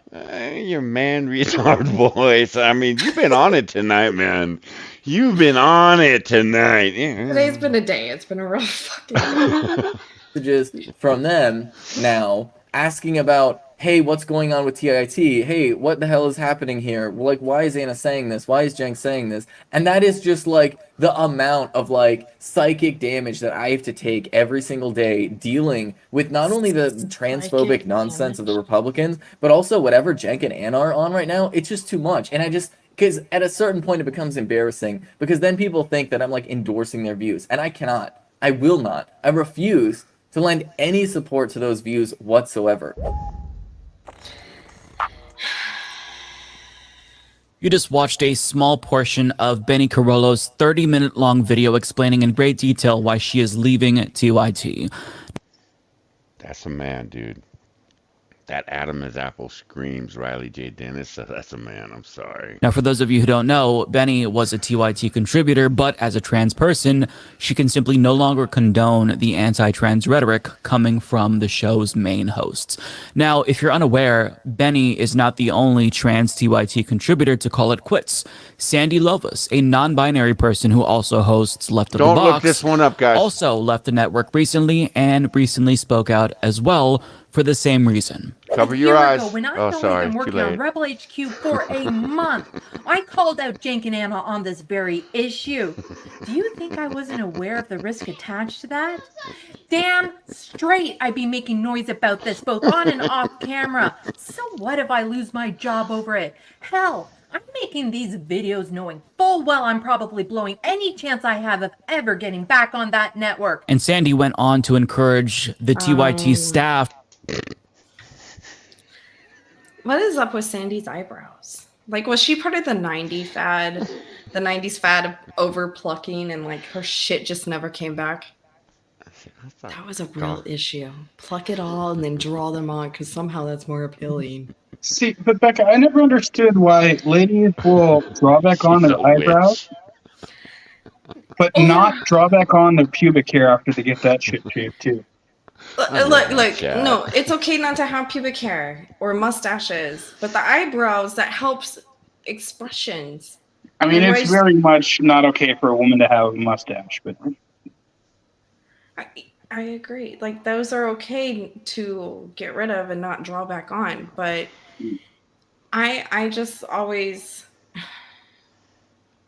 Your man retard voice. I mean, you've been on it tonight, man. You've been on it tonight. Today's been a day. It's been a rough fucking day. Messages from them now asking about, hey, what's going on with TIT? Hey, what the hell is happening here? Like, why is Anna saying this? Why is Jenk saying this? And that is just like the amount of like psychic damage that I have to take every single day dealing with not only the transphobic nonsense of the Republicans, but also whatever Jenk and Anna are on right now. It's just too much. And I just, because at a certain point it becomes embarrassing because then people think that I'm like endorsing their views. And I cannot. I will not. I refuse to lend any support to those views whatsoever. You just watched a small portion of Benny Carollo's 30-minute long video explaining in great detail why she is leaving TYT. That's a man, dude. That Adam is Apple screams Riley J. Dennis. So that's a man. I'm sorry. Now, for those of you who don't know, Benny was a TYT contributor, but as a trans person, she can simply no longer condone the anti-trans rhetoric coming from the show's main hosts. Now, if you're unaware, Benny is not the only trans TYT contributor to call it quits. Sandy Lovas, a non-binary person who also hosts Left of the Box, don't look this one up, guys, also left the network recently and recently spoke out as well for the same reason. Cover your eyes. When I Oh, sorry. been working on Rebel HQ for a month, I called out Jenk and Anna on this very issue. Do you think I wasn't aware of the risk attached to that? Damn straight I'd be making noise about this both on and off camera. So what if I lose my job over it? Hell, I'm making these videos knowing full well I'm probably blowing any chance I have of ever getting back on that network. And Sandy went on to encourage the TYT staff. What is up with Sandy's eyebrows? Like, was she part of the 90s fad? The 90s fad of over plucking and like her shit just never came back? That was a real issue. Pluck it all and then draw them on because somehow that's more appealing. See, but Becca, I never understood why ladies will draw back on their eyebrows, but not draw back on their pubic hair after they get that shit shaved too. Look, no, it's okay not to have pubic hair or mustaches, but the eyebrows, that helps expressions. I mean, it's very much not okay for a woman to have a mustache, but I agree. Like, those are okay to get rid of and not draw back on, but I just always...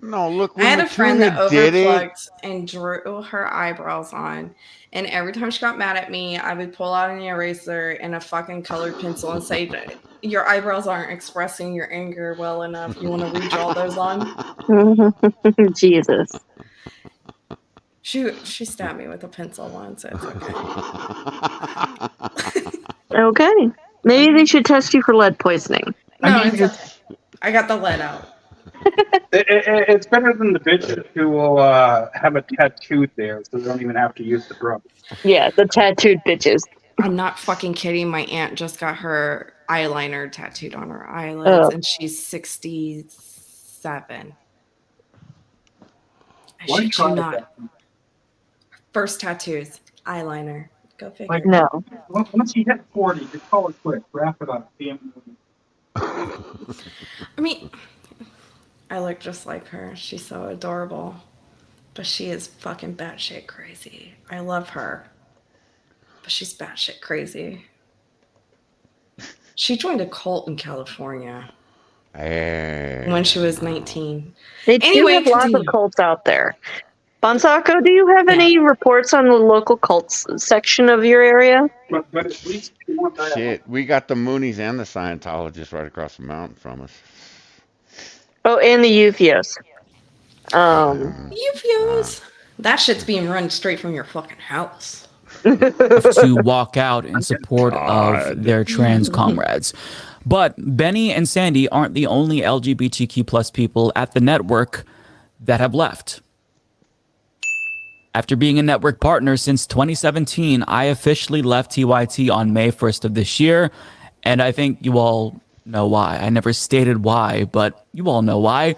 No, look, I had a friend that did overplucked and drew her eyebrows on, and every time she got mad at me, I would pull out an eraser and a fucking colored pencil and say, your eyebrows aren't expressing your anger well enough. You want to redraw those on? Jesus. She stabbed me with a pencil once. So it's okay. Okay. Maybe they should test you for lead poisoning. No, I got the lead out. It's better than the bitches who will have a tattoo there, so they don't even have to use the drum. Yeah, the tattooed bitches. I'm not fucking kidding. My aunt just got her eyeliner tattooed on her eyelids, and she's 67. I shit you not. First tattoos, eyeliner. Go figure. Like, no. Once you hit 40, just call it quick. Wrap it up. I mean, I look just like her. She's so adorable. But she is fucking batshit crazy. I love her. But she's batshit crazy. She joined a cult in California when she was 19. They do have lots of cults out there. Bonsako, do you have any reports on the local cults section of your area? But at least Shit, we got the Moonies and the Scientologists right across the mountain from us. Oh, and the UFOs. UFOs. That shit's being run straight from your fucking house. To walk out in support of their trans comrades. But Benny and Sandy aren't the only LGBTQ plus people at the network that have left. After being a network partner since 2017, I officially left TYT on May 1st of this year, and I think you all know why. I never stated why, but you all know why.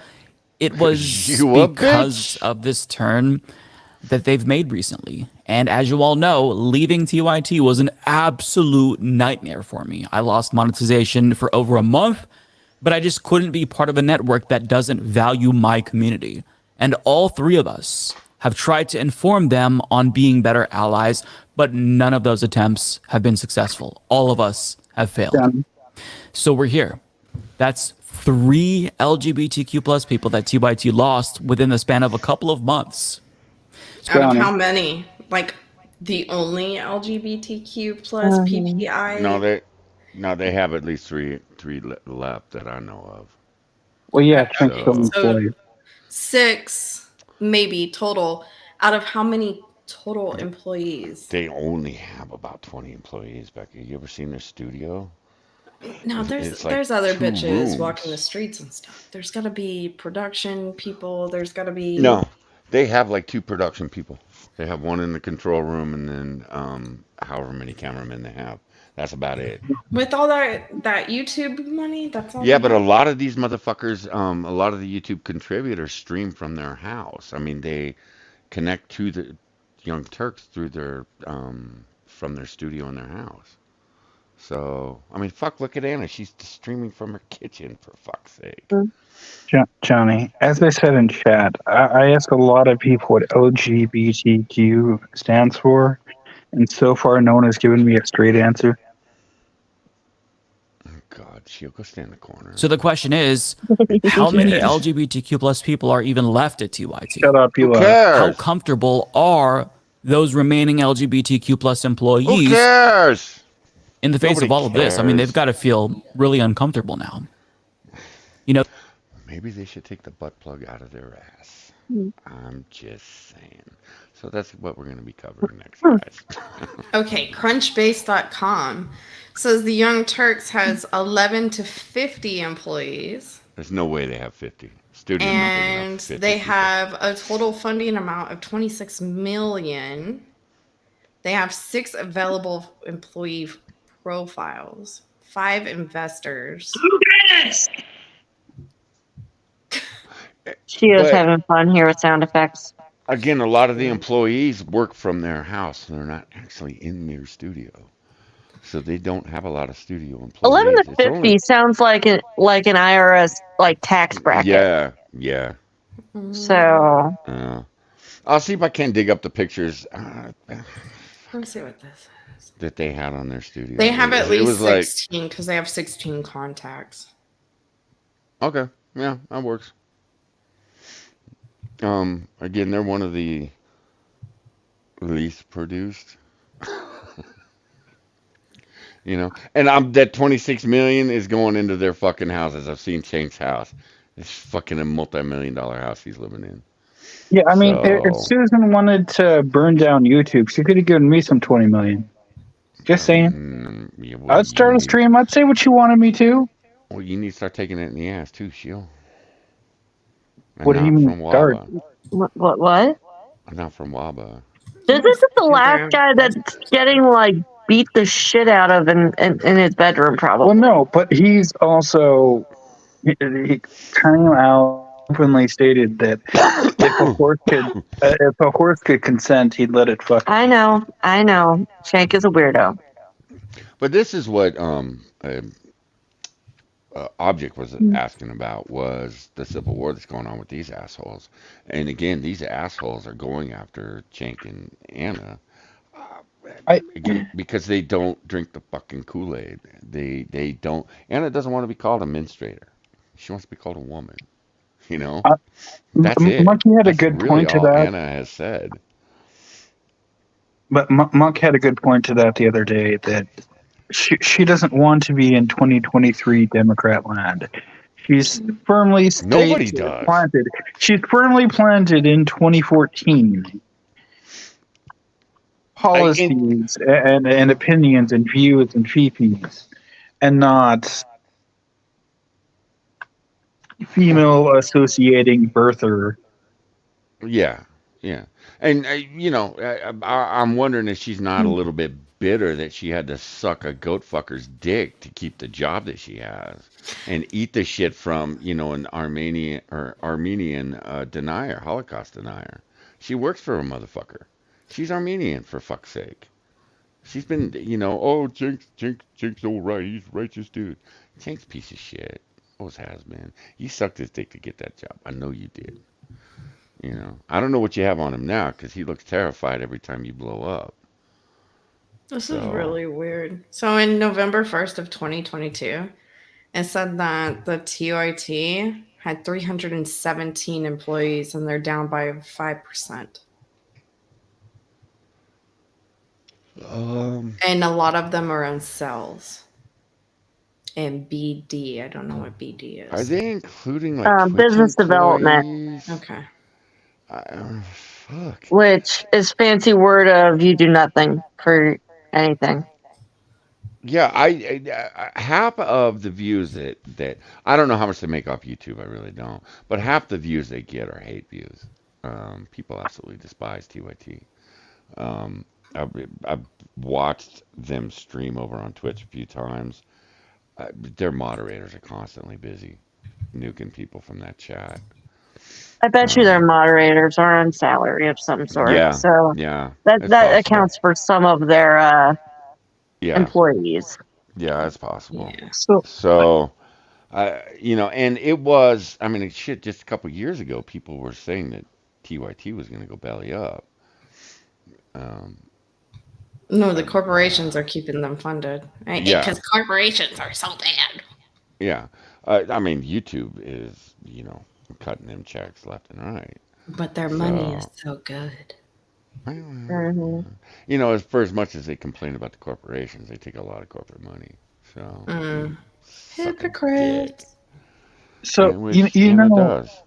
It was because of this turn that they've made recently. And as you all know, leaving TYT was an absolute nightmare for me. I lost monetization for over a month, but I just couldn't be part of a network that doesn't value my community. And all three of us have tried to inform them on being better allies, but none of those attempts have been successful. All of us have failed. So we're here. That's 3 LGBTQ plus people that TYT lost within the span of a couple of months. Out of how many? Like the only LGBTQ plus PPI? No, they have at least three left that I know of. Well, yeah, so 6 maybe total. Out of how many total employees? They only have about 20 employees, Becca. You ever seen their studio? No, there's other bitches walking the streets and stuff. There's got to be production people. There's got to be... No, they have like 2 production people. They have one in the control room and then however many cameramen they have. That's about it. With all that YouTube money, that's all. Yeah, but a lot of these motherfuckers, a lot of the YouTube contributors stream from their house. I mean, they connect to the Young Turks through their from their studio in their house. So, I mean, fuck, look at Anna. She's streaming from her kitchen, for fuck's sake. Johnny, as I said in chat, I ask a lot of people what LGBTQ stands for, and so far no one has given me a straight answer. Oh, God, she'll go stand in the corner. So the question is, how many LGBTQ plus people are even left at TYT? Shut up, you. How comfortable are those remaining LGBTQ plus employees? Who cares? In the face of all of this, I mean, they've got to feel really uncomfortable now. You know, Maybe they should take the butt plug out of their ass. Hmm. I'm just saying. So that's what we're going to be covering next, Hmm. guys. Okay, crunchbase.com says the Young Turks has 11 to 50 employees. There's no way they have 50. Studio's not big enough And for 50 they people. have a total funding amount of 26 million. They have 6 available employee profiles, 5 investors. She is But having fun here with sound effects. again, a lot of the employees work from their house. They're not actually in their studio. So they don't have a lot of studio 11 employees. to It's 50 only, sounds like an IRS like tax bracket. yeah. So I'll see if I can dig up the pictures Let's see what this is. that they had on their studio. They have at It was least like, 16 because they have 16 contacts. okay, yeah, that works. Again, they're one of the least produced. You know, and that 26 million is going into their fucking houses. I've seen Shank's house. It's fucking a multi-million-dollar house he's living in. Yeah, I mean, if So, Susan wanted to burn down YouTube, she could have given me some 20 million. Just saying. yeah, well, I'd start a stream. I'd say what you wanted me to. well, you need to start taking it in the ass too, Shield. And What do you not mean from start? Waba. what? Not from Waba. This isn't the last guy that's getting like beat the shit out of in his bedroom, probably. Well, no, but he's also he kind of out openly stated that if a horse could consent, he'd let it fuck. I know. Shank is a weirdo. But this is what Object was asking about was the civil war that's going on with these assholes. And again, these assholes are going after Cenk and Anna. Again, because they don't drink the fucking Kool-Aid. They don't. Anna doesn't want to be called a menstruator. She wants to be called a woman. You know, that's it. Monkey had a That's good really point to all that. Anna has said. But Monk had a good point to that the other day that she doesn't want to be in 2023 Democrat land. She's firmly Nobody does. planted. She's firmly planted in 2014. Policies and opinions and views and fifis, and not female associating birther. Yeah, yeah. And you know, I'm wondering if she's not a little bit bitter that she had to suck a goat fucker's dick to keep the job that she has, and eat the shit from an Armenian denier, Holocaust denier. She works for a motherfucker. She's Armenian, for fuck's sake. She's been, oh, Cenk's all right. He's a righteous dude. Cenk's a piece of shit. Always has been. You sucked his dick to get that job. I know you did. I don't know what you have on him now because he looks terrified every time you blow up. This is really weird. So in November 1st of 2022, it said that the TYT had 317 employees and they're down by 5%. And a lot of them are in cells. And BD, I don't know what BD is. Are they including like business development? employees? Okay. Fuck. Which is fancy word of you do nothing for anything. Yeah, I half of the views that I don't know how much they make off YouTube. I really don't. But half the views they get are hate views. People absolutely despise TYT. I've watched them stream over on Twitch a few times. Their moderators are constantly busy nuking people from that chat. I bet you their moderators are on salary of some sort. Yeah, So yeah, that accounts for some of their employees. Yeah, it's possible. Yeah. So, and it was, I mean, shit, just a couple years ago, people were saying that TYT was going to go belly up. No, the corporations are keeping them funded. Right? Yeah. Because corporations are so bad. Yeah. I mean, YouTube is, cutting them checks left and right. But their money is so good. For as much as they complain about the corporations, they take a lot of corporate money. So, Hypocrites. So which you Anna know, does.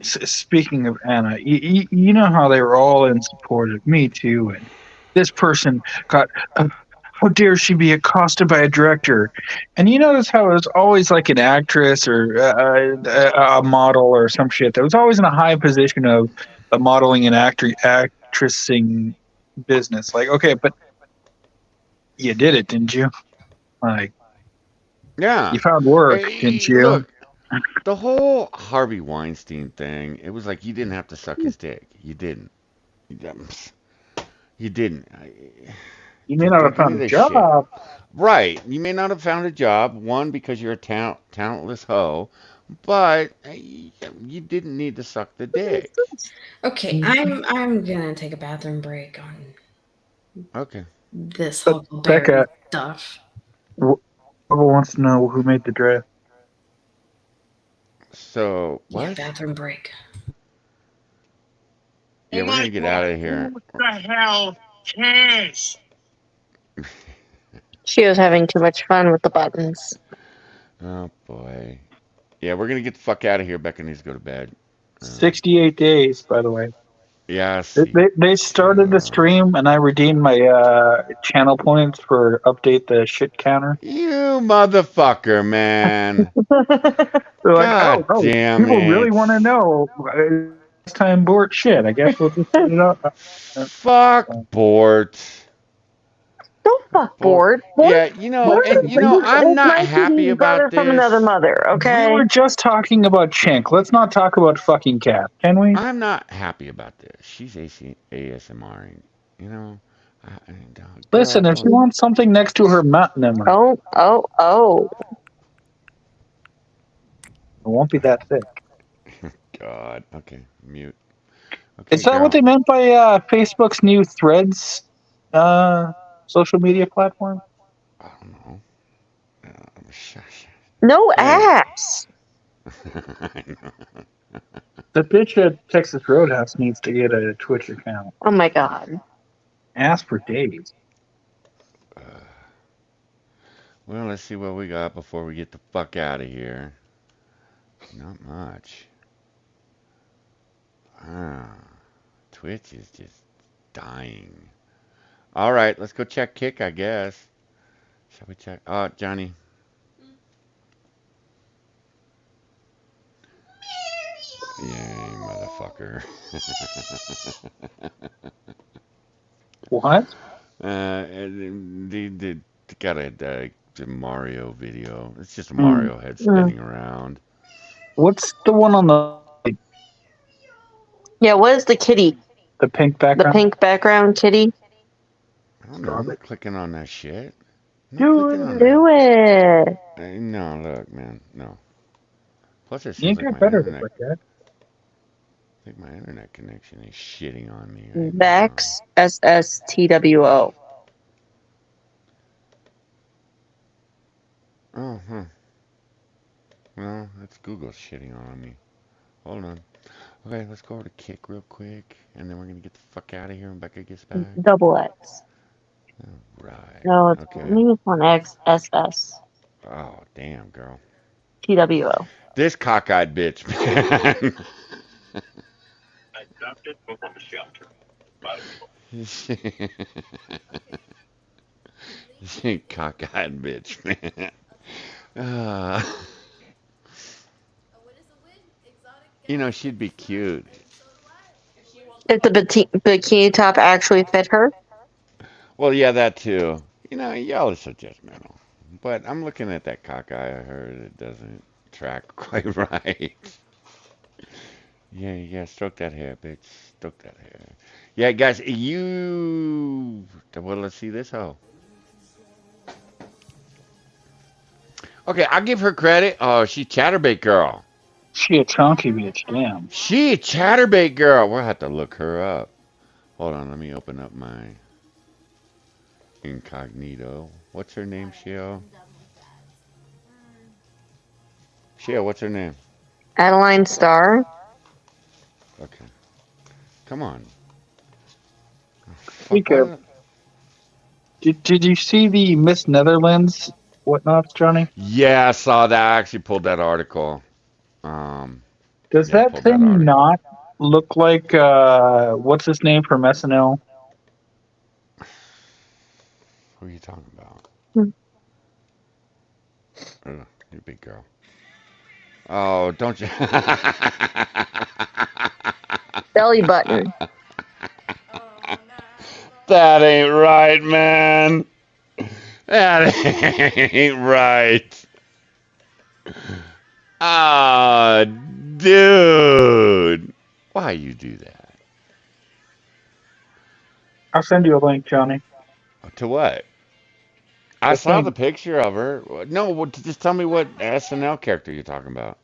speaking of Anna, you know how they were all in support of Me Too, and this person got. How dare she be accosted by a director? And you notice how it was always like an actress or a model or some shit that was always in a high position of the modeling and actressing business. Like, okay, but you did it, didn't you? Like, Yeah. you found work, didn't Hey, you? look, the whole Harvey Weinstein thing, it was like you didn't have to suck his dick. You didn't. You didn't. You didn't. You may not have Don't give me found a this shit. job. Right. You may not have found a job, one, because you're a talentless hoe, but you didn't need to suck the dick. Okay, I'm gonna take a bathroom break on Okay. this But Huckleberry Becca, stuff. Whoever wants to know who made the dress. So, Yeah, what? bathroom break. Yeah, we're gonna get out of here. Who the hell cares? She was having too much fun with the buttons. Oh boy. Yeah, we're gonna get the fuck out of here. Becca needs to go to bed. 68 days, by the way. Yeah, I They, see. they, they started the stream, and I redeemed my channel points for update the shit counter. You motherfucker, man. They're like, God oh, damn people really it. want to know last time Bort shit. I guess we'll just put it up. Fuck Bort. Don't fuck Bort. bored. Yeah, Bored is I'm it's not nice that happy he's about brother from another this. mother, We were okay? just talking about Chink. Let's not talk about fucking Cat, can we? I'm not happy about this. She's ASMRing. You know, girl, Listen, if you don't. want something next to her mountain, never mind. Oh. It won't be that thick. God. Okay, mute. Okay, Is that what girl. they meant by Facebook's new Threads social media platform? I don't know. Shush. No Anyway. ass. I know. The bitch at Texas Roadhouse needs to get a Twitch account. Oh my god. Ask for days. Well, let's see what we got before we get the fuck out of here. Not much. Twitch is just dying. All right, let's go check Kick, I guess. Shall we check? Oh, Johnny. Yay, motherfucker. What? They got the Mario video. It's just a Mm. Mario head spinning around. What's the one on the Yeah, what is the kitty? pink The background? pink background kitty? I don't know. I'm not clicking on that shit. I'm not Do clicking on Do it. that. No, look, man. No. Plus, it You seems like get my better internet. with that. I think my internet connection is shitting on me. Vex SSTWO. Oh, huh. Well, that's Google shitting on me. Hold on. Okay, let's go over to Kick real quick, and then we're gonna get the fuck out of here when Becca gets back. Double X. Right. No, it's Okay. maybe it's one X SS. Oh, damn, girl. TWO. This cockeyed bitch, man. Adopted from a shelter. Cockeyed bitch, man. She'd be cute. If the bikini top actually fit her. Well, yeah, that too. Y'all are so judgmental. But I'm looking at that cockeye of hers. It doesn't track quite right. Yeah, stroke that hair, bitch. Stroke that hair. Yeah, guys, well, let's see this hoe. Okay, I'll give her credit. Oh, she chatterbait girl. She a chunky bitch, damn. She a chatterbait girl. We'll have to look her up. Hold on, let me open up my incognito. What's her name, Shio? Shio, what's her name? Adeline Starr. Okay. Come on. Did you see the Miss Netherlands whatnots, Johnny? Yeah, I saw that. I actually pulled that article. Does Yeah, I that pulled that thing article. not look like what's his name from SNL? Who are you talking about? Hmm. You big girl. Oh, don't you? Belly button. That ain't right, man. That ain't right. Ah, dude. Why you do that? I'll send you a link, Johnny. To what? I The saw the thing. picture of her. No, just tell me what SNL character you're talking about.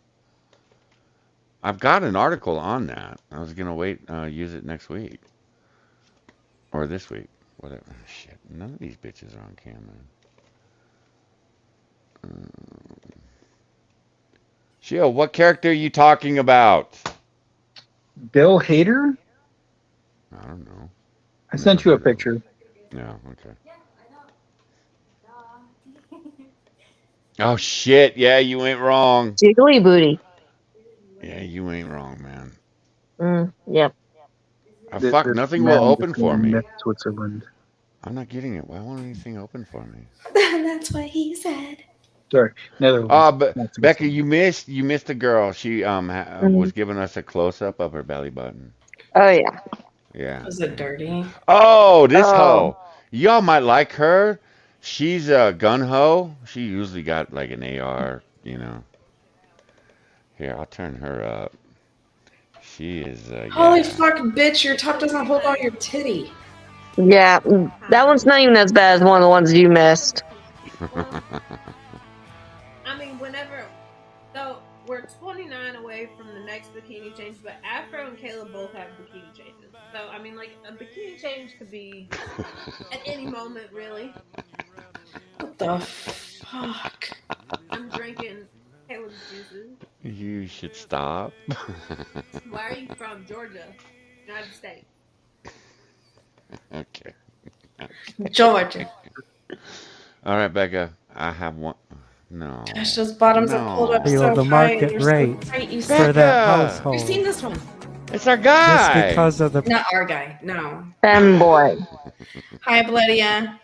I've got an article on that. I was gonna wait, use it next week or this week, whatever. Shit, none of these bitches are on camera. Sheil, what character are you talking about? Bill Hader? I don't know. I Never sent you a heard of him. picture. Yeah, okay. Oh shit, yeah, you ain't wrong. Jiggly booty. Yeah, you ain't wrong, man. Yep. Fuck, This nothing will man open for between me. Myth Switzerland. I'm not getting it. Why won't anything open for me? That's what he said. Sorry, Netherlands. But Not Becca, Switzerland. you missed a girl. She was Mhm. giving us a close up of her belly button. Oh yeah. Yeah. Was it dirty? Oh, this Oh. hoe. Y'all might like her. She's a gun hoe. She usually got like an AR, you know. Here, I'll turn her up. She is, Holy yeah. fuck, bitch! Your top doesn't hold on your titty. Yeah. That one's not even as bad as one of the ones you missed. I mean, whenever. So we're 29 away from the next bikini change, but Afro and Caleb both have bikini changes. So I mean, like a bikini change could be at any moment, really. What the fuck? I'm drinking Caleb's juices. You should stop. Why are you from Georgia, United States? Okay. Georgia. All right, Becca. I have one. No. Gosh, those bottoms are pulled up Feel so the high. market They're so rate tight. You for that Becca! household. You've seen this one. It's our Just guy. because of the Not our guy. No. Femboy. Hi, Bloodia.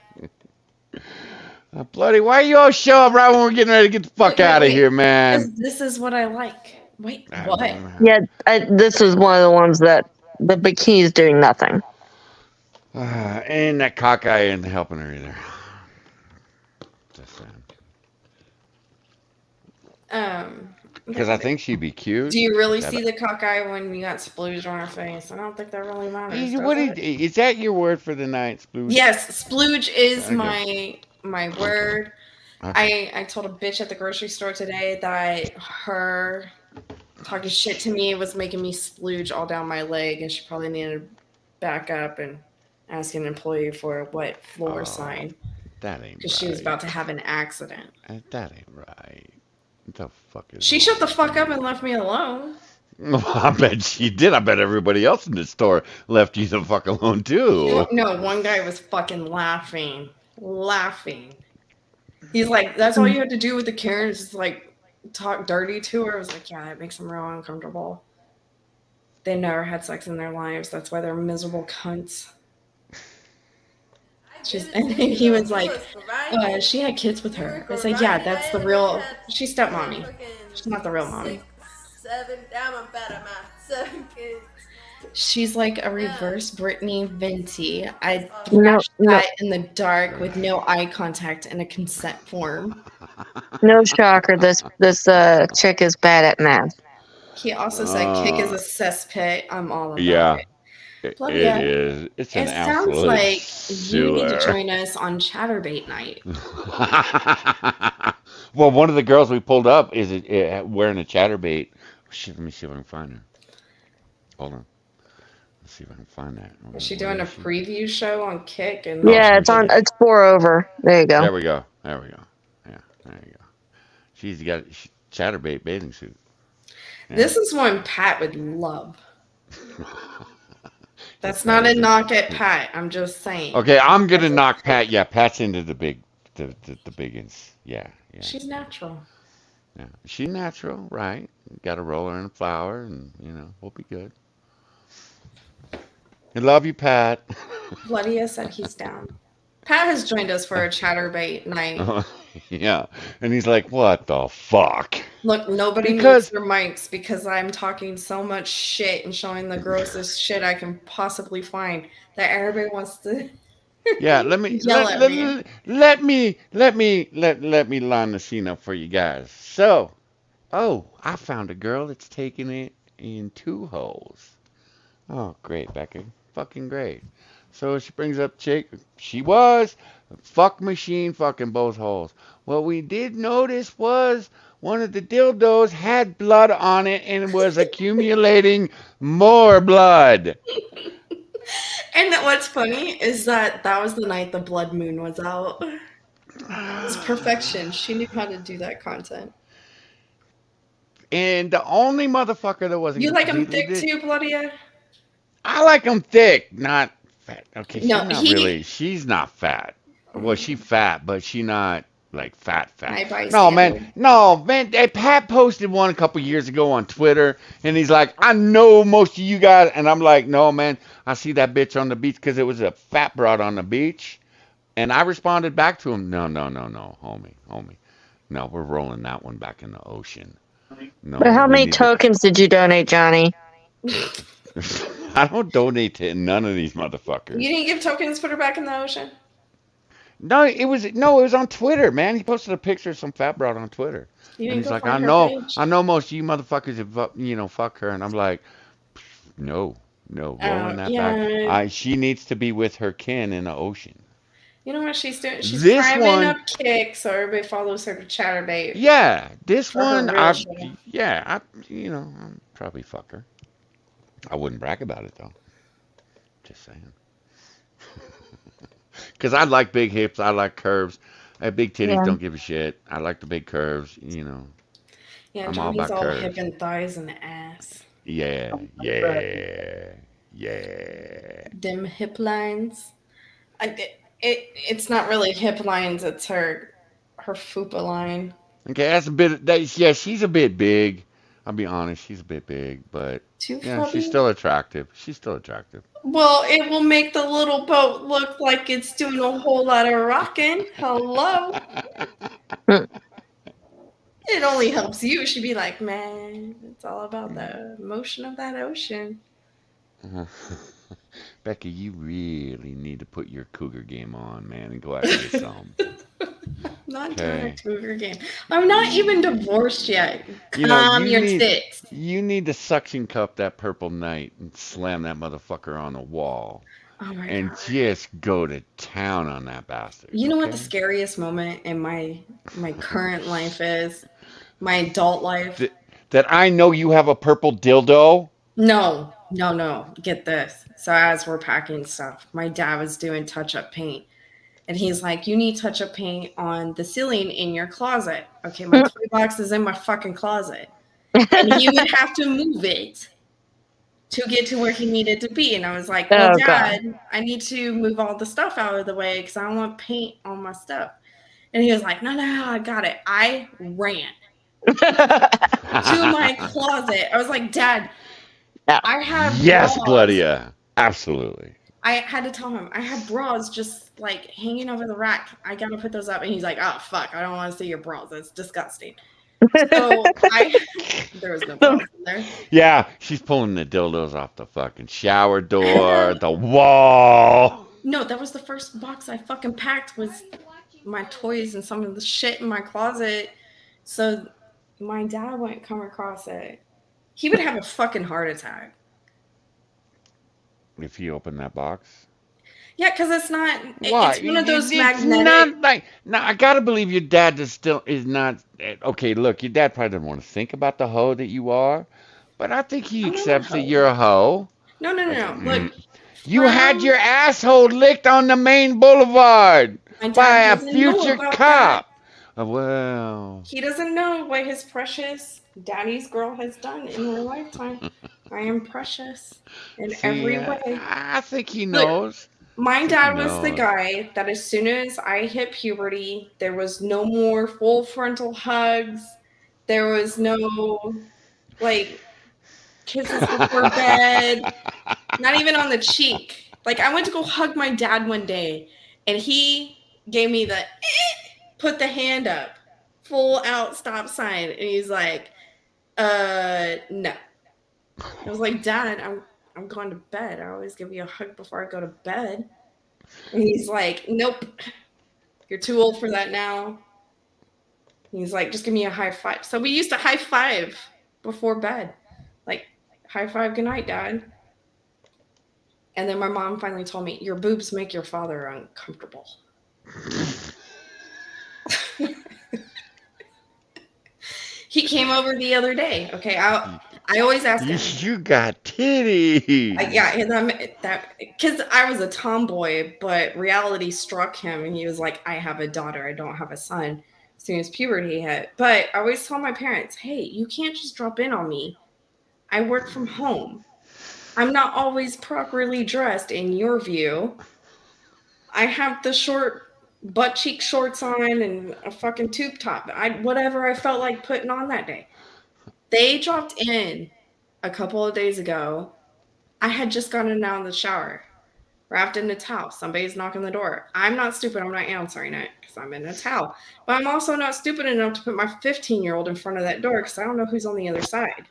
Bloody, why you all show up right when we're getting ready to get the fuck out of here, man? This is what I like. Wait, what? Yeah, this is one of the ones that the bikini's doing nothing. And that cockeye isn't helping her either. Just saying. Because I think she'd be cute. Do you really see the cockeye when you got splooge on her face? I don't think that really matters. Is that your word for the night, splooge? Yes, splooge is Okay. my word. Okay. I told a bitch at the grocery store today that her talking shit to me was making me splooge all down my leg, and she probably needed to back up and ask an employee for a wet floor sign. That ain't right. Because she was about to have an accident. That ain't right. What the fuck is She shut the fuck up and left me alone. I bet she did. I bet everybody else in the store left you the fuck alone too. No, one guy was fucking laughing. He's like, that's all you had to do with the Karen is just like talk dirty to her. I was like, yeah, it makes them real uncomfortable. They never had sex in their lives. That's why they're miserable cunts. And he was like, she had kids with her. I was like, yeah, that's the real. She's stepmommy. She's not the real mommy. 7 down, I'm better, man. 7 kids. She's like a reverse Brittany Venti. I No, thrashed no. that in the dark with no eye contact and a consent form. No shocker, this chick is bad at math. He also said kick is a cesspit. I'm all about Yeah. it. It Bloody is. It's an It sounds absolute like you need to sewer. join us on Chatterbait night. Well, one of the girls we pulled up is wearing a chatterbait. Shit, let me see if I can find her. Hold on. Let's see if I can find that. Is she doing a preview show on Kick? And Yeah, it's 4 over. There you go. There we go. There we go. Yeah, there you go. She's got a chatterbait bathing suit. Yeah. This is one Pat would love. That's not a knock at Pat. I'm just saying. Okay, I'm gonna knock Pat. Yeah, Pat's into the big the biggins. Yeah, yeah. She's natural. Yeah. She natural, right? Got to roll her in flour, and we'll be good. I love you, Pat. Bloodia said he's down. Pat has joined us for a chatterbait night. Yeah, and he's like, "What the fuck?" Look, nobody mutes Because their mics because I'm talking so much shit and showing the grossest shit I can possibly find that everybody wants to yeah, let me yell at me. let me line the scene up for you guys. So, I found a girl that's taking it in two holes. Oh, great, Becca. Fucking great. So she brings up chick. She was a fuck machine fucking both holes. What we did notice was one of the dildos had blood on it and was accumulating more blood. And what's funny is that was the night the blood moon was out. It was perfection. She knew how to do that content. And the only motherfucker that wasn't You like him completely thick too, Bloodia? I like him thick, not fat. Okay, No, she's not fat. Well, she fat, but she not like fat. I No, bystander. man. Pat posted one a couple years ago on Twitter, and he's like, I know most of you guys, and I'm like, no, man, I see that bitch on the beach because it was a fat broad on the beach, and I responded back to him, no, homie, no, we're rolling that one back in the ocean. No, But how we many need to. tokens did you donate, Johnny? I don't donate to none of these You motherfuckers. didn't give tokens, put her back in the ocean? No, it was on Twitter, man. He posted a picture of some fat broad on Twitter, You and didn't he's go like, find her page? I know most of you motherfuckers have, fuck her, and I'm like, no, rolling that back. Yeah. She needs to be with her kin in the ocean. You know what she's doing? She's This priming one, up kicks so everybody follows her to chatterbait yeah, this for her one, real show. I'd probably fuck her. I wouldn't brag about it though. Just saying. Because I like big hips, I like curves. Big titties Yeah. don't give a shit. I like the big curves, Yeah, I'm all Johnny's about all curves. hip and thighs and ass. Yeah, yeah, yeah. Dim hip lines. It's not really hip lines, it's her fupa line. Okay, that's a bit. Yeah, she's a bit big. I'll be honest, she's a bit big, but Too yeah, she's flubby? still attractive. She's still attractive. Well, it will make the little boat look like it's doing a whole lot of rocking. Hello. It only helps you. She'd be like, man, it's all about the motion of that ocean. Becca, you really need to put your cougar game on, man, and go out and get some. Not doing a cougar game. I'm not even divorced yet. You Calm your tits. You need to suction cup that purple knight and slam that motherfucker on the wall. Oh my And God. just go to town on that bastard. You know what the scariest moment in my current life is? My adult life? That I know you have a purple dildo? No. Get this. So as we're packing stuff, my dad was doing touch-up paint. And he's like, you need touch-up paint on the ceiling in your closet. Okay, my toy box is in my fucking closet. And he would have to move it to get to where he needed to be. And I was like, well, Dad, I need to move all the stuff out of the way because I don't want paint on my stuff. And he was like, no, I got it. I ran to my closet. I was like, Dad, I have Yes, bras. Bloodia. Absolutely. I had to tell him I have bras just like hanging over the rack. I gotta put those up. And he's like, oh fuck, I don't want to see your bras. That's disgusting. So there was no bras in there. Yeah, she's pulling the dildos off the fucking shower door, the wall. No, that was the first box I fucking packed was my toys and some of the shit in my closet. So my dad wouldn't come across it. He would have a fucking heart attack. If he opened that box? Yeah, because it's not. Why? It's one of those It's magnetic. not like. No, I gotta believe your dad is not. Okay, look, your dad probably doesn't want to think about the hoe that you are, but I think he accepts that you're a hoe. No. Look, you had your asshole licked on the main boulevard by a future cop. Well, he doesn't know what his precious daddy's girl has done in her lifetime. I am precious in every way. I think he knows. My dad was the No. guy that as soon as I hit puberty, there was no more full frontal hugs. There was no like kisses before bed, not even on the cheek. Like I went to go hug my dad one day and he gave me the put the hand up, full out stop sign. And he's like, no. I was like, Dad, I'm going to bed. I always give you a hug before I go to bed. And he's like, nope, you're too old for that now. He's like, just give me a high five. So we used to high five before bed. Like, high five, good night, Dad. And then my mom finally told me, your boobs make your father uncomfortable. He came over the other day. Okay, I always ask him. You got titties. Yeah, that because I was a tomboy, but reality struck him, and he was like, "I have a daughter. I don't have a son." As soon as puberty hit, but I always tell my parents, "Hey, you can't just drop in on me. I work from home. I'm not always properly dressed in your view. I have the short butt cheek shorts on and a fucking tube top. Whatever I felt like putting on that day." They dropped in a couple of days ago. I had just gotten out of the shower, wrapped in a towel. Somebody's knocking the door. I'm not stupid. I'm not answering it because I'm in a towel. But I'm also not stupid enough to put my 15-year-old in front of that door because I don't know who's on the other side.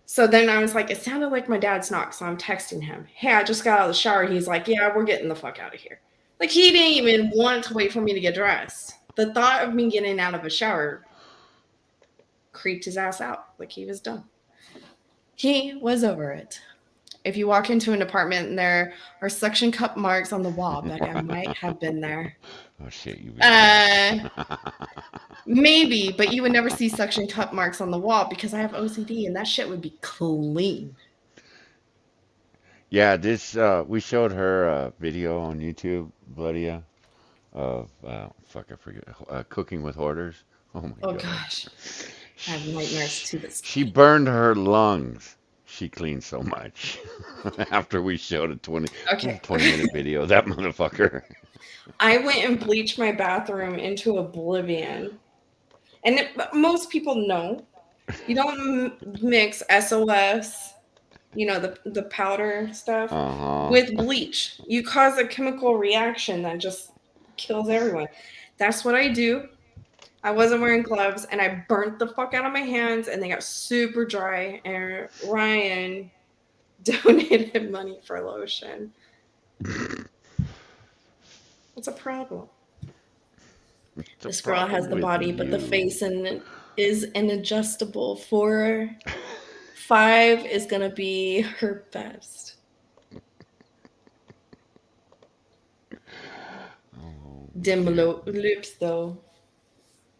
So then I was like, it sounded like my dad's knock. So I'm texting him, hey, I just got out of the shower. He's like, yeah, we're getting the fuck out of here. Like, he didn't even want to wait for me to get dressed. The thought of me getting out of a shower creeped his ass out. Like, he was done. He was over it. If you walk into an apartment and there are suction cup marks on the wall, Becca might have been there. Oh shit, you. Maybe, but you would never see suction cup marks on the wall because I have OCD and that shit would be clean. Yeah, this we showed her a video on YouTube, Bloodia, of fuck, I forget, cooking with hoarders. Oh my god. Gosh, I have nightmares to this. She burned her lungs. She cleaned so much after we showed a 20-minute video. That motherfucker. I went and bleached my bathroom into oblivion. And most people know you don't mix SOS, you know, the powder stuff, with bleach. You cause a chemical reaction that just kills everyone. That's what I do. I wasn't wearing gloves and I burnt the fuck out of my hands and they got super dry. And Ryan donated money for lotion. What's a problem? This girl has the body, but the face is an adjustable. 4, 5 is gonna be her best. Dim lips, though.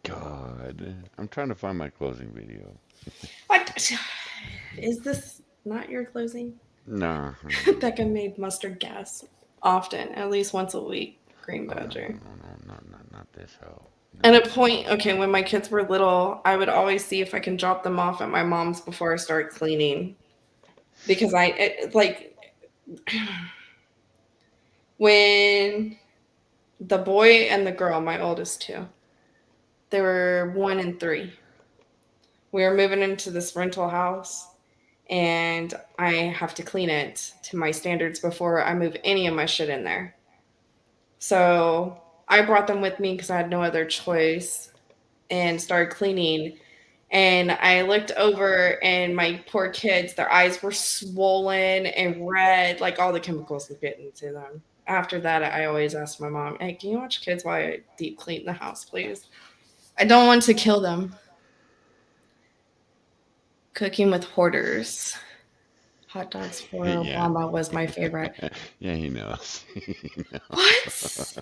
God, I'm trying to find my closing video. What? Is this not your closing? No. Becca made mustard gas often, at least once a week. Green Badger. No, not this hoe. At a point, okay, when my kids were little, I would always see if I can drop them off at my mom's before I start cleaning. Because when the boy and the girl, my oldest two, they were 1 and 3. We were moving into this rental house, and I have to clean it to my standards before I move any of my shit in there. So I brought them with me because I had no other choice and started cleaning. And I looked over and my poor kids, their eyes were swollen and red, like all the chemicals were getting to them. After that, I always ask my mom, hey, can you watch kids while I deep clean the house, please? I don't want to kill them. Cooking with hoarders. Hot dogs for Obama was my favorite. Yeah, he knows. What?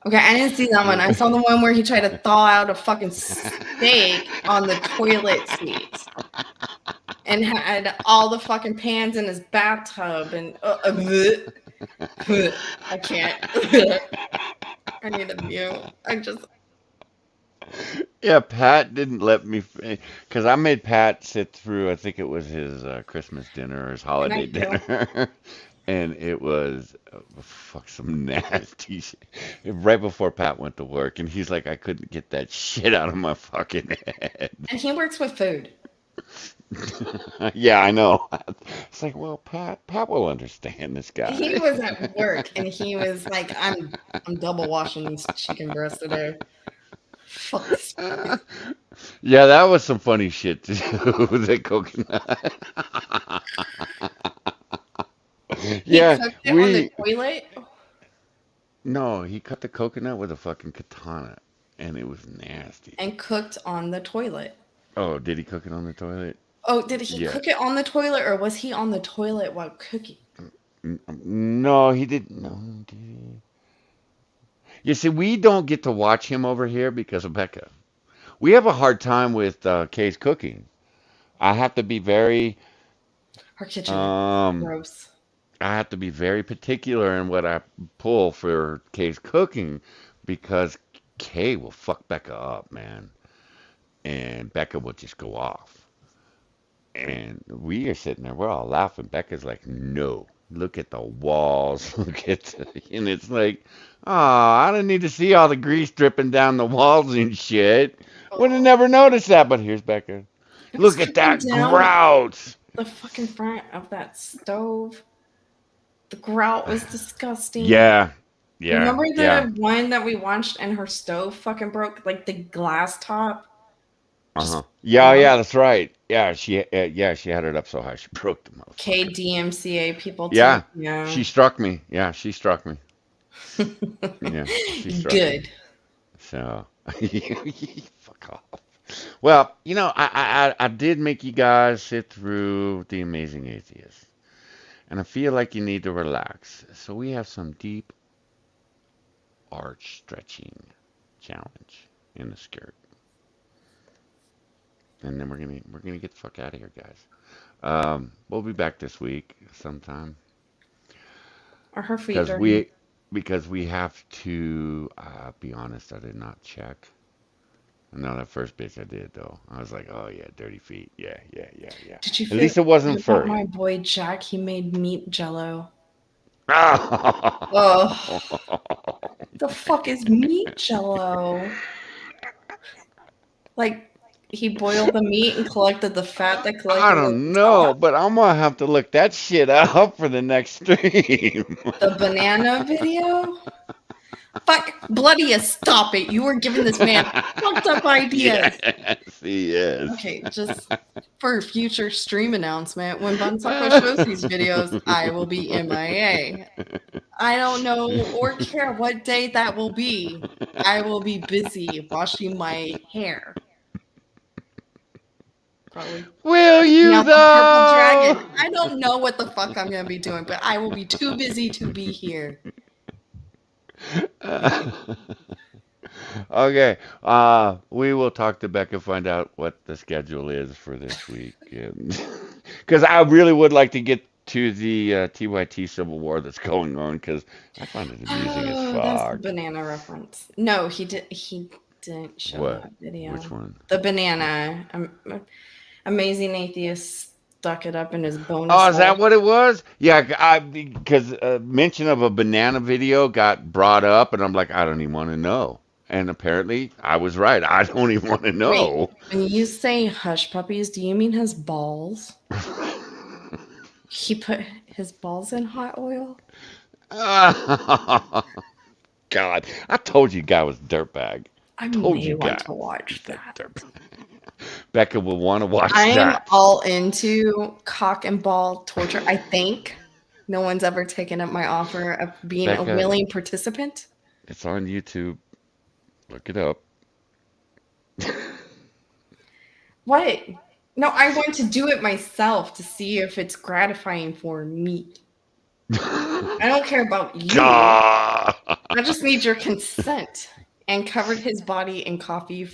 Okay, I didn't see that one. I saw the one where he tried to thaw out a fucking steak on the toilet seat. And had all the fucking pans in his bathtub. And I can't. I need a mute. Yeah, Pat didn't let me, because I made Pat sit through, I think it was his Christmas dinner or his holiday dinner. and it was some nasty shit. Right before Pat went to work, and he's like, I couldn't get that shit out of my fucking head. And he works with food. Yeah, I know. It's like, well, Pat will understand this He guy. was at work and he was like, I'm double washing these chicken breasts today. Fuck this guy. Yeah, that was some funny shit to do with the coconut. He Yeah, cooked it on the we toilet no, he cut the coconut with a fucking katana, and it was nasty. and cooked on the toilet. Oh, did he cook it on the toilet? Oh, did he Yeah. cook it on the toilet or was he on the toilet while cooking? No, he didn't. No, did he? You see, we don't get to watch him over here because of Becca. We have a hard time with Kay's cooking. I have to be very, Her kitchen is um, gross. I have to be very particular in what I pull for Kay's cooking because Kay will fuck Becca up, man, and Becca will just go off. And we are sitting there, we're all laughing. Becca's like, no, look at the walls, and it's like, oh, I don't need to see all the grease dripping down the walls and shit. Would have never noticed that, but here's Becca. It was Look at coming that down grout. the fucking front of that stove. The grout was disgusting. Yeah, yeah, Remember the yeah. one that we watched and her stove fucking broke? Like the glass top? Uh-huh. Yeah, yeah, that's right. Yeah, she had it up so high she broke the motherfucker. KDMCA people Yeah, too. Yeah. she struck me. Yeah, she struck me. Yeah, she struck me. Good. So, fuck off. Well, I did make you guys sit through The Amazing Atheist, and I feel like you need to relax. So we have some deep arch stretching challenge in the skirt, and then we're gonna get the fuck out of here, guys. We'll be back this week sometime Are her feet because dirty? we have to be honest. I did not check. No, that first bitch I did though. I was like, oh yeah, dirty feet. Yeah, yeah, yeah, yeah. Did you At feel least it wasn't about furry. my boy Jack? He made meat jello. Oh. Oh, the fuck is meat jello? Like he boiled the meat and collected the fat that I collected at don't the know, top. but I'm gonna have to look that shit up for the next stream. The banana video? Fuck, Bloody, stop it. You were giving this man fucked up ideas. Yes, he is. Okay, just for future stream announcement, when Bunsako shows these videos, I will be MIA. I don't know or care what day that will be. I will be busy washing my hair. Probably. Will you Now the purple dragon. though? I don't know what the fuck I'm gonna be doing, but I will be too busy to be here. Okay. We will talk to Becca, find out what the schedule is for this week, because I really would like to get to the TYT Civil War that's going on, because I find it amusing as Oh, that's the fuck. banana reference. No, he didn't show What? that video. Which one? The banana. Amazing Atheist stuck it up in his bonus. Oh, is that hole. what it was? Yeah, because mention of a banana video got brought up, and I'm like, I don't even want to know. And apparently, I was right. I don't even want to Wait, know. when you say hush puppies, do you mean his balls? He put his balls in hot oil? God, I told you, guy was a dirtbag. I Told may you, want guy. to watch That that. dirtbag. Becca will want to watch I am that. all into cock and ball torture. I think no one's ever taken up my offer of being a Becca, willing participant. it's on YouTube. Look it up. What? No, I want to do it myself to see if it's gratifying for me. I don't care about you. God. I just need your consent. And covered his body in coffee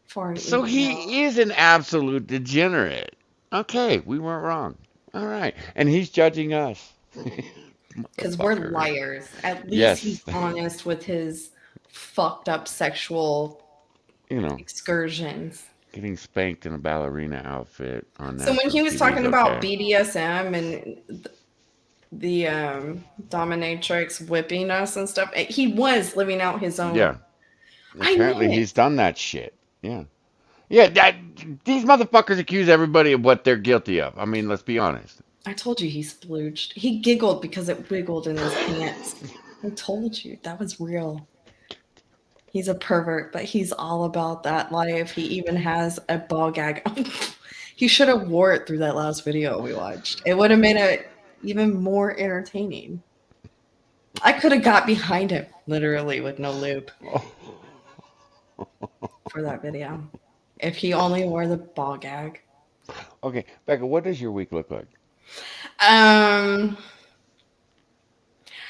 for an So evening. he is an absolute degenerate. Okay, we weren't wrong. All right. And he's judging us. Because we're Motherfucker. liars. At least Yes. he's honest with his fucked up sexual excursions. Getting spanked in a ballerina outfit on that. So when he was TV talking is about okay. BDSM and the dominatrix whipping us and stuff. He was living out his own. Yeah. I know Apparently it. he's done that shit. Yeah. Yeah, these motherfuckers accuse everybody of what they're guilty of. I mean, let's be honest. I told you he splooged. He giggled because it wiggled in his pants. I told you that was real. He's a pervert, but he's all about that life. He even has a ball gag. He should have wore it through that last video we watched. It would have made it even more entertaining. I could have got behind him, literally, with no loop for that video. If he only wore the ball gag. Okay, Becca, what does your week look like? I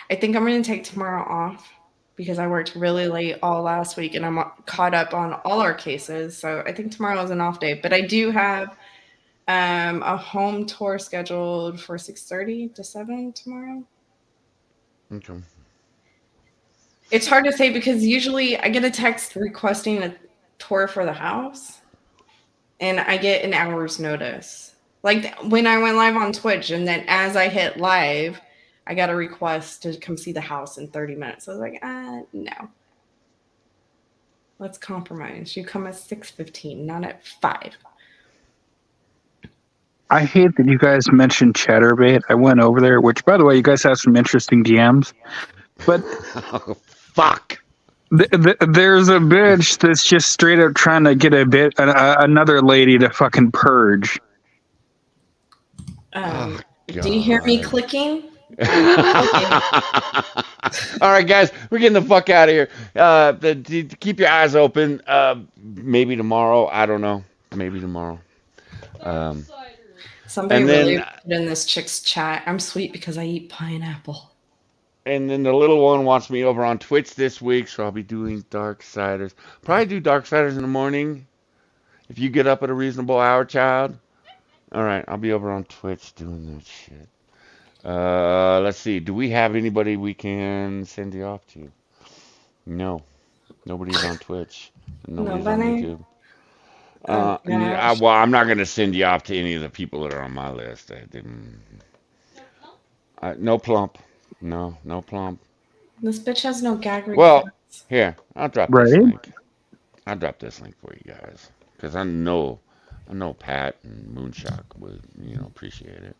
think I'm going to take tomorrow off because I worked really late all last week and I'm caught up on all our cases. So I think tomorrow is an off day. But I do have a home tour scheduled for 6:30 to 7 tomorrow. Okay. It's hard to say because usually I get a text requesting a tour for the house and I get an hour's notice. Like when I went live on Twitch and then as I hit live, I got a request to come see the house in 30 minutes. I was like, no. Let's compromise. You come at 6:15, not at 5. I hate that you guys mentioned Chatterbait. I went over there, which, by the way, you guys have some interesting DMs. But oh, fuck. There's a bitch that's just straight up trying to get another lady to fucking purge. Oh, do you hear me clicking? All right, guys, we're getting the fuck out of here. Keep your eyes open. Maybe tomorrow. I don't know. Maybe tomorrow. Somebody really put in this chick's chat. I'm sweet because I eat pineapple. And then the little one wants me over on Twitch this week, so I'll be doing Darksiders. Probably do Darksiders in the morning. If you get up at a reasonable hour, child. All right, I'll be over on Twitch doing that shit. Let's see. Do we have anybody we can send you off to? No. Nobody's on Twitch. Nobody's on YouTube. Well, I'm not going to send you off to any of the people that are on my list. No plump. No plump. This bitch has no gag reflex. Well, here, I'll drop this link. I'll drop this link for you guys. Because I know Pat and Moonshock would, appreciate it.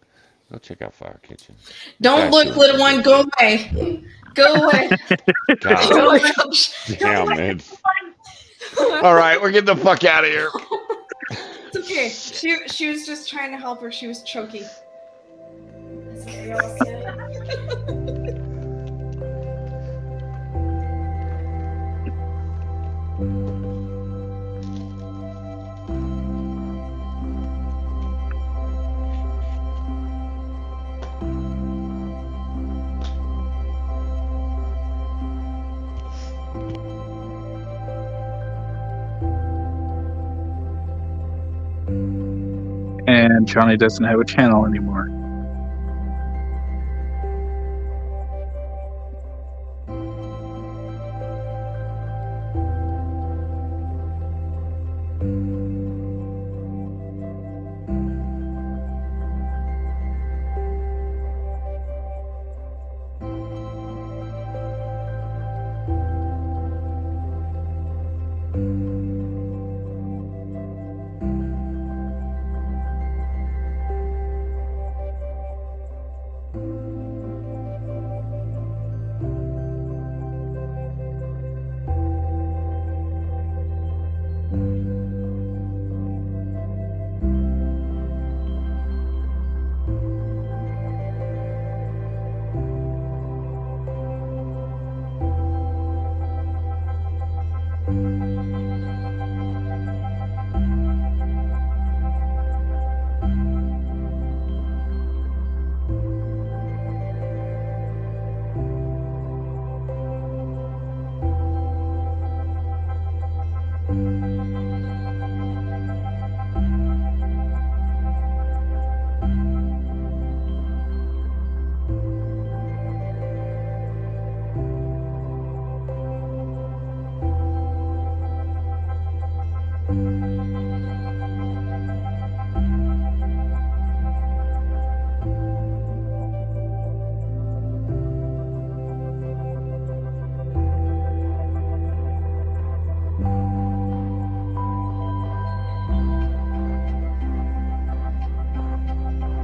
Go check out Fire Kitchen. Don't look, little one. Go away. Go away. God. Damn, man. All right, we're getting the fuck out of here. It's okay. She was just trying to help her. She was choking. That's what they all say. And Johnny doesn't have a channel anymore.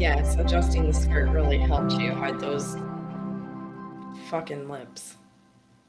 Yes, adjusting the skirt really helped you hide those fucking lips.